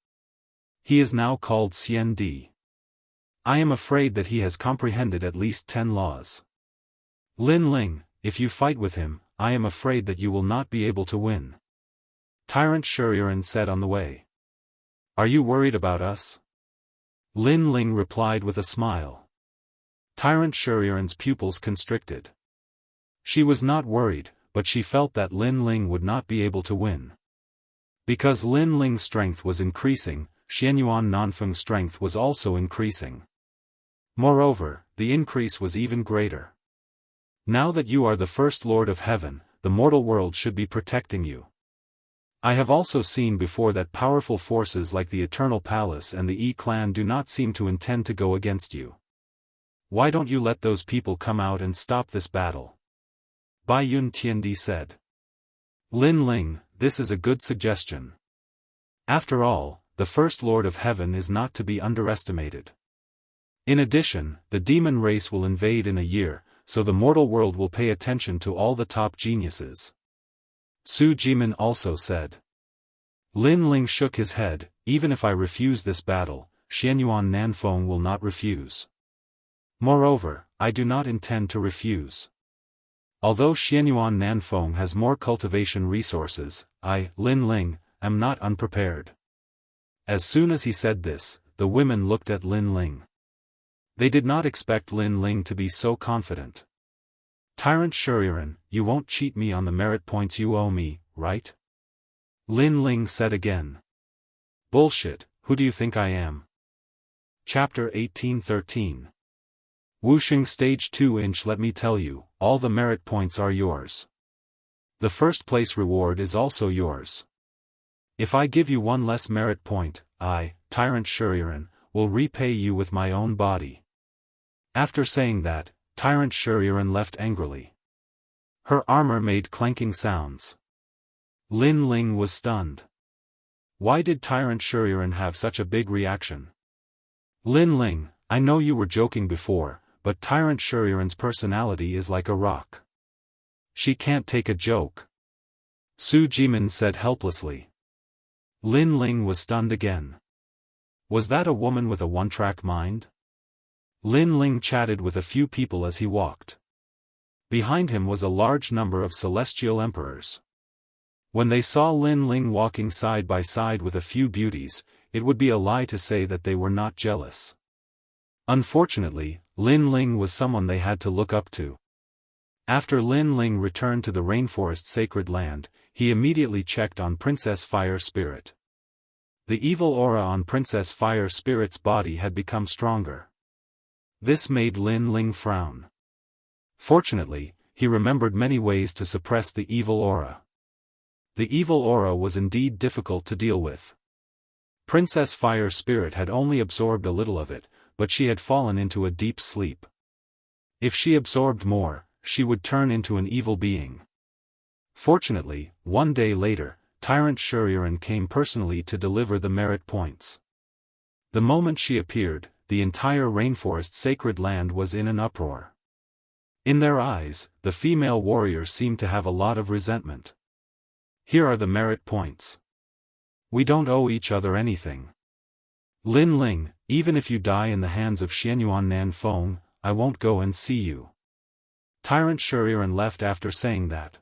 He is now called Xian Di. I am afraid that he has comprehended at least 10 laws. Lin Ling, if you fight with him, I am afraid that you will not be able to win. Tyrant Shuriren said on the way. Are you worried about us? Lin Ling replied with a smile. Tyrant Shuriren's pupils constricted. She was not worried, but she felt that Lin Ling would not be able to win. Because Lin Ling's strength was increasing, Xianyuan Nanfeng's strength was also increasing. Moreover, the increase was even greater. Now that you are the First Lord of Heaven, the mortal world should be protecting you. I have also seen before that powerful forces like the Eternal Palace and the Yi clan do not seem to intend to go against you. Why don't you let those people come out and stop this battle? Bai Yun Tiandi said. Lin Ling, this is a good suggestion. After all, the First Lord of Heaven is not to be underestimated. In addition, the demon race will invade in a year, so the mortal world will pay attention to all the top geniuses. Su Jimin also said. Lin Ling shook his head, even if I refuse this battle, Xianyuan Nanfeng will not refuse. Moreover, I do not intend to refuse. Although Xianyuan Nanfeng has more cultivation resources, I, Lin Ling, am not unprepared. As soon as he said this, the women looked at Lin Ling. They did not expect Lin Ling to be so confident. Tyrant Shuriren, you won't cheat me on the merit points you owe me, right? Lin Ling said again. Bullshit, who do you think I am? Chapter 1813. Wuxing Stage 2. Let me tell you, all the merit points are yours. The first place reward is also yours. If I give you one less merit point, I, Tyrant Shuriren, will repay you with my own body. After saying that, Tyrant Shuriren left angrily. Her armor made clanking sounds. Lin Ling was stunned. Why did Tyrant Shuriren have such a big reaction? Lin Ling, I know you were joking before, but Tyrant Shuriren's personality is like a rock. She can't take a joke. Su Jimin said helplessly. Lin Ling was stunned again. Was that a woman with a one-track mind? Lin Ling chatted with a few people as he walked. Behind him was a large number of celestial emperors. When they saw Lin Ling walking side by side with a few beauties, it would be a lie to say that they were not jealous. Unfortunately, Lin Ling was someone they had to look up to. After Lin Ling returned to the rainforest sacred land, he immediately checked on Princess Fire Spirit. The evil aura on Princess Fire Spirit's body had become stronger. This made Lin Ling frown. Fortunately, he remembered many ways to suppress the evil aura. The evil aura was indeed difficult to deal with. Princess Fire Spirit had only absorbed a little of it, but she had fallen into a deep sleep. If she absorbed more, she would turn into an evil being. Fortunately, one day later, Tyrant Shuriren came personally to deliver the merit points. The moment she appeared, the entire rainforest sacred land was in an uproar. In their eyes, the female warriors seemed to have a lot of resentment. Here are the merit points. We don't owe each other anything. Lin Ling, even if you die in the hands of Xianyuan Nanfeng, I won't go and see you. Tyrant Shuriren left after saying that.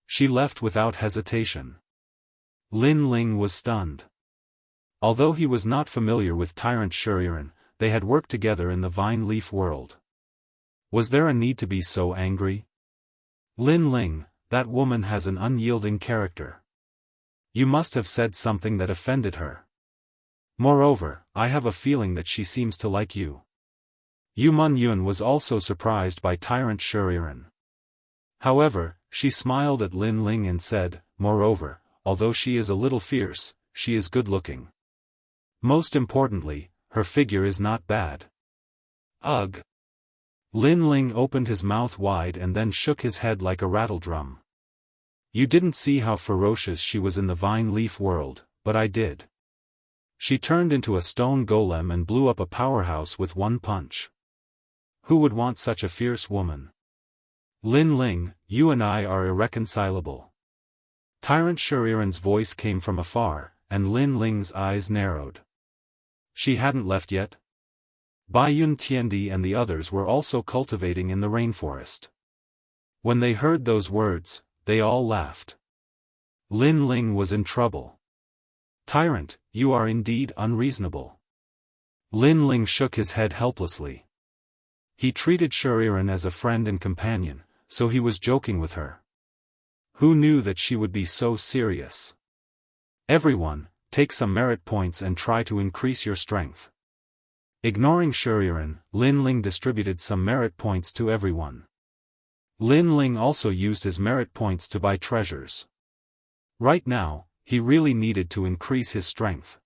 She left without hesitation. Lin Ling was stunned. Although he was not familiar with Tyrant Shuriren, they had worked together in the vine leaf world. Was there a need to be so angry? Lin Ling, that woman has an unyielding character. You must have said something that offended her. Moreover, I have a feeling that she seems to like you. Yu Mun Yun was also surprised by Tyrant Shuriren. However, she smiled at Lin Ling and said, moreover, although she is a little fierce, she is good-looking. Most importantly, her figure is not bad. Ugh. Lin Ling opened his mouth wide and then shook his head like a rattledrum. You didn't see how ferocious she was in the vine leaf world, but I did. She turned into a stone golem and blew up a powerhouse with one punch. Who would want such a fierce woman? Lin Ling, you and I are irreconcilable. Tyrant Shuriren's voice came from afar, and Lin Ling's eyes narrowed. She hadn't left yet? Bai Yun Tiandi and the others were also cultivating in the rainforest. When they heard those words, they all laughed. Lin Ling was in trouble. Tyrant, you are indeed unreasonable. Lin Ling shook his head helplessly. He treated Shuriren as a friend and companion, so he was joking with her. Who knew that she would be so serious? Everyone, take some merit points and try to increase your strength. Ignoring Shuriren, Lin Ling distributed some merit points to everyone. Lin Ling also used his merit points to buy treasures. Right now, he really needed to increase his strength.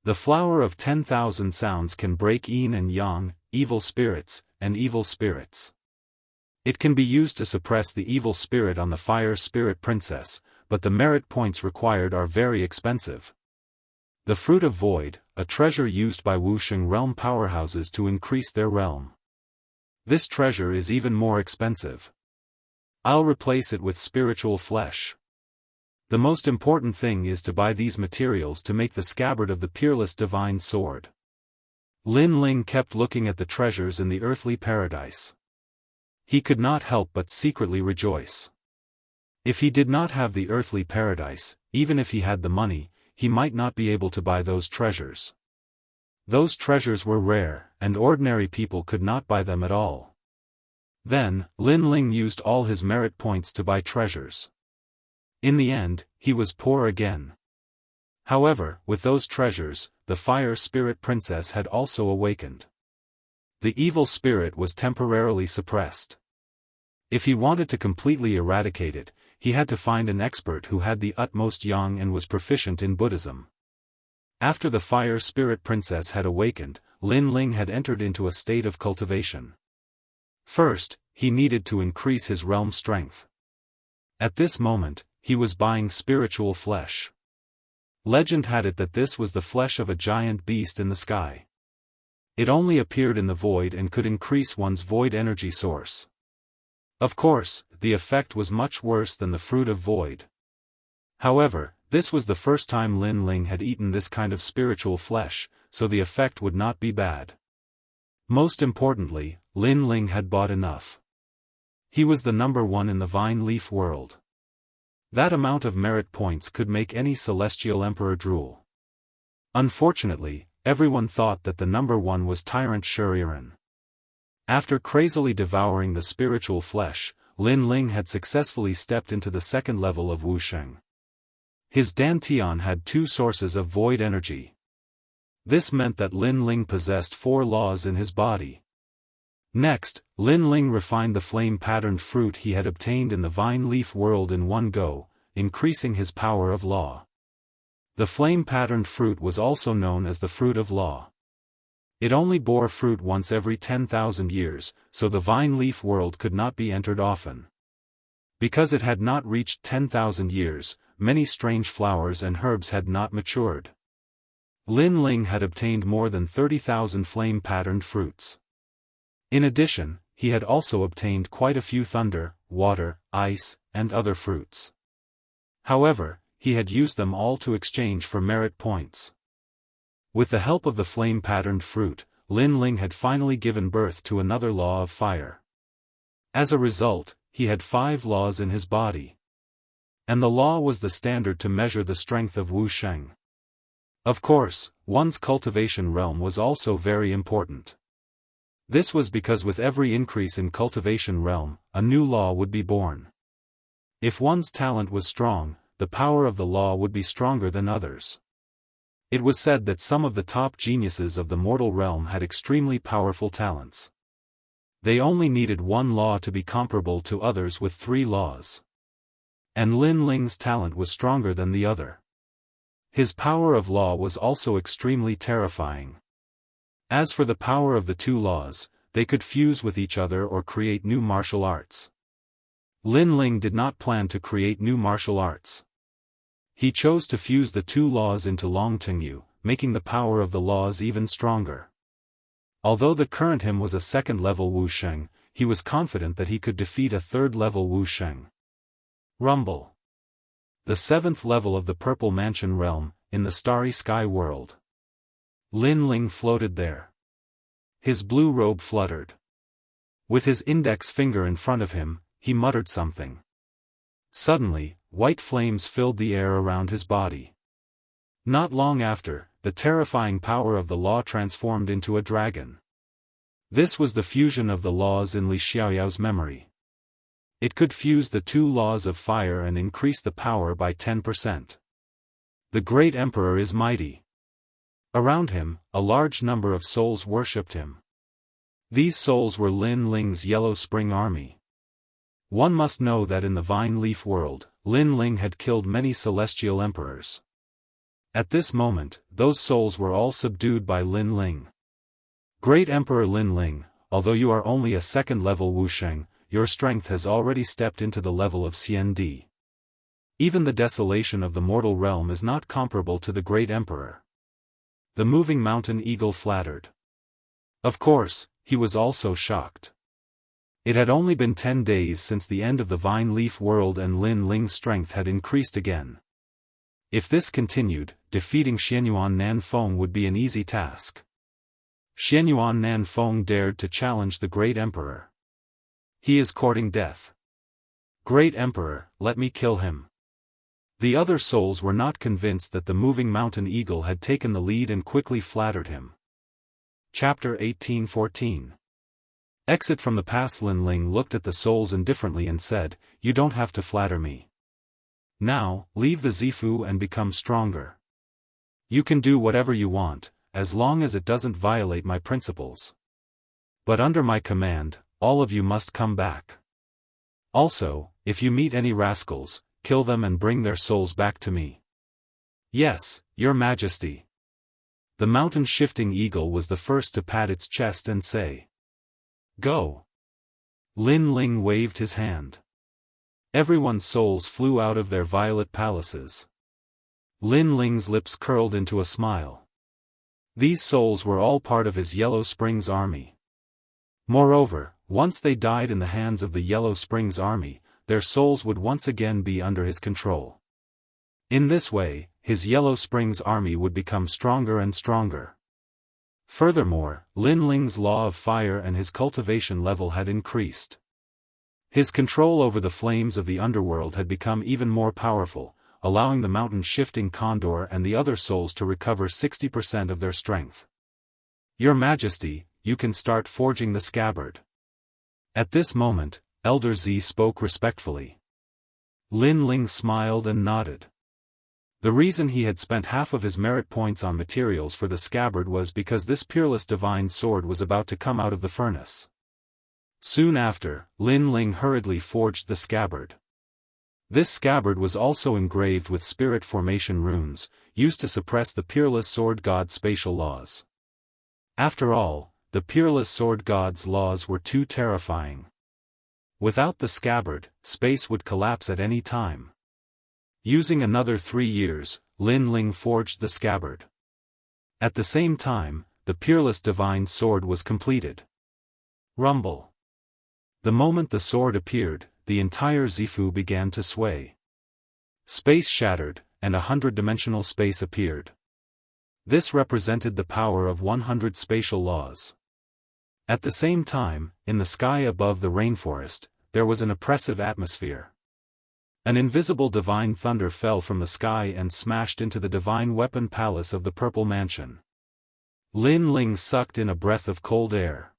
The flower of 10,000 sounds can break yin and yang, evil spirits, and evil spirits. It can be used to suppress the evil spirit on the fire spirit princess, but the merit points required are very expensive. The Fruit of Void, a treasure used by Wuxing realm powerhouses to increase their realm. This treasure is even more expensive. I'll replace it with spiritual flesh. The most important thing is to buy these materials to make the scabbard of the peerless divine sword. Lin Ling kept looking at the treasures in the earthly paradise. He could not help but secretly rejoice. If he did not have the earthly paradise, even if he had the money, he might not be able to buy those treasures. Those treasures were rare, and ordinary people could not buy them at all. Then, Lin Ling used all his merit points to buy treasures. In the end, he was poor again. However, with those treasures, the fire spirit princess had also awakened. The evil spirit was temporarily suppressed. If he wanted to completely eradicate it, he had to find an expert who had the utmost yang and was proficient in Buddhism. After the fire spirit princess had awakened, Lin Ling had entered into a state of cultivation. First, he needed to increase his realm strength. At this moment, he was buying spiritual flesh. Legend had it that this was the flesh of a giant beast in the sky. It only appeared in the void and could increase one's void energy source. Of course, the effect was much worse than the fruit of void. However, this was the first time Lin Ling had eaten this kind of spiritual flesh, so the effect would not be bad. Most importantly, Lin Ling had bought enough. He was the number one in the vine leaf world. That amount of merit points could make any celestial emperor drool. Unfortunately, everyone thought that the number one was Tyrant Shuriren. After crazily devouring the spiritual flesh, Lin Ling had successfully stepped into the second level of Wusheng. His dantian had 2 sources of void energy. This meant that Lin Ling possessed 4 laws in his body. Next, Lin Ling refined the flame-patterned fruit he had obtained in the vine leaf world in one go, increasing his power of law. The flame-patterned fruit was also known as the fruit of law. It only bore fruit once every 10,000 years, so the vine leaf world could not be entered often. Because it had not reached 10,000 years, many strange flowers and herbs had not matured. Lin Ling had obtained more than 30,000 flame-patterned fruits. In addition, he had also obtained quite a few thunder, water, ice, and other fruits. However, he had used them all to exchange for merit points. With the help of the flame-patterned fruit, Lin Ling had finally given birth to another law of fire. As a result, he had 5 laws in his body. And the law was the standard to measure the strength of Wusheng. Of course, one's cultivation realm was also very important. This was because with every increase in cultivation realm, a new law would be born. If one's talent was strong, the power of the law would be stronger than others. It was said that some of the top geniuses of the mortal realm had extremely powerful talents. They only needed 1 law to be comparable to others with 3 laws. And Lin Ling's talent was stronger than the other. His power of law was also extremely terrifying. As for the power of the 2 laws, they could fuse with each other or create new martial arts. Lin Ling did not plan to create new martial arts. He chose to fuse the 2 laws into Long Tingyu, making the power of the laws even stronger. Although the current him was a 2nd level Wusheng, he was confident that he could defeat a 3rd level Wusheng. Rumble. The 7th level of the Purple Mansion realm, in the Starry Sky world. Lin Ling floated there. His blue robe fluttered. With his index finger in front of him, he muttered something. Suddenly, white flames filled the air around his body. Not long after, the terrifying power of the law transformed into a dragon. This was the fusion of the laws in Li Xiaoyao's memory. It could fuse the 2 laws of fire and increase the power by 10%. The great emperor is mighty. Around him, a large number of souls worshipped him. These souls were Lin Ling's Yellow Spring Army. One must know that in the vine leaf world, Lin Ling had killed many celestial emperors. At this moment, those souls were all subdued by Lin Ling. Great Emperor Lin Ling, although you are only a 2nd level Wusheng, your strength has already stepped into the level of Xiandi. Even the desolation of the mortal realm is not comparable to the great emperor. The moving mountain eagle flattered. Of course, he was also shocked. It had only been 10 days since the end of the vine leaf world and Lin Ling's strength had increased again. If this continued, defeating Xianyuan Nanfeng would be an easy task. Xianyuan Nanfeng dared to challenge the great emperor. He is courting death. Great emperor, let me kill him. The other souls were not convinced that the moving mountain eagle had taken the lead and quickly flattered him. Chapter 1814. Exit from the past. Lin Ling looked at the souls indifferently and said, "You don't have to flatter me. Now, leave the Zifu and become stronger." You can do whatever you want, as long as it doesn't violate my principles. But under my command, all of you must come back. Also, if you meet any rascals, kill them and bring their souls back to me. Yes, Your Majesty. The mountain-shifting eagle was the first to pat its chest and say, "Go." Lin Ling waved his hand. Everyone's souls flew out of their violet palaces. Lin Ling's lips curled into a smile. These souls were all part of his Yellow Springs army. Moreover, once they died in the hands of the Yellow Springs army, their souls would once again be under his control. In this way, his Yellow Springs army would become stronger and stronger. Furthermore, Lin Ling's law of fire and his cultivation level had increased. His control over the flames of the underworld had become even more powerful, allowing the mountain-shifting condor and the other souls to recover 60% of their strength. Your Majesty, you can start forging the scabbard. At this moment, Elder Z spoke respectfully. Lin Ling smiled and nodded. The reason he had spent half of his merit points on materials for the scabbard was because this peerless divine sword was about to come out of the furnace. Soon after, Lin Ling hurriedly forged the scabbard. This scabbard was also engraved with spirit formation runes, used to suppress the peerless sword god's spatial laws. After all, the peerless sword god's laws were too terrifying. Without the scabbard, space would collapse at any time. Using another 3 years, Lin Ling forged the scabbard. At the same time, the peerless divine sword was completed. Rumble. The moment the sword appeared, the entire Zifu began to sway. Space shattered, and 100-dimensional space appeared. This represented the power of 100 spatial laws. At the same time, in the sky above the rainforest, there was an oppressive atmosphere. An invisible divine thunder fell from the sky and smashed into the divine weapon palace of the Purple Mansion. Lin Ling sucked in a breath of cold air.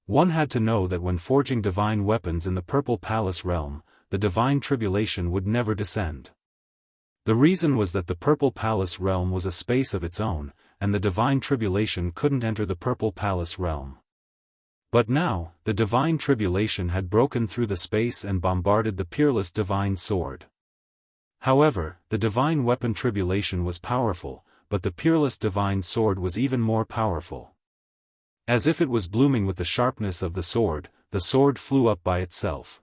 One had to know that when forging divine weapons in the Purple Palace realm, the divine tribulation would never descend. The reason was that the Purple Palace realm was a space of its own, and the divine tribulation couldn't enter the Purple Palace realm. But now, the divine tribulation had broken through the space and bombarded the peerless divine sword. However, the divine weapon tribulation was powerful, but the peerless divine sword was even more powerful. As if it was blooming with the sharpness of the sword flew up by itself.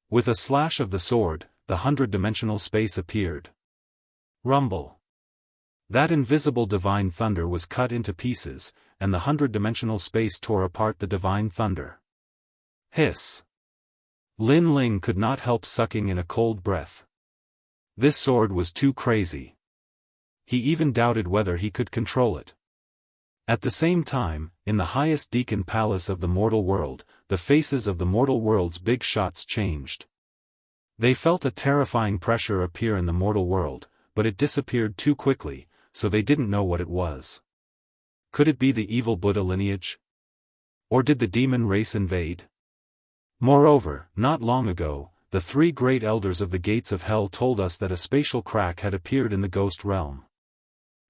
With a slash of the sword, the 100-dimensional space appeared. Rumble. That invisible divine thunder was cut into pieces, and the 100-dimensional space tore apart the divine thunder. Hiss. Lin Ling could not help sucking in a cold breath. This sword was too crazy. He even doubted whether he could control it. At the same time, in the highest Deacon Palace of the mortal world, the faces of the mortal world's big shots changed. They felt a terrifying pressure appear in the mortal world, but it disappeared too quickly, so they didn't know what it was. Could it be the evil Buddha lineage? Or did the demon race invade? Moreover, not long ago, the 3 great elders of the gates of hell told us that a spatial crack had appeared in the ghost realm.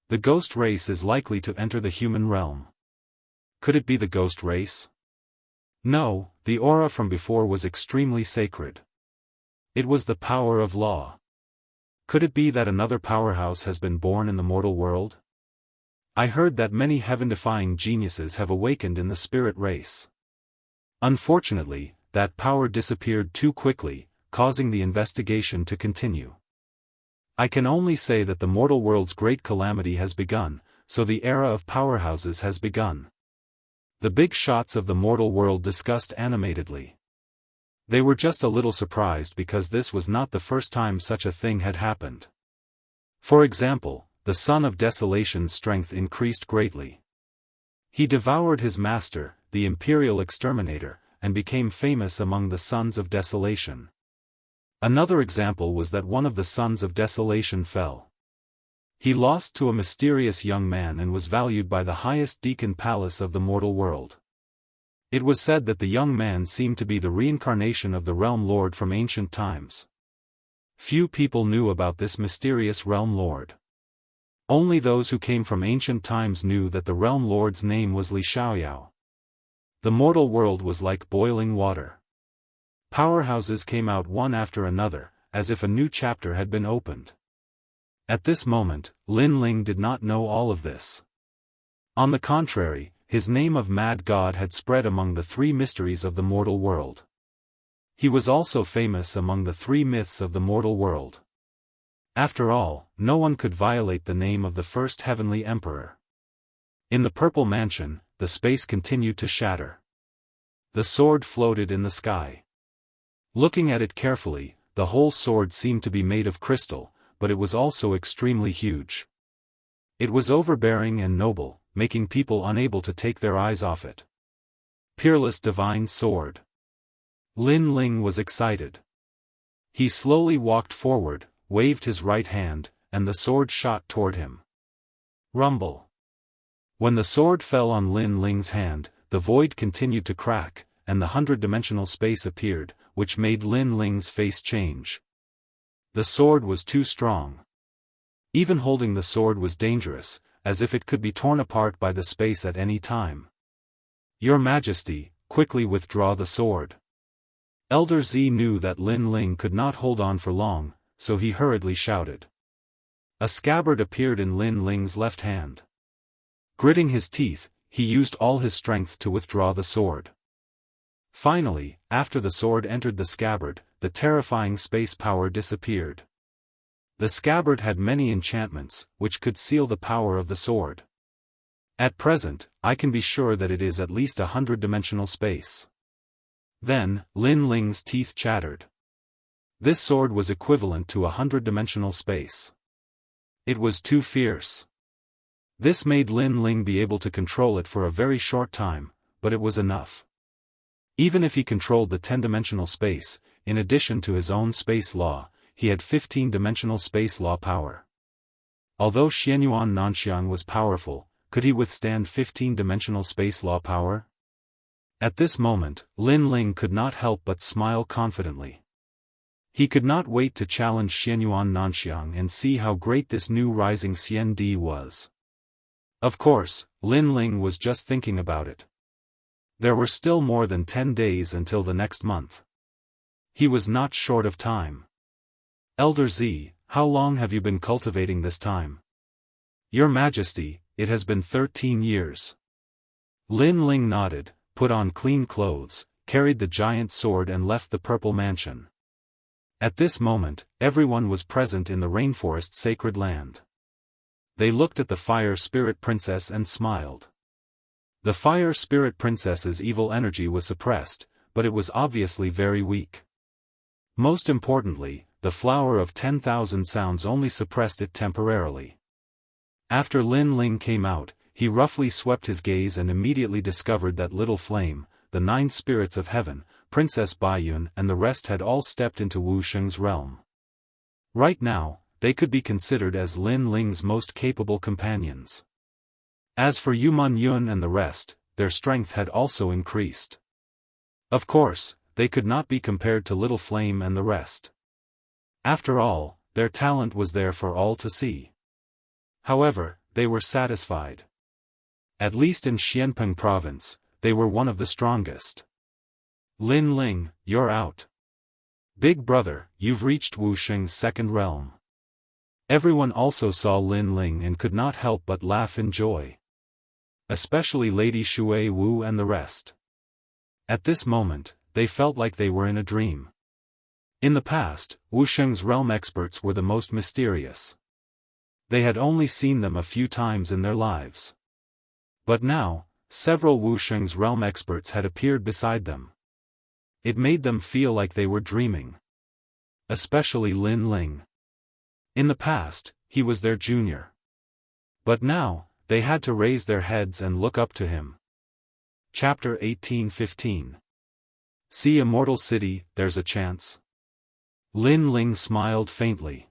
The ghost race is likely to enter the human realm. Could it be the ghost race? No, the aura from before was extremely sacred. It was the power of law. Could it be that another powerhouse has been born in the mortal world? I heard that many heaven-defying geniuses have awakened in the spirit race. Unfortunately, that power disappeared too quickly, causing the investigation to continue. I can only say that the mortal world's great calamity has begun, so the era of powerhouses has begun. The big shots of the mortal world discussed animatedly. They were just a little surprised because this was not the first time such a thing had happened. For example, the Son of Desolation's strength increased greatly. He devoured his master, the Imperial Exterminator, and became famous among the Sons of Desolation. Another example was that one of the Sons of Desolation fell. He lost to a mysterious young man and was valued by the highest Deacon Palace of the mortal world. It was said that the young man seemed to be the reincarnation of the Realm Lord from ancient times. Few people knew about this mysterious Realm Lord. Only those who came from ancient times knew that the realm lord's name was Li Xiaoyao. The mortal world was like boiling water. Powerhouses came out one after another, as if a new chapter had been opened. At this moment, Lin Ling did not know all of this. On the contrary, his name of Mad God had spread among the three mysteries of the mortal world. He was also famous among the three myths of the mortal world. After all, no one could violate the name of the first heavenly emperor. In the purple mansion, the space continued to shatter. The sword floated in the sky. Looking at it carefully, the whole sword seemed to be made of crystal, but it was also extremely huge. It was overbearing and noble, making people unable to take their eyes off it. Peerless divine sword. Lin Ling was excited. He slowly walked forward, waved his right hand, and the sword shot toward him. Rumble. When the sword fell on Lin Ling's hand, the void continued to crack, and the 100-dimensional space appeared, which made Lin Ling's face change. The sword was too strong. Even holding the sword was dangerous, as if it could be torn apart by the space at any time. Your Majesty, quickly withdraw the sword. Elder Z knew that Lin Ling could not hold on for long, so he hurriedly shouted. A scabbard appeared in Lin Ling's left hand. Gritting his teeth, he used all his strength to withdraw the sword. Finally, after the sword entered the scabbard, the terrifying space power disappeared. The scabbard had many enchantments, which could seal the power of the sword. At present, I can be sure that it is at least 100-dimensional space. Then, Lin Ling's teeth chattered. This sword was equivalent to 100-dimensional space. It was too fierce. This made Lin Ling be able to control it for a very short time, but it was enough. Even if he controlled the 10-dimensional space, in addition to his own space law, he had 15-dimensional space law power. Although Xianyuan Nanxiang was powerful, could he withstand 15-dimensional space law power? At this moment, Lin Ling could not help but smile confidently. He could not wait to challenge Xianyuan Nanxiang and see how great this new rising Xian Di was. Of course, Lin Ling was just thinking about it. There were still more than 10 days until the next month. He was not short of time. Elder Z, how long have you been cultivating this time? Your Majesty, it has been 13 years. Lin Ling nodded, put on clean clothes, carried the giant sword and left the purple mansion. At this moment, everyone was present in the rainforest sacred land. They looked at the Fire Spirit Princess and smiled. The Fire Spirit Princess's evil energy was suppressed, but it was obviously very weak. Most importantly, the Flower of 10,000 Sounds only suppressed it temporarily. After Lin Ling came out, he roughly swept his gaze and immediately discovered that Little Flame, the 9 spirits of heaven, Princess Baiyun and the rest had all stepped into Wu Sheng's realm. Right now, they could be considered as Lin Ling's most capable companions. As for Yuman Yun and the rest, their strength had also increased. Of course, they could not be compared to Little Flame and the rest. After all, their talent was there for all to see. However, they were satisfied. At least in Xianpeng province, they were one of the strongest. Lin Ling, you're out. Big brother, you've reached Wu Sheng's second realm. Everyone also saw Lin Ling and could not help but laugh in joy. Especially Lady Shui Wu and the rest. At this moment, they felt like they were in a dream. In the past, Wu Sheng's realm experts were the most mysterious. They had only seen them a few times in their lives. But now, several Wu Sheng's realm experts had appeared beside them. It made them feel like they were dreaming. Especially Lin Ling. In the past, he was their junior. But now, they had to raise their heads and look up to him. Chapter 18:15. See Immortal City, there's a chance. Lin Ling smiled faintly.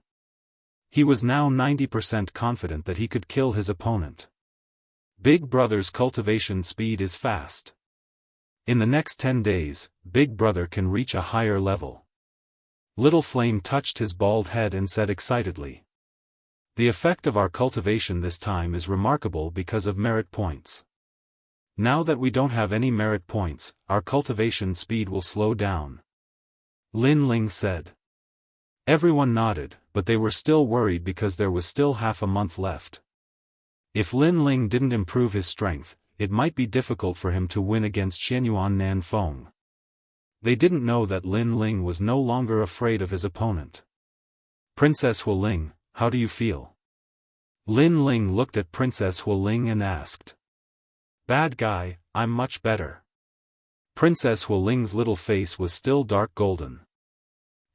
He was now 90% confident that he could kill his opponent. Big Brother's cultivation speed is fast. In the next 10 days, Big Brother can reach a higher level. Little Flame touched his bald head and said excitedly. The effect of our cultivation this time is remarkable because of merit points. Now that we don't have any merit points, our cultivation speed will slow down. Lin Ling said. Everyone nodded, but they were still worried because there was still half a month left. If Lin Ling didn't improve his strength, it might be difficult for him to win against Xianyuan Nanfeng. They didn't know that Lin Ling was no longer afraid of his opponent. Princess Hualing, how do you feel? Lin Ling looked at Princess Hualing and asked. Bad guy, I'm much better. Princess Hualing's little face was still dark golden.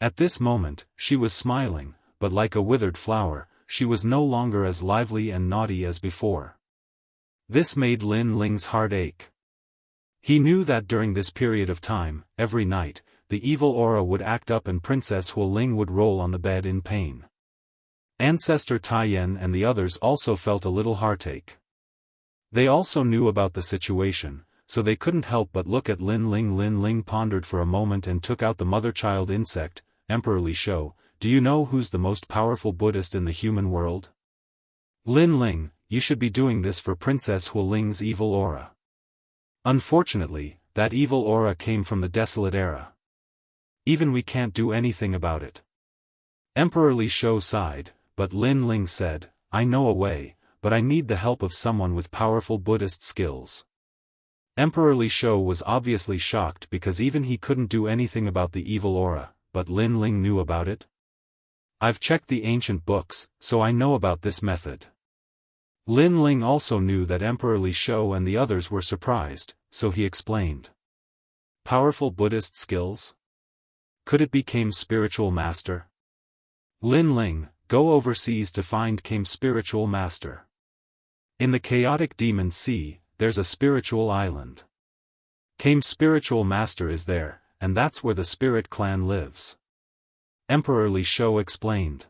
At this moment, she was smiling, but like a withered flower, she was no longer as lively and naughty as before. This made Lin Ling's heart ache. He knew that during this period of time, every night, the evil aura would act up and Princess Hualing would roll on the bed in pain. Ancestor Taiyan and the others also felt a little heartache. They also knew about the situation, so they couldn't help but look at Lin Ling. Lin Ling pondered for a moment and took out the mother-child insect. Emperor Li Shou, do you know who's the most powerful Buddhist in the human world? Lin Ling, you should be doing this for Princess Hualing's evil aura. Unfortunately, that evil aura came from the desolate era. Even we can't do anything about it. Emperor Li Shou sighed, but Lin Ling said, I know a way, but I need the help of someone with powerful Buddhist skills. Emperor Li Shou was obviously shocked because even he couldn't do anything about the evil aura, but Lin Ling knew about it. I've checked the ancient books, so I know about this method. Lin Ling also knew that Emperor Li Shou and the others were surprised, so he explained. Powerful Buddhist skills? Could it be Kame's spiritual master? Lin Ling, go overseas to find Kame's spiritual master. In the chaotic demon sea, there's a spiritual island. Kame's spiritual master is there, and that's where the spirit clan lives. Emperor Li Shou explained.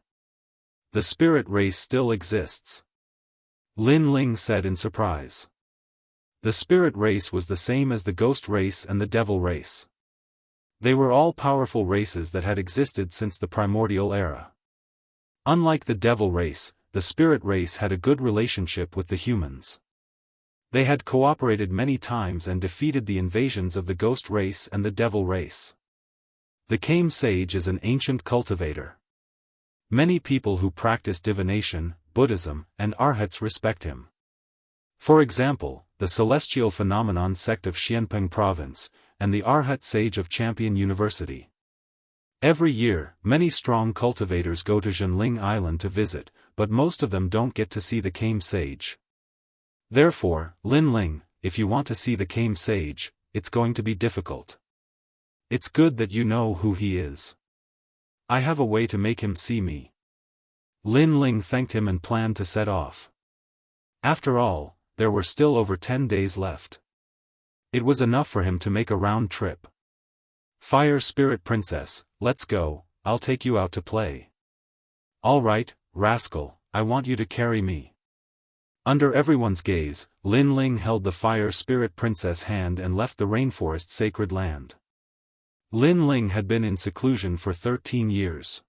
The spirit race still exists. Lin Ling said in surprise. The spirit race was the same as the ghost race and the devil race. They were all powerful races that had existed since the primordial era. Unlike the devil race, the spirit race had a good relationship with the humans. They had cooperated many times and defeated the invasions of the ghost race and the devil race. The Kame sage is an ancient cultivator. Many people who practice divination, Buddhism, and arhats respect him. For example, the Celestial Phenomenon sect of Xianpeng Province, and the Arhat sage of Champion University. Every year, many strong cultivators go to Zhenling Island to visit, but most of them don't get to see the Kame sage. Therefore, Lin Ling, if you want to see the Kame sage, it's going to be difficult. It's good that you know who he is. I have a way to make him see me. Lin Ling thanked him and planned to set off. After all, there were still over 10 days left. It was enough for him to make a round trip. Fire Spirit Princess, let's go, I'll take you out to play. All right, rascal, I want you to carry me. Under everyone's gaze, Lin Ling held the Fire Spirit Princess' hand and left the rainforest sacred land. Lin Ling had been in seclusion for 13 years.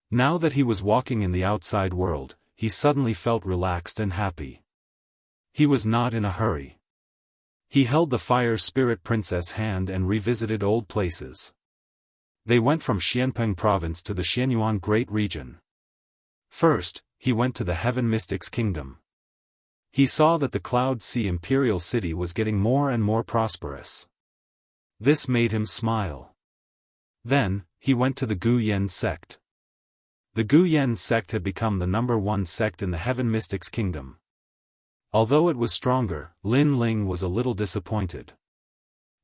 Now that he was walking in the outside world, he suddenly felt relaxed and happy. He was not in a hurry. He held the Fire Spirit Princess' hand and revisited old places. They went from Xianpeng Province to the Xianyuan Great Region. First, he went to the Heaven Mystics Kingdom. He saw that the Cloud Sea Imperial City was getting more and more prosperous. This made him smile. Then, he went to the Gu Yen sect. The Gu Yen sect had become the #1 sect in the Heaven Mystics Kingdom. Although it was stronger, Lin Ling was a little disappointed.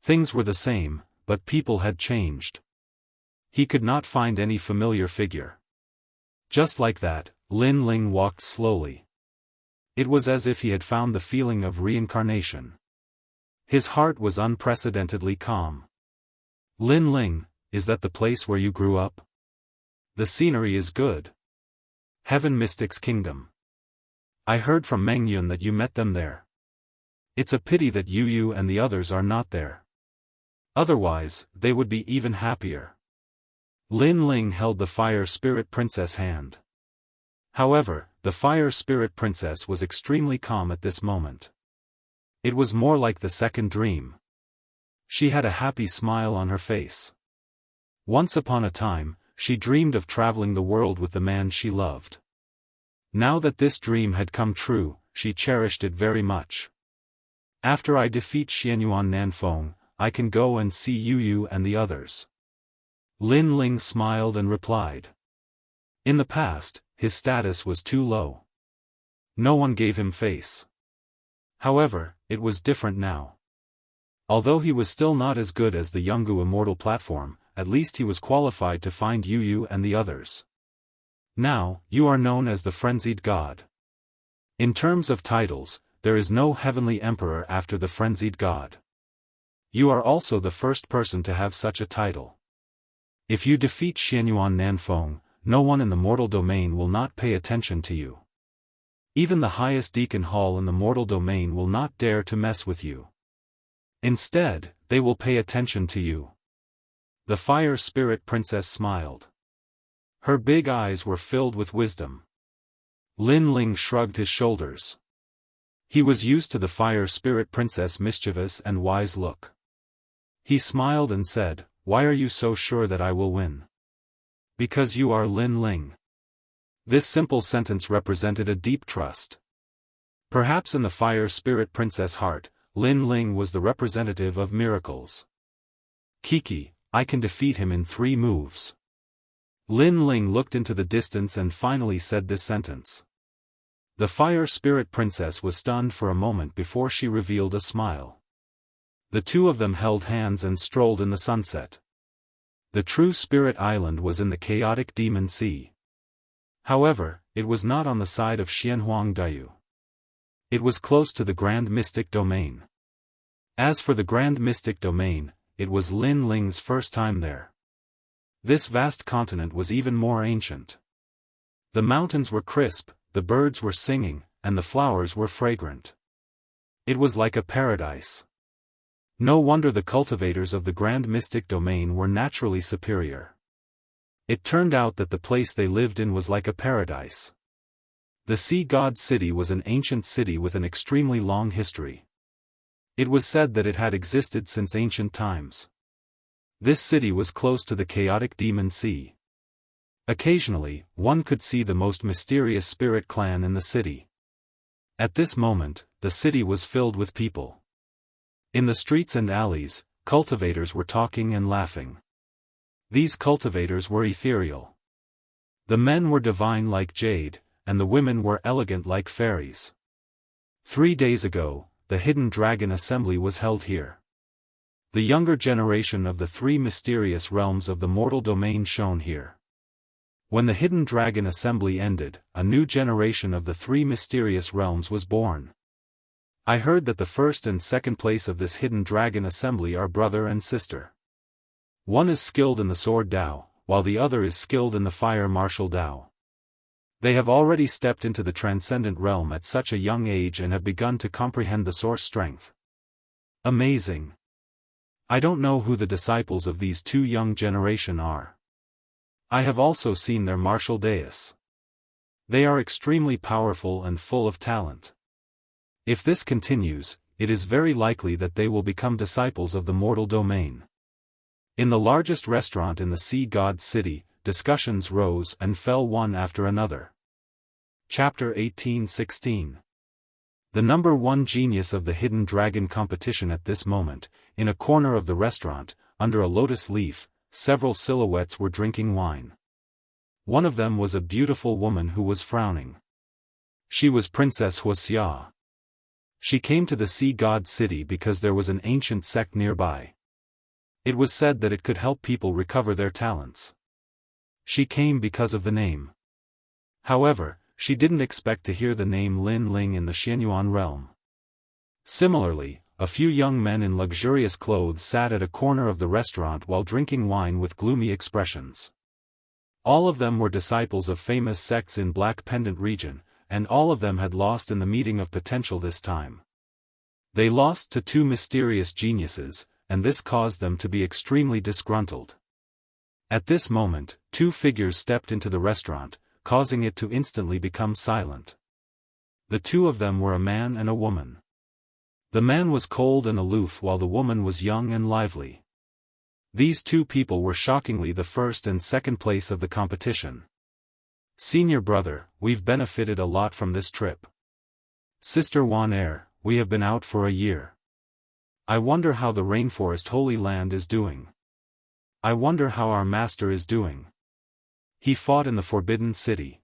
Things were the same, but people had changed. He could not find any familiar figure. Just like that, Lin Ling walked slowly. It was as if he had found the feeling of reincarnation. His heart was unprecedentedly calm. Lin Ling, is that the place where you grew up? The scenery is good. Heaven Mystics Kingdom. I heard from Meng Yun that you met them there. It's a pity that you and the others are not there. Otherwise, they would be even happier. Lin Ling held the Fire Spirit Princess' hand. However, the fire spirit princess was extremely calm at this moment. It was more like the second dream. She had a happy smile on her face. Once upon a time, she dreamed of traveling the world with the man she loved. Now that this dream had come true, she cherished it very much. After I defeat Xianyuan Nanfeng, I can go and see Yu and the others. Lin Ling smiled and replied. In the past, his status was too low. No one gave him face. However, it was different now. Although he was still not as good as the Jianghu Immortal platform, at least he was qualified to find Yu and the others. Now, you are known as the Frenzied God. In terms of titles, there is no heavenly emperor after the Frenzied God. You are also the first person to have such a title. If you defeat Xianyuan Nanfeng, no one in the mortal domain will not pay attention to you. Even the highest deacon hall in the mortal domain will not dare to mess with you. Instead, they will pay attention to you. The fire spirit princess smiled. Her big eyes were filled with wisdom. Lin Ling shrugged his shoulders. He was used to the fire spirit princess' mischievous and wise look. He smiled and said, "Why are you so sure that I will win?" "Because you are Lin Ling." This simple sentence represented a deep trust. Perhaps in the fire spirit princess' heart, Lin Ling was the representative of miracles. "Kiki, I can defeat him in 3 moves." Lin Ling looked into the distance and finally said this sentence. The fire spirit princess was stunned for a moment before she revealed a smile. The two of them held hands and strolled in the sunset. The true spirit island was in the chaotic demon sea. However, it was not on the side of Xianhuang Dayu. It was close to the Grand Mystic Domain. As for the Grand Mystic Domain, it was Lin Ling's first time there. This vast continent was even more ancient. The mountains were crisp, the birds were singing, and the flowers were fragrant. It was like a paradise. No wonder the cultivators of the Grand Mystic Domain were naturally superior. It turned out that the place they lived in was like a paradise. The Sea God City was an ancient city with an extremely long history. It was said that it had existed since ancient times. This city was close to the chaotic demon sea. Occasionally, one could see the most mysterious spirit clan in the city. At this moment, the city was filled with people. In the streets and alleys, cultivators were talking and laughing. These cultivators were ethereal. The men were divine like jade, and the women were elegant like fairies. 3 days ago, the Hidden Dragon Assembly was held here. The younger generation of the 3 mysterious realms of the mortal domain shone here. When the Hidden Dragon Assembly ended, a new generation of the 3 mysterious realms was born. I heard that the first and second place of this Hidden Dragon Assembly are brother and sister. One is skilled in the sword Dao, while the other is skilled in the fire martial Dao. They have already stepped into the transcendent realm at such a young age and have begun to comprehend the source strength. Amazing. I don't know who the disciples of these 2 young generation are. I have also seen their martial dais. They are extremely powerful and full of talent. If this continues, it is very likely that they will become disciples of the mortal domain. In the largest restaurant in the Sea God City, discussions rose and fell one after another. Chapter 1816. The number 1 genius of the Hidden Dragon competition at this moment, in a corner of the restaurant, under a lotus leaf, several silhouettes were drinking wine. One of them was a beautiful woman who was frowning. She was Princess Wuxia. She came to the Sea God City because there was an ancient sect nearby. It was said that it could help people recover their talents. She came because of the name. However, she didn't expect to hear the name Lin Ling in the Xianyuan realm. Similarly, a few young men in luxurious clothes sat at a corner of the restaurant while drinking wine with gloomy expressions. All of them were disciples of famous sects in Black Pendant region, and all of them had lost in the meeting of potential this time. They lost to 2 mysterious geniuses, and this caused them to be extremely disgruntled. At this moment, 2 figures stepped into the restaurant, causing it to instantly become silent. The two of them were a man and a woman. The man was cold and aloof while the woman was young and lively. These two people were shockingly the first and second place of the competition. Senior brother, we've benefited a lot from this trip. Sister Wan, we have been out for a year. I wonder how the rainforest Holy Land is doing. I wonder how our master is doing. He fought in the Forbidden City.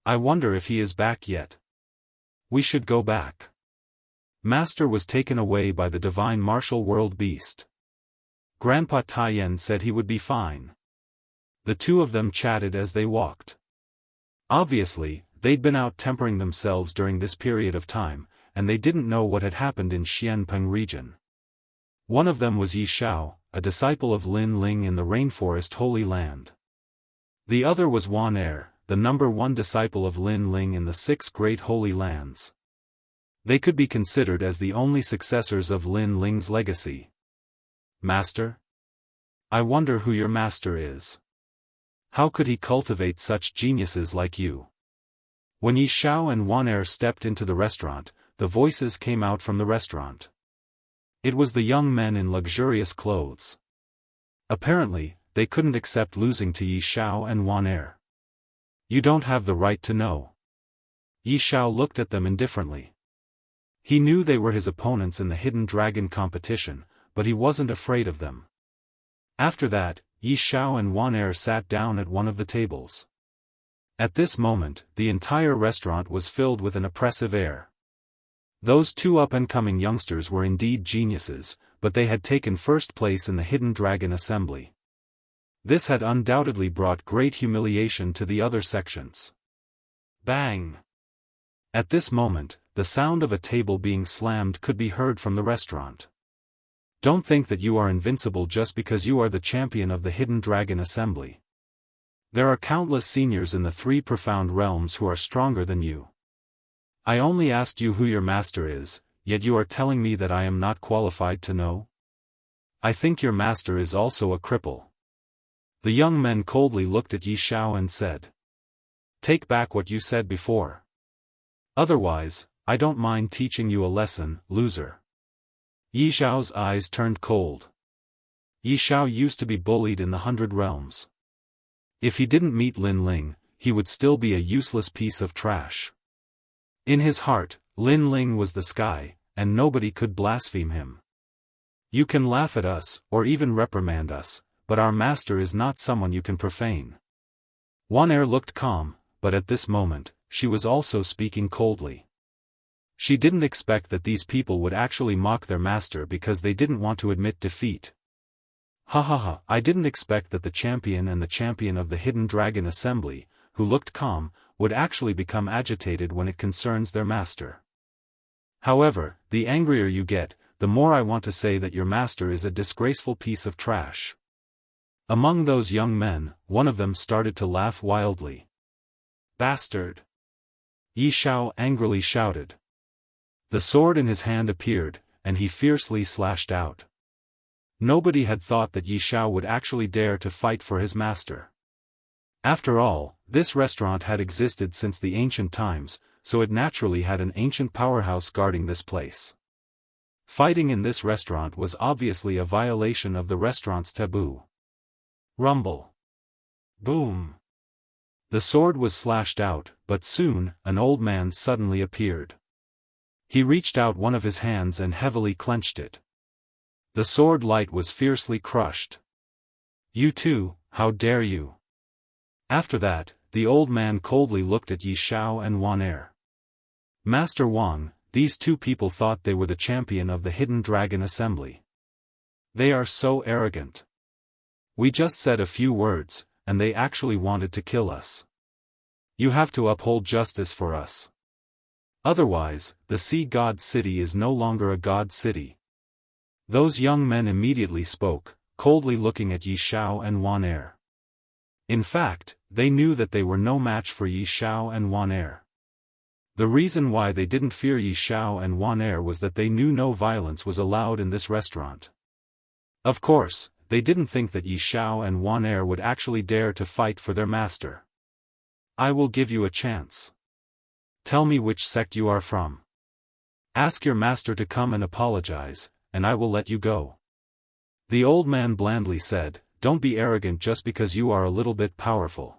I wonder if he is back yet. We should go back. Master was taken away by the divine martial world beast. Grandpa Taiyan said he would be fine. The two of them chatted as they walked. Obviously, they'd been out tempering themselves during this period of time, and they didn't know what had happened in Xianpeng region. One of them was Yi Xiao, a disciple of Lin Ling in the Rainforest Holy Land. The other was Wan, the number one disciple of Lin Ling in the 6 Great Holy Lands. They could be considered as the only successors of Lin Ling's legacy. Master? I wonder who your master is. How could he cultivate such geniuses like you? When Yi Xiao and Wan stepped into the restaurant, the voices came out from the restaurant. It was the young men in luxurious clothes. Apparently, they couldn't accept losing to Yi Xiao and Wan. You don't have the right to know. Yi Xiao looked at them indifferently. He knew they were his opponents in the Hidden Dragon competition, but he wasn't afraid of them. After that, Yi Xiao and Wan sat down at one of the tables. At this moment, the entire restaurant was filled with an oppressive air. Those two up-and-coming youngsters were indeed geniuses, but they had taken first place in the Hidden Dragon Assembly. This had undoubtedly brought great humiliation to the other sections. Bang! At this moment, the sound of a table being slammed could be heard from the restaurant. Don't think that you are invincible just because you are the champion of the Hidden Dragon Assembly. There are countless seniors in the 3 profound realms who are stronger than you. I only asked you who your master is, yet you are telling me that I am not qualified to know? I think your master is also a cripple. The young men coldly looked at Yi Xiao and said. Take back what you said before. Otherwise, I don't mind teaching you a lesson, loser. Yi Xiao's eyes turned cold. Yi Xiao used to be bullied in the 100 realms. If he didn't meet Lin Ling, he would still be a useless piece of trash. In his heart, Lin Ling was the sky, and nobody could blaspheme him. You can laugh at us, or even reprimand us, but our master is not someone you can profane. Wan looked calm, but at this moment, she was also speaking coldly. She didn't expect that these people would actually mock their master because they didn't want to admit defeat. Ha ha ha, I didn't expect that the champion and the champion of the Hidden Dragon Assembly, who looked calm, would actually become agitated when it concerns their master. However, the angrier you get, the more I want to say that your master is a disgraceful piece of trash. Among those young men, one of them started to laugh wildly. Bastard! Yi Xiao angrily shouted. The sword in his hand appeared, and he fiercely slashed out. Nobody had thought that Yi Xiao would actually dare to fight for his master. After all, this restaurant had existed since the ancient times, so it naturally had an ancient powerhouse guarding this place. Fighting in this restaurant was obviously a violation of the restaurant's taboo. Rumble. Boom. The sword was slashed out, but soon, an old man suddenly appeared. He reached out one of his hands and heavily clenched it. The sword light was fiercely crushed. You too, how dare you? After that, the old man coldly looked at Yi Xiao and Wan. Master Wang, these two people thought they were the champion of the Hidden Dragon Assembly. They are so arrogant. We just said a few words, and they actually wanted to kill us. You have to uphold justice for us. Otherwise, the Sea God City is no longer a God City. Those young men immediately spoke, coldly looking at Yi Xiao and Wan. In fact, they knew that they were no match for Yi Xiao and Wan. The reason why they didn't fear Yi Xiao and Wan was that they knew no violence was allowed in this restaurant. Of course, they didn't think that Yi Xiao and Wan would actually dare to fight for their master. I will give you a chance. Tell me which sect you are from. Ask your master to come and apologize, and I will let you go. The old man blandly said, Don't be arrogant just because you are a little bit powerful.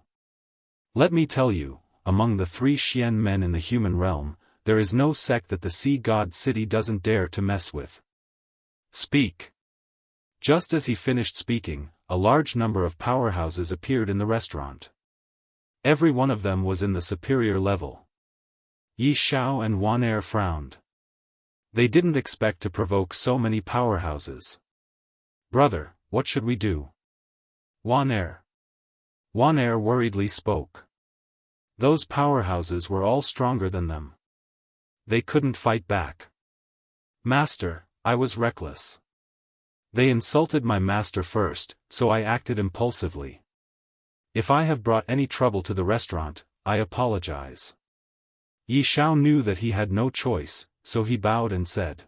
Let me tell you, among the 3 Xian men in the human realm, there is no sect that the sea god city doesn't dare to mess with. Speak. Just as he finished speaking, a large number of powerhouses appeared in the restaurant. Every one of them was in the superior level. Yi Xiao and Wan Er frowned. They didn't expect to provoke so many powerhouses. Brother, what should we do? Wan Er worriedly spoke. Those powerhouses were all stronger than them. They couldn't fight back. Master, I was reckless. They insulted my master first, so I acted impulsively. If I have brought any trouble to the restaurant, I apologize. Yi Xiao knew that he had no choice, so he bowed and said,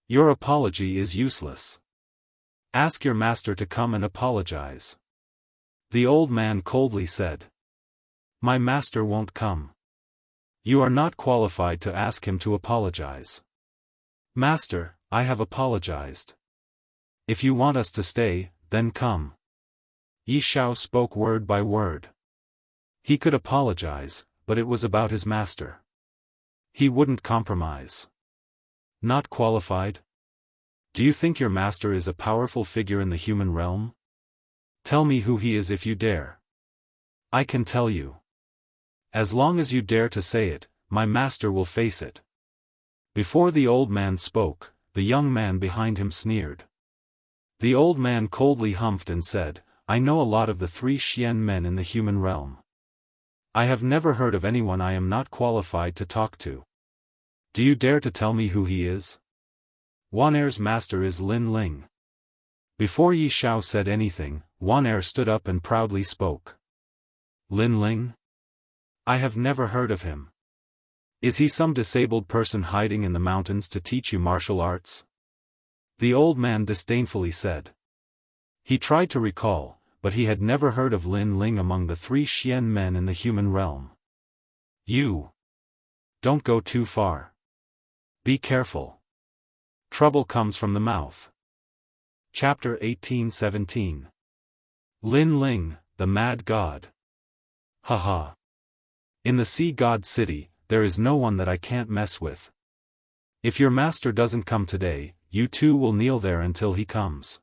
Your apology is useless. Ask your master to come and apologize. The old man coldly said, My master won't come. You are not qualified to ask him to apologize. Master, I have apologized. If you want us to stay, then come. Yi Xiao spoke word by word. He could apologize, but it was about his master. He wouldn't compromise. Not qualified? Do you think your master is a powerful figure in the human realm? Tell me who he is if you dare. I can tell you. As long as you dare to say it, my master will face it. Before the old man spoke, the young man behind him sneered. The old man coldly humphed and said, I know a lot of the 3 Xian men in the human realm. I have never heard of anyone I am not qualified to talk to. Do you dare to tell me who he is? Wan Er's master is Lin Ling. Before Yi Xiao said anything, Wan Er stood up and proudly spoke. Lin Ling? I have never heard of him. Is he some disabled person hiding in the mountains to teach you martial arts? The old man disdainfully said. He tried to recall, but he had never heard of Lin Ling among the 3 Xian men in the human realm. You. Don't go too far. Be careful. Trouble comes from the mouth. Chapter 1817. Lin Ling, the Mad God. Haha. In the Sea God City, there is no one that I can't mess with. If your master doesn't come today, you two will kneel there until he comes.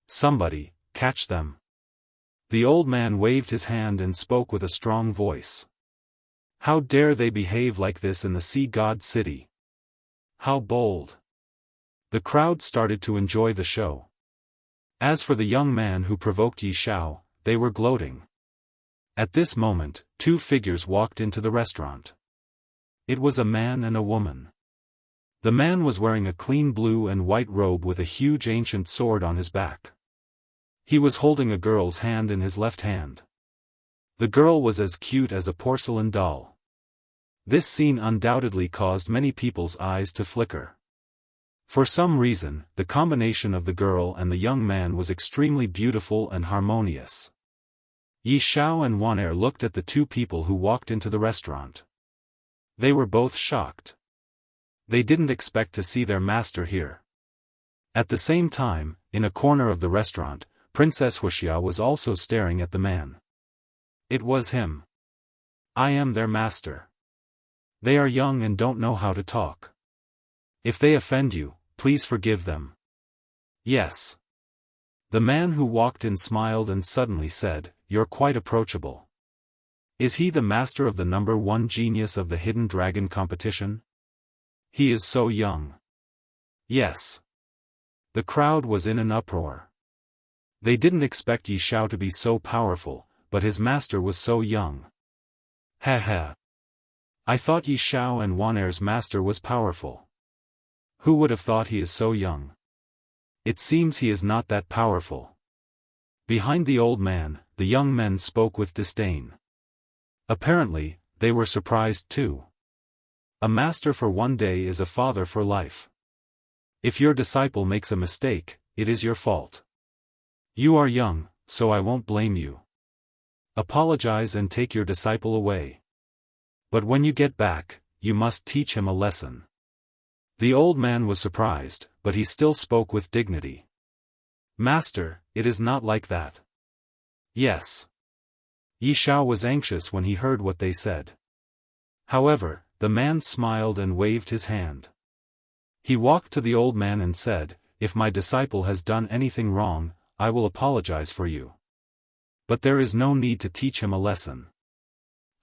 Somebody, catch them. The old man waved his hand and spoke with a strong voice. How dare they behave like this in the Sea God City? How bold. The crowd started to enjoy the show. As for the young man who provoked Yi Xiao, they were gloating. At this moment, 2 figures walked into the restaurant. It was a man and a woman. The man was wearing a clean blue and white robe with a huge ancient sword on his back. He was holding a girl's hand in his left hand. The girl was as cute as a porcelain doll. This scene undoubtedly caused many people's eyes to flicker. For some reason, the combination of the girl and the young man was extremely beautiful and harmonious. Yi Xiao and Wan Er looked at the 2 people who walked into the restaurant. They were both shocked. They didn't expect to see their master here. At the same time, in a corner of the restaurant, Princess Wuxia was also staring at the man. It was him. I am their master. They are young and don't know how to talk. If they offend you, please forgive them. Yes. The man who walked in smiled and suddenly said, You're quite approachable. Is he the master of the number 1 genius of the Hidden Dragon competition? He is so young. Yes. The crowd was in an uproar. They didn't expect Yi Xiao to be so powerful, but his master was so young. Ha. I thought Yi Xiao and Wan Er's master was powerful. Who would have thought he is so young? It seems he is not that powerful. Behind the old man, the young men spoke with disdain. Apparently, they were surprised too. A master for 1 day is a father for life. If your disciple makes a mistake, it is your fault. You are young, so I won't blame you. Apologize and take your disciple away. But when you get back, you must teach him a lesson." The old man was surprised, but he still spoke with dignity. "Master, it is not like that." "Yes." Yi Xiao was anxious when he heard what they said. However, the man smiled and waved his hand. He walked to the old man and said, "If my disciple has done anything wrong, I will apologize for you. But there is no need to teach him a lesson.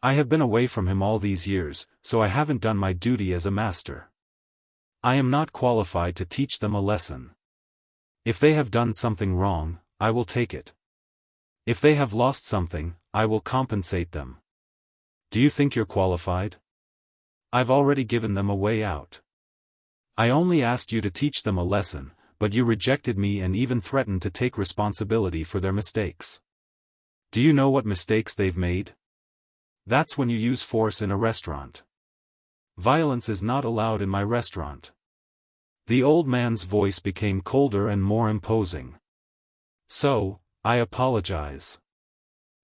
I have been away from him all these years, so I haven't done my duty as a master. I am not qualified to teach them a lesson. If they have done something wrong, I will take it. If they have lost something, I will compensate them. Do you think you're qualified? I've already given them a way out. I only asked you to teach them a lesson, but you rejected me and even threatened to take responsibility for their mistakes. Do you know what mistakes they've made? That's when you use force in a restaurant. Violence is not allowed in my restaurant." The old man's voice became colder and more imposing. "So, I apologize."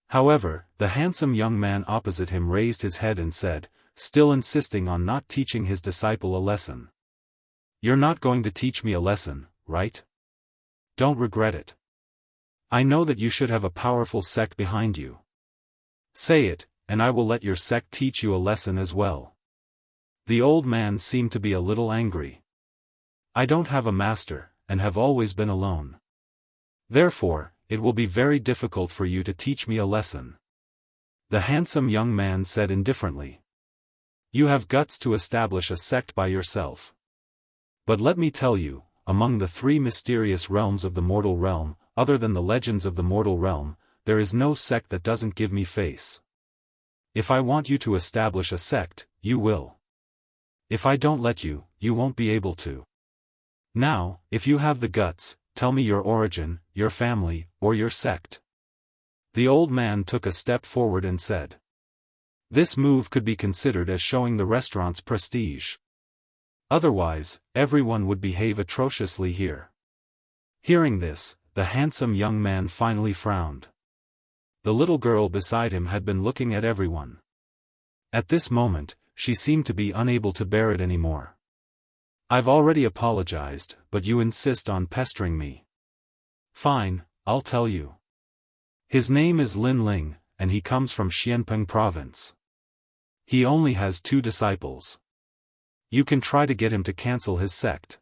However, the handsome young man opposite him raised his head and said, still insisting on not teaching his disciple a lesson. "You're not going to teach me a lesson, right? Don't regret it. I know that you should have a powerful sect behind you. Say it, and I will let your sect teach you a lesson as well." The old man seemed to be a little angry. "I don't have a master, and have always been alone. Therefore, it will be very difficult for you to teach me a lesson." The handsome young man said indifferently. "You have guts to establish a sect by yourself. But let me tell you, among the 3 mysterious realms of the mortal realm, other than the legends of the mortal realm, there is no sect that doesn't give me face. If I want you to establish a sect, you will. If I don't let you, you won't be able to. Now, if you have the guts, tell me your origin, your family, or your sect." The old man took a step forward and said. This move could be considered as showing the restaurant's prestige. Otherwise, everyone would behave atrociously here. Hearing this, the handsome young man finally frowned. The little girl beside him had been looking at everyone. At this moment, she seemed to be unable to bear it anymore. "I've already apologized, but you insist on pestering me. Fine, I'll tell you. His name is Lin Ling, and he comes from Xianpeng province. He only has 2 disciples. You can try to get him to cancel his sect."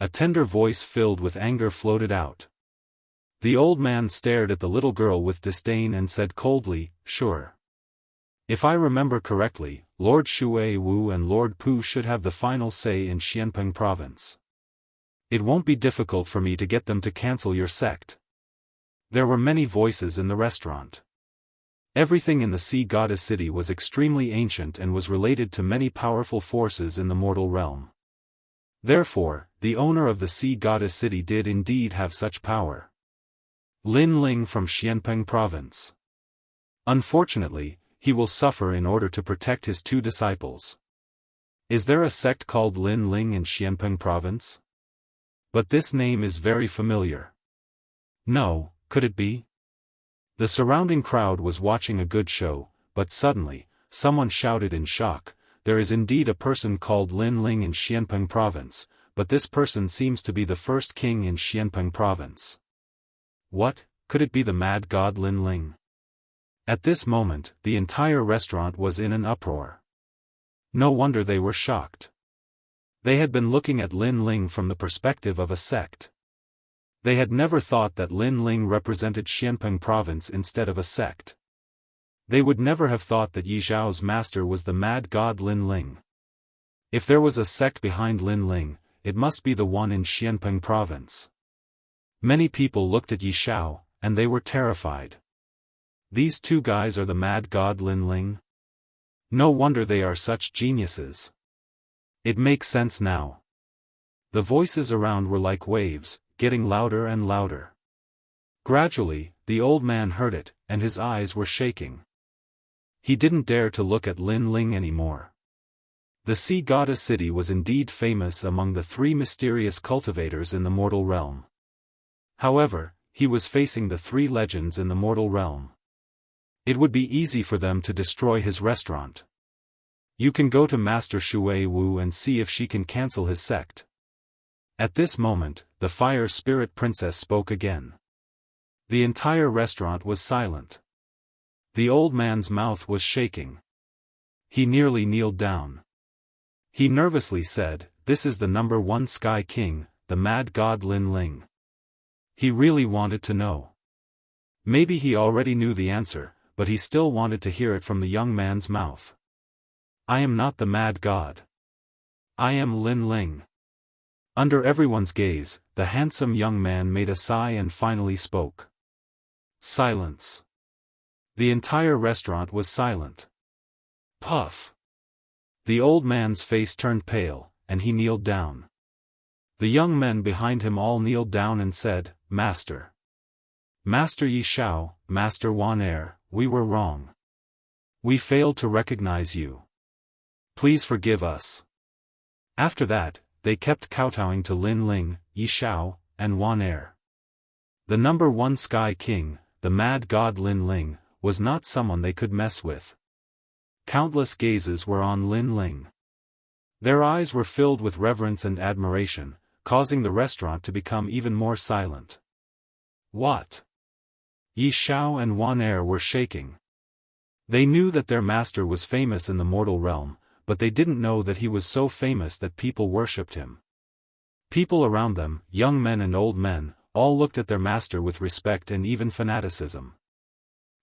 A tender voice filled with anger floated out. The old man stared at the little girl with disdain and said coldly, "Sure. If I remember correctly, Lord Shui Wu and Lord Pu should have the final say in Xianpeng province. It won't be difficult for me to get them to cancel your sect." There were many voices in the restaurant. Everything in the Sea Goddess City was extremely ancient and was related to many powerful forces in the mortal realm. Therefore, the owner of the Sea Goddess City did indeed have such power. Lin Ling from Xianpeng province. Unfortunately, he will suffer in order to protect his 2 disciples. Is there a sect called Lin Ling in Xianpeng province? But this name is very familiar. No, could it be? The surrounding crowd was watching a good show, but suddenly, someone shouted in shock, "There is indeed a person called Lin Ling in Xianpeng province, but this person seems to be the first king in Xianpeng province." What, could it be the mad god Lin Ling? At this moment, the entire restaurant was in an uproar. No wonder they were shocked. They had been looking at Lin Ling from the perspective of a sect. They had never thought that Lin Ling represented Xianpeng province instead of a sect. They would never have thought that Yi Xiao's master was the mad god Lin Ling. If there was a sect behind Lin Ling, it must be the one in Xianpeng province. Many people looked at Yi Xiao, and they were terrified. These 2 guys are the mad god Lin Ling? No wonder they are such geniuses. It makes sense now. The voices around were like waves, getting louder and louder. Gradually, the old man heard it, and his eyes were shaking. He didn't dare to look at Lin Ling anymore. The Sea Goddess City was indeed famous among the 3 mysterious cultivators in the mortal realm. However, he was facing the 3 legends in the mortal realm. It would be easy for them to destroy his restaurant. You can go to Master Shui Wu and see if she can cancel his sect. At this moment, the fire spirit princess spoke again. The entire restaurant was silent. The old man's mouth was shaking. He nearly kneeled down. He nervously said, "This is the number one Sky King, the mad god Lin Ling." He really wanted to know. Maybe he already knew the answer, but he still wanted to hear it from the young man's mouth. "I am not the mad god. I am Lin Ling." Under everyone's gaze, the handsome young man made a sigh and finally spoke. Silence. The entire restaurant was silent. Puff. The old man's face turned pale, and he kneeled down. The young men behind him all kneeled down and said, "Master. Master Yi Shao, Master Wan Er, we were wrong. We failed to recognize you. Please forgive us." After that, they kept kowtowing to Lin Ling, Yi Shao, and Wan Er. The number one Sky King, the mad god Lin Ling, was not someone they could mess with. Countless gazes were on Lin Ling. Their eyes were filled with reverence and admiration, causing the restaurant to become even more silent. What? Yi Shao and Wan Er were shaking. They knew that their master was famous in the mortal realm, but they didn't know that he was so famous that people worshipped him. People around them, young men and old men, all looked at their master with respect and even fanaticism.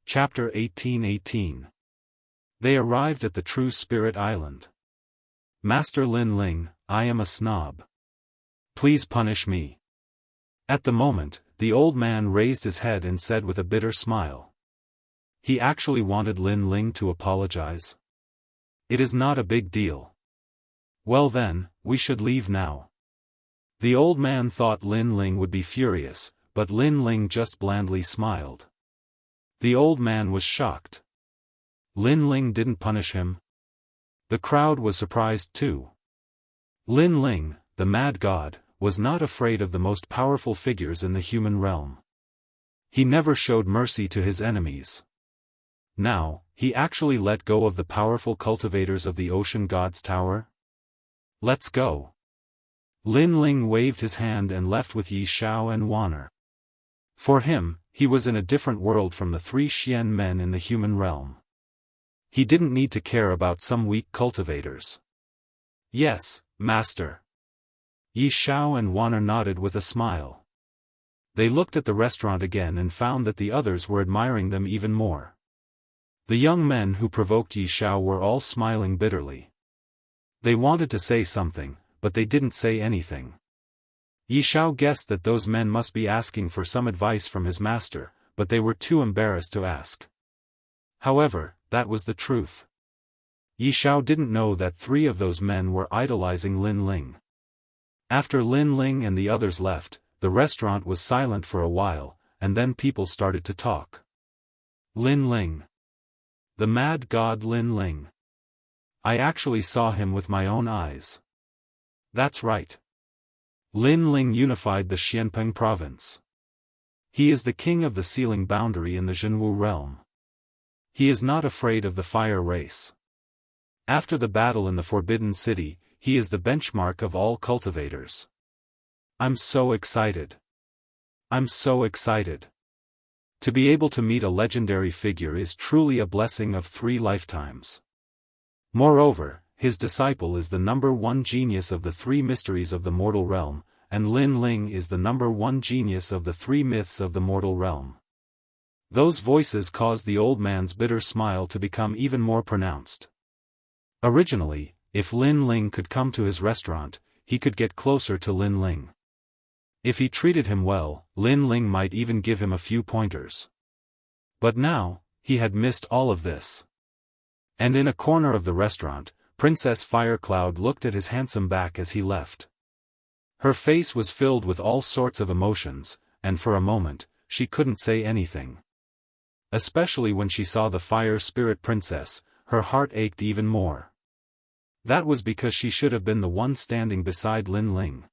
Chapter 18:18. They arrived at the True Spirit Island. "Master Lin Ling, I am a snob. Please punish me." At the moment, the old man raised his head and said with a bitter smile. He actually wanted Lin Ling to apologize. "It is not a big deal." "Well then, we should leave now." The old man thought Lin Ling would be furious, but Lin Ling just blandly smiled. The old man was shocked. Lin Ling didn't punish him. The crowd was surprised too. Lin Ling, the mad god, was not afraid of the most powerful figures in the human realm. He never showed mercy to his enemies. Now, he actually let go of the powerful cultivators of the Ocean God's Tower. "Let's go." Lin Ling waved his hand and left with Yi Shao and Wan Er. For him, he was in a different world from the three Xian men in the human realm. He didn't need to care about some weak cultivators. "Yes, master." Yi Shao and Wan Er nodded with a smile. They looked at the restaurant again and found that the others were admiring them even more. The young men who provoked Yi Shao were all smiling bitterly. They wanted to say something, but they didn't say anything. Yi Shao guessed that those men must be asking for some advice from his master, but they were too embarrassed to ask. However, that was the truth. Yi Shao didn't know that 3 of those men were idolizing Lin Ling. After Lin Ling and the others left, the restaurant was silent for a while, and then people started to talk. Lin Ling. The mad god Lin Ling. I actually saw him with my own eyes. That's right. Lin Ling unified the Xianpeng province. He is the king of the sealing boundary in the Jianghu realm. He is not afraid of the fire race. After the battle in the Forbidden City, he is the benchmark of all cultivators. I'm so excited. I'm so excited. To be able to meet a legendary figure is truly a blessing of 3 lifetimes. Moreover, his disciple is the number 1 genius of the 3 mysteries of the mortal realm, and Lin Ling is the number 1 genius of the 3 myths of the mortal realm. Those voices caused the old man's bitter smile to become even more pronounced. Originally, if Lin Ling could come to his restaurant, he could get closer to Lin Ling. If he treated him well, Lin Ling might even give him a few pointers. But now, he had missed all of this. And in a corner of the restaurant, Princess Firecloud looked at his handsome back as he left. Her face was filled with all sorts of emotions, and for a moment, she couldn't say anything. Especially when she saw the Fire Spirit Princess, her heart ached even more. That was because she should have been the one standing beside Lin Ling.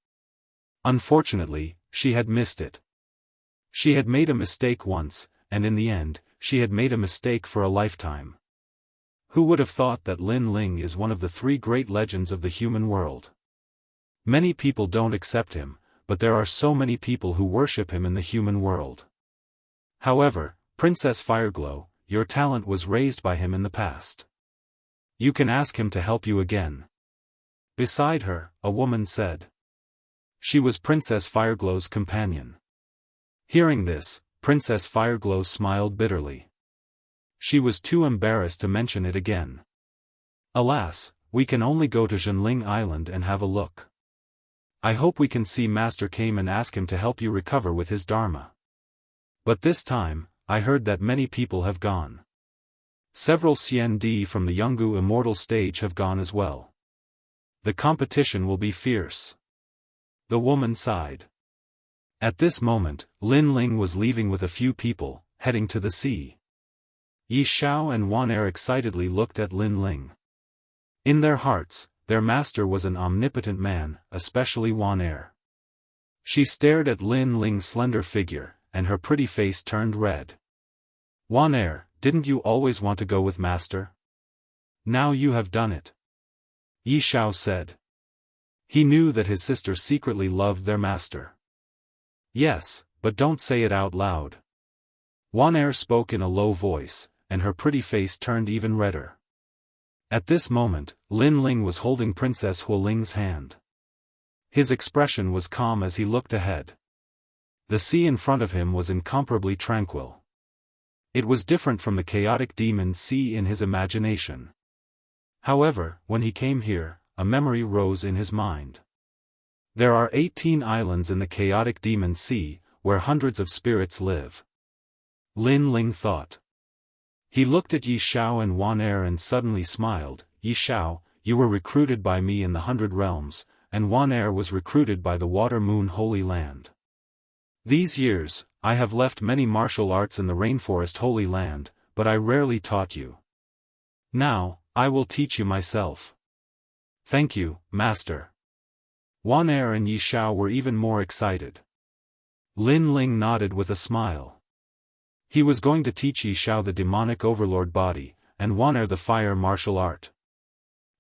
Unfortunately, she had missed it. She had made a mistake once, and in the end, she had made a mistake for a lifetime. Who would have thought that Lin Ling is one of the 3 great legends of the human world? Many people don't accept him, but there are so many people who worship him in the human world. However, Princess Fireglow, your talent was raised by him in the past. You can ask him to help you again. Beside her, a woman said. She was Princess Fireglow's companion. Hearing this, Princess Fireglow smiled bitterly. She was too embarrassed to mention it again. Alas, we can only go to Zhenling Island and have a look. I hope we can see Master Kame and ask him to help you recover with his Dharma. But this time, I heard that many people have gone. Several CND from the Jianghu Immortal stage have gone as well. The competition will be fierce. The woman sighed. At this moment, Lin Ling was leaving with a few people, heading to the sea. Yi Xiao and Wan Er excitedly looked at Lin Ling. In their hearts, their master was an omnipotent man, especially Wan Er. She stared at Lin Ling's slender figure, and her pretty face turned red. Wan Er, didn't you always want to go with master? Now you have done it. Yi Xiao said. He knew that his sister secretly loved their master. Yes, but don't say it out loud. Wan Er spoke in a low voice, and her pretty face turned even redder. At this moment, Lin Ling was holding Princess Huoling's hand. His expression was calm as he looked ahead. The sea in front of him was incomparably tranquil. It was different from the chaotic demon sea in his imagination. However, when he came here, a memory rose in his mind. There are 18 islands in the chaotic demon sea, where hundreds of spirits live. Lin Ling thought. He looked at Yi Xiao and Wan Er and suddenly smiled. Yi Xiao, you were recruited by me in the 100 Realms, and Wan Er was recruited by the Water Moon Holy Land. These years, I have left many martial arts in the Rainforest Holy Land, but I rarely taught you. Now, I will teach you myself. Thank you, Master. Wan Er and Yi Xiao were even more excited. Lin Ling nodded with a smile. He was going to teach Yi Xiao the demonic overlord body, and Wan Er the fire martial art.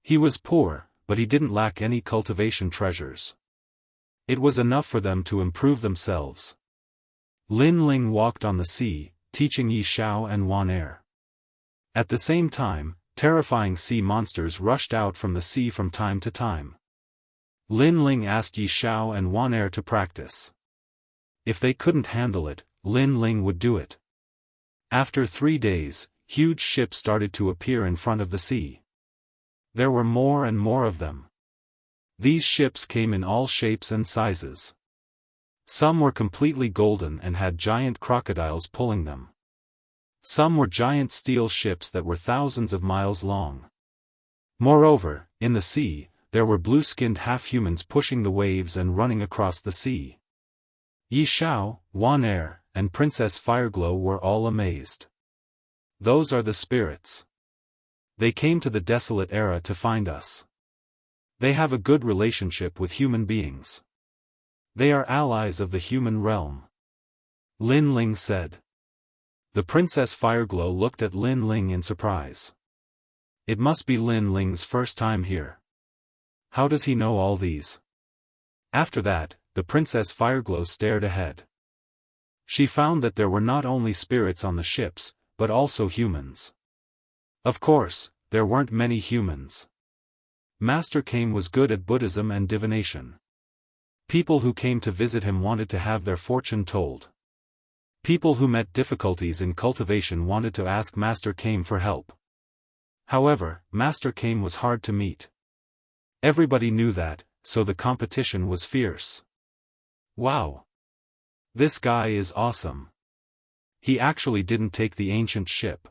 He was poor, but he didn't lack any cultivation treasures. It was enough for them to improve themselves. Lin Ling walked on the sea, teaching Yi Xiao and Wan Er. At the same time, terrifying sea monsters rushed out from the sea from time to time. Lin Ling asked Yi Xiao and Wan Er to practice. If they couldn't handle it, Lin Ling would do it. After 3 days, huge ships started to appear in front of the sea. There were more and more of them. These ships came in all shapes and sizes. Some were completely golden and had giant crocodiles pulling them. Some were giant steel ships that were thousands of miles long. Moreover, in the sea, there were blue-skinned half-humans pushing the waves and running across the sea. Yi Xiao, Wan Er, and Princess Fireglow were all amazed. Those are the spirits. They came to the desolate era to find us. They have a good relationship with human beings. They are allies of the human realm. Lin Ling said. The Princess Fireglow looked at Lin Ling in surprise. It must be Lin Ling's first time here. How does he know all these? After that, the Princess Fireglow stared ahead. She found that there were not only spirits on the ships, but also humans. Of course, there weren't many humans. Master Kame was good at Buddhism and divination. People who came to visit him wanted to have their fortune told. People who met difficulties in cultivation wanted to ask Master Kame for help. However, Master Kame was hard to meet. Everybody knew that, so the competition was fierce. Wow! This guy is awesome. He actually didn't take the ancient ship.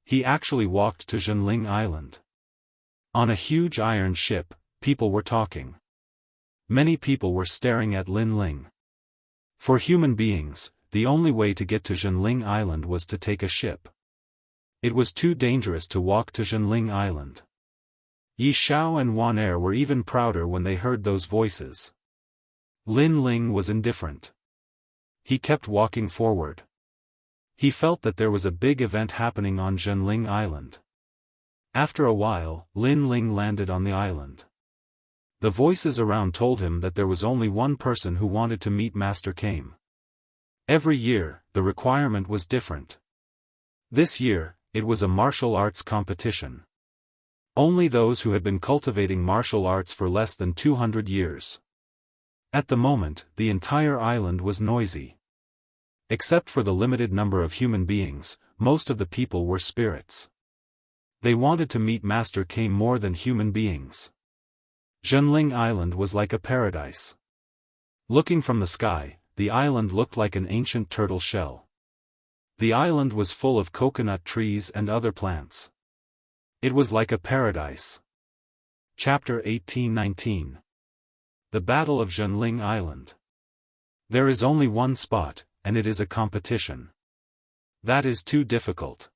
He actually walked to Zhenling Island. On a huge iron ship, people were talking. Many people were staring at Lin Ling. For human beings, the only way to get to Zhenling Island was to take a ship. It was too dangerous to walk to Zhenling Island. Yi Xiao and Wan Er were even prouder when they heard those voices. Lin Ling was indifferent. He kept walking forward. He felt that there was a big event happening on Zhenling Island. After a while, Lin Ling landed on the island. The voices around told him that there was only one person who wanted to meet Master Kame. Every year, the requirement was different. This year, it was a martial arts competition. Only those who had been cultivating martial arts for less than 200 years. At the moment, the entire island was noisy. Except for the limited number of human beings, most of the people were spirits. They wanted to meet Master Kame more than human beings. Zhenling Island was like a paradise. Looking from the sky, the island looked like an ancient turtle shell. The island was full of coconut trees and other plants. It was like a paradise. Chapter 1819. The Battle of Zhenling Island. There is only one spot, and it is a competition. That is too difficult.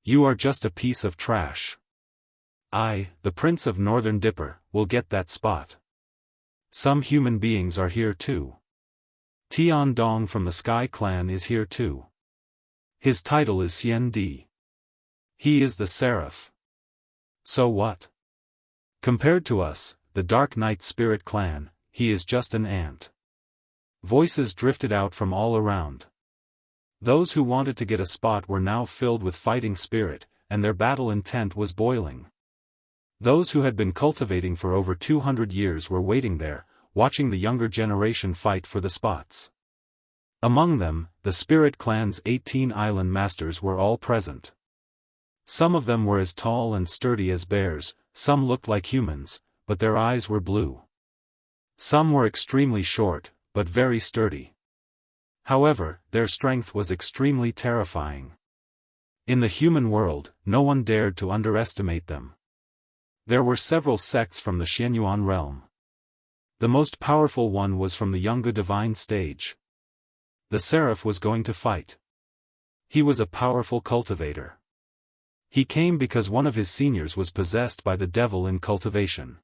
You are just a piece of trash. I, the Prince of Northern Dipper, will get that spot. Some human beings are here too. Tian Dong from the Sky Clan is here too. His title is Xian Di. He is the Seraph. So what? Compared to us, the Dark Knight Spirit Clan, he is just an ant. Voices drifted out from all around. Those who wanted to get a spot were now filled with fighting spirit, and their battle intent was boiling. Those who had been cultivating for over 200 years were waiting there, watching the younger generation fight for the spots. Among them, the Spirit Clan's 18 island masters were all present. Some of them were as tall and sturdy as bears, some looked like humans, but their eyes were blue. Some were extremely short, but very sturdy. However, their strength was extremely terrifying. In the human world, no one dared to underestimate them. There were several sects from the Xianyuan realm. The most powerful one was from the Yunga divine stage. The Seraph was going to fight. He was a powerful cultivator. He came because one of his seniors was possessed by the devil in cultivation.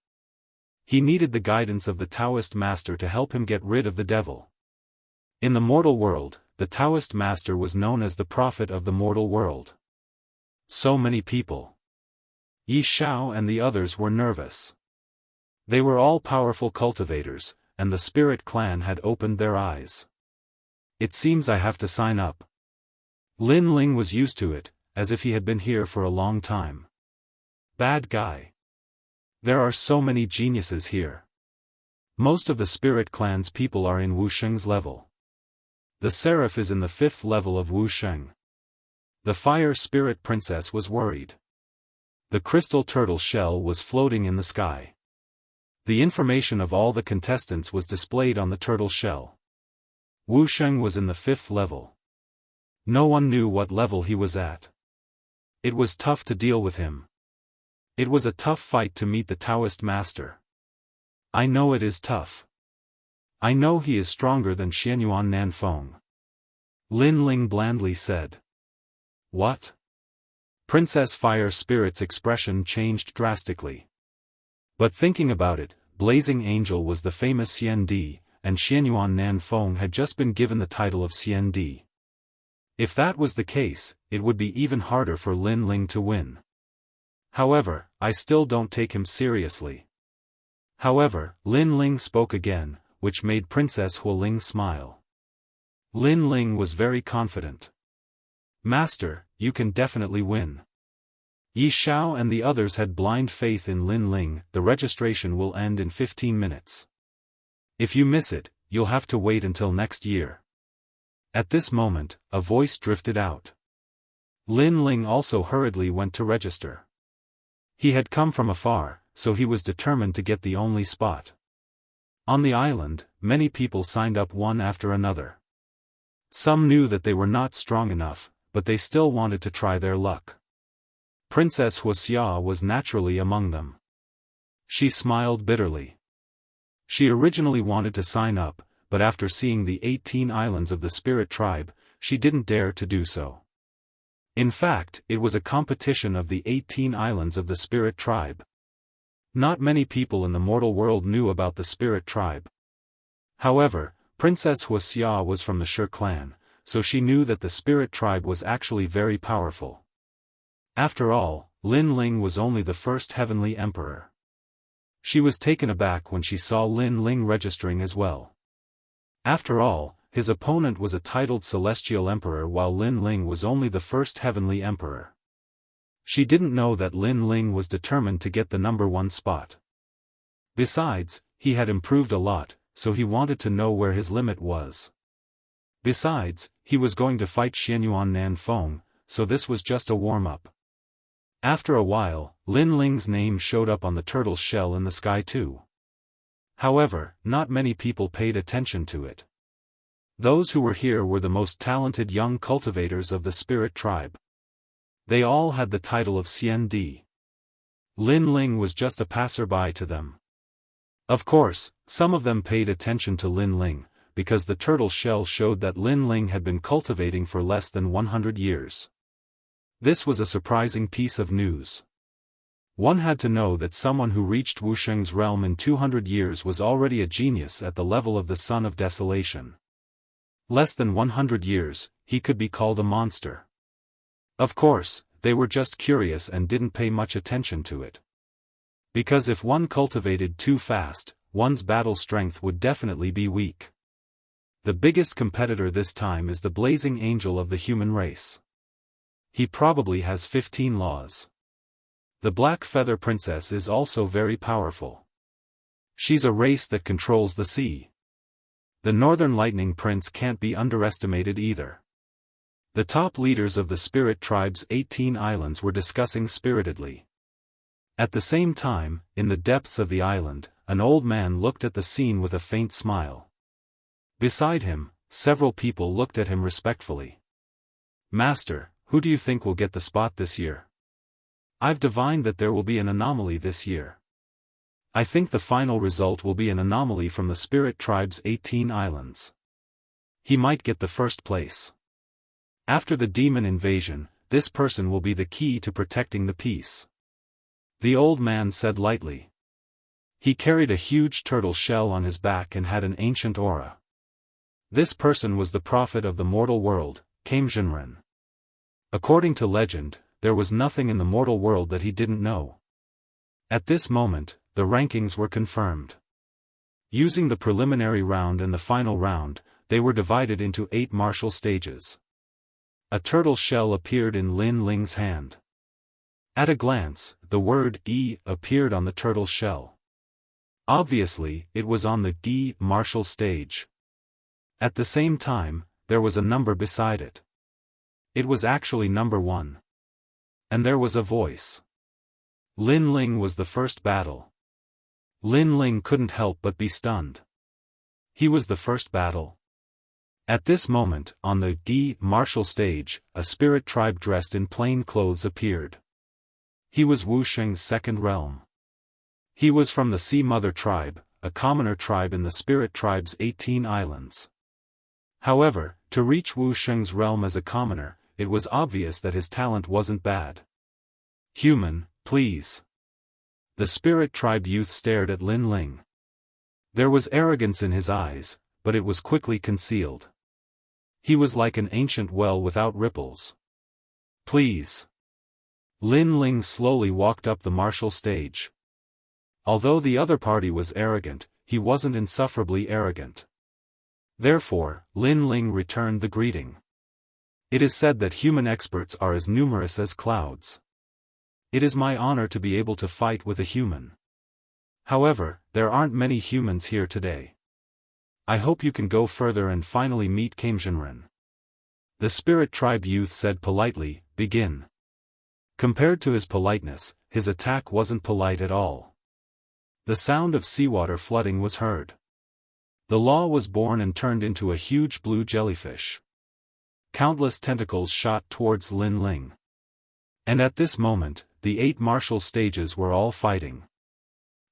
He needed the guidance of the Daoist master to help him get rid of the devil. In the mortal world, the Daoist master was known as the prophet of the mortal world. So many people. Yi Shao and the others were nervous. They were all powerful cultivators, and the Spirit Clan had opened their eyes. It seems I have to sign up. Lin Ling was used to it, as if he had been here for a long time. Bad guy. There are so many geniuses here. Most of the Spirit Clan's people are in Wusheng's level. The Seraph is in the 5th level of Wusheng. The Fire Spirit Princess was worried. The crystal turtle shell was floating in the sky. The information of all the contestants was displayed on the turtle shell. Wusheng was in the 5th level. No one knew what level he was at. It was tough to deal with him. It was a tough fight to meet the Daoist master. I know it is tough. I know he is stronger than Xianyuan Nanfeng. Lin Ling blandly said. What? Princess Fire Spirit's expression changed drastically. But thinking about it, Blazing Angel was the famous Xian Di, and Xianyuan Nanfeng had just been given the title of Xian Di. If that was the case, it would be even harder for Lin Ling to win. However, I still don't take him seriously. However, Lin Ling spoke again, which made Princess Hualing smile. Lin Ling was very confident. Master, you can definitely win. Yi Shao and the others had blind faith in Lin Ling. The registration will end in 15 minutes. If you miss it, you'll have to wait until next year. At this moment, a voice drifted out. Lin Ling also hurriedly went to register. He had come from afar, so he was determined to get the only spot. On the island, many people signed up one after another. Some knew that they were not strong enough, but they still wanted to try their luck. Princess Wuxia was naturally among them. She smiled bitterly. She originally wanted to sign up, but after seeing the 18 islands of the Spirit Tribe, she didn't dare to do so. In fact, it was a competition of the 18 islands of the Spirit Tribe. Not many people in the mortal world knew about the Spirit Tribe. However, Princess Wuxia was from the Shi clan, so she knew that the spirit tribe was actually very powerful. After all, Lin Ling was only the first heavenly emperor. She was taken aback when she saw Lin Ling registering as well. After all, his opponent was a titled celestial emperor while Lin Ling was only the first heavenly emperor. She didn't know that Lin Ling was determined to get the number 1 spot. Besides, he had improved a lot, so he wanted to know where his limit was. Besides, he was going to fight Xianyuan Nanfeng, so this was just a warm-up. After a while, Lin Ling's name showed up on the turtle's shell in the sky too. However, not many people paid attention to it. Those who were here were the most talented young cultivators of the spirit tribe. They all had the title of Xian Di. Lin Ling was just a passerby to them. Of course, some of them paid attention to Lin Ling, because the turtle shell showed that Lin Ling had been cultivating for less than 100 years. This was a surprising piece of news. One had to know that someone who reached Wusheng's realm in 200 years was already a genius at the level of the Son of Desolation. Less than 100 years, he could be called a monster. Of course, they were just curious and didn't pay much attention to it. Because if one cultivated too fast, one's battle strength would definitely be weak. The biggest competitor this time is the blazing angel of the human race. He probably has 15 laws. The Black Feather Princess is also very powerful. She's a race that controls the sea. The Northern Lightning Prince can't be underestimated either. The top leaders of the Spirit Tribe's 18 islands were discussing spiritedly. At the same time, in the depths of the island, an old man looked at the scene with a faint smile. Beside him, several people looked at him respectfully. "Master, who do you think will get the spot this year? I've divined that there will be an anomaly this year. I think the final result will be an anomaly from the Spirit Tribe's 18 islands. He might get the first place. After the demon invasion, this person will be the key to protecting the peace." The old man said lightly. He carried a huge turtle shell on his back and had an ancient aura. This person was the prophet of the mortal world, Kamzhenren. According to legend, there was nothing in the mortal world that he didn't know. At this moment, the rankings were confirmed. Using the preliminary round and the final round, they were divided into 8 martial stages. A turtle shell appeared in Lin Ling's hand. At a glance, the word "E" appeared on the turtle shell. Obviously, it was on the "E" martial stage. At the same time, there was a number beside it. It was actually number 1. And there was a voice. Lin Ling was the first battle. Lin Ling couldn't help but be stunned. He was the first battle. At this moment, on the D martial stage, a spirit tribe dressed in plain clothes appeared. He was Wusheng's second realm. He was from the Sea Mother tribe, a commoner tribe in the spirit tribe's 18 islands. However, to reach Wusheng's realm as a commoner, it was obvious that his talent wasn't bad. "Human, please." The spirit tribe youth stared at Lin Ling. There was arrogance in his eyes, but it was quickly concealed. He was like an ancient well without ripples. "Please." Lin Ling slowly walked up the martial stage. Although the other party was arrogant, he wasn't insufferably arrogant. Therefore, Lin Ling returned the greeting. It is said that human experts are as numerous as clouds. It is my honor to be able to fight with a human. However, there aren't many humans here today. I hope you can go further and finally meet Kamzhenren. The spirit tribe youth said politely, "Begin." Compared to his politeness, his attack wasn't polite at all. The sound of seawater flooding was heard. The law was born and turned into a huge blue jellyfish. Countless tentacles shot towards Lin Ling. And at this moment, the 8 martial stages were all fighting.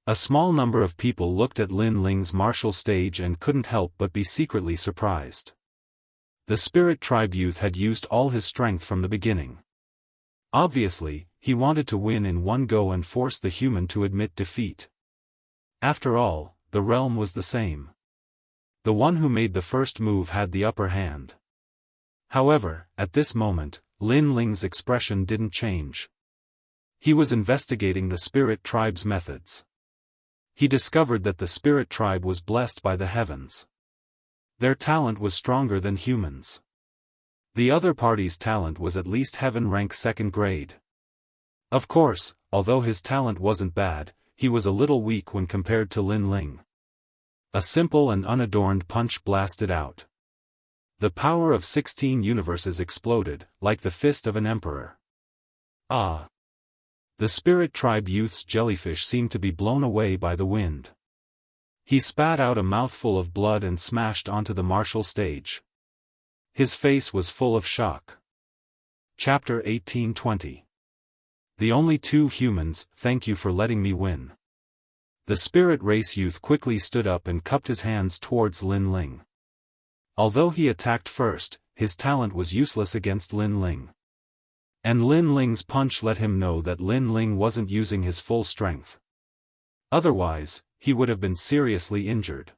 A small number of people looked at Lin Ling's martial stage and couldn't help but be secretly surprised. The spirit tribe youth had used all his strength from the beginning. Obviously, he wanted to win in one go and force the human to admit defeat. After all, the realm was the same. The one who made the first move had the upper hand. However, at this moment, Lin Ling's expression didn't change. He was investigating the spirit tribe's methods. He discovered that the spirit tribe was blessed by the heavens. Their talent was stronger than humans. The other party's talent was at least heaven rank 2nd grade. Of course, although his talent wasn't bad, he was a little weak when compared to Lin Ling. A simple and unadorned punch blasted out. The power of 16 universes exploded, like the fist of an emperor. Ah! The spirit tribe youth's jellyfish seemed to be blown away by the wind. He spat out a mouthful of blood and smashed onto the martial stage. His face was full of shock. Chapter 1820. The only 2 humans, thank you for letting me win. The spirit race youth quickly stood up and cupped his hands towards Lin Ling. Although he attacked first, his talent was useless against Lin Ling. And Lin Ling's punch let him know that Lin Ling wasn't using his full strength. Otherwise, he would have been seriously injured.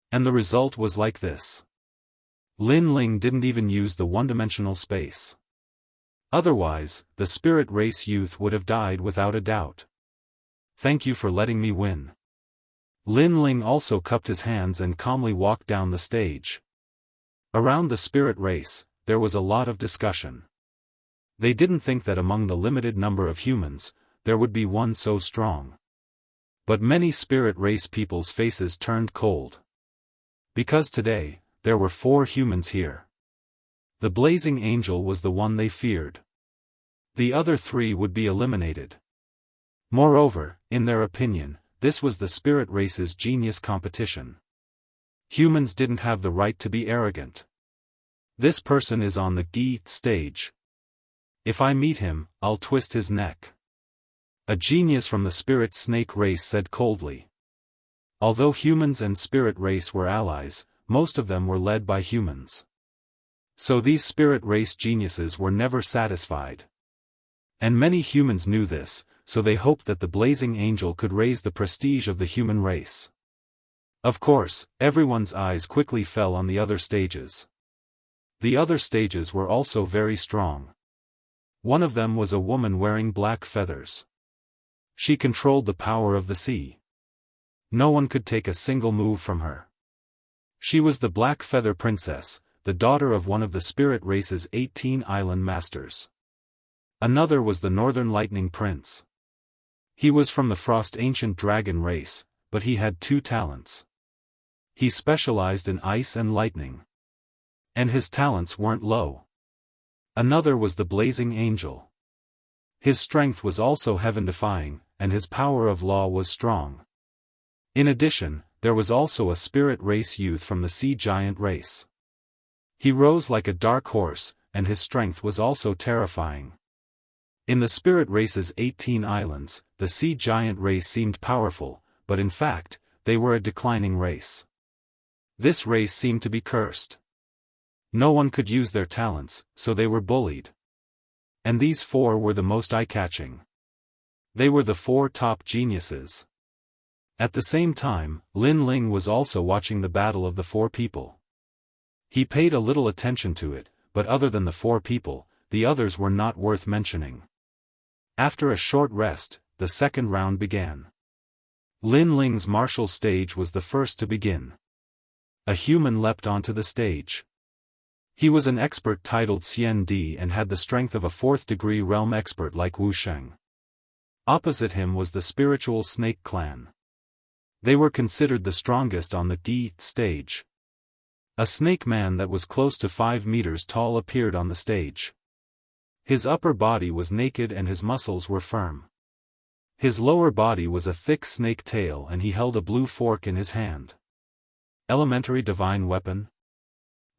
And the result was like this. Lin Ling didn't even use the one-dimensional space. Otherwise, the spirit race youth would have died without a doubt. Thank you for letting me win. Lin Ling also cupped his hands and calmly walked down the stage. Around the spirit race, there was a lot of discussion. They didn't think that among the limited number of humans, there would be one so strong. But many spirit race people's faces turned cold. Because today, there were 4 humans here. The blazing angel was the one they feared. The other 3 would be eliminated. Moreover, in their opinion, this was the spirit race's genius competition. Humans didn't have the right to be arrogant. This person is on the D stage. If I meet him, I'll twist his neck. A genius from the spirit snake race said coldly. Although humans and spirit race were allies, most of them were led by humans. So these spirit race geniuses were never satisfied. And many humans knew this, so they hoped that the blazing angel could raise the prestige of the human race. Of course, everyone's eyes quickly fell on the other stages. The other stages were also very strong. One of them was a woman wearing black feathers. She controlled the power of the sea. No one could take a single move from her. She was the Black Feather Princess, the daughter of one of the spirit race's 18 island masters. Another was the Northern Lightning Prince. He was from the Frost Ancient Dragon race, but he had 2 talents. He specialized in ice and lightning. And his talents weren't low. Another was the Blazing Angel. His strength was also heaven-defying, and his power of law was strong. In addition, there was also a spirit race youth from the Sea Giant race. He rose like a dark horse, and his strength was also terrifying. In the spirit race's 18 islands, the Sea Giant race seemed powerful, but in fact, they were a declining race. This race seemed to be cursed. No one could use their talents, so they were bullied. And these 4 were the most eye-catching. They were the 4 top geniuses. At the same time, Lin Ling was also watching the battle of the 4 people. He paid a little attention to it, but other than the 4 people, the others were not worth mentioning. After a short rest, the second round began. Lin Ling's martial stage was the first to begin. A human leapt onto the stage. He was an expert titled Xian Di and had the strength of a 4th-degree realm expert like Wu Sheng. Opposite him was the spiritual snake clan. They were considered the strongest on the D stage. A snake man that was close to 5 meters tall appeared on the stage. His upper body was naked and his muscles were firm. His lower body was a thick snake tail and he held a blue fork in his hand. Elementary divine weapon?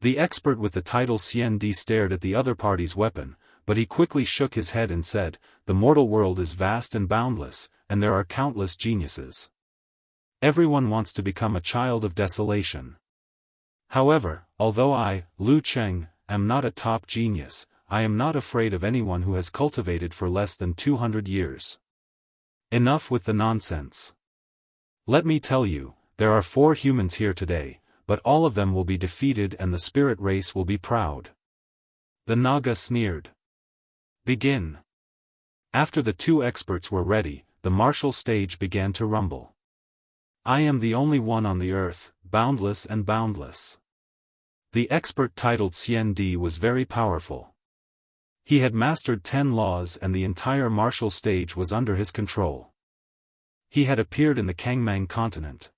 The expert with the title Xian Di stared at the other party's weapon, but he quickly shook his head and said, "The mortal world is vast and boundless, and there are countless geniuses. Everyone wants to become a child of desolation. However, although I, Lu Cheng, am not a top genius, I am not afraid of anyone who has cultivated for less than 200 years. Enough with the nonsense. Let me tell you, there are 4 humans here today, but all of them will be defeated and the spirit race will be proud. The Naga sneered. Begin. After the two experts were ready, the martial stage began to rumble. I am the only one on the earth, boundless and boundless. The expert titled Xian Di was very powerful. He had mastered 10 laws and the entire martial stage was under his control. He had appeared in the Kangmang continent.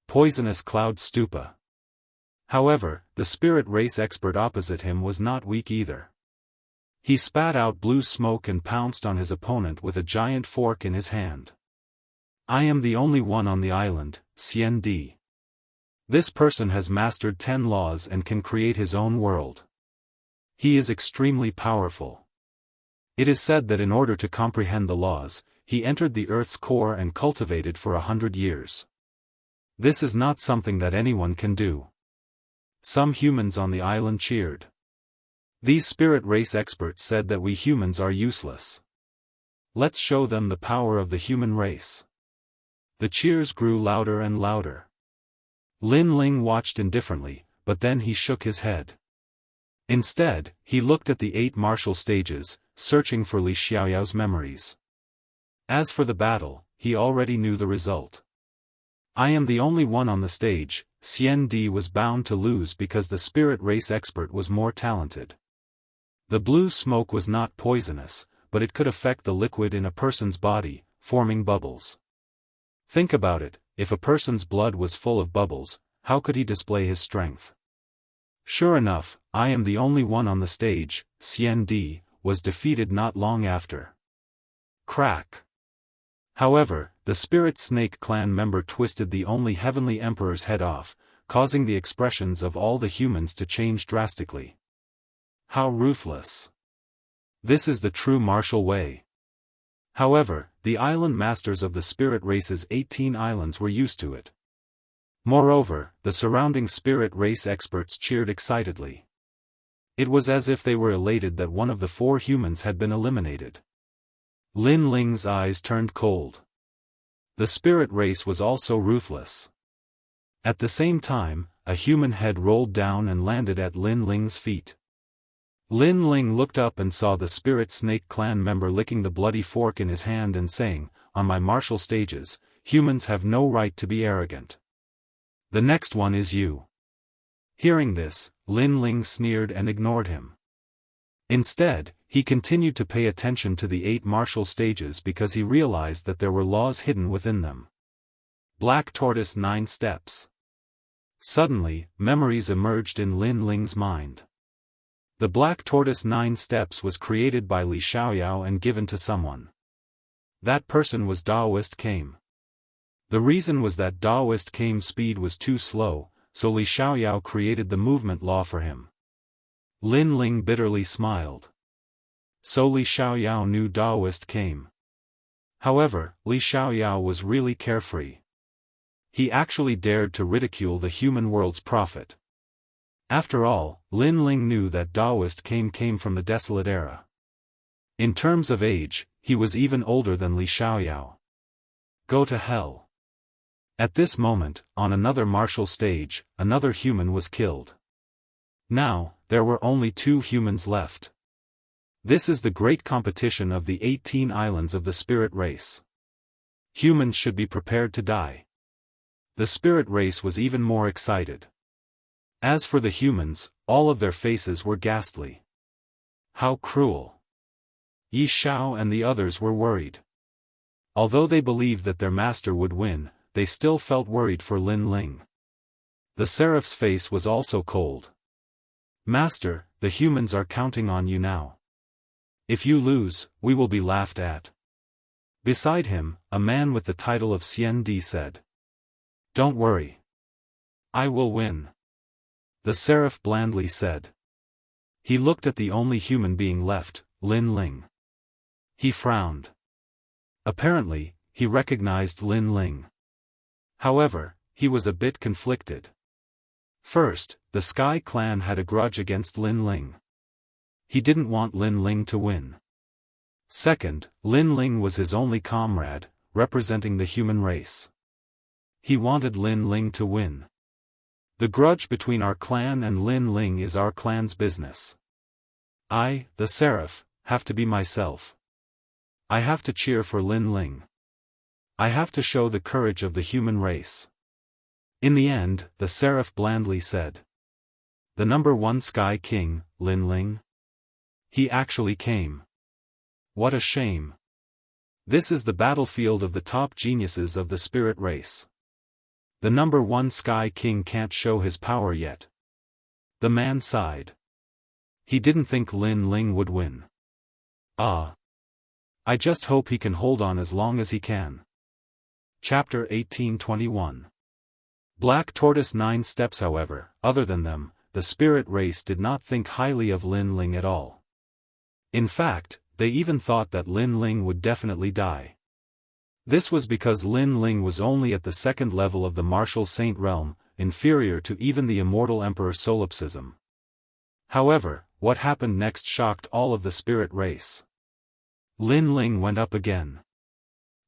Poisonous Cloud Stupa. However, the spirit race expert opposite him was not weak either. He spat out blue smoke and pounced on his opponent with a giant fork in his hand. I am the only one on the island, Xian Di. This person has mastered 10 laws and can create his own world. He is extremely powerful. It is said that in order to comprehend the laws, he entered the earth's core and cultivated for 100 years. This is not something that anyone can do. Some humans on the island cheered. These spirit race experts said that we humans are useless. Let's show them the power of the human race. The cheers grew louder and louder. Lin Ling watched indifferently, but then he shook his head. Instead, he looked at the 8 martial stages, searching for Li Xiaoyao's memories. As for the battle, he already knew the result. I am the only one on the stage. Xian Di was bound to lose because the spirit race expert was more talented. The blue smoke was not poisonous, but it could affect the liquid in a person's body, forming bubbles. Think about it, if a person's blood was full of bubbles, how could he display his strength? Sure enough, I am the only one on the stage. Xian Di was defeated not long after. Crack. However, the Spirit Snake clan member twisted the only heavenly emperor's head off, causing the expressions of all the humans to change drastically. How ruthless. This is the true martial way. However, the island masters of the spirit race's 18 islands were used to it. Moreover, the surrounding spirit race experts cheered excitedly. It was as if they were elated that one of the 4 humans had been eliminated. Lin Ling's eyes turned cold. The spirit race was also ruthless. At the same time, a human head rolled down and landed at Lin Ling's feet. Lin Ling looked up and saw the Spirit Snake clan member licking the bloody fork in his hand and saying, "On my martial stages, humans have no right to be arrogant. The next one is you." Hearing this, Lin Ling sneered and ignored him. Instead, he continued to pay attention to the 8 martial stages because he realized that there were laws hidden within them. Black Tortoise 9 steps. Suddenly, memories emerged in Lin Ling's mind. The Black Tortoise 9 steps was created by Li Xiaoyao and given to someone. That person was Daoist Kame. The reason was that Daoist Kame's speed was too slow, so Li Xiaoyao created the movement law for him. Lin Ling bitterly smiled. So Li Xiaoyao knew Daoist Kame. However, Li Xiaoyao was really carefree. He actually dared to ridicule the human world's prophet. After all, Lin Ling knew that Daoist came from the desolate era. In terms of age, he was even older than Li Xiaoyao. Go to hell. At this moment, on another martial stage, another human was killed. Now, there were only 2 humans left. This is the great competition of the 18 islands of the spirit race. Humans should be prepared to die. The spirit race was even more excited. As for the humans, all of their faces were ghastly. How cruel. Yi Shao and the others were worried. Although they believed that their master would win, they still felt worried for Lin Ling. The seraph's face was also cold. Master, the humans are counting on you now. If you lose, we will be laughed at. Beside him, a man with the title of Xian Di said. Don't worry. I will win. The seraph blandly said. He looked at the only human being left, Lin Ling. He frowned. Apparently, he recognized Lin Ling. However, he was a bit conflicted. First, the Sky Clan had a grudge against Lin Ling. He didn't want Lin Ling to win. Second, Lin Ling was his only comrade, representing the human race. He wanted Lin Ling to win. The grudge between our clan and Lin Ling is our clan's business. I, the seraph, have to be myself. I have to cheer for Lin Ling. I have to show the courage of the human race. In the end, the seraph blandly said. The number 1 Sky King, Lin Ling? He actually came. What a shame. This is the battlefield of the top geniuses of the spirit race. The number 1 Sky King can't show his power yet. The man sighed. He didn't think Lin Ling would win. Ah. I just hope he can hold on as long as he can. Chapter 1821. Black Tortoise 9 Steps. However, other than them, the spirit race did not think highly of Lin Ling at all. In fact, they even thought that Lin Ling would definitely die. This was because Lin Ling was only at the 2nd level of the martial saint realm, inferior to even the immortal emperor solipsism. However, what happened next shocked all of the spirit race. Lin Ling went up again.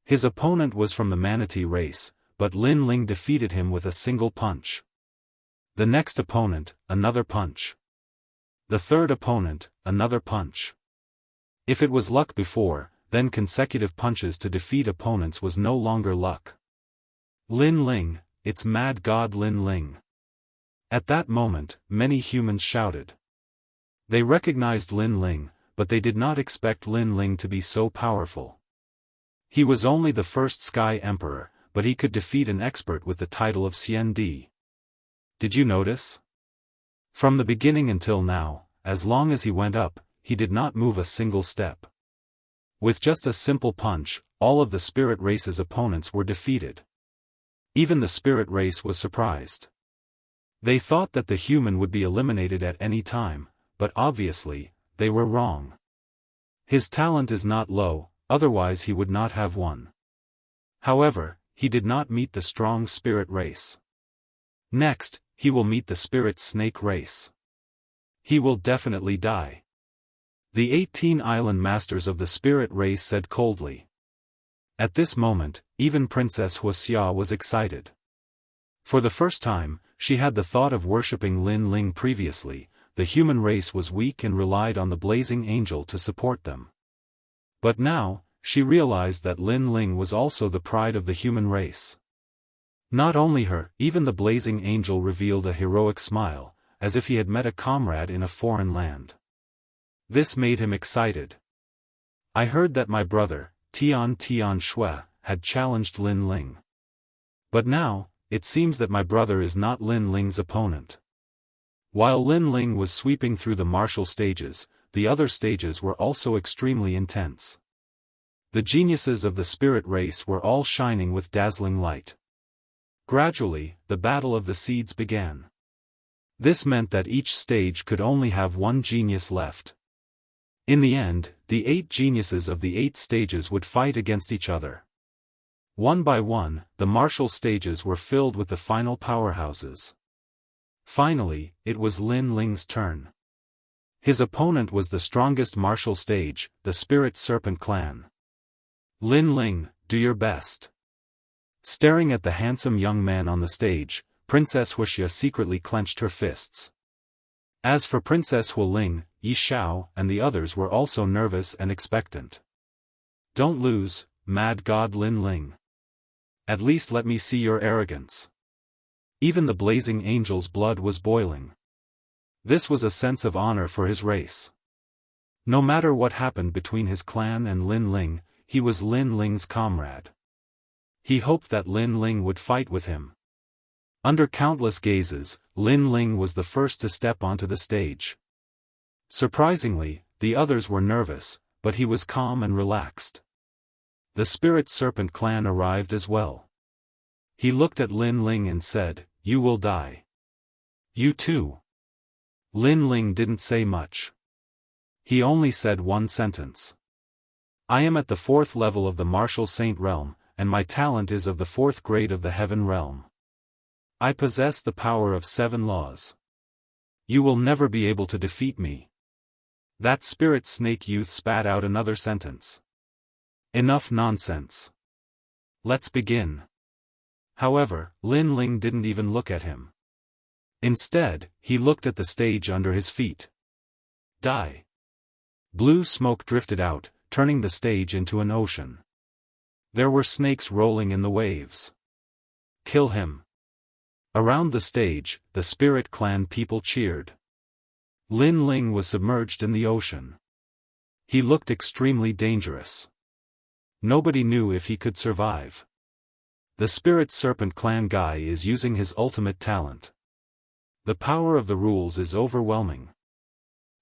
His opponent was from the manatee race, but Lin Ling defeated him with a single punch. The next opponent, another punch. The third opponent, another punch. If it was luck before, then consecutive punches to defeat opponents was no longer luck. Lin Ling, it's mad god Lin Ling. At that moment, many humans shouted. They recognized Lin Ling, but they did not expect Lin Ling to be so powerful. He was only the 1st Sky Emperor, but he could defeat an expert with the title of Xian Di. Did you notice? From the beginning until now, as long as he went up, he did not move a single step. With just a simple punch, all of the spirit race's opponents were defeated. Even the spirit race was surprised. They thought that the human would be eliminated at any time, but obviously, they were wrong. His talent is not low, otherwise he would not have won. However, he did not meet the strong spirit race. Next, he will meet the spirit snake race. He will definitely die. The 18 island masters of the spirit race said coldly. At this moment, even Princess Wuxia was excited. For the first time, she had the thought of worshipping Lin Ling. Previously, the human race was weak and relied on the blazing angel to support them. But now, she realized that Lin Ling was also the pride of the human race. Not only her, even the blazing angel revealed a heroic smile, as if he had met a comrade in a foreign land. This made him excited. I heard that my brother, Tian Shui, had challenged Lin Ling. But now, it seems that my brother is not Lin Ling's opponent. While Lin Ling was sweeping through the martial stages, the other stages were also extremely intense. The geniuses of the spirit race were all shining with dazzling light. Gradually, the battle of the seeds began. This meant that each stage could only have one genius left. In the end, the 8 geniuses of the 8 stages would fight against each other. One by one, the martial stages were filled with the final powerhouses. Finally, it was Lin Ling's turn. His opponent was the strongest martial stage, the Spirit Serpent clan. Lin Ling, do your best. Staring at the handsome young man on the stage, Princess Wuxia secretly clenched her fists. As for Princess Hu Ling, Yi Xiao, and the others were also nervous and expectant. Don't lose, mad god Lin Ling. At least let me see your arrogance. Even the blazing angel's blood was boiling. This was a sense of honor for his race. No matter what happened between his clan and Lin Ling, he was Lin Ling's comrade. He hoped that Lin Ling would fight with him. Under countless gazes, Lin Ling was the first to step onto the stage. Surprisingly, the others were nervous, but he was calm and relaxed. The Spirit Serpent clan arrived as well. He looked at Lin Ling and said, "You will die." "You too." Lin Ling didn't say much. He only said one sentence. "I am at the 4th level of the martial saint realm, and my talent is of the 4th grade of the heaven realm. I possess the power of 7 laws. You will never be able to defeat me." That spirit snake youth spat out another sentence. "Enough nonsense. Let's begin." However, Lin Ling didn't even look at him. Instead, he looked at the stage under his feet. Die. Blue smoke drifted out, turning the stage into an ocean. There were snakes rolling in the waves. Kill him. Around the stage, the Spirit Clan people cheered. Lin Ling was submerged in the ocean. He looked extremely dangerous. Nobody knew if he could survive. The Spirit Serpent Clan guy is using his ultimate talent. The power of the rules is overwhelming.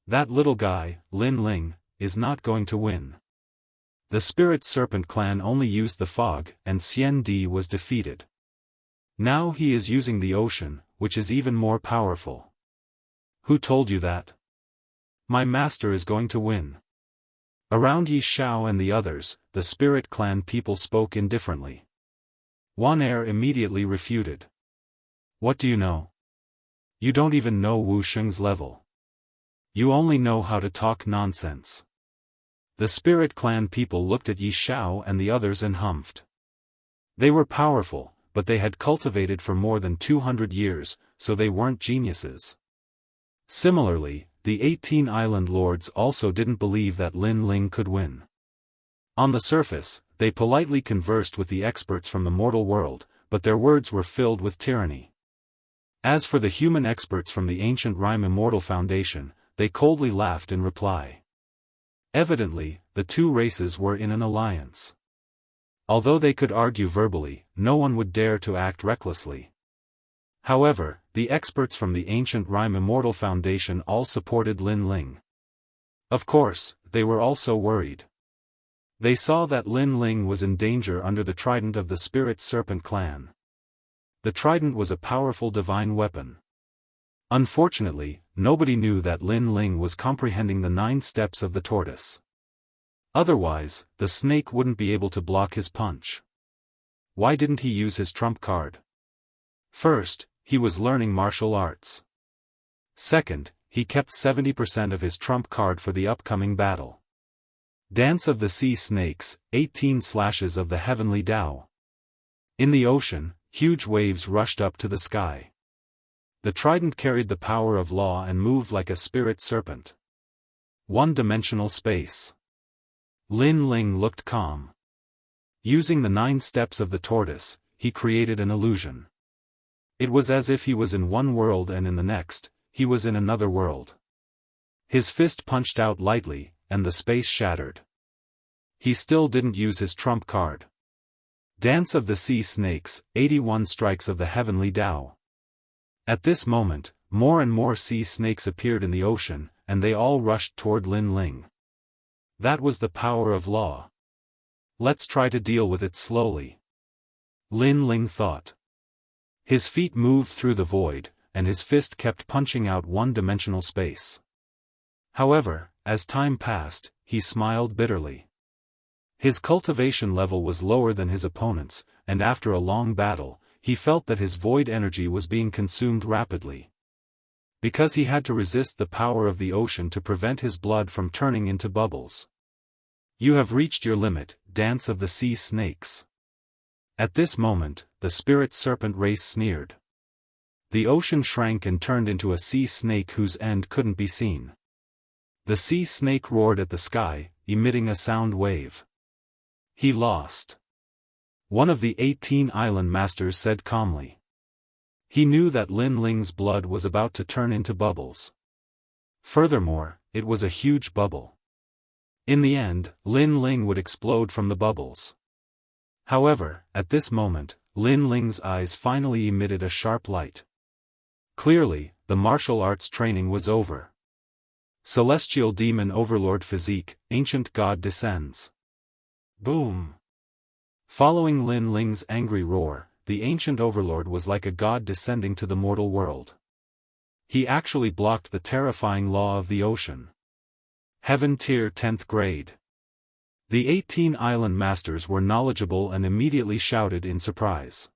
That little guy, Lin Ling, is not going to win. The Spirit Serpent Clan only used the fog, and Xian Di was defeated. Now he is using the ocean, which is even more powerful. Who told you that? My master is going to win. Around Yi Xiao and the others, the Spirit Clan people spoke indifferently. Wan Er immediately refuted. What do you know? You don't even know Wu Sheng's level. You only know how to talk nonsense. The Spirit Clan people looked at Yi Xiao and the others and humphed. They were powerful, but they had cultivated for more than 200 years, so they weren't geniuses. Similarly, the 18 island lords also didn't believe that Lin Ling could win. On the surface, they politely conversed with the experts from the mortal world, but their words were filled with tyranny. As for the human experts from the ancient Rhyme Immortal Foundation, they coldly laughed in reply. Evidently, the two races were in an alliance. Although they could argue verbally, no one would dare to act recklessly. However, the experts from the ancient Rhyme Immortal Foundation all supported Lin Ling. Of course, they were also worried. They saw that Lin Ling was in danger under the trident of the Spirit Serpent Clan. The trident was a powerful divine weapon. Unfortunately, nobody knew that Lin Ling was comprehending the 9 steps of the tortoise. Otherwise, the snake wouldn't be able to block his punch. Why didn't he use his trump card? First, he was learning martial arts. Second, he kept 70% of his trump card for the upcoming battle. Dance of the Sea Snakes, 18 slashes of the Heavenly Tao. In the ocean, huge waves rushed up to the sky. The trident carried the power of law and moved like a spirit serpent. One-dimensional space. Lin Ling looked calm. Using the 9 steps of the tortoise, he created an illusion. It was as if he was in one world and in the next, he was in another world. His fist punched out lightly, and the space shattered. He still didn't use his trump card. Dance of the Sea Snakes, 81 strikes of the Heavenly Tao. At this moment, more and more sea snakes appeared in the ocean, and they all rushed toward Lin Ling. That was the power of law. Let's try to deal with it slowly. Lin Ling thought. His feet moved through the void, and his fist kept punching out one-dimensional space. However, as time passed, he smiled bitterly. His cultivation level was lower than his opponent's, and after a long battle, he felt that his void energy was being consumed rapidly. Because he had to resist the power of the ocean to prevent his blood from turning into bubbles. You have reached your limit, Dance of the Sea Snakes. At this moment, the spirit serpent race sneered. The ocean shrank and turned into a sea snake whose end couldn't be seen. The sea snake roared at the sky, emitting a sound wave. He lost. One of the 18 island masters said calmly. He knew that Lin Ling's blood was about to turn into bubbles. Furthermore, it was a huge bubble. In the end, Lin Ling would explode from the bubbles. However, at this moment, Lin Ling's eyes finally emitted a sharp light. Clearly, the martial arts training was over. Celestial Demon Overlord Physique, Ancient God descends. Boom! Following Lin Ling's angry roar, the Ancient Overlord was like a god descending to the mortal world. He actually blocked the terrifying law of the ocean. Heaven Tier 10th Grade. The 18 island masters were knowledgeable and immediately shouted in surprise.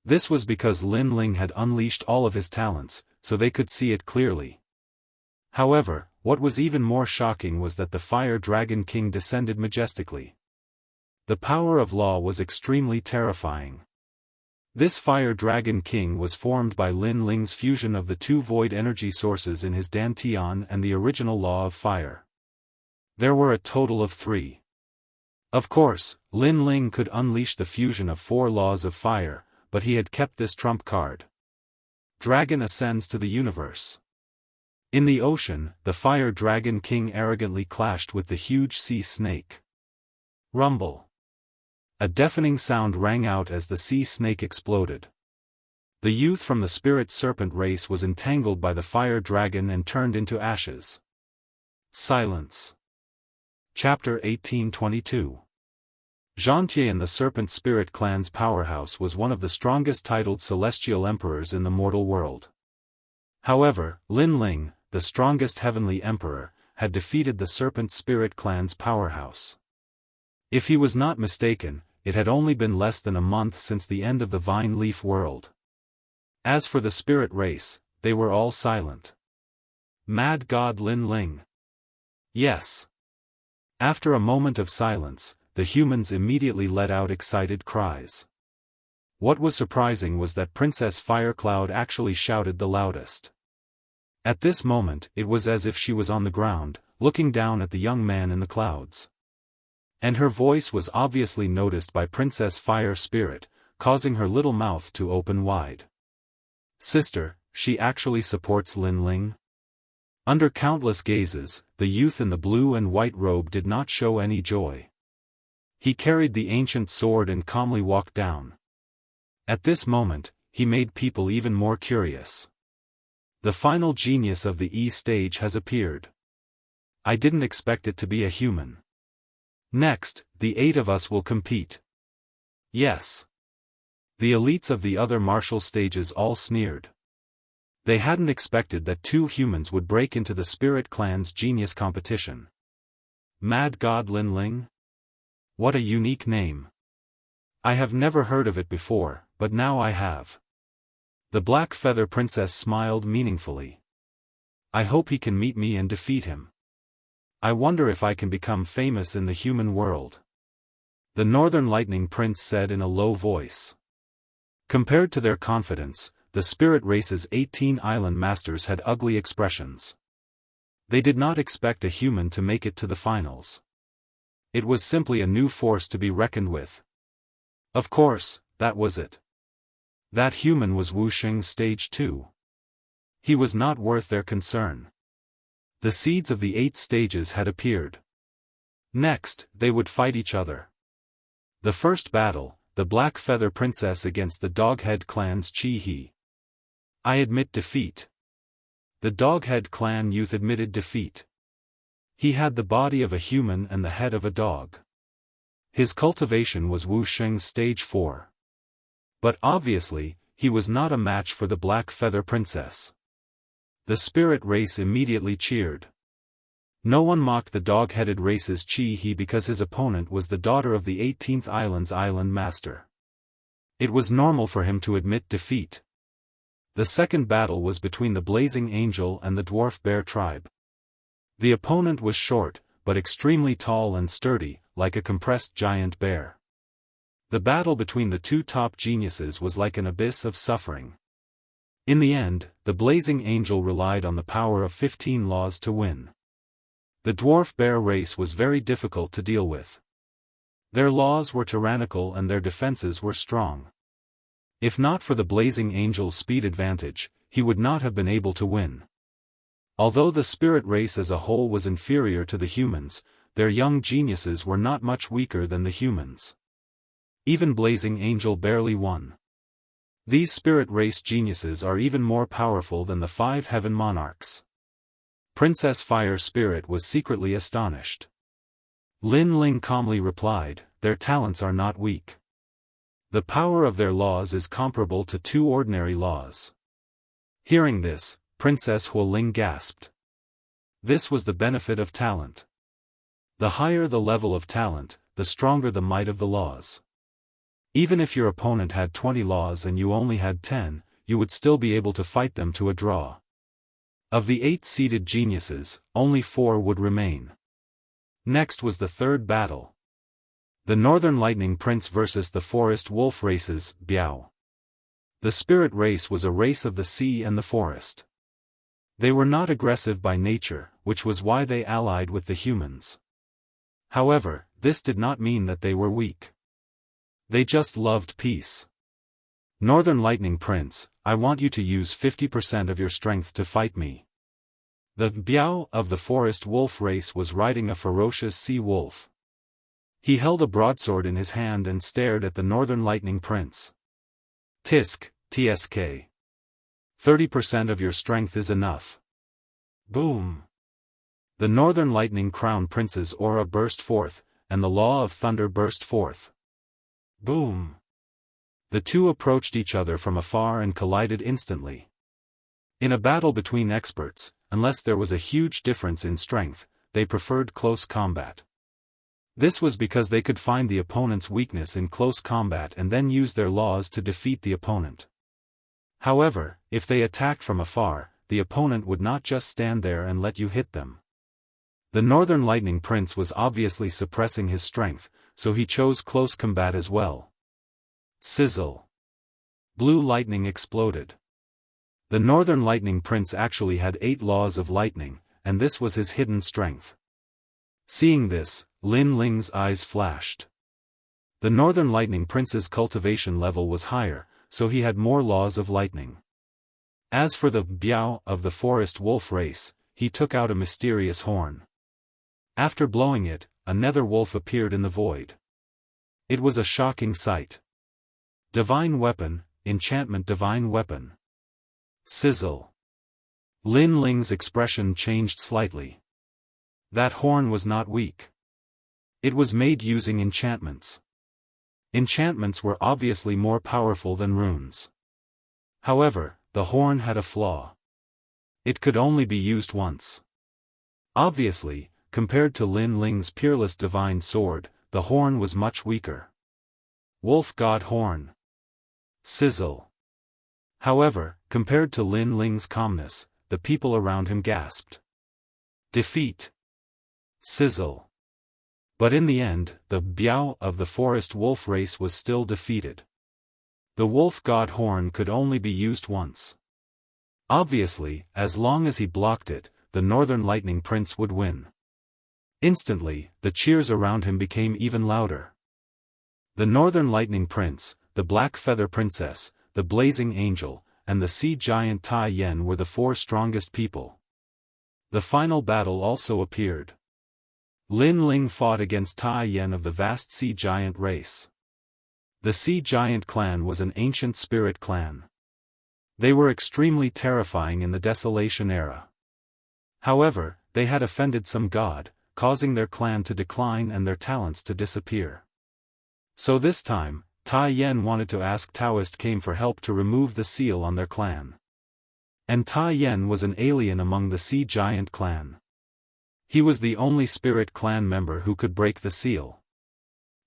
This was because Lin Ling had unleashed all of his talents, so they could see it clearly. However, what was even more shocking was that the Fire Dragon King descended majestically. The power of law was extremely terrifying. This Fire Dragon King was formed by Lin Ling's fusion of the 2 void energy sources in his Dantian and the original law of fire. There were a total of 3. Of course, Lin Ling could unleash the fusion of 4 laws of fire, but he had kept this trump card. Dragon ascends to the universe. In the ocean, the fire dragon king arrogantly clashed with the huge sea snake. Rumble. A deafening sound rang out as the sea snake exploded. The youth from the spirit serpent race was entangled by the fire dragon and turned into ashes. Silence. Chapter 1822. Xianxia in the Serpent Spirit clan's powerhouse was one of the strongest titled celestial emperors in the mortal world. However, Lin Ling, the strongest heavenly emperor, had defeated the Serpent Spirit clan's powerhouse. If he was not mistaken, it had only been less than a month since the end of the Vine Leaf world. As for the spirit race, they were all silent. Mad God Lin Ling. Yes. After a moment of silence, the humans immediately let out excited cries. What was surprising was that Princess Firecloud actually shouted the loudest. At this moment, it was as if she was on the ground, looking down at the young man in the clouds. And her voice was obviously noticed by Princess Fire Spirit, causing her little mouth to open wide. Sister, she actually supports Lin Ling? Under countless gazes, the youth in the blue and white robe did not show any joy. He carried the ancient sword and calmly walked down. At this moment, he made people even more curious. The final genius of the E stage has appeared. I didn't expect it to be a human. Next, the 8 of us will compete. Yes. The elites of the other martial stages all sneered. They hadn't expected that 2 humans would break into the Spirit Clan's genius competition. Mad God Lin Ling? What a unique name. I have never heard of it before, but now I have. The Black Feather Princess smiled meaningfully. I hope he can meet me and defeat him. I wonder if I can become famous in the human world. The Northern Lightning Prince said in a low voice. Compared to their confidence, the spirit race's 18 island masters had ugly expressions. They did not expect a human to make it to the finals. It was simply a new force to be reckoned with. Of course, that was it. That human was Wuxia Stage 2. He was not worth their concern. The seeds of the 8 stages had appeared. Next, they would fight each other. The first battle, the Black Feather Princess against the Doghead Clan's Chi He. I admit defeat. The Doghead Clan youth admitted defeat. He had the body of a human and the head of a dog. His cultivation was Wuxia Stage 4. But obviously, he was not a match for the Black Feather Princess. The spirit race immediately cheered. No one mocked the dog-headed race's Chi He because his opponent was the daughter of the 18th Island's Island Master. It was normal for him to admit defeat. The second battle was between the Blazing Angel and the Dwarf Bear tribe. The opponent was short, but extremely tall and sturdy, like a compressed giant bear. The battle between the 2 top geniuses was like an abyss of suffering. In the end, the Blazing Angel relied on the power of 15 laws to win. The Dwarf Bear race was very difficult to deal with. Their laws were tyrannical and their defenses were strong. If not for the Blazing Angel's speed advantage, he would not have been able to win. Although the spirit race as a whole was inferior to the humans, their young geniuses were not much weaker than the humans. Even Blazing Angel barely won. These spirit race geniuses are even more powerful than the 5 heaven monarchs. Princess Fire Spirit was secretly astonished. Lin Ling calmly replied, their talents are not weak. The power of their laws is comparable to 2 ordinary laws. Hearing this, Princess Huoling gasped. This was the benefit of talent. The higher the level of talent, the stronger the might of the laws. Even if your opponent had 20 laws and you only had 10, you would still be able to fight them to a draw. Of the 8 seeded geniuses, only 4 would remain. Next was the third battle. The Northern Lightning Prince versus the Forest Wolf races, Biao. The spirit race was a race of the sea and the forest. They were not aggressive by nature, which was why they allied with the humans. However, this did not mean that they were weak. They just loved peace. Northern Lightning Prince, I want you to use 50% of your strength to fight me. The Biao of the forest wolf race was riding a ferocious sea wolf. He held a broadsword in his hand and stared at the Northern Lightning Prince. Tisk, tsk. 30% of your strength is enough. Boom. The Northern Lightning Crown Prince's aura burst forth, and the Law of Thunder burst forth. Boom. The two approached each other from afar and collided instantly. In a battle between experts, unless there was a huge difference in strength, they preferred close combat. This was because they could find the opponent's weakness in close combat and then use their laws to defeat the opponent. However, if they attacked from afar, the opponent would not just stand there and let you hit them. The Northern Lightning Prince was obviously suppressing his strength, so he chose close combat as well. Sizzle. Blue lightning exploded. The Northern Lightning Prince actually had 8 laws of lightning, and this was his hidden strength. Seeing this, Lin Ling's eyes flashed. The Northern Lightning Prince's cultivation level was higher, so he had more laws of lightning. As for the Biao of the forest wolf race, he took out a mysterious horn. After blowing it, a nether wolf appeared in the void. It was a shocking sight. Divine weapon, enchantment divine weapon. Sizzle. Lin Ling's expression changed slightly. That horn was not weak. It was made using enchantments. Enchantments were obviously more powerful than runes. However, the horn had a flaw. It could only be used once. Obviously, compared to Lin Ling's peerless divine sword, the horn was much weaker. Wolf God Horn. Sizzle. However, compared to Lin Ling's calmness, the people around him gasped. Defeat. Sizzle. But in the end, the Biao of the forest wolf race was still defeated. The wolf god horn could only be used once. Obviously, as long as he blocked it, the Northern Lightning Prince would win. Instantly, the cheers around him became even louder. The Northern Lightning Prince, the Black Feather Princess, the Blazing Angel, and the Sea Giant Tai Yen were the 4 strongest people. The final battle also appeared. Lin Ling fought against Tai Yen of the vast Sea Giant race. The Sea Giant clan was an ancient spirit clan. They were extremely terrifying in the Desolation era. However, they had offended some god, causing their clan to decline and their talents to disappear. So this time, Tai Yen wanted to ask Daoist came for help to remove the seal on their clan. And Tai Yen was an alien among the Sea Giant clan. He was the only spirit clan member who could break the seal.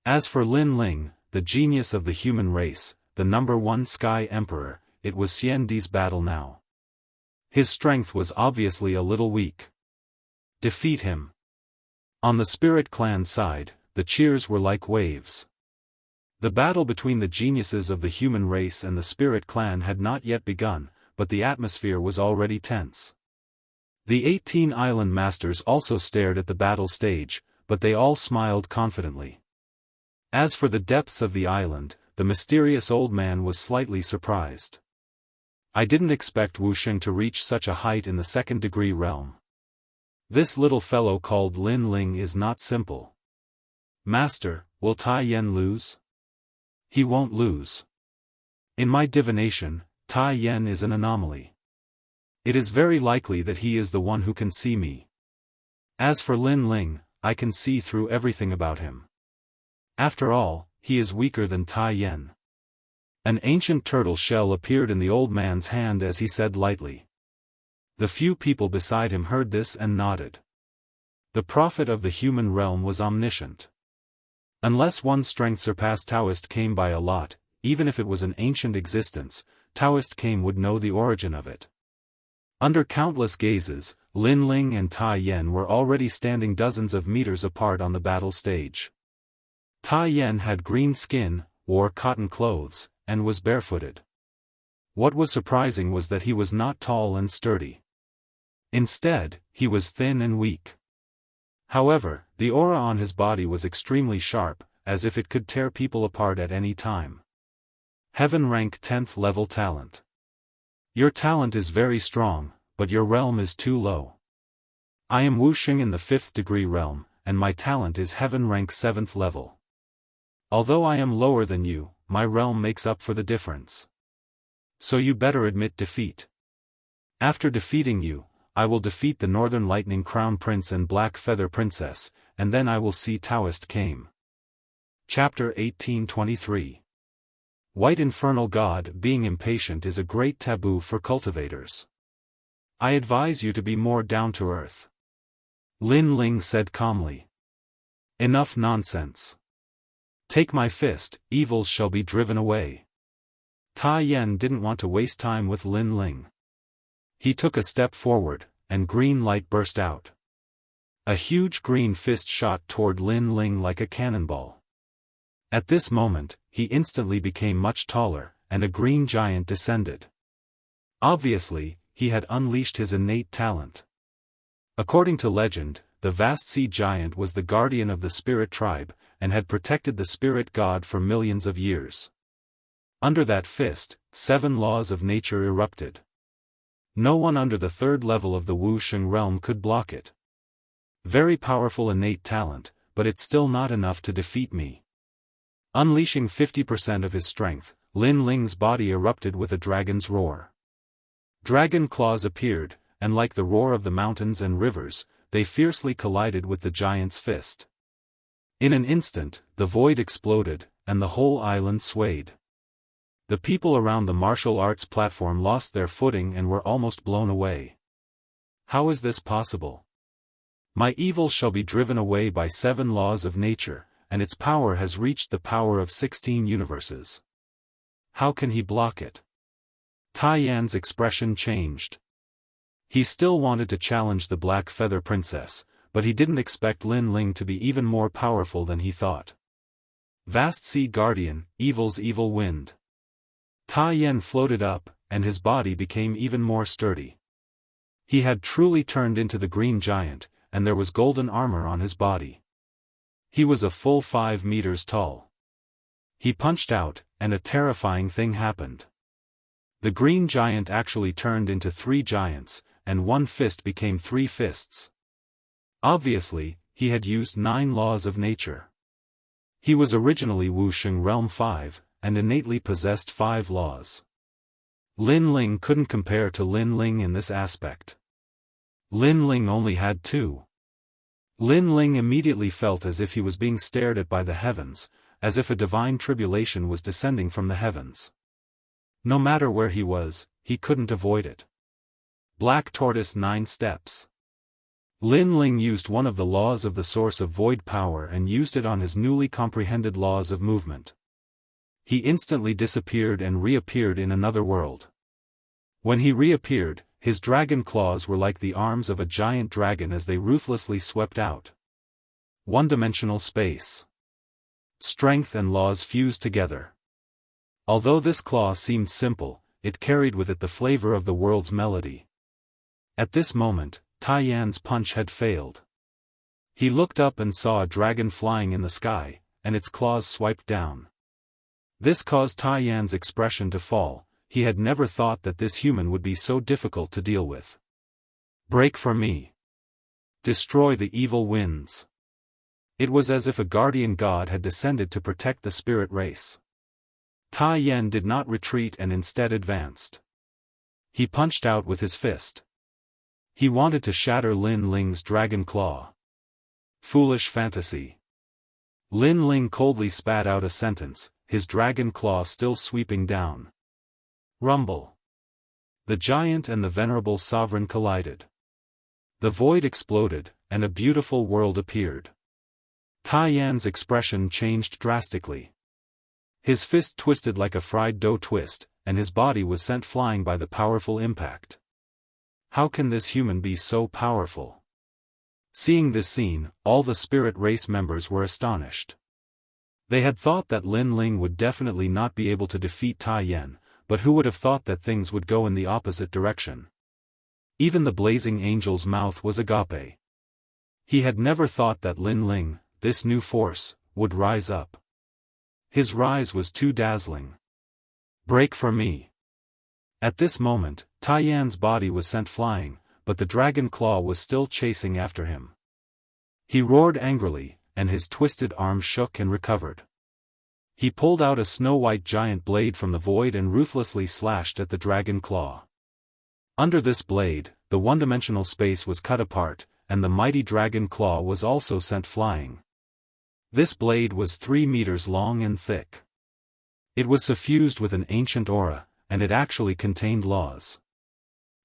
As for Lin Ling, the genius of the human race, the #1 Sky Emperor, it was Xiandi's battle now. His strength was obviously a little weak. Defeat him. On the spirit clan side, the cheers were like waves. The battle between the geniuses of the human race and the spirit clan had not yet begun, but the atmosphere was already tense. The 18 island masters also stared at the battle stage, but they all smiled confidently. As for the depths of the island, the mysterious old man was slightly surprised. I didn't expect Wu Sheng to reach such a height in the second-degree realm. This little fellow called Lin Ling is not simple. Master, will Tai Yen lose? He won't lose. In my divination, Tai Yen is an anomaly. It is very likely that he is the one who can see me. As for Lin Ling, I can see through everything about him. After all, he is weaker than Tai Yen. An ancient turtle shell appeared in the old man's hand as he said lightly. The few people beside him heard this and nodded. The prophet of the human realm was omniscient. Unless one's strength surpassed Daoist came by a lot, even if it was an ancient existence, Daoist came would know the origin of it. Under countless gazes, Lin Ling and Tai Yen were already standing dozens of meters apart on the battle stage. Tai Yen had green skin, wore cotton clothes, and was barefooted. What was surprising was that he was not tall and sturdy. Instead, he was thin and weak. However, the aura on his body was extremely sharp, as if it could tear people apart at any time. Heaven rank 10th level talent. Your talent is very strong, but your realm is too low. I am Wuxia in the 5th degree realm, and my talent is heaven rank 7th level. Although I am lower than you, my realm makes up for the difference. So you better admit defeat. After defeating you, I will defeat the Northern Lightning Crown Prince and Black Feather Princess, and then I will see Daoist came. Chapter 1823. White Infernal God. Being impatient is a great taboo for cultivators. I advise you to be more down to earth. Lin Ling said calmly. Enough nonsense. Take my fist, evils shall be driven away. Tai Yan didn't want to waste time with Lin Ling. He took a step forward, and green light burst out. A huge green fist shot toward Lin Ling like a cannonball. At this moment, he instantly became much taller, and a green giant descended. Obviously, he had unleashed his innate talent. According to legend, the vast sea giant was the guardian of the spirit tribe, and had protected the spirit god for millions of years. Under that fist, 7 laws of nature erupted. No one under the 3rd level of the Wuxia realm could block it. Very powerful innate talent, but it's still not enough to defeat me. Unleashing 50% of his strength, Lin Ling's body erupted with a dragon's roar. Dragon claws appeared, and like the roar of the mountains and rivers, they fiercely collided with the giant's fist. In an instant, the void exploded, and the whole island swayed. The people around the martial arts platform lost their footing and were almost blown away. How is this possible? My evil shall be driven away by 7 laws of nature, and its power has reached the power of 16 universes. How can he block it? Tai Yan's expression changed. He still wanted to challenge the Black Feather Princess, but he didn't expect Lin Ling to be even more powerful than he thought. Vast Sea Guardian, evil's evil wind. Tai Yan floated up, and his body became even more sturdy. He had truly turned into the green giant, and there was golden armor on his body. He was a full 5 meters tall. He punched out, and a terrifying thing happened. The green giant actually turned into 3 giants, and one fist became 3 fists. Obviously, he had used 9 laws of nature. He was originally Wuxia Realm 5, and innately possessed 5 laws. Lin Ling couldn't compare to Lin Ling in this aspect. Lin Ling only had 2. Lin Ling immediately felt as if he was being stared at by the heavens, as if a divine tribulation was descending from the heavens. No matter where he was, he couldn't avoid it. Black Tortoise 9 steps. Lin Ling used one of the laws of the source of void power and used it on his newly comprehended laws of movement. He instantly disappeared and reappeared in another world. When he reappeared, his dragon claws were like the arms of a giant dragon as they ruthlessly swept out. One-dimensional space. Strength and laws fused together. Although this claw seemed simple, it carried with it the flavor of the world's melody. At this moment, Tai Yan's punch had failed. He looked up and saw a dragon flying in the sky, and its claws swiped down. This caused Tai Yan's expression to fall. He had never thought that this human would be so difficult to deal with. Break for me. Destroy the evil winds. It was as if a guardian god had descended to protect the spirit race. Tai Yan did not retreat and instead advanced. He punched out with his fist. He wanted to shatter Lin Ling's dragon claw. Foolish fantasy. Lin Ling coldly spat out a sentence, his dragon claw still sweeping down. Rumble. The giant and the venerable sovereign collided. The void exploded, and a beautiful world appeared. Tai Yan's expression changed drastically. His fist twisted like a fried dough twist, and his body was sent flying by the powerful impact. How can this human be so powerful? Seeing this scene, all the spirit race members were astonished. They had thought that Lin Ling would definitely not be able to defeat Tai Yan, but who would have thought that things would go in the opposite direction? Even the blazing angel's mouth was agape. He had never thought that Lin Ling, this new force, would rise up. His rise was too dazzling. Break for me. At this moment, Tai Yan's body was sent flying, but the dragon claw was still chasing after him. He roared angrily, and his twisted arm shook and recovered. He pulled out a snow-white giant blade from the void and ruthlessly slashed at the dragon claw. Under this blade, the one-dimensional space was cut apart, and the mighty dragon claw was also sent flying. This blade was 3 meters long and thick. It was suffused with an ancient aura, and it actually contained laws.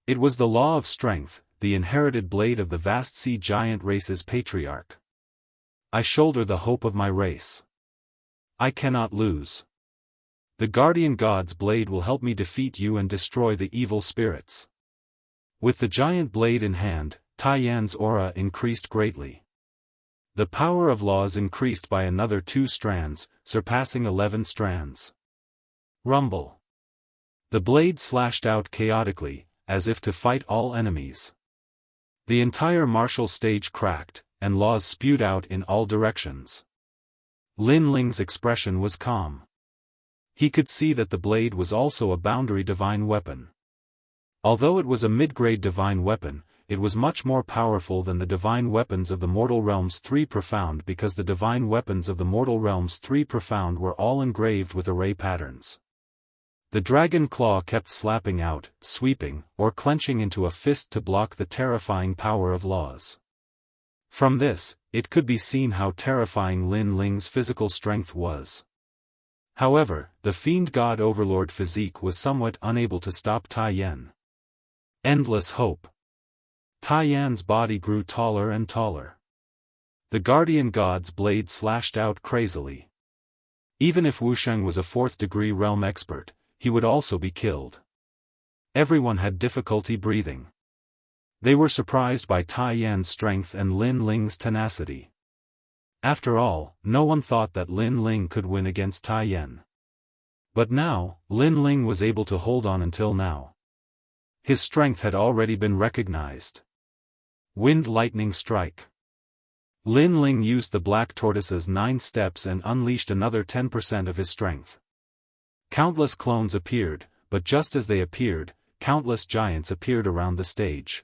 It was the law of strength, the inherited blade of the vast sea giant race's patriarch. I shoulder the hope of my race. I cannot lose. The guardian god's blade will help me defeat you and destroy the evil spirits. With the giant blade in hand, Tai Yan's aura increased greatly. The power of laws increased by another 2 strands, surpassing 11 strands. Rumble. The blade slashed out chaotically, as if to fight all enemies. The entire martial stage cracked, and laws spewed out in all directions. Lin Ling's expression was calm. He could see that the blade was also a boundary divine weapon. Although it was a mid-grade divine weapon, it was much more powerful than the divine weapons of the Mortal Realms 3 Profound because the divine weapons of the Mortal Realms 3 Profound were all engraved with array patterns. The dragon claw kept slapping out, sweeping, or clenching into a fist to block the terrifying power of laws. From this, it could be seen how terrifying Lin Ling's physical strength was. However, the fiend god overlord physique was somewhat unable to stop Tai Yan. Endless hope. Tai Yan's body grew taller and taller. The guardian god's blade slashed out crazily. Even if Wusheng was a 4th-degree realm expert, he would also be killed. Everyone had difficulty breathing. They were surprised by Tai Yan's strength and Lin Ling's tenacity. After all, no one thought that Lin Ling could win against Tai Yan. But now, Lin Ling was able to hold on until now. His strength had already been recognized. Wind Lightning Strike. Lin Ling used the Black Tortoise's 9 steps and unleashed another 10% of his strength. Countless clones appeared, but just as they appeared, countless giants appeared around the stage.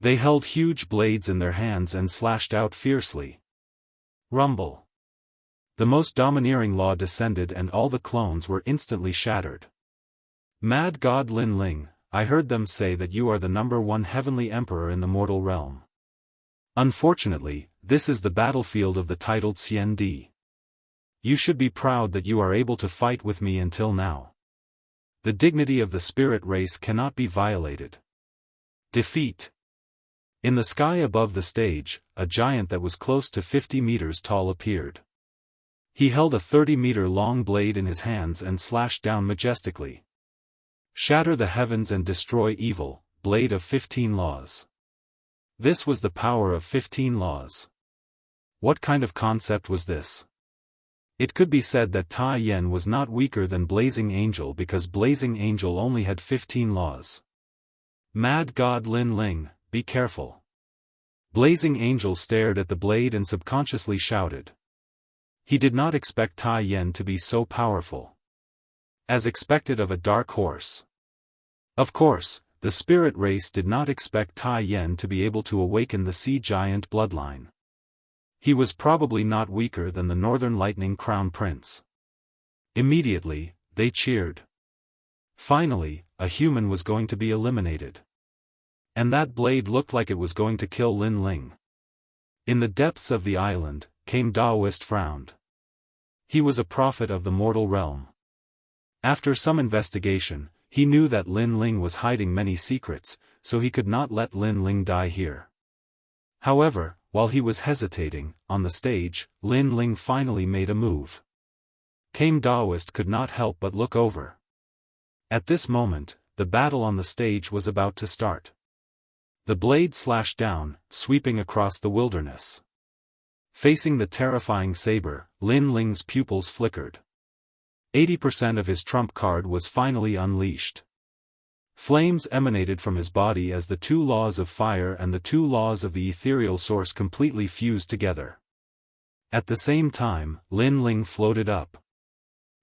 They held huge blades in their hands and slashed out fiercely. Rumble. The most domineering law descended and all the clones were instantly shattered. Mad God Lin Ling, I heard them say that you are the #1 heavenly emperor in the mortal realm. Unfortunately, this is the battlefield of the titled Xian Di. You should be proud that you are able to fight with me until now. The dignity of the spirit race cannot be violated. Defeat. In the sky above the stage, a giant that was close to 50 meters tall appeared. He held a 30-meter-long blade in his hands and slashed down majestically. Shatter the heavens and destroy evil, blade of 15 laws. This was the power of 15 laws. What kind of concept was this? It could be said that Tai Yan was not weaker than Blazing Angel because Blazing Angel only had 15 laws. Mad God Lin Ling, be careful. Blazing Angel stared at the blade and subconsciously shouted. He did not expect Tai Yan to be so powerful. As expected of a dark horse. Of course, the spirit race did not expect Tai Yan to be able to awaken the sea giant bloodline. He was probably not weaker than the Northern Lightning Crown Prince. Immediately, they cheered. Finally, a human was going to be eliminated. And that blade looked like it was going to kill Lin Ling. In the depths of the island, came Daoist frowned. He was a prophet of the mortal realm. After some investigation, he knew that Lin Ling was hiding many secrets, so he could not let Lin Ling die here. However, while he was hesitating, on the stage, Lin Ling finally made a move. Came Daoist could not help but look over. At this moment, the battle on the stage was about to start. The blade slashed down, sweeping across the wilderness. Facing the terrifying saber, Lin Ling's pupils flickered. 80% of his trump card was finally unleashed. Flames emanated from his body as the two laws of fire and the two laws of the ethereal source completely fused together. At the same time, Lin Ling floated up.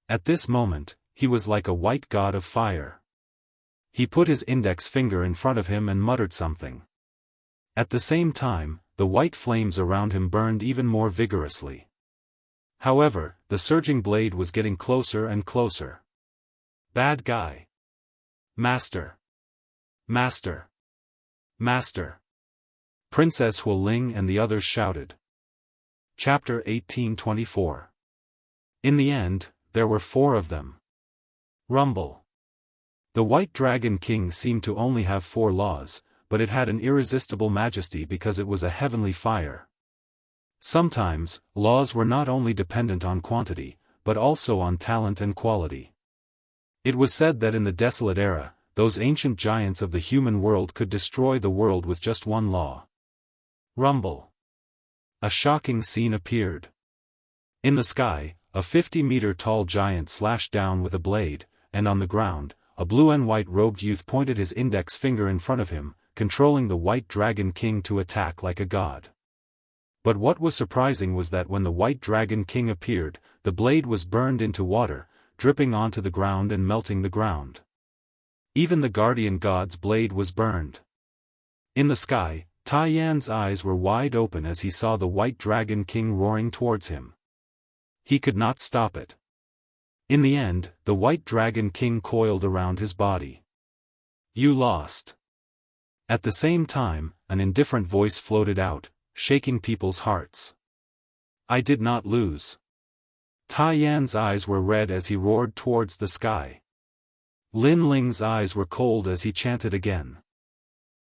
At this moment, he was like a white god of fire. He put his index finger in front of him and muttered something. At the same time, the white flames around him burned even more vigorously. However, the surging blade was getting closer and closer. Bad guy. Master. Master. Master. Princess Hu Ling and the others shouted. Chapter 1824. In the end, there were 4 of them. Rumble. The White Dragon King seemed to only have 4 laws, but it had an irresistible majesty because it was a heavenly fire. Sometimes, laws were not only dependent on quantity, but also on talent and quality. It was said that in the desolate era, those ancient giants of the human world could destroy the world with just 1 law. Rumble. A shocking scene appeared. In the sky, a 50-meter-tall giant slashed down with a blade, and on the ground, a blue and white-robed youth pointed his index finger in front of him, controlling the White Dragon King to attack like a god. But what was surprising was that when the White Dragon King appeared, the blade was burned into water, dripping onto the ground and melting the ground. Even the guardian god's blade was burned. In the sky, Tai Yan's eyes were wide open as he saw the White Dragon King roaring towards him. He could not stop it. In the end, the White Dragon King coiled around his body. You lost. At the same time, an indifferent voice floated out, shaking people's hearts. I did not lose. Tai Yan's eyes were red as he roared towards the sky. Lin Ling's eyes were cold as he chanted again.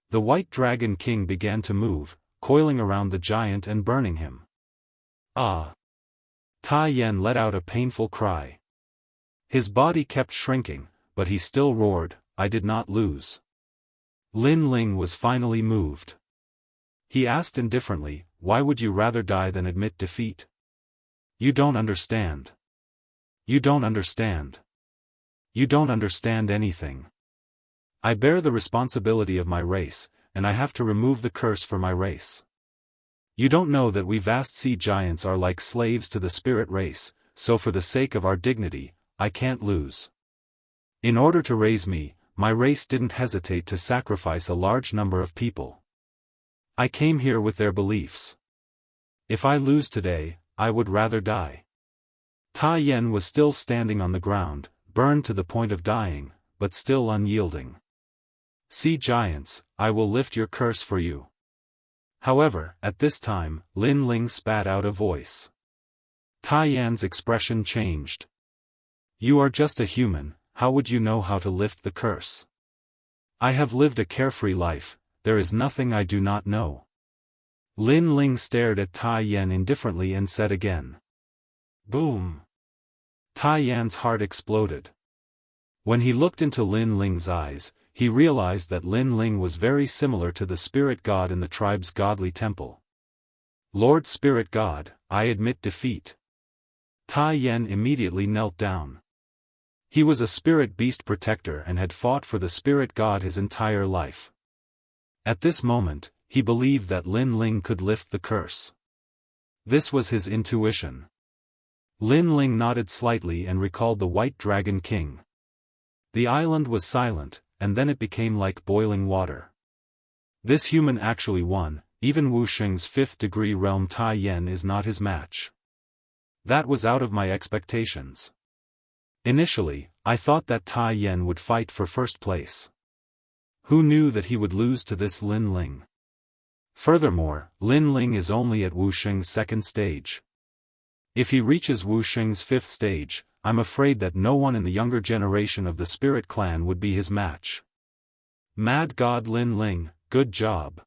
The White Dragon King began to move, coiling around the giant and burning him. Ah! Tai Yan let out a painful cry. His body kept shrinking, but he still roared, I did not lose. Lin Ling was finally moved. He asked indifferently, why would you rather die than admit defeat? You don't understand. You don't understand. You don't understand anything. I bear the responsibility of my race, and I have to remove the curse for my race. You don't know that we vast sea giants are like slaves to the spirit race, so for the sake of our dignity, I can't lose. In order to raise me, my race didn't hesitate to sacrifice a large number of people. I came here with their beliefs. If I lose today, I would rather die. Tai Yan was still standing on the ground, burned to the point of dying, but still unyielding. Sea giants, I will lift your curse for you. However, at this time, Lin Ling spat out a voice. Tai Yan's expression changed. You are just a human, how would you know how to lift the curse? I have lived a carefree life, there is nothing I do not know. Lin Ling stared at Tai Yan indifferently and said again. Boom! Tai Yan's heart exploded. When he looked into Lin Ling's eyes, he realized that Lin Ling was very similar to the spirit god in the tribe's godly temple. Lord Spirit God, I admit defeat. Tai Yan immediately knelt down. He was a spirit beast protector and had fought for the spirit god his entire life. At this moment, he believed that Lin Ling could lift the curse. This was his intuition. Lin Ling nodded slightly and recalled the White Dragon King. The island was silent, and then it became like boiling water. This human actually won, even Wu Sheng's 5th degree realm Tai Yan is not his match. That was out of my expectations. Initially, I thought that Tai Yan would fight for first place. Who knew that he would lose to this Lin Ling? Furthermore, Lin Ling is only at Wu Sheng's 2nd stage. If he reaches Wu Sheng's 5th stage, I'm afraid that no one in the younger generation of the Spirit Clan would be his match. Mad God Lin Ling, good job.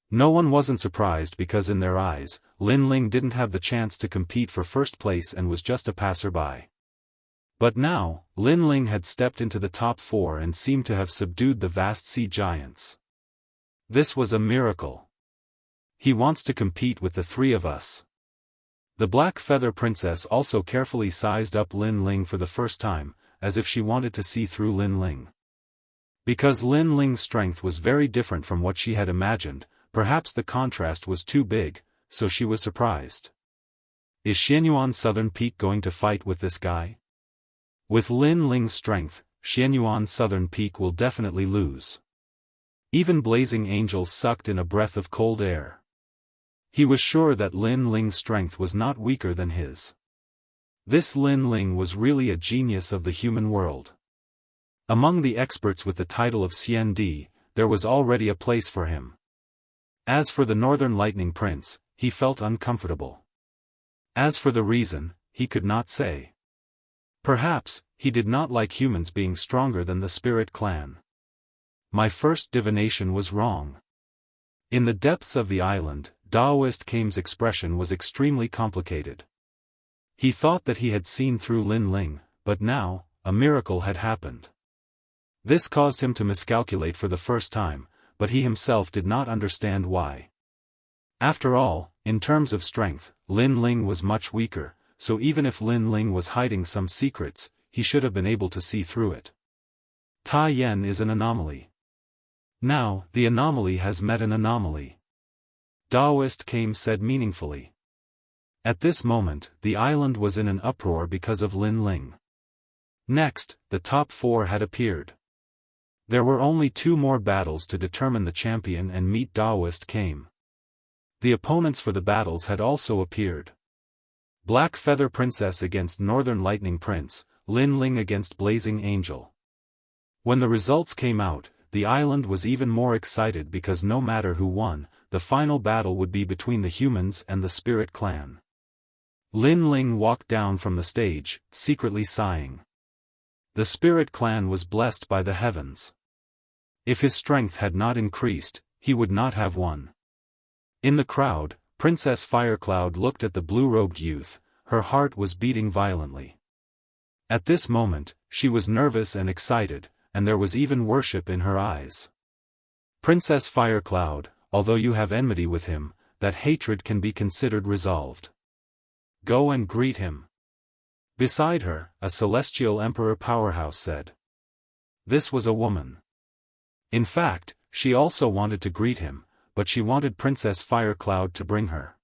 No one wasn't surprised because in their eyes, Lin Ling didn't have the chance to compete for first place and was just a passerby. But now, Lin Ling had stepped into the top 4 and seemed to have subdued the vast sea giants. This was a miracle. He wants to compete with the 3 of us. The Black Feather Princess also carefully sized up Lin Ling for the first time, as if she wanted to see through Lin Ling. Because Lin Ling's strength was very different from what she had imagined, perhaps the contrast was too big, so she was surprised. Is Xianyuan Southern Peak going to fight with this guy? With Lin Ling's strength, Xianyuan Southern Peak will definitely lose. Even Blazing Angel sucked in a breath of cold air. He was sure that Lin Ling's strength was not weaker than his. This Lin Ling was really a genius of the human world. Among the experts with the title of Xian Di, there was already a place for him. As for the Northern Lightning Prince, he felt uncomfortable. As for the reason, he could not say. Perhaps, he did not like humans being stronger than the Spirit Clan. My first divination was wrong. In the depths of the island, Daoist Kame's expression was extremely complicated. He thought that he had seen through Lin Ling, but now, a miracle had happened. This caused him to miscalculate for the first time, but he himself did not understand why. After all, in terms of strength, Lin Ling was much weaker, so even if Lin Ling was hiding some secrets, he should have been able to see through it. Tai Yen is an anomaly. Now, the anomaly has met an anomaly. Daoist Kame said meaningfully. At this moment, the island was in an uproar because of Lin Ling. Next, the top 4 had appeared. There were only 2 more battles to determine the champion and meet Daoist Kame. The opponents for the battles had also appeared. Black Feather Princess against Northern Lightning Prince, Lin Ling against Blazing Angel. When the results came out, the island was even more excited because no matter who won, the final battle would be between the humans and the Spirit Clan. Lin Ling walked down from the stage, secretly sighing. The Spirit Clan was blessed by the heavens. If his strength had not increased, he would not have won. In the crowd, Princess Firecloud looked at the blue-robed youth, her heart was beating violently. At this moment, she was nervous and excited, and there was even worship in her eyes. Princess Firecloud, although you have enmity with him, that hatred can be considered resolved. Go and greet him. Beside her, a celestial emperor powerhouse said. This was a woman. In fact, she also wanted to greet him, but she wanted Princess Firecloud to bring her.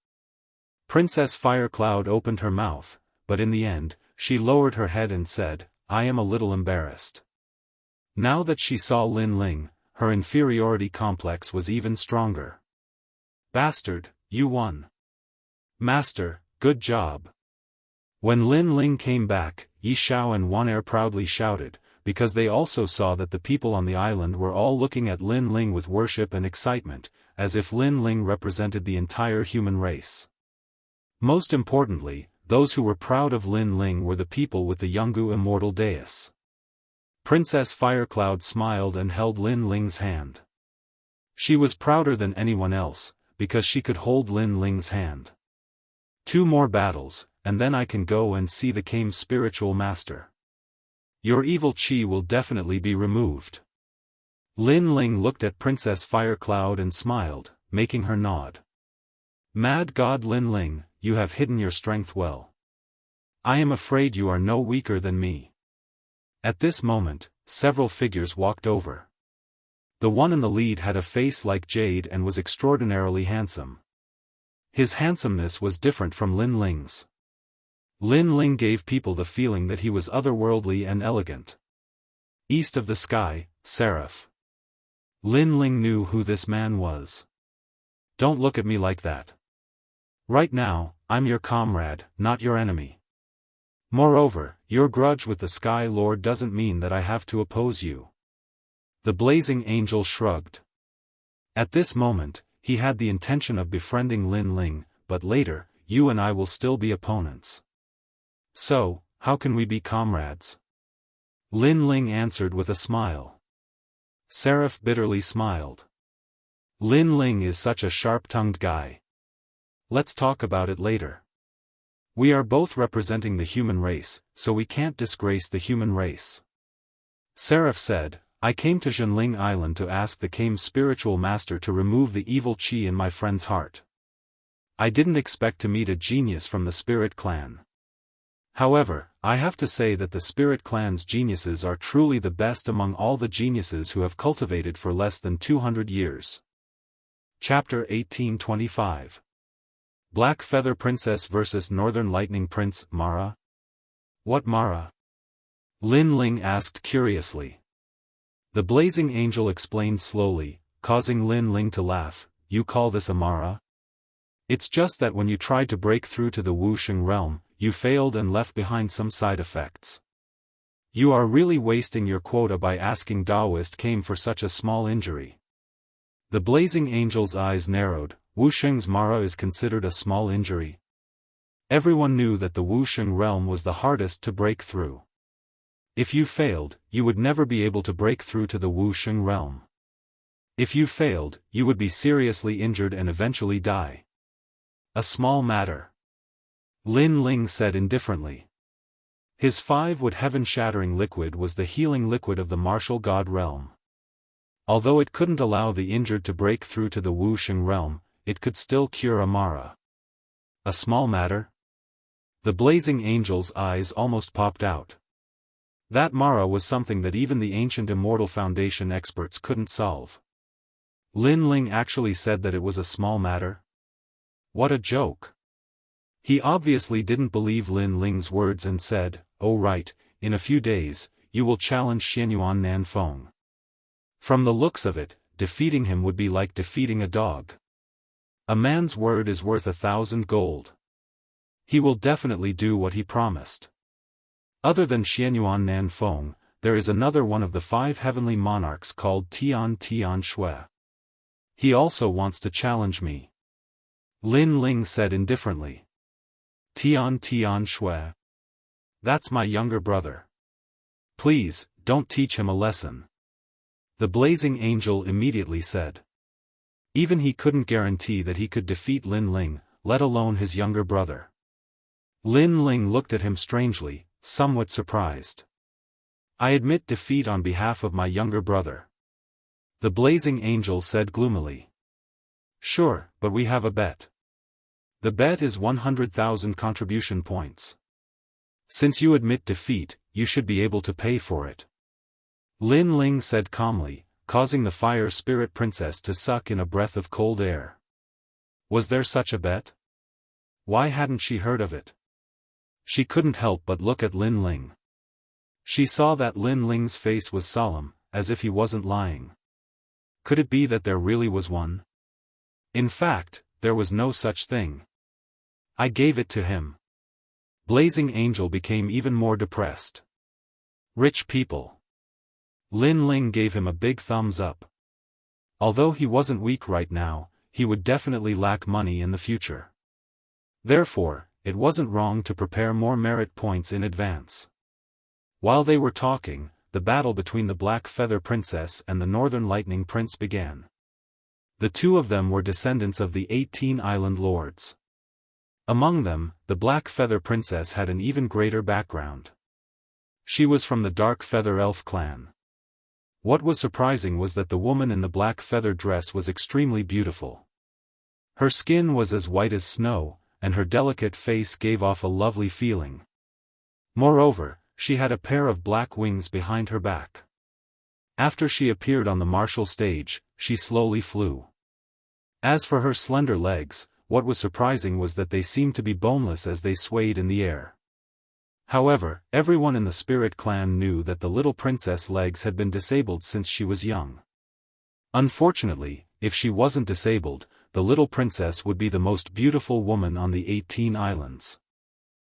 Princess Firecloud opened her mouth, but in the end, she lowered her head and said, I am a little embarrassed. Now that she saw Lin Ling, her inferiority complex was even stronger. Bastard, you won. Master, good job. When Lin Ling came back, Yi Xiao and Wanair proudly shouted, because they also saw that the people on the island were all looking at Lin Ling with worship and excitement, as if Lin Ling represented the entire human race. Most importantly, those who were proud of Lin Ling were the people with the Jianghu immortal dais. Princess Firecloud smiled and held Lin Ling's hand. She was prouder than anyone else, because she could hold Lin Ling's hand. 2 more battles, and then I can go and see the Kame's spiritual master. Your evil chi will definitely be removed. Lin Ling looked at Princess Firecloud and smiled, making her nod. Mad God Lin Ling, you have hidden your strength well. I am afraid you are no weaker than me. At this moment, several figures walked over. The one in the lead had a face like jade and was extraordinarily handsome. His handsomeness was different from Lin Ling's. Lin Ling gave people the feeling that he was otherworldly and elegant. East of the sky, Seraph. Lin Ling knew who this man was. Don't look at me like that. Right now, I'm your comrade, not your enemy. Moreover, your grudge with the Sky Lord doesn't mean that I have to oppose you. The Blazing Angel shrugged. At this moment, he had the intention of befriending Lin Ling, but later, you and I will still be opponents. So, how can we be comrades? Lin Ling answered with a smile. Seraph bitterly smiled. Lin Ling is such a sharp-tongued guy. Let's talk about it later. We are both representing the human race, so we can't disgrace the human race. Seraph said, I came to Zhenling Island to ask the Kame's spiritual master to remove the evil chi in my friend's heart. I didn't expect to meet a genius from the Spirit Clan. However, I have to say that the Spirit Clan's geniuses are truly the best among all the geniuses who have cultivated for less than 200 years. Chapter 1825. Black Feather Princess vs. Northern Lightning Prince, Mara? What Mara? Lin Ling asked curiously. The Blazing Angel explained slowly, causing Lin Ling to laugh. You call this a Mara? It's just that when you tried to break through to the Wuxia realm, you failed and left behind some side effects. You are really wasting your quota by asking Daoist came for such a small injury. The Blazing Angel's eyes narrowed. Wuxia's Mara is considered a small injury. Everyone knew that the Wuxia realm was the hardest to break through. If you failed, you would never be able to break through to the Wuxia realm. If you failed, you would be seriously injured and eventually die. A small matter. Lin Ling said indifferently. His 5-wood heaven-shattering liquid was the healing liquid of the martial god realm. Although it couldn't allow the injured to break through to the Wuxia realm, it could still cure a Mara. A small matter? The Blazing Angel's eyes almost popped out. That Mara was something that even the ancient Immortal Foundation experts couldn't solve. Lin Ling actually said that it was a small matter? What a joke. He obviously didn't believe Lin Ling's words and said, "Oh right, in a few days, you will challenge Xianyuan Nanfeng. From the looks of it, defeating him would be like defeating a dog. A man's word is worth 1,000 gold. He will definitely do what he promised." Other than Xianyuan Nanfeng, there is another one of the 5 heavenly monarchs called Tian Shui. He also wants to challenge me. Lin Ling said indifferently. Tian Shui? That's my younger brother. Please, don't teach him a lesson. The Blazing Angel immediately said. Even he couldn't guarantee that he could defeat Lin Ling, let alone his younger brother. Lin Ling looked at him strangely, somewhat surprised. I admit defeat on behalf of my younger brother. The Blazing Angel said gloomily. Sure, but we have a bet. The bet is 100,000 contribution points. Since you admit defeat, you should be able to pay for it. Lin Ling said calmly, causing the Fire Spirit Princess to suck in a breath of cold air. Was there such a bet? Why hadn't she heard of it? She couldn't help but look at Lin Ling. She saw that Lin Ling's face was solemn, as if he wasn't lying. Could it be that there really was one? In fact, there was no such thing. I gave it to him. Blazing Angel became even more depressed. Rich people. Lin Ling gave him a big thumbs up. Although he wasn't weak right now, he would definitely lack money in the future. Therefore, it wasn't wrong to prepare more merit points in advance. While they were talking, the battle between the Black Feather Princess and the Northern Lightning Prince began. The two of them were descendants of the 18 island lords. Among them, the Black Feather Princess had an even greater background. She was from the Dark Feather Elf clan. What was surprising was that the woman in the black feather dress was extremely beautiful. Her skin was as white as snow, and her delicate face gave off a lovely feeling. Moreover, she had a pair of black wings behind her back. After she appeared on the martial stage, she slowly flew. As for her slender legs, what was surprising was that they seemed to be boneless as they swayed in the air. However, everyone in the Spirit Clan knew that the little princess' legs had been disabled since she was young. Unfortunately, if she wasn't disabled, the little princess would be the most beautiful woman on the 18 islands.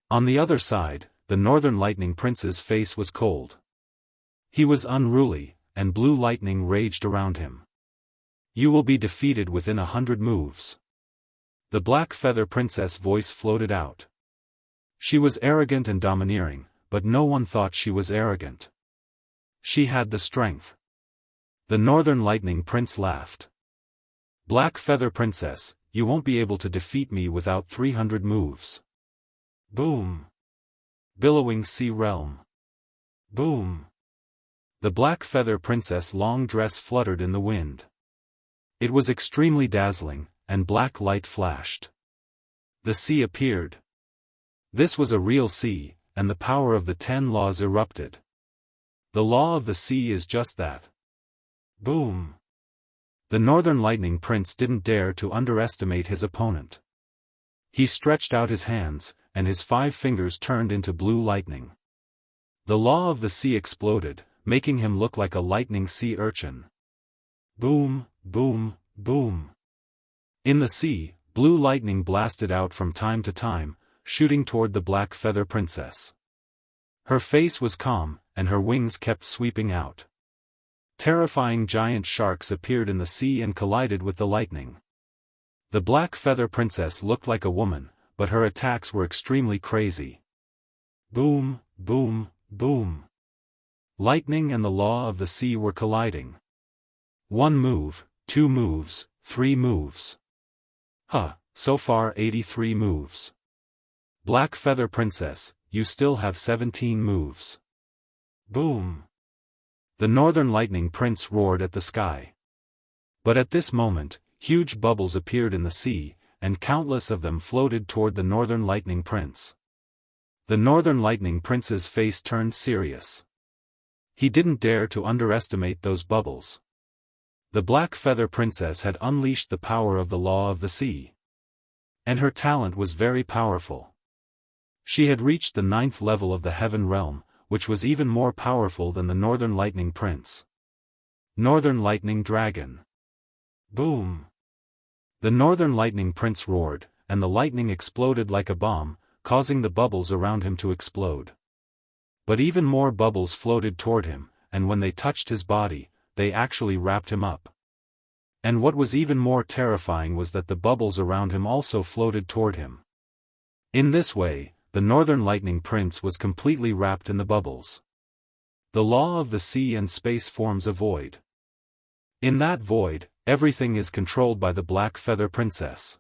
On the other side, the Northern Lightning Prince's face was cold. He was unruly, and blue lightning raged around him. You will be defeated within 100 moves. The Black Feather Princess' voice floated out. She was arrogant and domineering, but no one thought she was arrogant. She had the strength. The Northern Lightning Prince laughed. Black Feather Princess, you won't be able to defeat me without 300 moves. Boom. Billowing Sea Realm. Boom. The Black Feather Princess' long dress fluttered in the wind. It was extremely dazzling, and black light flashed. The sea appeared. This was a real sea, and the power of the 10 laws erupted. The law of the sea is just that. Boom! The Northern Lightning Prince didn't dare to underestimate his opponent. He stretched out his hands, and his 5 fingers turned into blue lightning. The law of the sea exploded, making him look like a lightning sea urchin. Boom, boom, boom. In the sea, blue lightning blasted out from time to time, shooting toward the Black Feather Princess. Her face was calm, and her wings kept sweeping out. Terrifying giant sharks appeared in the sea and collided with the lightning. The Black Feather Princess looked like a woman, but her attacks were extremely crazy. Boom, boom, boom. Lightning and the law of the sea were colliding. 1 move, 2 moves, 3 moves. So far 83 moves. Black Feather Princess, you still have 17 moves. Boom. The Northern Lightning Prince roared at the sky. But at this moment, huge bubbles appeared in the sea, and countless of them floated toward the Northern Lightning Prince. The Northern Lightning Prince's face turned serious. He didn't dare to underestimate those bubbles. The Black Feather Princess had unleashed the power of the law of the sea. And her talent was very powerful. She had reached the 9th level of the Heaven Realm, which was even more powerful than the Northern Lightning Prince. Northern Lightning Dragon. Boom! The Northern Lightning Prince roared, and the lightning exploded like a bomb, causing the bubbles around him to explode. But even more bubbles floated toward him, and when they touched his body, they actually wrapped him up. And what was even more terrifying was that the bubbles around him also floated toward him. In this way, the Northern Lightning Prince was completely wrapped in the bubbles. The law of the sea and space forms a void. In that void, everything is controlled by the Black Feather Princess.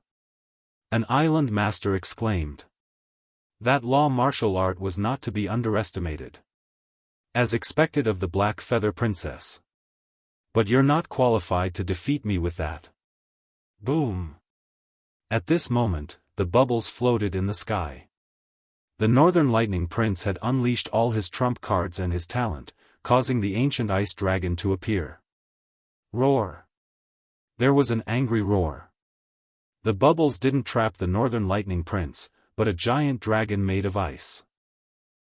An island master exclaimed. That law martial art was not to be underestimated. As expected of the Black Feather Princess. But you're not qualified to defeat me with that. Boom! At this moment, the bubbles floated in the sky. The Northern Lightning Prince had unleashed all his trump cards and his talent, causing the ancient ice dragon to appear. Roar! There was an angry roar. The bubbles didn't trap the Northern Lightning Prince, but a giant dragon made of ice.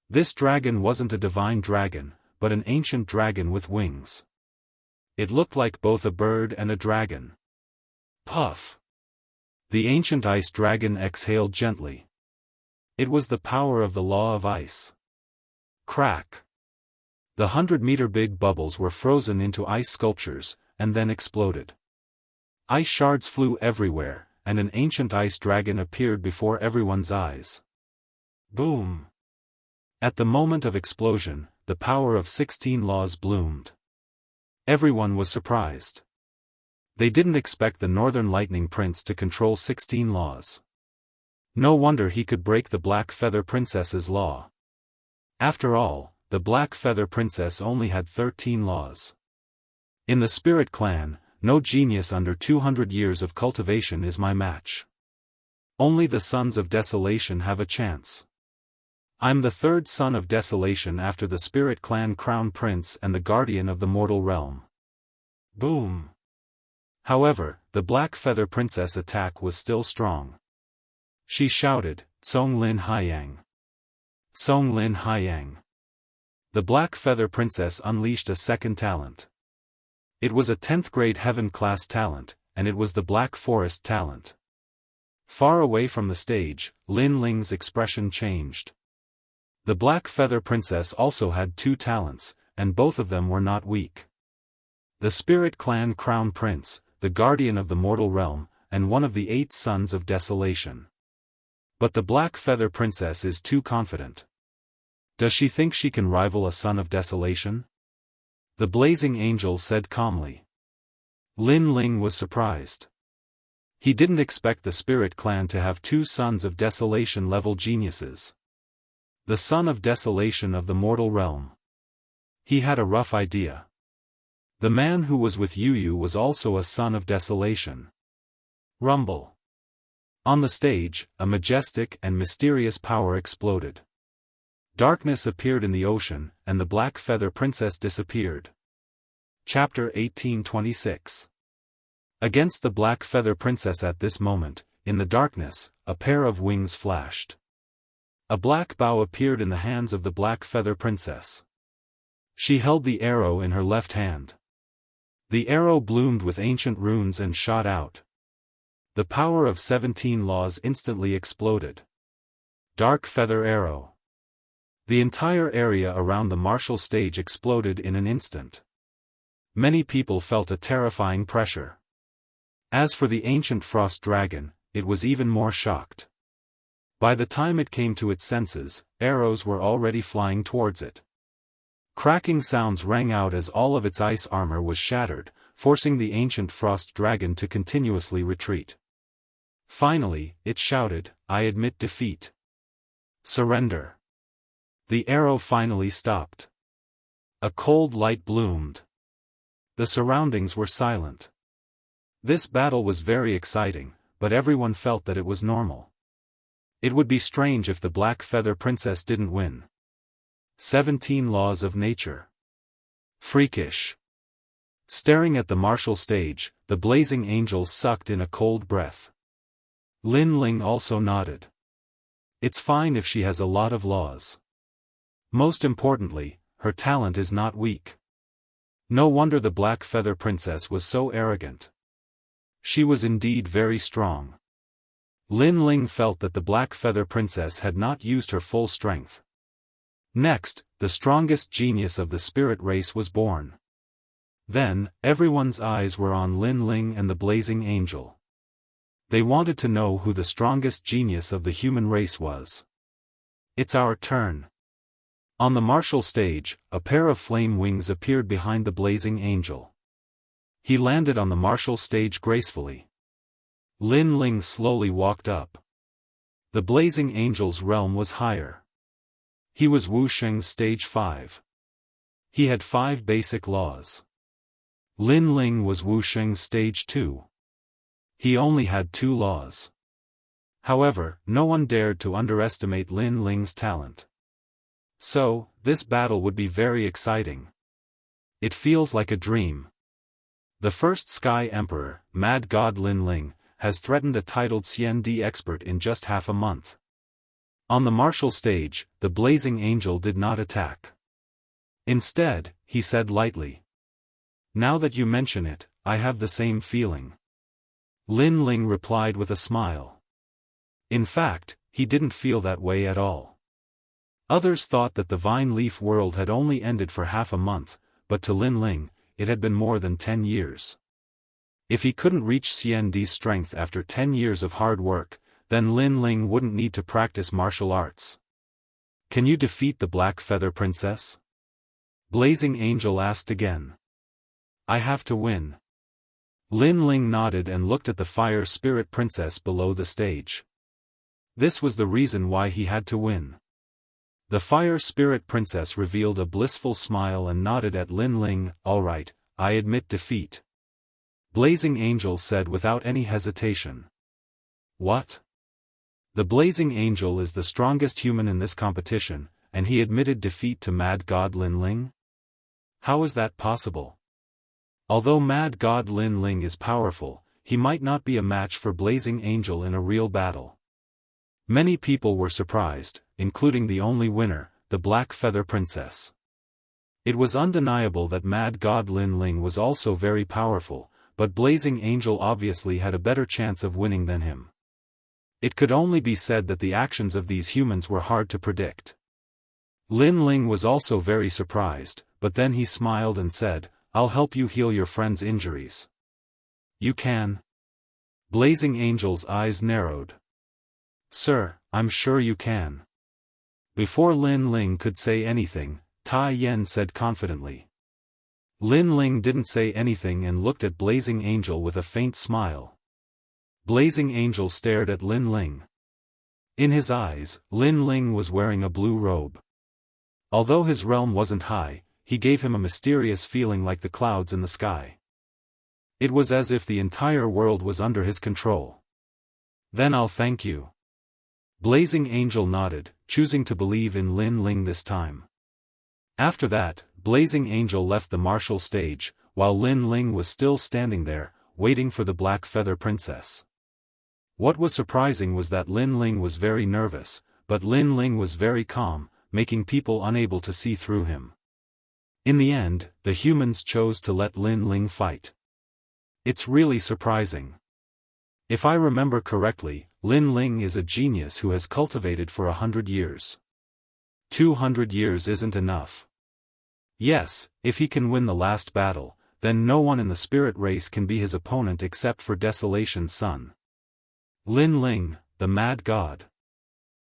This dragon wasn't a divine dragon, but an ancient dragon with wings. It looked like both a bird and a dragon. Puff! The ancient ice dragon exhaled gently. It was the power of the law of ice. Crack! The 100-meter big bubbles were frozen into ice sculptures, and then exploded. Ice shards flew everywhere, and an ancient ice dragon appeared before everyone's eyes. Boom! At the moment of explosion, the power of 16 laws bloomed. Everyone was surprised. They didn't expect the Northern Lightning Prince to control 16 laws. No wonder he could break the Black Feather Princess's law. After all, the Black Feather Princess only had 13 laws. In the Spirit Clan, no genius under 200 years of cultivation is my match. Only the Sons of Desolation have a chance. I'm the 3rd son of Desolation after the Spirit Clan Crown Prince and the Guardian of the Mortal Realm. Boom! However, the Black Feather Princess' attack was still strong. She shouted, "Tsong Lin Haiyang! Tsong Lin Haiyang!" The Black Feather Princess unleashed a second talent. It was a 10th grade heaven-class talent, and it was the Black Forest talent. Far away from the stage, Lin Ling's expression changed. The Black Feather Princess also had 2 talents, and both of them were not weak. The Spirit Clan Crown Prince, the Guardian of the Mortal Realm, and one of the 8 Sons of Desolation. But the Black Feather Princess is too confident. Does she think she can rival a Son of Desolation? The Blazing Angel said calmly. Lin Ling was surprised. He didn't expect the Spirit Clan to have 2 Sons of Desolation level geniuses. The Son of Desolation of the Mortal Realm. He had a rough idea. The man who was with Yu was also a Son of Desolation. Rumble. On the stage, a majestic and mysterious power exploded. Darkness appeared in the ocean, and the Black Feather Princess disappeared. Chapter 1826. Against the Black Feather Princess at this moment, in the darkness, a pair of wings flashed. A black bow appeared in the hands of the Black Feather Princess. She held the arrow in her left hand. The arrow bloomed with ancient runes and shot out. The power of 17 laws instantly exploded. Dark Feather Arrow. The entire area around the martial stage exploded in an instant. Many people felt a terrifying pressure. As for the ancient frost dragon, it was even more shocked. By the time it came to its senses, arrows were already flying towards it. Cracking sounds rang out as all of its ice armor was shattered, forcing the ancient frost dragon to continuously retreat. Finally, it shouted, "I admit defeat. Surrender." The arrow finally stopped. A cold light bloomed. The surroundings were silent. This battle was very exciting, but everyone felt that it was normal. It would be strange if the Black Feather Princess didn't win. 17 Laws of Nature. Freakish. Staring at the martial stage, the blazing angel sucked in a cold breath. Lin Ling also nodded. It's fine if she has a lot of laws. Most importantly, her talent is not weak. No wonder the Black Feather Princess was so arrogant. She was indeed very strong. Lin Ling felt that the Black Feather Princess had not used her full strength. Next, the strongest genius of the spirit race was born. Then, everyone's eyes were on Lin Ling and the Blazing Angel. They wanted to know who the strongest genius of the human race was. It's our turn. On the martial stage, a pair of flame wings appeared behind the Blazing Angel. He landed on the martial stage gracefully. Lin Ling slowly walked up. The Blazing Angel's realm was higher. He was Wuxia stage 5. He had 5 basic laws. Lin Ling was Wuxia stage 2. He only had 2 laws. However, no one dared to underestimate Lin Ling's talent. So, this battle would be very exciting. It feels like a dream. The first Sky Emperor, Mad God Lin Ling, has threatened a titled CND expert in just half a month. On the martial stage, the Blazing Angel did not attack. Instead, he said lightly, "Now that you mention it, I have the same feeling." Lin Ling replied with a smile. In fact, he didn't feel that way at all. Others thought that the Vine Leaf world had only ended for half a month, but to Lin Ling, it had been more than 10 years. If he couldn't reach CND's strength after 10 years of hard work, then Lin Ling wouldn't need to practice martial arts. "Can you defeat the Black Feather Princess?" Blazing Angel asked again. "I have to win." Lin Ling nodded and looked at the Fire Spirit Princess below the stage. This was the reason why he had to win. The Fire Spirit Princess revealed a blissful smile and nodded at Lin Ling. "All right, I admit defeat." Blazing Angel said without any hesitation. "What?" The Blazing Angel is the strongest human in this competition, and he admitted defeat to Mad God Lin Ling? How is that possible? Although Mad God Lin Ling is powerful, he might not be a match for Blazing Angel in a real battle. Many people were surprised, including the only winner, the Black Feather Princess. It was undeniable that Mad God Lin Ling was also very powerful, but Blazing Angel obviously had a better chance of winning than him. It could only be said that the actions of these humans were hard to predict. Lin Ling was also very surprised, but then he smiled and said, "I'll help you heal your friend's injuries." "You can?" Blazing Angel's eyes narrowed. "Sir, I'm sure you can." Before Lin Ling could say anything, Tai Yen said confidently. Lin Ling didn't say anything and looked at Blazing Angel with a faint smile. Blazing Angel stared at Lin Ling. In his eyes, Lin Ling was wearing a blue robe. Although his realm wasn't high, he gave him a mysterious feeling like the clouds in the sky. It was as if the entire world was under his control. "Then I'll thank you." Blazing Angel nodded, choosing to believe in Lin Ling this time. After that, Blazing Angel left the martial stage, while Lin Ling was still standing there, waiting for the Black Feather Princess. What was surprising was that Lin Ling was very nervous, but Lin Ling was very calm, making people unable to see through him. In the end, the humans chose to let Lin Ling fight. It's really surprising. If I remember correctly, Lin Ling is a genius who has cultivated for 100 years. 200 years isn't enough. Yes, if he can win the last battle, then no one in the spirit race can be his opponent except for Desolation's son. Lin Ling, the mad god.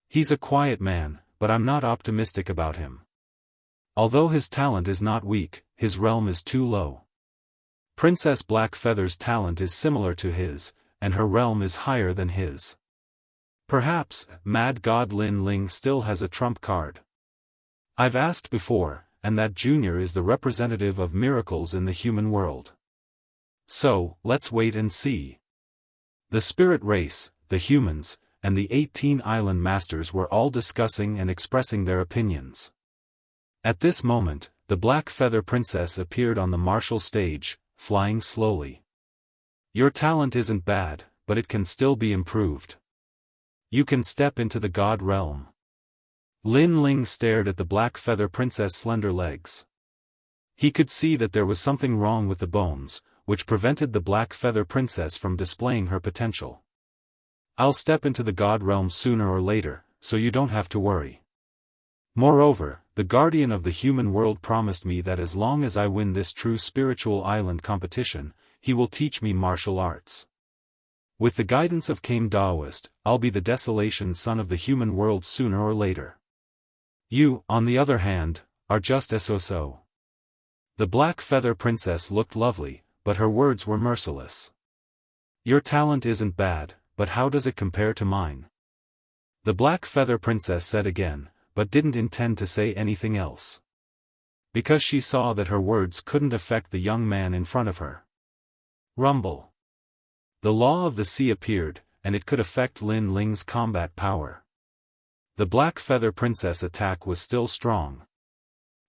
He's a quiet man, but I'm not optimistic about him. Although his talent is not weak, his realm is too low. Princess Blackfeather's talent is similar to his, and her realm is higher than his. Perhaps, Mad God Lin Ling still has a trump card. I've asked before, and that Junior is the representative of miracles in the human world. So, let's wait and see. The spirit race, the humans, and the 18 island masters were all discussing and expressing their opinions. At this moment, the Black Feather Princess appeared on the martial stage, flying slowly. Your talent isn't bad, but it can still be improved. You can step into the god realm. Lin Ling stared at the Black Feather Princess' slender legs. He could see that there was something wrong with the bones, which prevented the Black Feather Princess from displaying her potential. I'll step into the god realm sooner or later, so you don't have to worry. Moreover, the guardian of the human world promised me that as long as I win this true spiritual island competition, he will teach me martial arts. With the guidance of King Daoist, I'll be the Desolation son of the human world sooner or later. You, on the other hand, are just so. The Black Feather Princess looked lovely, but her words were merciless. Your talent isn't bad, but how does it compare to mine? The Black Feather Princess said again, but didn't intend to say anything else. Because she saw that her words couldn't affect the young man in front of her. Rumble. The law of the sea appeared, and it could affect Lin Ling's combat power. The Black Feather Princess' attack was still strong.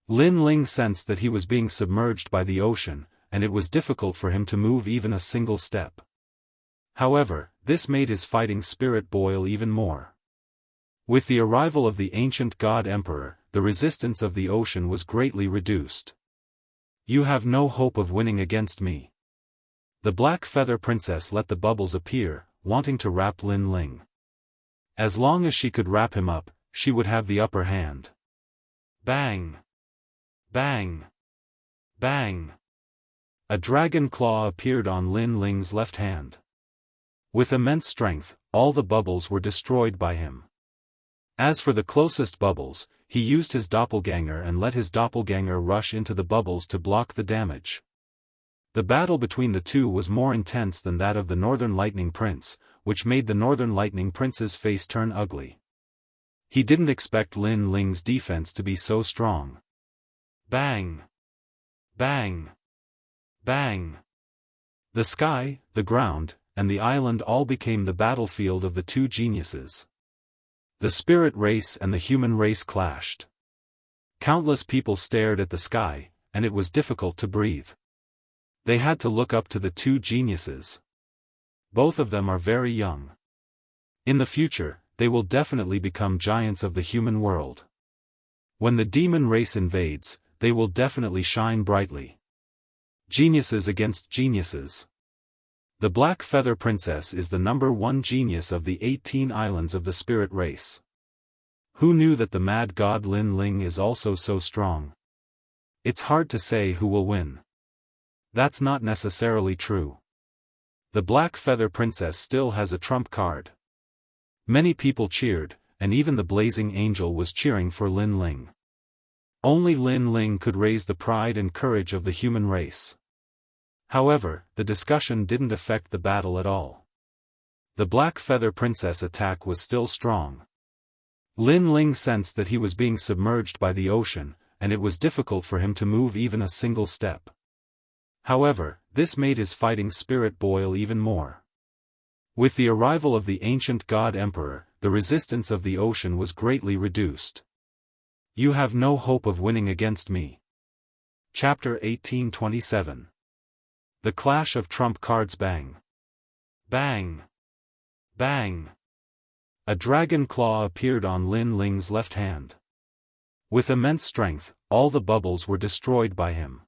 Lin Ling sensed that he was being submerged by the ocean, and it was difficult for him to move even a single step. However, this made his fighting spirit boil even more. With the arrival of the ancient god emperor, the resistance of the ocean was greatly reduced. You have no hope of winning against me. The Black Feather Princess let the bubbles appear, wanting to wrap Lin Ling. As long as she could wrap him up, she would have the upper hand. Bang! Bang! Bang! A dragon claw appeared on Lin Ling's left hand. With immense strength, all the bubbles were destroyed by him. As for the closest bubbles, he used his doppelganger and let his doppelganger rush into the bubbles to block the damage. The battle between the two was more intense than that of the Northern Lightning Prince, which made the Northern Lightning Prince's face turn ugly. He didn't expect Lin Ling's defense to be so strong. Bang! Bang! Bang! The sky, the ground, and the island all became the battlefield of the two geniuses. The spirit race and the human race clashed. Countless people stared at the sky, and it was difficult to breathe. They had to look up to the two geniuses. Both of them are very young. In the future, they will definitely become giants of the human world. When the demon race invades, they will definitely shine brightly. Geniuses against geniuses. The Black Feather Princess is the #1 genius of the 18 islands of the spirit race. Who knew that the mad god Lin Ling is also so strong? It's hard to say who will win. That's not necessarily true. The Black Feather Princess still has a trump card. Many people cheered, and even the Blazing Angel was cheering for Lin Ling. Only Lin Ling could raise the pride and courage of the human race. However, the discussion didn't affect the battle at all. The Black Feather Princess' attack was still strong. Lin Ling sensed that he was being submerged by the ocean, and it was difficult for him to move even a single step. However, this made his fighting spirit boil even more. With the arrival of the ancient god emperor, the resistance of the ocean was greatly reduced. You have no hope of winning against me. Chapter 1827. The Clash of Trump Cards. Bang! Bang! Bang! A dragon claw appeared on Lin Ling's left hand. With immense strength, all the bubbles were destroyed by him.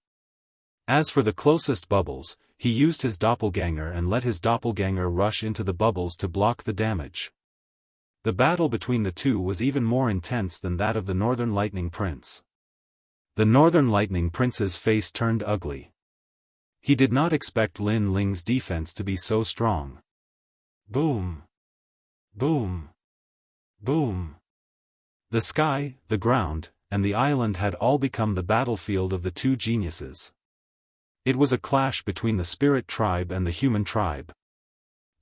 As for the closest bubbles, he used his doppelganger and let his doppelganger rush into the bubbles to block the damage. The battle between the two was even more intense than that of the Northern Lightning Prince. The Northern Lightning Prince's face turned ugly. He did not expect Lin Ling's defense to be so strong. Boom! Boom! Boom! The sky, the ground, and the island had all become the battlefield of the two geniuses. It was a clash between the spirit tribe and the human tribe.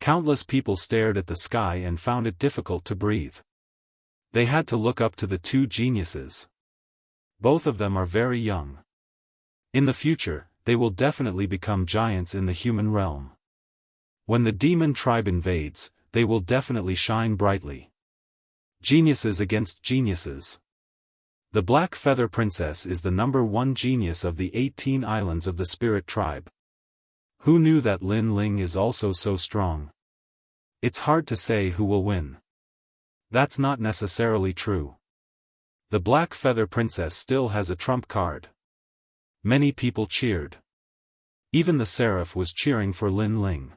Countless people stared at the sky and found it difficult to breathe. They had to look up to the two geniuses. Both of them are very young. In the future, they will definitely become giants in the human realm. When the demon tribe invades, they will definitely shine brightly. Geniuses against geniuses. The Black Feather Princess is the #1 genius of the 18 islands of the Spirit Tribe. Who knew that Lin Ling is also so strong? It's hard to say who will win. That's not necessarily true. The Black Feather Princess still has a trump card. Many people cheered. Even the Seraph was cheering for Lin Ling.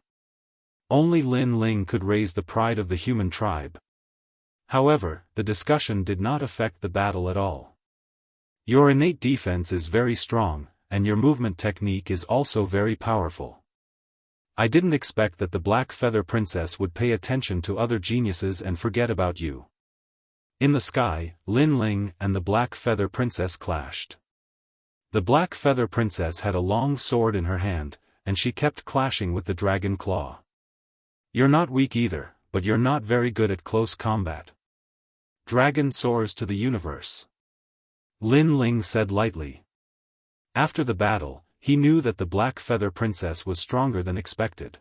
Only Lin Ling could raise the pride of the human tribe. However, the discussion did not affect the battle at all. Your innate defense is very strong, and your movement technique is also very powerful. I didn't expect that the Black Feather Princess would pay attention to other geniuses and forget about you. In the sky, Lin Ling and the Black Feather Princess clashed. The Black Feather Princess had a long sword in her hand, and she kept clashing with the dragon claw. You're not weak either, but you're not very good at close combat. Dragon soars to the universe. Lin Ling said lightly. After the battle, he knew that the Black Feather Princess was stronger than expected.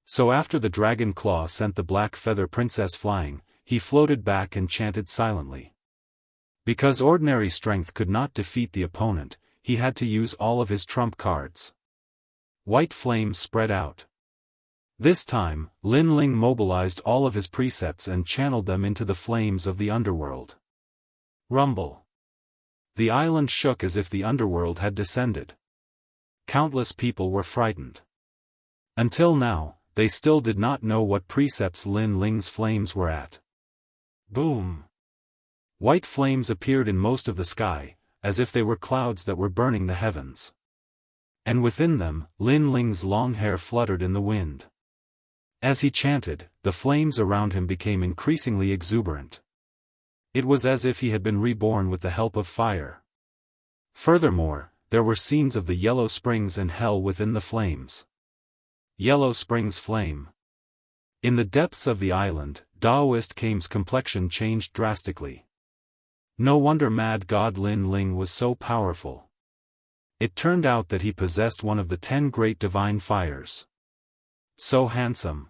So after the dragon claw sent the Black Feather Princess flying, he floated back and chanted silently. Because ordinary strength could not defeat the opponent, he had to use all of his trump cards. White flames spread out. This time, Lin Ling mobilized all of his precepts and channeled them into the flames of the underworld. Rumble. The island shook as if the underworld had descended. Countless people were frightened. Until now, they still did not know what precepts Lin Ling's flames were at. Boom! White flames appeared in most of the sky, as if they were clouds that were burning the heavens. And within them, Lin Ling's long hair fluttered in the wind. As he chanted, the flames around him became increasingly exuberant. It was as if he had been reborn with the help of fire. Furthermore, there were scenes of the Yellow Springs and hell within the flames. Yellow Springs flame. In the depths of the island, Daoist Kame's complexion changed drastically. No wonder Mad God Lin Ling was so powerful. It turned out that he possessed one of the 10 great divine fires. So handsome.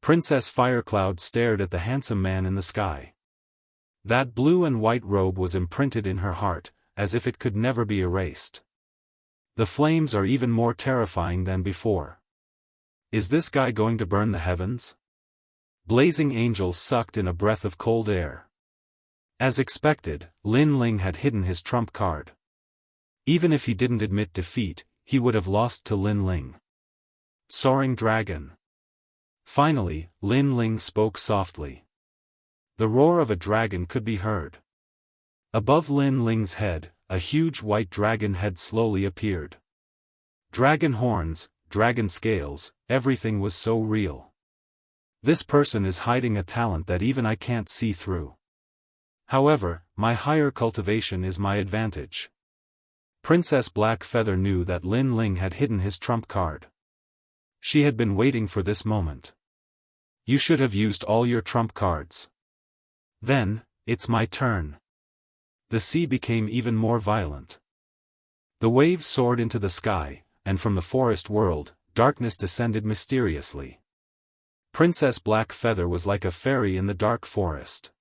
Princess Firecloud stared at the handsome man in the sky. That blue and white robe was imprinted in her heart, as if it could never be erased. The flames are even more terrifying than before. Is this guy going to burn the heavens? Blazing angels sucked in a breath of cold air. As expected, Lin Ling had hidden his trump card. Even if he didn't admit defeat, he would have lost to Lin Ling. Soaring dragon. Finally, Lin Ling spoke softly. The roar of a dragon could be heard. Above Lin Ling's head, a huge white dragon head slowly appeared. Dragon horns, dragon scales, everything was so real. This person is hiding a talent that even I can't see through. However, my higher cultivation is my advantage. Princess Black Feather knew that Lin Ling had hidden his trump card. She had been waiting for this moment. You should have used all your trump cards. Then, it's my turn. The sea became even more violent. The waves soared into the sky, and from the forest world, darkness descended mysteriously. Princess Blackfeather was like a fairy in the dark forest.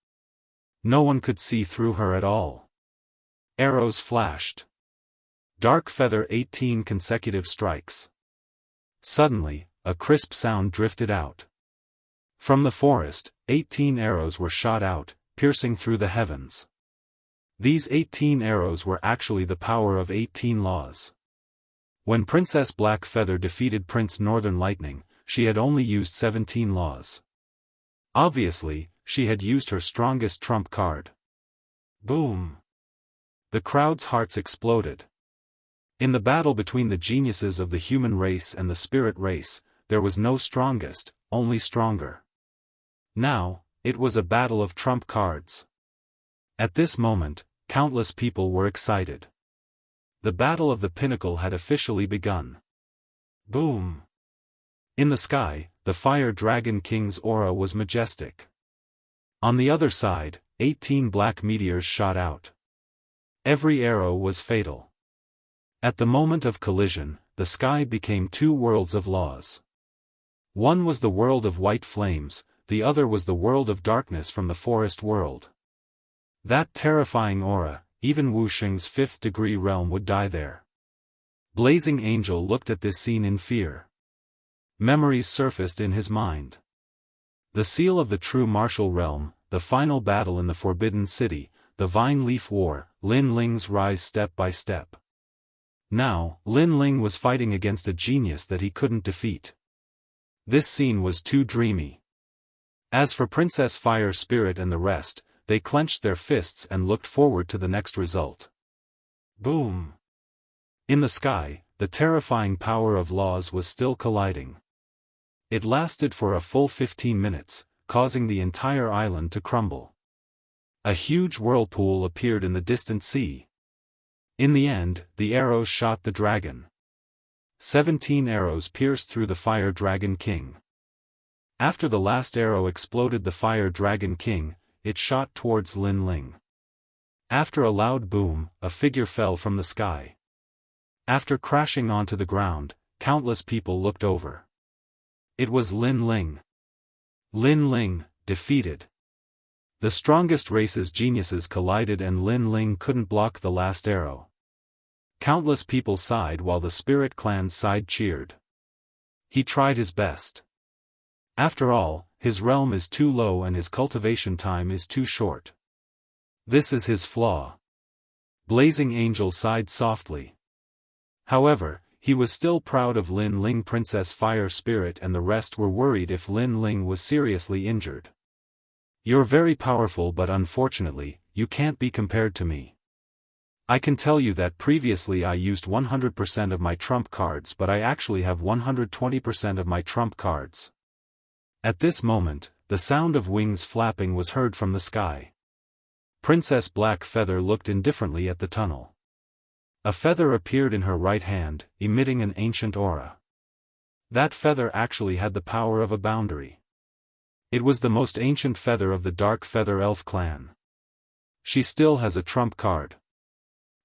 No one could see through her at all. Arrows flashed. Dark Feather 18 consecutive strikes. Suddenly, a crisp sound drifted out. From the forest, 18 arrows were shot out, piercing through the heavens. These 18 arrows were actually the power of 18 laws. When Princess Blackfeather defeated Prince Northern Lightning, she had only used 17 laws. Obviously, she had used her strongest trump card. Boom! The crowd's hearts exploded. In the battle between the geniuses of the human race and the spirit race, there was no strongest, only stronger. Now, it was a battle of trump cards. At this moment, countless people were excited. The battle of the pinnacle had officially begun. Boom! In the sky, the Fire Dragon King's aura was majestic. On the other side, 18 black meteors shot out. Every arrow was fatal. At the moment of collision, the sky became two worlds of laws. One was the world of white flames, the other was the world of darkness from the forest world. That terrifying aura, even Wu Xing's 5th degree realm would die there. Blazing Angel looked at this scene in fear. Memories surfaced in his mind. The seal of the true martial realm, the final battle in the Forbidden City, the Vine Leaf War, Lin Ling's rise step by step. Now, Lin Ling was fighting against a genius that he couldn't defeat. This scene was too dreamy. As for Princess Fire Spirit and the rest, they clenched their fists and looked forward to the next result. Boom! In the sky, the terrifying power of laws was still colliding. It lasted for a full 15 minutes, causing the entire island to crumble. A huge whirlpool appeared in the distant sea. In the end, the arrows shot the dragon. 17 arrows pierced through the Fire Dragon King. After the last arrow exploded the Fire Dragon King, it shot towards Lin Ling. After a loud boom, a figure fell from the sky. After crashing onto the ground, countless people looked over. It was Lin Ling. Lin Ling, defeated. The strongest race's geniuses collided and Lin Ling couldn't block the last arrow. Countless people sighed while the Spirit Clan's side cheered. He tried his best. After all, his realm is too low and his cultivation time is too short. This is his flaw. Blazing Angel sighed softly. However, he was still proud of Lin Ling. Princess Fire Spirit and the rest were worried if Lin Ling was seriously injured. You're very powerful, but unfortunately, you can't be compared to me. I can tell you that previously I used 100% of my trump cards, but I actually have 120% of my trump cards. At this moment, the sound of wings flapping was heard from the sky. Princess Blackfeather looked indifferently at the tunnel. A feather appeared in her right hand, emitting an ancient aura. That feather actually had the power of a boundary. It was the most ancient feather of the Dark Feather Elf clan. She still has a trump card.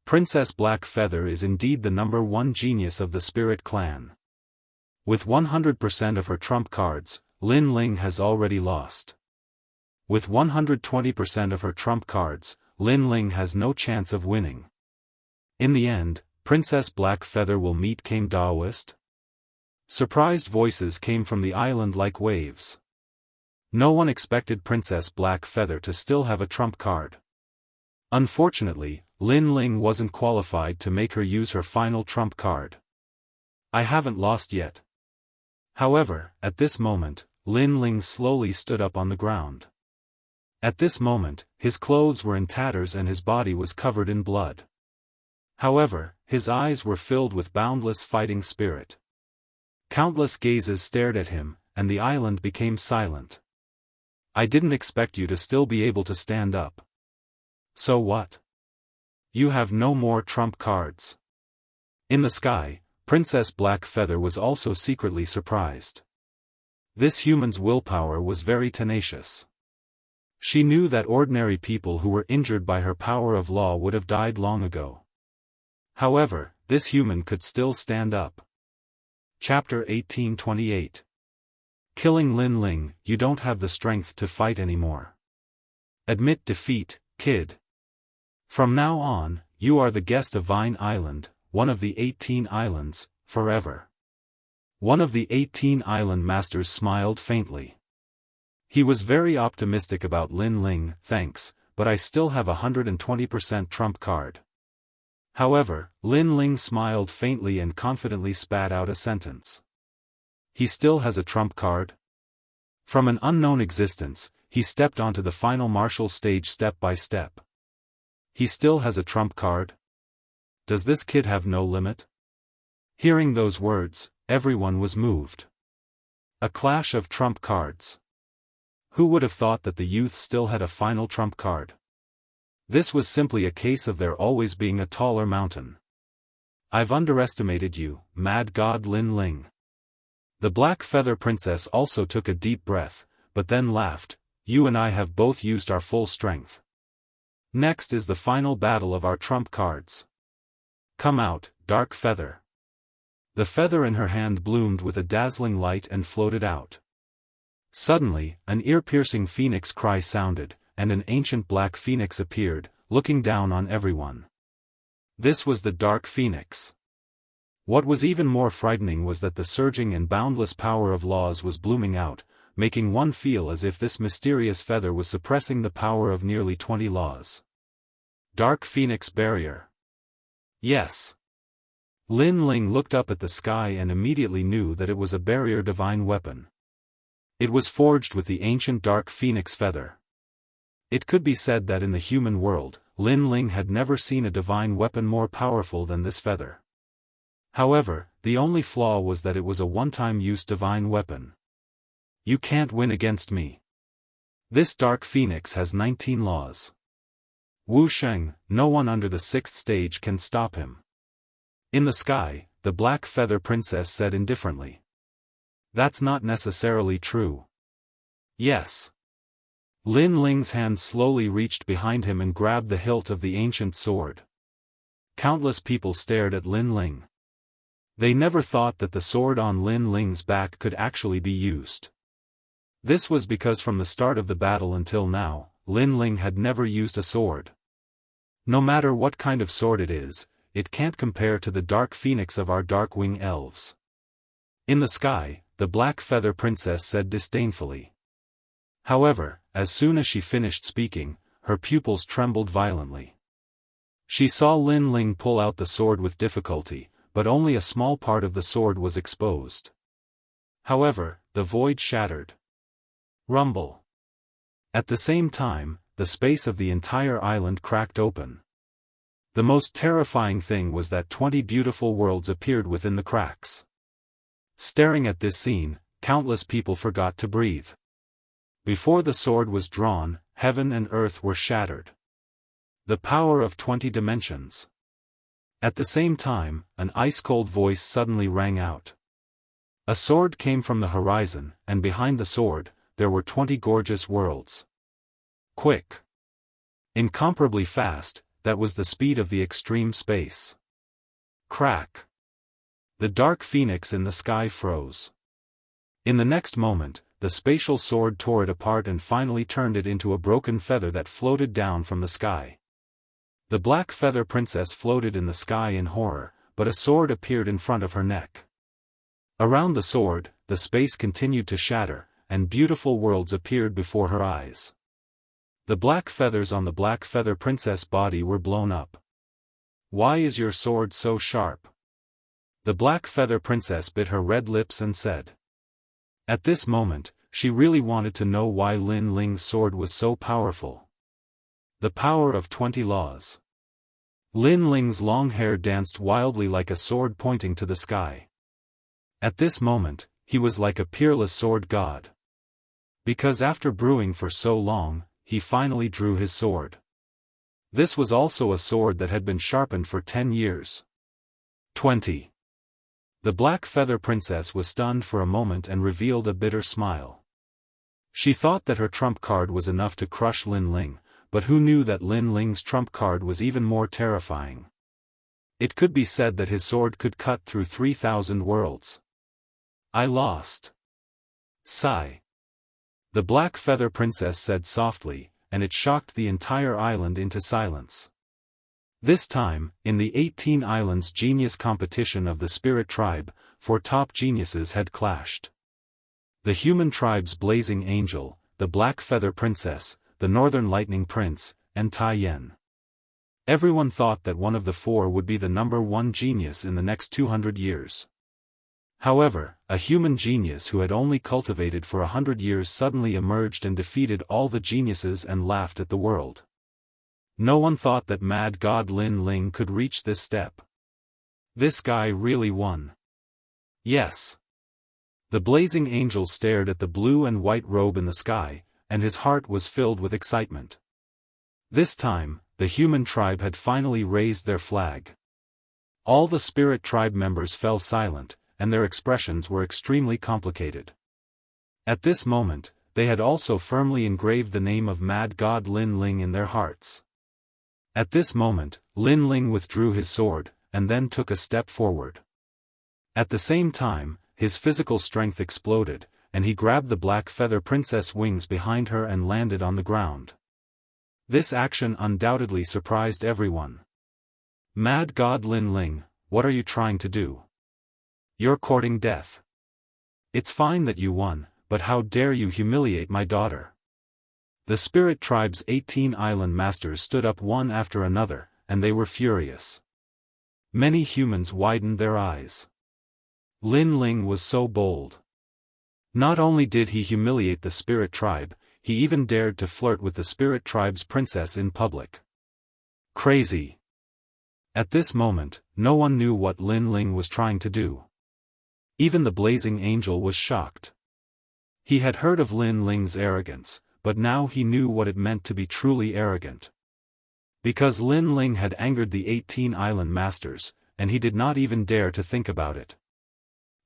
Princess Blackfeather is indeed the #1 genius of the Spirit Clan. With 100% of her trump cards, Lin Ling has already lost. With 120% of her trump cards, Lin Ling has no chance of winning. In the end, Princess Blackfeather will meet King Daoist? Surprised voices came from the island like waves. No one expected Princess Blackfeather to still have a trump card. Unfortunately, Lin Ling wasn't qualified to make her use her final trump card. I haven't lost yet. However, at this moment, Lin Ling slowly stood up on the ground. At this moment, his clothes were in tatters and his body was covered in blood. However, his eyes were filled with boundless fighting spirit. Countless gazes stared at him, and the island became silent. I didn't expect you to still be able to stand up. So what? You have no more trump cards. In the sky, Princess Blackfeather was also secretly surprised. This human's willpower was very tenacious. She knew that ordinary people who were injured by her power of law would have died long ago. However, this human could still stand up. Chapter 1828. killing Lin Ling, you don't have the strength to fight anymore. Admit defeat, kid. From now on, you are the guest of Vine Island, one of the 18 islands, forever. One of the 18 island masters smiled faintly. He was very optimistic about Lin Ling. Thanks, but I still have 120% trump card. However, Lin Ling smiled faintly and confidently spat out a sentence. He still has a trump card? From an unknown existence, he stepped onto the final martial stage step by step. He still has a trump card? Does this kid have no limit? Hearing those words, everyone was moved. A clash of trump cards. Who would have thought that the youth still had a final trump card? This was simply a case of there always being a taller mountain. I've underestimated you, mad god Lin Ling. The Black Feather Princess also took a deep breath, but then laughed. You and I have both used our full strength. Next is the final battle of our trump cards. Come out, Dark Feather. The feather in her hand bloomed with a dazzling light and floated out. Suddenly, an ear-piercing phoenix cry sounded, and an ancient black phoenix appeared, looking down on everyone. This was the Dark Phoenix. What was even more frightening was that the surging and boundless power of laws was blooming out, making one feel as if this mysterious feather was suppressing the power of nearly 20 laws. Dark Phoenix Barrier. Yes. Lin Ling looked up at the sky and immediately knew that it was a barrier divine weapon. It was forged with the ancient Dark Phoenix feather. It could be said that in the human world, Lin Ling had never seen a divine weapon more powerful than this feather. However, the only flaw was that it was a one-time use divine weapon. You can't win against me. This Dark Phoenix has 19 laws. Wu Sheng, no one under the 6th stage can stop him. In the sky, the Black Feather Princess said indifferently. That's not necessarily true. Yes. Lin Ling's hand slowly reached behind him and grabbed the hilt of the ancient sword. Countless people stared at Lin Ling. They never thought that the sword on Lin Ling's back could actually be used. This was because from the start of the battle until now, Lin Ling had never used a sword. No matter what kind of sword it is, it can't compare to the Dark Phoenix of our Darkwing elves. In the sky, the Black Feather Princess said disdainfully. However, as soon as she finished speaking, her pupils trembled violently. She saw Lin Ling pull out the sword with difficulty, but only a small part of the sword was exposed. However, the void shattered. Rumble. At the same time, the space of the entire island cracked open. The most terrifying thing was that 20 beautiful worlds appeared within the cracks. Staring at this scene, countless people forgot to breathe. Before the sword was drawn, heaven and earth were shattered. The power of 20 dimensions. At the same time, an ice-cold voice suddenly rang out. A sword came from the horizon, and behind the sword, there were 20 gorgeous worlds. Quick. Incomparably fast, that was the speed of the extreme space. Crack. The Dark Phoenix in the sky froze. In the next moment, the spatial sword tore it apart and finally turned it into a broken feather that floated down from the sky. The Black Feather Princess floated in the sky in horror, but a sword appeared in front of her neck. Around the sword, the space continued to shatter, and beautiful worlds appeared before her eyes. The black feathers on the Black Feather Princess' body were blown up. Why is your sword so sharp? The Black Feather Princess bit her red lips and said. At this moment, she really wanted to know why Lin Ling's sword was so powerful. The power of 20 laws. Lin Ling's long hair danced wildly like a sword pointing to the sky. At this moment, he was like a peerless sword god. Because after brewing for so long, he finally drew his sword. This was also a sword that had been sharpened for 10 years. 20. The Black Feather Princess was stunned for a moment and revealed a bitter smile. She thought that her trump card was enough to crush Lin Ling, but who knew that Lin Ling's trump card was even more terrifying. It could be said that his sword could cut through 3,000 worlds. I lost. Sigh. The Black Feather Princess said softly, and it shocked the entire island into silence. This time, in the 18 Islands Genius competition of the Spirit Tribe, 4 top geniuses had clashed. The human tribe's Blazing Angel, the Black Feather Princess, the Northern Lightning Prince, and Tai Yen. Everyone thought that one of the 4 would be the #1 genius in the next 200 years. However, a human genius who had only cultivated for 100 years suddenly emerged and defeated all the geniuses and laughed at the world. No one thought that mad god Lin Ling could reach this step. This guy really won. Yes. The Blazing Angel stared at the blue and white robe in the sky, and his heart was filled with excitement. This time, the human tribe had finally raised their flag. All the Spirit Tribe members fell silent, and their expressions were extremely complicated. At this moment, they had also firmly engraved the name of Mad God Lin Ling in their hearts. At this moment, Lin Ling withdrew his sword, and then took a step forward. At the same time, his physical strength exploded, and he grabbed the Black Feather Princess wings behind her and landed on the ground. This action undoubtedly surprised everyone. Mad God Lin Ling, what are you trying to do? You're courting death. It's fine that you won, but how dare you humiliate my daughter? The Spirit Tribe's 18 island masters stood up one after another, and they were furious. Many humans widened their eyes. Lin Ling was so bold. Not only did he humiliate the Spirit Tribe, he even dared to flirt with the Spirit Tribe's princess in public. Crazy. At this moment, no one knew what Lin Ling was trying to do. Even the Blazing Angel was shocked. He had heard of Lin Ling's arrogance, but now he knew what it meant to be truly arrogant. Because Lin Ling had angered the 18 island masters, and he did not even dare to think about it.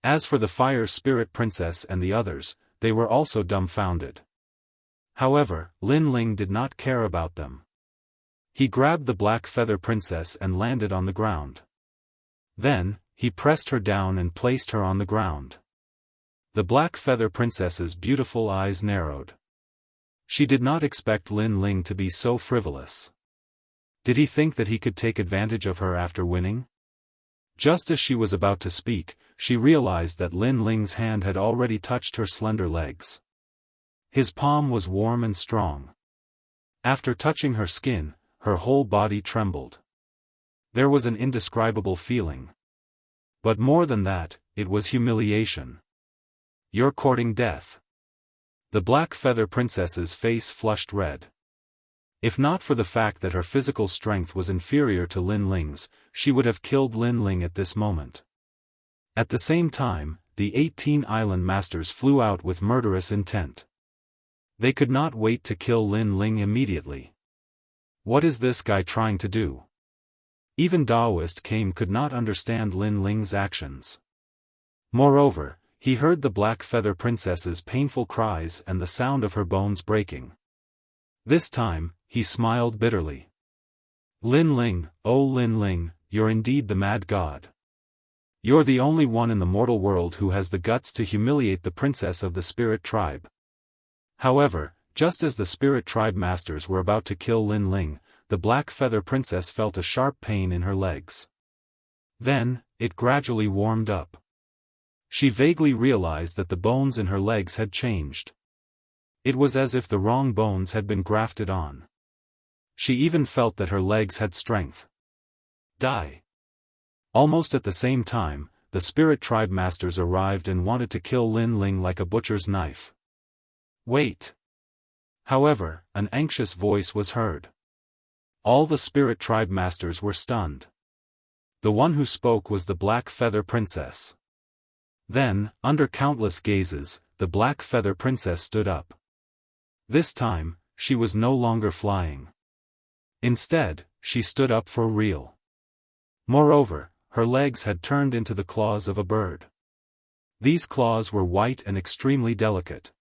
As for the Fire Spirit Princess and the others, they were also dumbfounded. However, Lin Ling did not care about them. He grabbed the Black Feather Princess and landed on the ground. Then, he pressed her down and placed her on the ground. The Black Feather Princess's beautiful eyes narrowed. She did not expect Lin Ling to be so frivolous. Did he think that he could take advantage of her after winning? Just as she was about to speak, she realized that Lin Ling's hand had already touched her slender legs. His palm was warm and strong. After touching her skin, her whole body trembled. There was an indescribable feeling. But more than that, it was humiliation. You're courting death. The Black Feather Princess's face flushed red. If not for the fact that her physical strength was inferior to Lin Ling's, she would have killed Lin Ling at this moment. At the same time, the 18 island masters flew out with murderous intent. They could not wait to kill Lin Ling immediately. What is this guy trying to do? Even Daoist could not understand Lin Ling's actions. Moreover, he heard the Black Feather Princess's painful cries and the sound of her bones breaking. This time, he smiled bitterly. Lin Ling, oh Lin Ling, you're indeed the mad god. You're the only one in the mortal world who has the guts to humiliate the princess of the Spirit Tribe. However, just as the Spirit Tribe masters were about to kill Lin Ling, the Black Feather Princess felt a sharp pain in her legs. Then, it gradually warmed up. She vaguely realized that the bones in her legs had changed. It was as if the wrong bones had been grafted on. She even felt that her legs had strength. Die. Almost at the same time, the Spirit Tribe masters arrived and wanted to kill Lin Ling like a butcher's knife. Wait. However, an anxious voice was heard. All the Spirit Tribe masters were stunned. The one who spoke was the Black Feather Princess. Then, under countless gazes, the Black Feather Princess stood up. This time, she was no longer flying. Instead, she stood up for real. Moreover, her legs had turned into the claws of a bird. These claws were white and extremely delicate.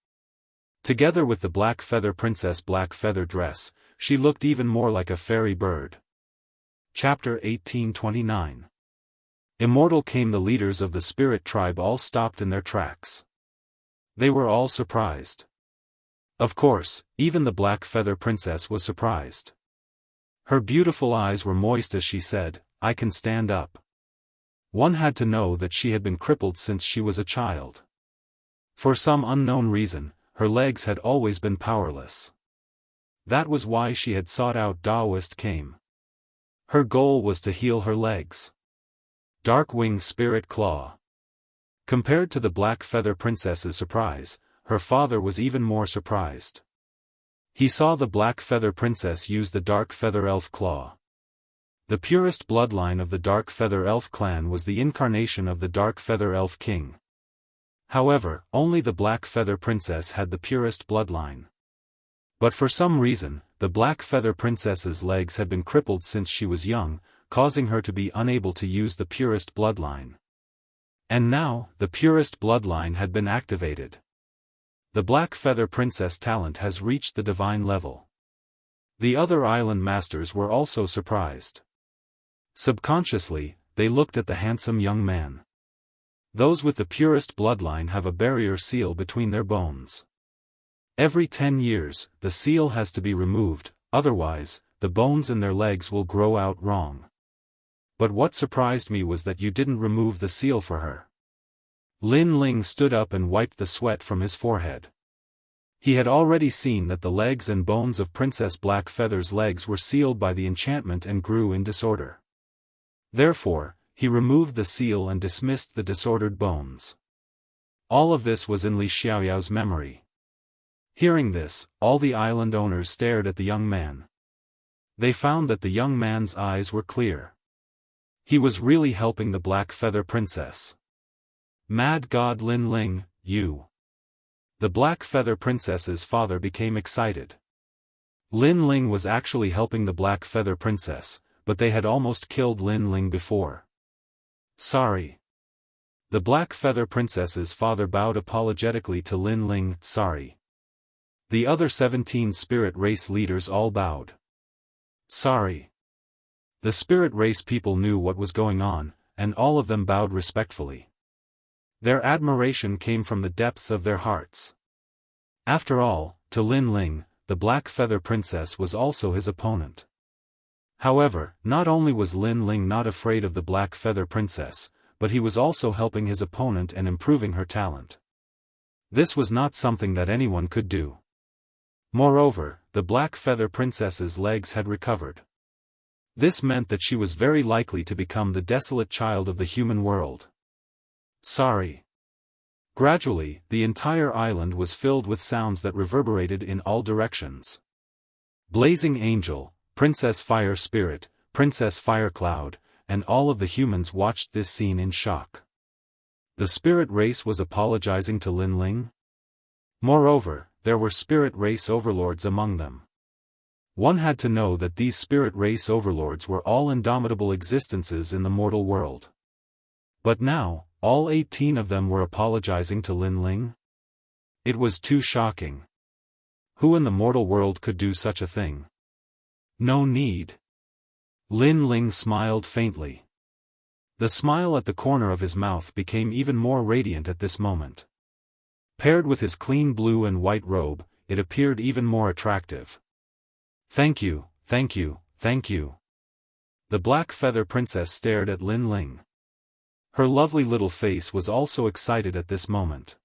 Together with the Black Feather Princess' black feather dress, she looked even more like a fairy bird. Chapter 1829. Immortal came. The leaders of the Spirit Tribe all stopped in their tracks. They were all surprised. Of course, even the Black Feather Princess was surprised. Her beautiful eyes were moist as she said, "I can stand up." One had to know that she had been crippled since she was a child. For some unknown reason, her legs had always been powerless. That was why she had sought out Daoist came. Her goal was to heal her legs. Darkwing Spirit Claw. Compared to the Black Feather Princess's surprise, her father was even more surprised. He saw the Black Feather Princess use the Dark Feather Elf Claw. The purest bloodline of the Dark Feather Elf clan was the incarnation of the Dark Feather Elf King. However, only the Black Feather Princess had the purest bloodline. But for some reason, the Black Feather Princess's legs had been crippled since she was young, causing her to be unable to use the purest bloodline. And now, the purest bloodline had been activated. The Black Feather Princess talent has reached the divine level. The other island masters were also surprised. Subconsciously, they looked at the handsome young man. Those with the purest bloodline have a barrier seal between their bones. Every 10 years, the seal has to be removed, otherwise, the bones in their legs will grow out wrong. But what surprised me was that you didn't remove the seal for her. Lin Ling stood up and wiped the sweat from his forehead. He had already seen that the legs and bones of Princess Black Feather's legs were sealed by the enchantment and grew in disorder. Therefore, he removed the seal and dismissed the disordered bones. All of this was in Li Xiaoyao's memory. Hearing this, all the island owners stared at the young man. They found that the young man's eyes were clear. He was really helping the Black Feather Princess. Mad God Lin Ling, you. The Black Feather Princess's father became excited. Lin Ling was actually helping the Black Feather Princess, but they had almost killed Lin Ling before. Sorry. The Black Feather Princess's father bowed apologetically to Lin Ling, sorry. The other 17 spirit race leaders all bowed. Sorry. The spirit race people knew what was going on, and all of them bowed respectfully. Their admiration came from the depths of their hearts. After all, to Lin Ling, the Black Feather Princess was also his opponent. However, not only was Lin Ling not afraid of the Black Feather Princess, but he was also helping his opponent and improving her talent. This was not something that anyone could do. Moreover, the Black Feather Princess's legs had recovered. This meant that she was very likely to become the desolate child of the human world. Sorry. Gradually, the entire island was filled with sounds that reverberated in all directions. Blazing Angel, Princess Fire Spirit, Princess Fire Cloud, and all of the humans watched this scene in shock. The spirit race was apologizing to Lin Ling? Moreover, there were spirit race overlords among them. One had to know that these spirit race overlords were all indomitable existences in the mortal world. But now, all 18 of them were apologizing to Lin Ling? It was too shocking. Who in the mortal world could do such a thing? No need. Lin Ling smiled faintly. The smile at the corner of his mouth became even more radiant at this moment. Paired with his clean blue and white robe, it appeared even more attractive. Thank you, thank you, thank you. The Black Feather Princess stared at Lin Ling. Her lovely little face was also excited at this moment.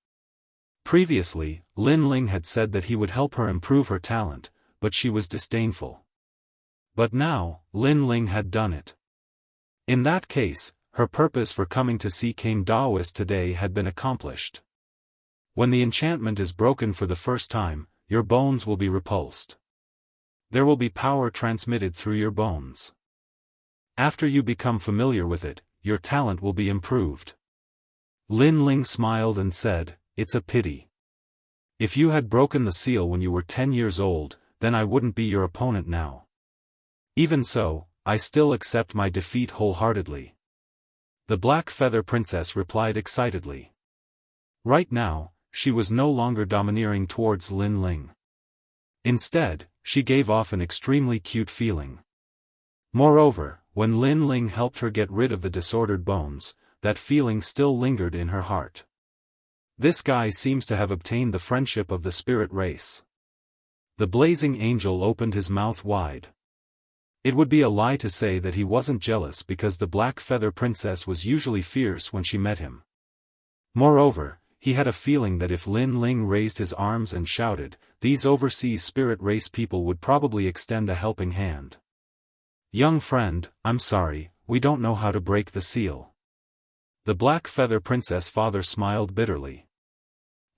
Previously, Lin Ling had said that he would help her improve her talent, but she was disdainful. But now, Lin Ling had done it. In that case, her purpose for coming to see King Daoist today had been accomplished. When the enchantment is broken for the first time, your bones will be repulsed. There will be power transmitted through your bones. After you become familiar with it, your talent will be improved. Lin Ling smiled and said, "It's a pity. If you had broken the seal when you were 10 years old, then I wouldn't be your opponent now. Even so, I still accept my defeat wholeheartedly." The Black Feather Princess replied excitedly. Right now, she was no longer domineering towards Lin Ling. Instead, she gave off an extremely cute feeling. Moreover, when Lin Ling helped her get rid of the disordered bones, that feeling still lingered in her heart. This guy seems to have obtained the friendship of the spirit race. The blazing angel opened his mouth wide. It would be a lie to say that he wasn't jealous because the Black Feather Princess was usually fierce when she met him. Moreover, he had a feeling that if Lin Ling raised his arms and shouted, these overseas spirit race people would probably extend a helping hand. Young friend, I'm sorry, we don't know how to break the seal. The Black Feather Princess father smiled bitterly.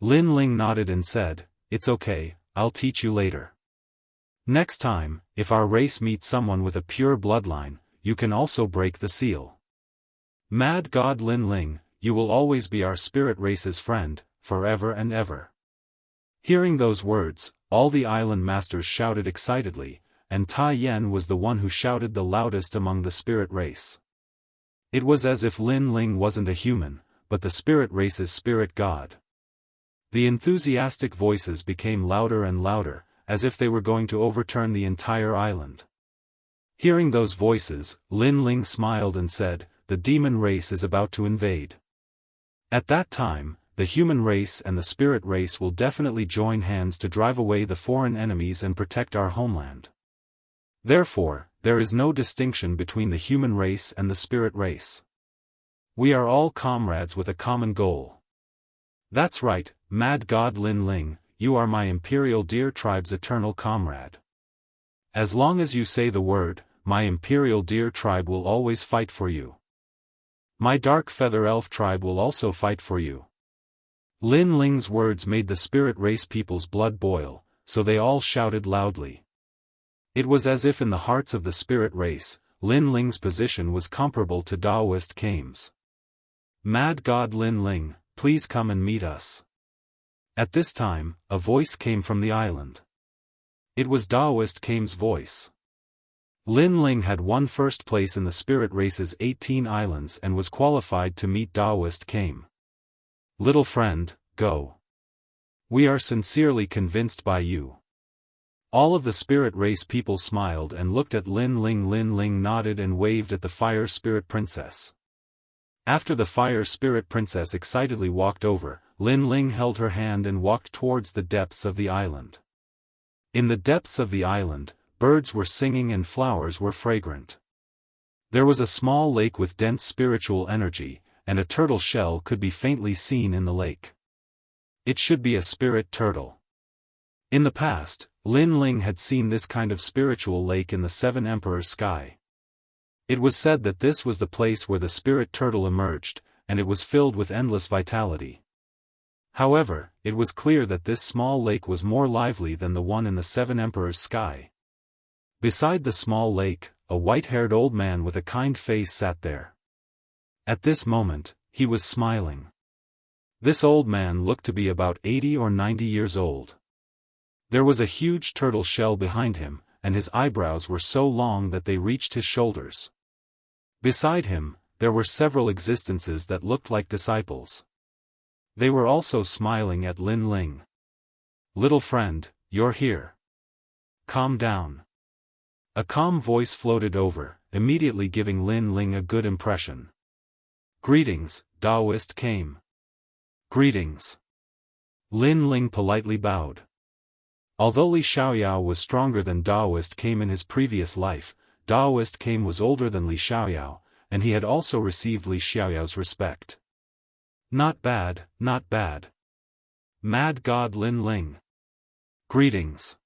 Lin Ling nodded and said, it's okay, I'll teach you later. Next time, if our race meets someone with a pure bloodline, you can also break the seal. Mad God Lin Ling, you will always be our spirit race's friend, forever and ever. Hearing those words, all the island masters shouted excitedly, and Tai Yen was the one who shouted the loudest among the spirit race. It was as if Lin Ling wasn't a human, but the spirit race's spirit god. The enthusiastic voices became louder and louder, as if they were going to overturn the entire island. Hearing those voices, Lin Ling smiled and said, the demon race is about to invade. At that time, the human race and the spirit race will definitely join hands to drive away the foreign enemies and protect our homeland. Therefore, there is no distinction between the human race and the spirit race. We are all comrades with a common goal. That's right, Mad God Lin Ling, you are my Imperial Deer Tribe's eternal comrade. As long as you say the word, my Imperial Deer Tribe will always fight for you. My Dark Feather Elf Tribe will also fight for you. Lin Ling's words made the spirit race people's blood boil, so they all shouted loudly. It was as if in the hearts of the spirit race, Lin Ling's position was comparable to Daoist Kame's. Mad God Lin Ling, please come and meet us. At this time, a voice came from the island. It was Daoist Kame's voice. Lin Ling had won first place in the spirit race's 18 islands and was qualified to meet Daoist Kame. Little friend, go. We are sincerely convinced by you. All of the spirit race people smiled and looked at Lin Ling. Lin Ling nodded and waved at the Fire Spirit Princess. After the Fire Spirit Princess excitedly walked over, Lin Ling held her hand and walked towards the depths of the island. In the depths of the island, birds were singing and flowers were fragrant. There was a small lake with dense spiritual energy, and a turtle shell could be faintly seen in the lake. It should be a spirit turtle. In the past, Lin Ling had seen this kind of spiritual lake in the Seven Emperors' sky. It was said that this was the place where the spirit turtle emerged, and it was filled with endless vitality. However, it was clear that this small lake was more lively than the one in the Seven Emperors' sky. Beside the small lake, a white-haired old man with a kind face sat there. At this moment, he was smiling. This old man looked to be about 80 or 90 years old. There was a huge turtle shell behind him, and his eyebrows were so long that they reached his shoulders. Beside him, there were several existences that looked like disciples. They were also smiling at Lin Ling. Little friend, you're here. Calm down. A calm voice floated over, immediately giving Lin Ling a good impression. Greetings, Daoist Kame. Greetings. Lin Ling politely bowed. Although Li Xiaoyao was stronger than Daoist Kame in his previous life, Daoist Kame was older than Li Xiaoyao, and he had also received Li Xiaoyao's respect. Not bad, not bad. Mad God Lin Ling. Greetings.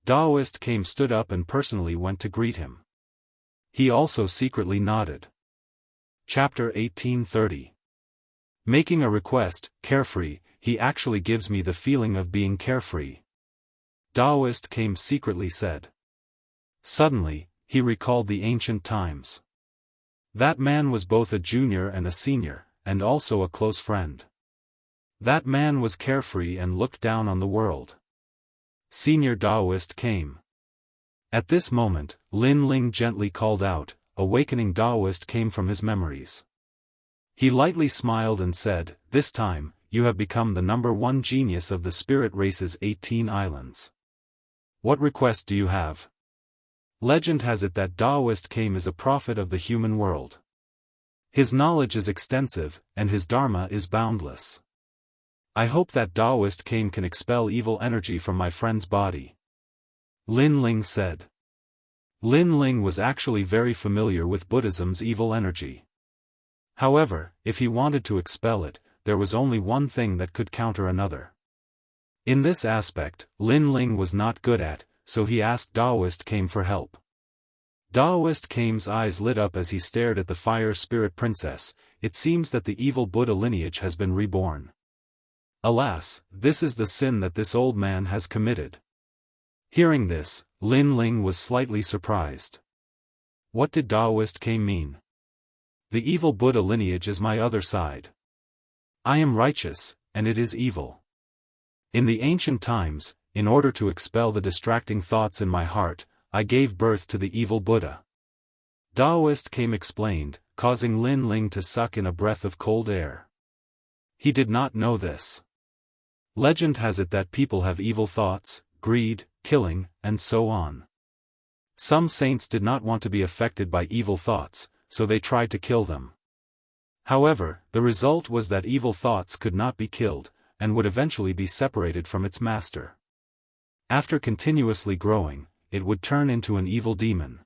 Daoist Kame stood up and personally went to greet him. He also secretly nodded. Chapter 1830. Making a request, carefree, he actually gives me the feeling of being carefree. Daoist Kame secretly said. Suddenly, he recalled the ancient times. That man was both a junior and a senior, and also a close friend. That man was carefree and looked down on the world. Senior Daoist Kame. At this moment, Lin Ling gently called out, awakening Daoist Kame from his memories. He lightly smiled and said, this time, you have become the #1 genius of the spirit race's 18 islands. What request do you have? Legend has it that Daoist Kame is a prophet of the human world. His knowledge is extensive, and his dharma is boundless. I hope that Daoist cane can expel evil energy from my friend's body. Lin Ling said. Lin Ling was actually very familiar with Buddhism's evil energy. However, if he wanted to expel it, there was only one thing that could counter another. In this aspect, Lin Ling was not good at, so he asked Daoist cane for help. Daoist cane's eyes lit up as he stared at the fire spirit princess. It seems that the evil Buddha lineage has been reborn. Alas, this is the sin that this old man has committed. Hearing this, Lin Ling was slightly surprised. What did Daoist cane mean? The evil Buddha lineage is my other side. I am righteous, and it is evil. In the ancient times, in order to expel the distracting thoughts in my heart, I gave birth to the evil Buddha. Daoist cane explained, causing Lin Ling to suck in a breath of cold air. He did not know this. Legend has it that people have evil thoughts, greed, killing, and so on. Some saints did not want to be affected by evil thoughts, so they tried to kill them. However, the result was that evil thoughts could not be killed, and would eventually be separated from its master. After continuously growing, it would turn into an evil demon.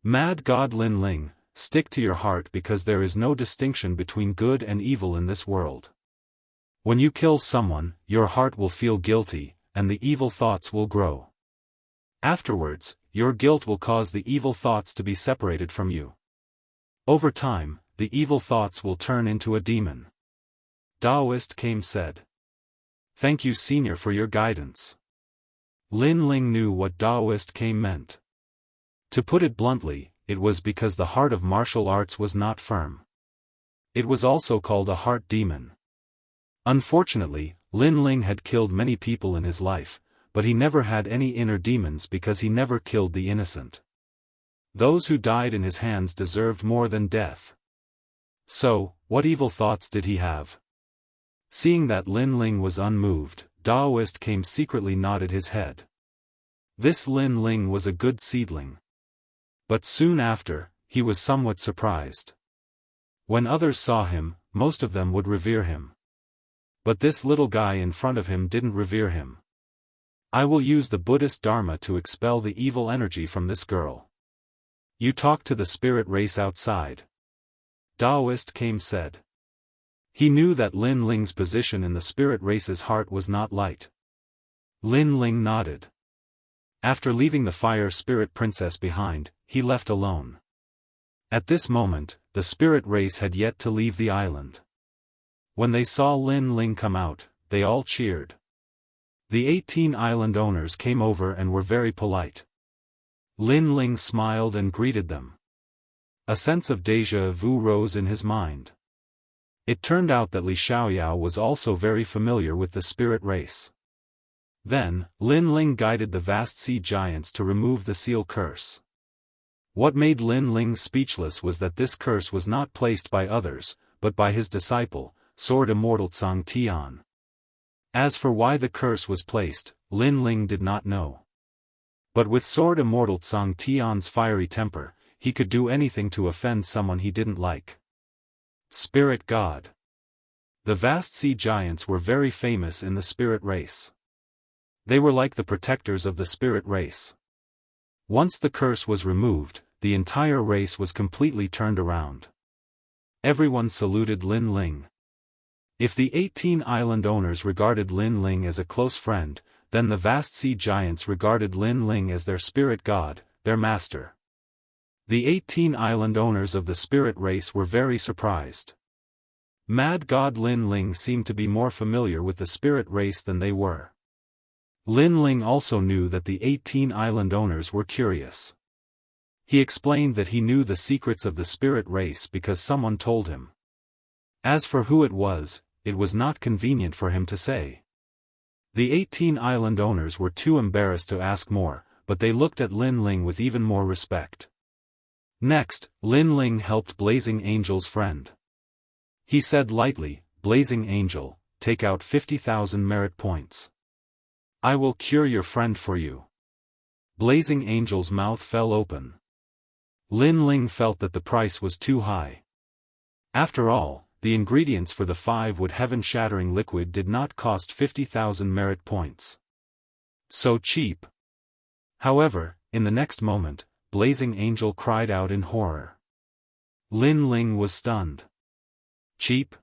Mad God Lin Ling, stick to your heart because there is no distinction between good and evil in this world. When you kill someone, your heart will feel guilty, and the evil thoughts will grow. Afterwards, your guilt will cause the evil thoughts to be separated from you. Over time, the evil thoughts will turn into a demon. Daoist cane said. Thank you, Senior, for your guidance. Lin Ling knew what Daoist cane meant. To put it bluntly, it was because the heart of martial arts was not firm. It was also called a heart demon. Unfortunately, Lin Ling had killed many people in his life, but he never had any inner demons because he never killed the innocent. Those who died in his hands deserved more than death. So, what evil thoughts did he have? Seeing that Lin Ling was unmoved, Daoist cane secretly nodded his head. This Lin Ling was a good seedling. But soon after, he was somewhat surprised. When others saw him, most of them would revere him. But this little guy in front of him didn't revere him. I will use the Buddhist Dharma to expel the evil energy from this girl. You talk to the spirit race outside. Daoist cane said. He knew that Lin Ling's position in the spirit race's heart was not light. Lin Ling nodded. After leaving the fire spirit princess behind, he left alone. At this moment, the spirit race had yet to leave the island. When they saw Lin Ling come out, they all cheered. The 18 island owners came over and were very polite. Lin Ling smiled and greeted them. A sense of déjà vu rose in his mind. It turned out that Li Xiaoyao was also very familiar with the spirit race. Then, Lin Ling guided the vast sea giants to remove the seal curse. What made Lin Ling speechless was that this curse was not placed by others, but by his disciple, Sword Immortal Tsang Tian. As for why the curse was placed, Lin Ling did not know. But with Sword Immortal Tsang Tian's fiery temper, he could do anything to offend someone he didn't like. Spirit God. The vast sea giants were very famous in the spirit race. They were like the protectors of the spirit race. Once the curse was removed, the entire race was completely turned around. Everyone saluted Lin Ling. If the 18 island owners regarded Lin Ling as a close friend, then the vast sea giants regarded Lin Ling as their spirit god, their master. The 18 island owners of the spirit race were very surprised. Mad God Lin Ling seemed to be more familiar with the spirit race than they were. Lin Ling also knew that the 18 island owners were curious. He explained that he knew the secrets of the spirit race because someone told him. As for who it was not convenient for him to say. The 18 island owners were too embarrassed to ask more, but they looked at Lin Ling with even more respect. Next, Lin Ling helped Blazing Angel's friend. He said lightly, "Blazing Angel, take out 50,000 merit points. I will cure your friend for you." Blazing Angel's mouth fell open. Lin Ling felt that the price was too high. After all, the ingredients for the 5 heaven-shattering liquid did not cost 50,000 merit points. So cheap. However, in the next moment, Blazing Angel cried out in horror. Lin Ling was stunned. Cheap?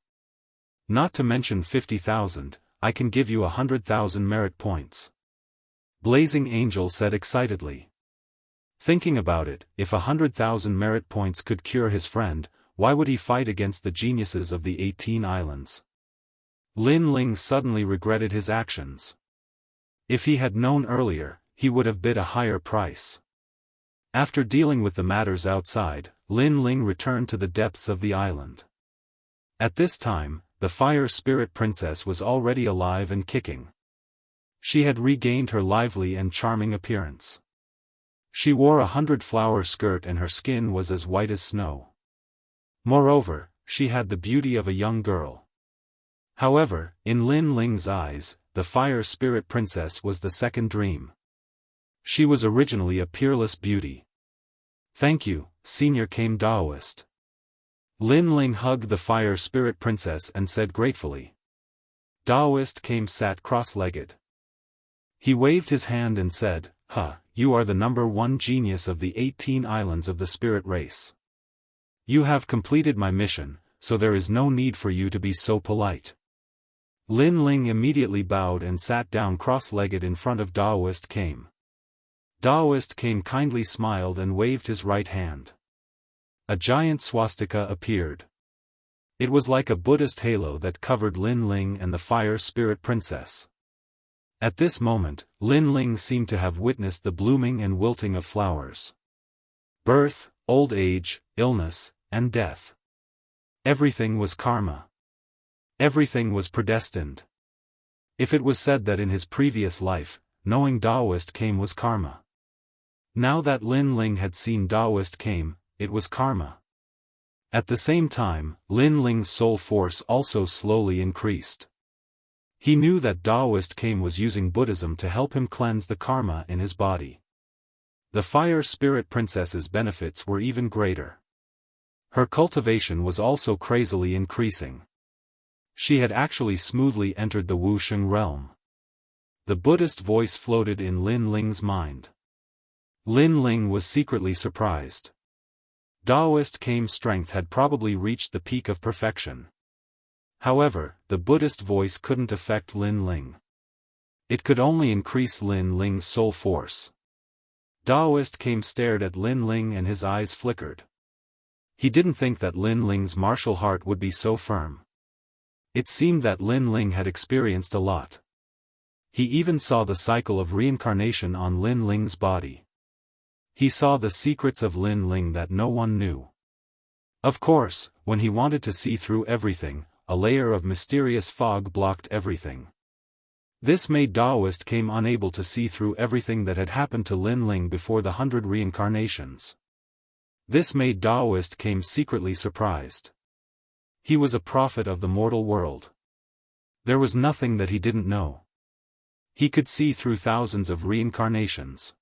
Not to mention 50,000, I can give you 100,000 merit points. Blazing Angel said excitedly. Thinking about it, if 100,000 merit points could cure his friend, why would he fight against the geniuses of the 18 islands? Lin Ling suddenly regretted his actions. If he had known earlier, he would have bid a higher price. After dealing with the matters outside, Lin Ling returned to the depths of the island. At this time, the Fire Spirit Princess was already alive and kicking. She had regained her lively and charming appearance. She wore a 100-flower skirt and her skin was as white as snow. Moreover, she had the beauty of a young girl. However, in Lin Ling's eyes, the Fire Spirit Princess was the second dream. She was originally a peerless beauty. Thank you, Senior Kame Daoist. Lin Ling hugged the Fire Spirit Princess and said gratefully. Daoist Kame sat cross-legged. He waved his hand and said, you are the #1 genius of the 18 islands of the spirit race. You have completed my mission, so there is no need for you to be so polite. Lin Ling immediately bowed and sat down cross-legged in front of Daoist Kame. Daoist Kame kindly smiled and waved his right hand. A giant swastika appeared. It was like a Buddhist halo that covered Lin Ling and the Fire Spirit Princess. At this moment, Lin Ling seemed to have witnessed the blooming and wilting of flowers. Birth, old age, illness, and death. Everything was karma. Everything was predestined. If it was said that in his previous life, knowing Daoist Kame was karma. Now that Lin Ling had seen Daoist Kame, it was karma. At the same time, Lin Ling's soul force also slowly increased. He knew that Daoist Kame was using Buddhism to help him cleanse the karma in his body. The Fire Spirit Princess's benefits were even greater. Her cultivation was also crazily increasing. She had actually smoothly entered the Wuxia realm. The Buddhist voice floated in Lin Ling's mind. Lin Ling was secretly surprised. Daoist Kame's strength had probably reached the peak of perfection. However, the Buddhist voice couldn't affect Lin Ling. It could only increase Lin Ling's soul force. Daoist Kame stared at Lin Ling and his eyes flickered. He didn't think that Lin Ling's martial heart would be so firm. It seemed that Lin Ling had experienced a lot. He even saw the cycle of reincarnation on Lin Ling's body. He saw the secrets of Lin Ling that no one knew. Of course, when he wanted to see through everything, a layer of mysterious fog blocked everything. This made Daoist Kame unable to see through everything that had happened to Lin Ling before the 100 reincarnations. This made Daoist Kame secretly surprised. He was a prophet of the mortal world. There was nothing that he didn't know. He could see through thousands of reincarnations.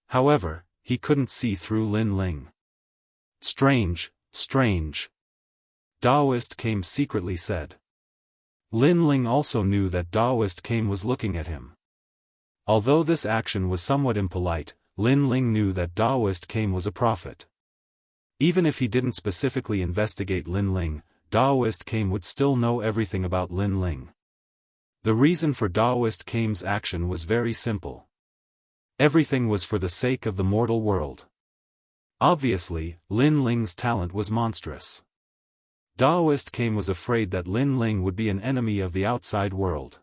However, he couldn't see through Lin Ling. Strange, strange. Daoist Kame secretly said. Lin Ling also knew that Daoist Kame was looking at him. Although this action was somewhat impolite, Lin Ling knew that Daoist Kame was a prophet. Even if he didn't specifically investigate Lin Ling, Daoist Kame would still know everything about Lin Ling. The reason for Daoist Kame's action was very simple. Everything was for the sake of the mortal world. Obviously, Lin Ling's talent was monstrous. Daoist Kame was afraid that Lin Ling would be an enemy of the outside world.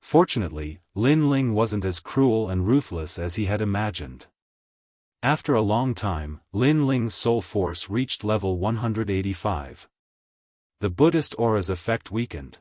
Fortunately, Lin Ling wasn't as cruel and ruthless as he had imagined. After a long time, Lin Ling's soul force reached level 185. The Buddhist aura's effect weakened.